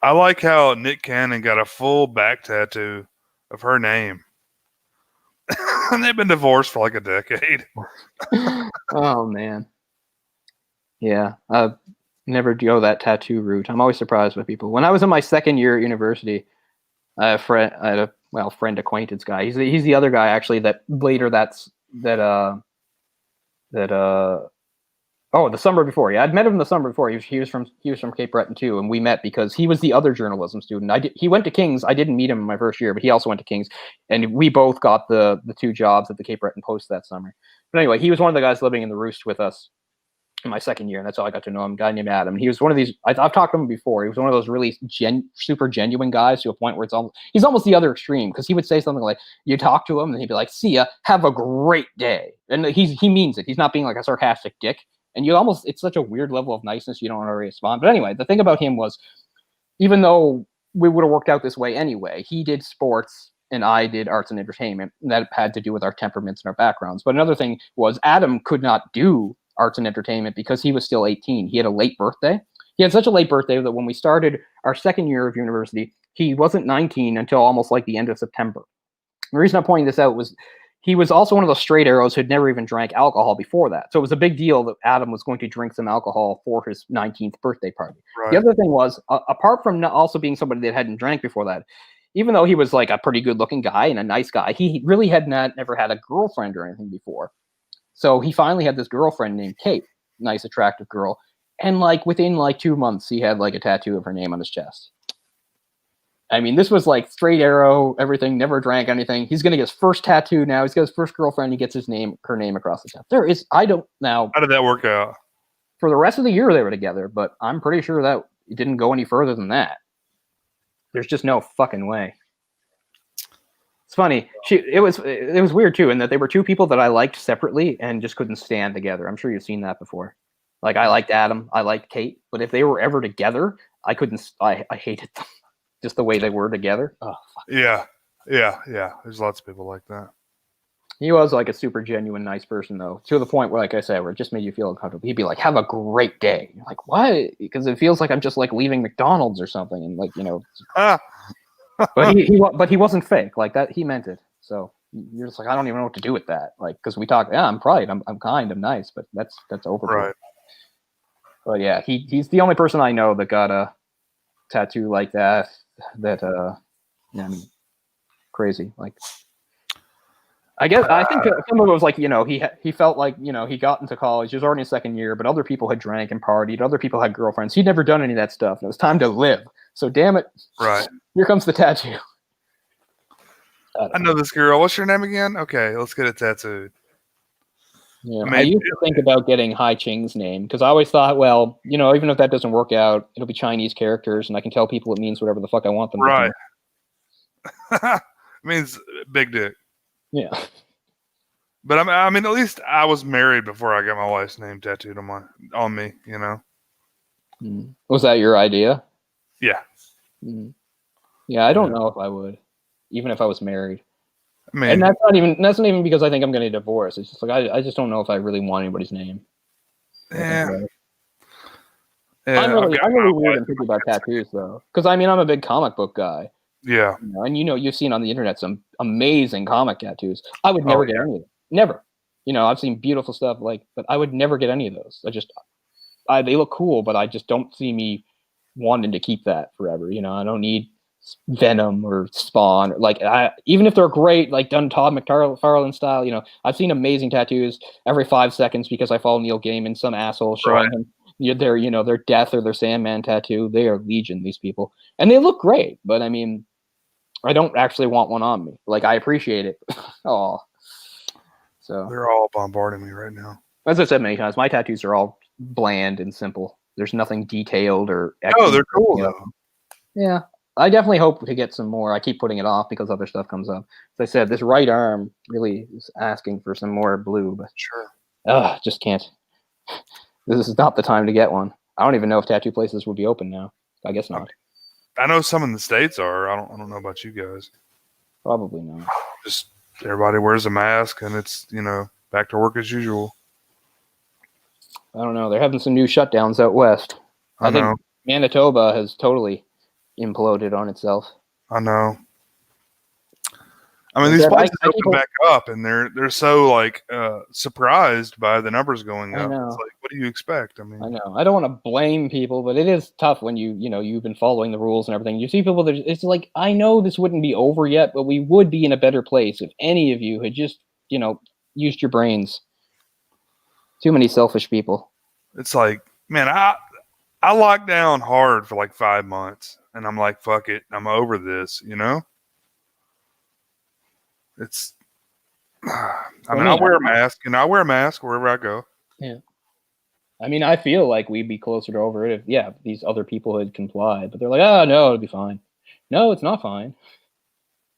I like how Nick Cannon got a full back tattoo of her name. And they've been divorced for like a decade. oh man. Yeah. Never go that tattoo route. I'm always surprised by people. When I was in my second year at university, I had a friend acquaintance guy. He's the other guy actually that later the summer before. Yeah, I'd met him the summer before. He was from Cape Breton too, and we met because he was the other journalism student. He went to King's. I didn't meet him in my first year, but he also went to King's, and we both got the two jobs at the Cape Breton Post that summer. But anyway, he was one of the guys living in the Roost with us in my second year, and that's how I got to know him. A guy named Adam. And he was one of these. I've talked to him before. He was one of those really super genuine guys to a point where he's almost the other extreme, because he would say something like, you talk to him and he'd be like, "See ya, have a great day," and he means it. He's not being like a sarcastic dick. And it's such a weird level of niceness you don't want to respond. But anyway, the thing about him was, even though we would have worked out this way anyway, he did sports and I did arts and entertainment. And that had to do with our temperaments and our backgrounds. But another thing was Adam could not do arts and entertainment because he was still 18. He had a late birthday. He had such a late birthday that when we started our second year of university, he wasn't 19 until almost like the end of September. The reason I'm pointing this out was he was also one of those straight arrows who'd never even drank alcohol before that. So it was a big deal that Adam was going to drink some alcohol for his 19th birthday party. Right. The other thing was, apart from also being somebody that hadn't drank before that, even though he was like a pretty good looking guy and a nice guy, he really had never had a girlfriend or anything before. So he finally had this girlfriend named Kate, nice, attractive girl. And like within like 2 months, he had like a tattoo of her name on his chest. I mean, this was like straight arrow, everything, never drank anything. He's going to get his first tattoo now. He's got his first girlfriend. He gets her name across the chest. How did that work out? For the rest of the year, they were together, but I'm pretty sure that it didn't go any further than that. There's just no fucking way. It's funny. It was weird too, in that they were two people that I liked separately and just couldn't stand together. I'm sure you've seen that before. Like, I liked Adam, I liked Kate, but if they were ever together, I couldn't. I hated them. Just the way they were together. Oh, fuck. Yeah. There's lots of people like that. He was like a super genuine, nice person, though, to the point where, like I said, where it just made you feel uncomfortable. He'd be like, "Have a great day." You're like, what? Because it feels like I'm just like leaving McDonald's or something, and like, you know. But he wasn't fake like that. He meant it. So you're just like, I don't even know what to do with that. Like, because we talk, yeah, I'm polite, I'm kind, I'm nice, but that's over. Right. But yeah, he's the only person I know that got a tattoo like that. I mean, crazy. Like, I think some of it was like, you know, he felt like, you know, he got into college, he was already in second year, but other people had drank and partied, other people had girlfriends. He'd never done any of that stuff. And it was time to live. So damn it. Right. Here comes the tattoo. I know this girl. What's your name again? Okay, let's get it tattooed. Yeah, I used to think about getting Hai Ching's name because I always thought, well, you know, even if that doesn't work out, it'll be Chinese characters, and I can tell people it means whatever the fuck I want them to. Right. It means big dick. Yeah. But I mean, at least I was married before I got my wife's name tattooed on me. You know. Was that your idea? Yeah. Yeah, I don't know if I would, even if I was married. I mean, and that's not even because I think I'm going to divorce. It's just like I just don't know if I really want anybody's name. Yeah. I'm really weird and picky about tattoos though, because I mean I'm a big comic book guy. Yeah. You know, and you know you've seen on the internet some amazing comic tattoos. I would never get any of them. Never. You know, I've seen beautiful stuff but I would never get any of those. They look cool, but I just don't see me wanting to keep that forever. You know, I don't need Venom or Spawn, even if they're great, like done Todd McFarlane style. You know, I've seen amazing tattoos every 5 seconds because I follow Neil Gaiman, some asshole showing him their death or their Sandman tattoo. They are legion, these people, and they look great. But I mean, I don't actually want one on me. Like, I appreciate it. Oh, so they're all bombarding me right now. As I said many times, my tattoos are all bland and simple. There's nothing detailed or. Oh, they're cool though. Yeah. I definitely hope to get some more. I keep putting it off because other stuff comes up. As I said, this right arm really is asking for some more blue, but Sure. just can't. This is not the time to get one. I don't even know if tattoo places would be open now. I guess not. I know some in the States are. I don't know about you guys. Probably not. Just everybody wears a mask and it's, back to work as usual. I don't know. They're having some new shutdowns out west. I think Manitoba has totally imploded on itself. I know. I mean, these places open back up, and they're so surprised by the numbers going up. It's like, what do you expect? I know. I don't want to blame people, but it is tough when you've been following the rules and everything. You see people that it's like, I know this wouldn't be over yet, but we would be in a better place if any of you had just used your brains. Too many selfish people. It's like, man, I locked down hard for like 5 months, and I'm like, fuck it, I'm over this. It's. I wear a mask, and I wear a mask wherever I go. Yeah. I mean, I feel like we'd be closer to over it if these other people had complied, but they're like, oh no, it'll be fine. No, it's not fine.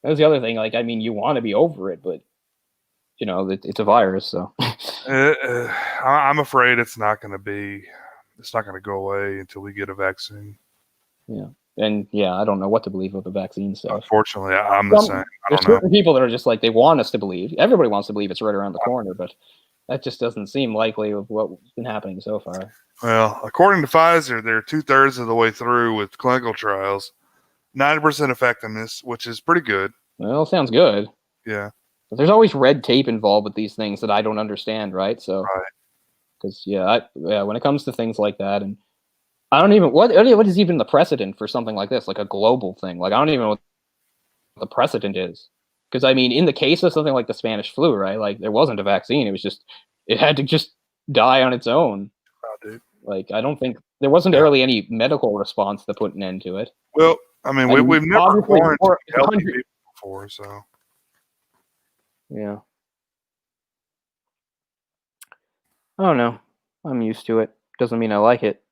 That was the other thing. Like, I mean, you want to be over it, but it's a virus, so. I'm afraid it's not going to go away until we get a vaccine. Yeah. And I don't know what to believe of the vaccine stuff. Unfortunately, I'm the same. There's certain people that are just like, they want us to believe. Everybody wants to believe it's right around the corner, but that just doesn't seem likely of what's been happening so far. Well, according to Pfizer, they're 2/3 of the way through with clinical trials, 90% effectiveness, which is pretty good. Well, sounds good. Yeah. But there's always red tape involved with these things that I don't understand, right? So, because when it comes to things like that, and I don't even what is even the precedent for something like this, like a global thing. Like, I don't even know what the precedent is, because I mean, in the case of something like the Spanish flu, right? Like, there wasn't a vaccine; it had to just die on its own. Oh, dude. Like, I don't think there wasn't really any medical response that put an end to it. Well, I mean, we've never quarantined healthy people before, so yeah. I don't know. I'm used to it. Doesn't mean I like it,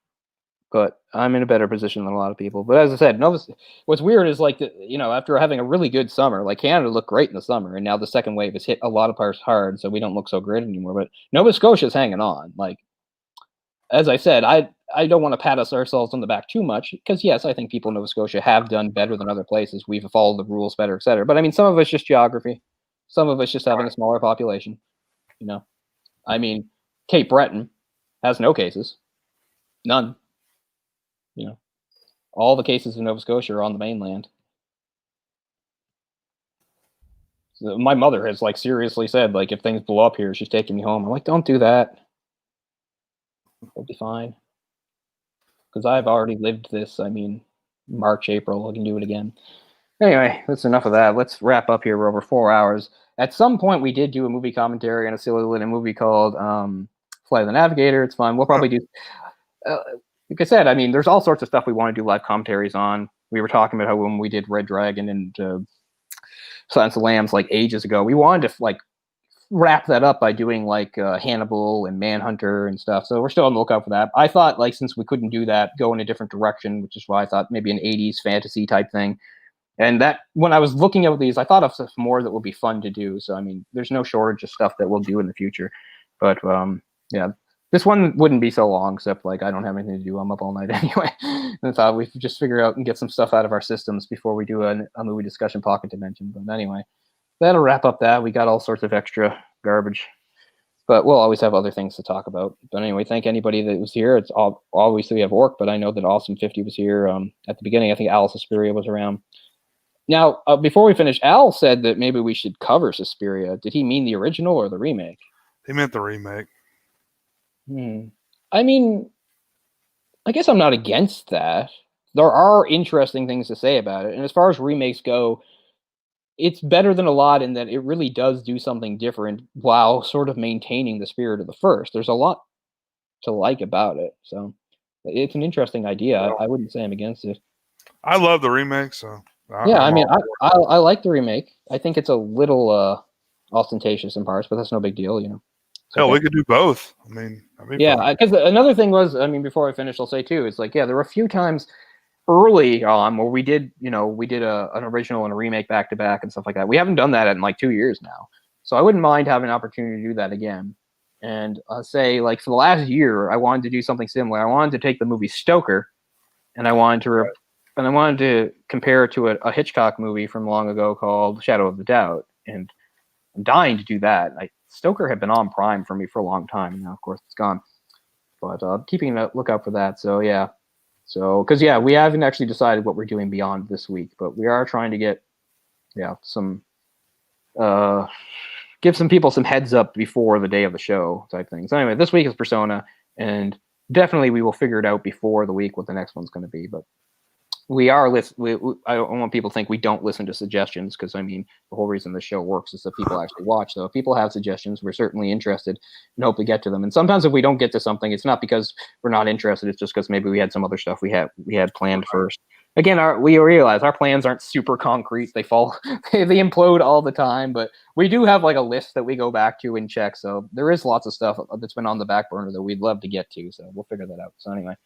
but I'm in a better position than a lot of people. But as I said, what's weird is like, after having a really good summer, like Canada looked great in the summer, and now the second wave has hit a lot of parts hard, so we don't look so great anymore. But Nova Scotia's hanging on. Like, as I said, I don't want to pat ourselves on the back too much, because yes, I think people in Nova Scotia have done better than other places. We've followed the rules better, etc. But I mean, some of it's just geography. Some of it's just having a smaller population. I mean, Cape Breton has no cases. None. All the cases in Nova Scotia are on the mainland. So my mother has seriously said, if things blow up here, she's taking me home. I'm like, don't do that. It'll be fine. Because I've already lived this. I mean, March, April, I can do it again. Anyway, that's enough of that. Let's wrap up here. We're over 4 hours. At some point, we did do a movie commentary on a silly little movie called Flight of the Navigator. It's fun. We'll probably do... like I said, I mean, there's all sorts of stuff we want to do live commentaries on. We were talking about how when we did Red Dragon and Silence of the Lambs ages ago, we wanted to wrap that up by doing Hannibal and Manhunter and stuff. So we're still on the lookout for that. I thought since we couldn't do that, go in a different direction, which is why I thought maybe an 80s fantasy type thing. And that when I was looking at these, I thought of stuff more that would be fun to do. So I mean, there's no shortage of stuff that we'll do in the future. But this one wouldn't be so long, except I don't have anything to do. I'm up all night anyway. And I thought we'd just figure out and get some stuff out of our systems before we do a movie discussion pocket dimension. But anyway, that'll wrap up that. We got all sorts of extra garbage, but we'll always have other things to talk about. But anyway, thank anybody that was here. It's obviously we have work, but I know that Awesome 50 was here at the beginning. I think Al Suspiria was around. Now, before we finish, Al said that maybe we should cover Suspiria. Did he mean the original or the remake? He meant the remake. I mean, I guess I'm not against that. There are interesting things to say about it. And as far as remakes go, it's better than a lot in that it really does do something different while sort of maintaining the spirit of the first. There's a lot to like about it. So it's an interesting idea. I wouldn't say I'm against it. I love the remake, so... I like the remake. I think it's a little ostentatious in parts, but that's no big deal, Hell, we could do both. I mean, because another thing was, I mean, before I finish, I'll say too, it's there were a few times early on where we did an original and a remake back to back and stuff like that. We haven't done that in like 2 years now, so I wouldn't mind having an opportunity to do that again. And say like for the last year, I wanted to do something similar. I wanted to take the movie Stoker, and I wanted to compare it to a Hitchcock movie from long ago called Shadow of the Doubt, and I'm dying to do that. Stoker had been on Prime for me for a long time, and now of course it's gone. But keeping a lookout for that. So yeah. So, because we haven't actually decided what we're doing beyond this week, but we are trying to get, some, give some people some heads up before the day of the show type thing. So anyway, this week is Persona, and definitely we will figure it out before the week what the next one's going to be. But we are I don't want people to think we don't listen to suggestions, because I mean the whole reason the show works is that people actually watch. So if people have suggestions, we're certainly interested and hope to get to them. And sometimes if we don't get to something, it's not because we're not interested. It's just because maybe we had some other stuff we had planned first. Again, we realize our plans aren't super concrete. They fall, they implode all the time. But we do have like a list that we go back to and check. So there is lots of stuff that's been on the back burner that we'd love to get to. So we'll figure that out. So anyway.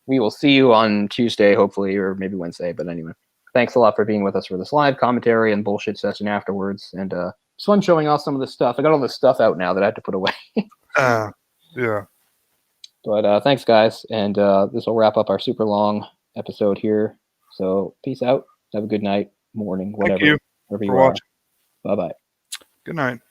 We will see you on Tuesday, hopefully, or maybe Wednesday. But anyway, thanks a lot for being with us for this live commentary and bullshit session afterwards. And it's fun showing off some of this stuff. I got all this stuff out now that I have to put away. Yeah. But thanks, guys. And this will wrap up our super long episode here. So peace out. Have a good night, morning, whatever. Thank you wherever for you are. watching. Bye-bye. Good night.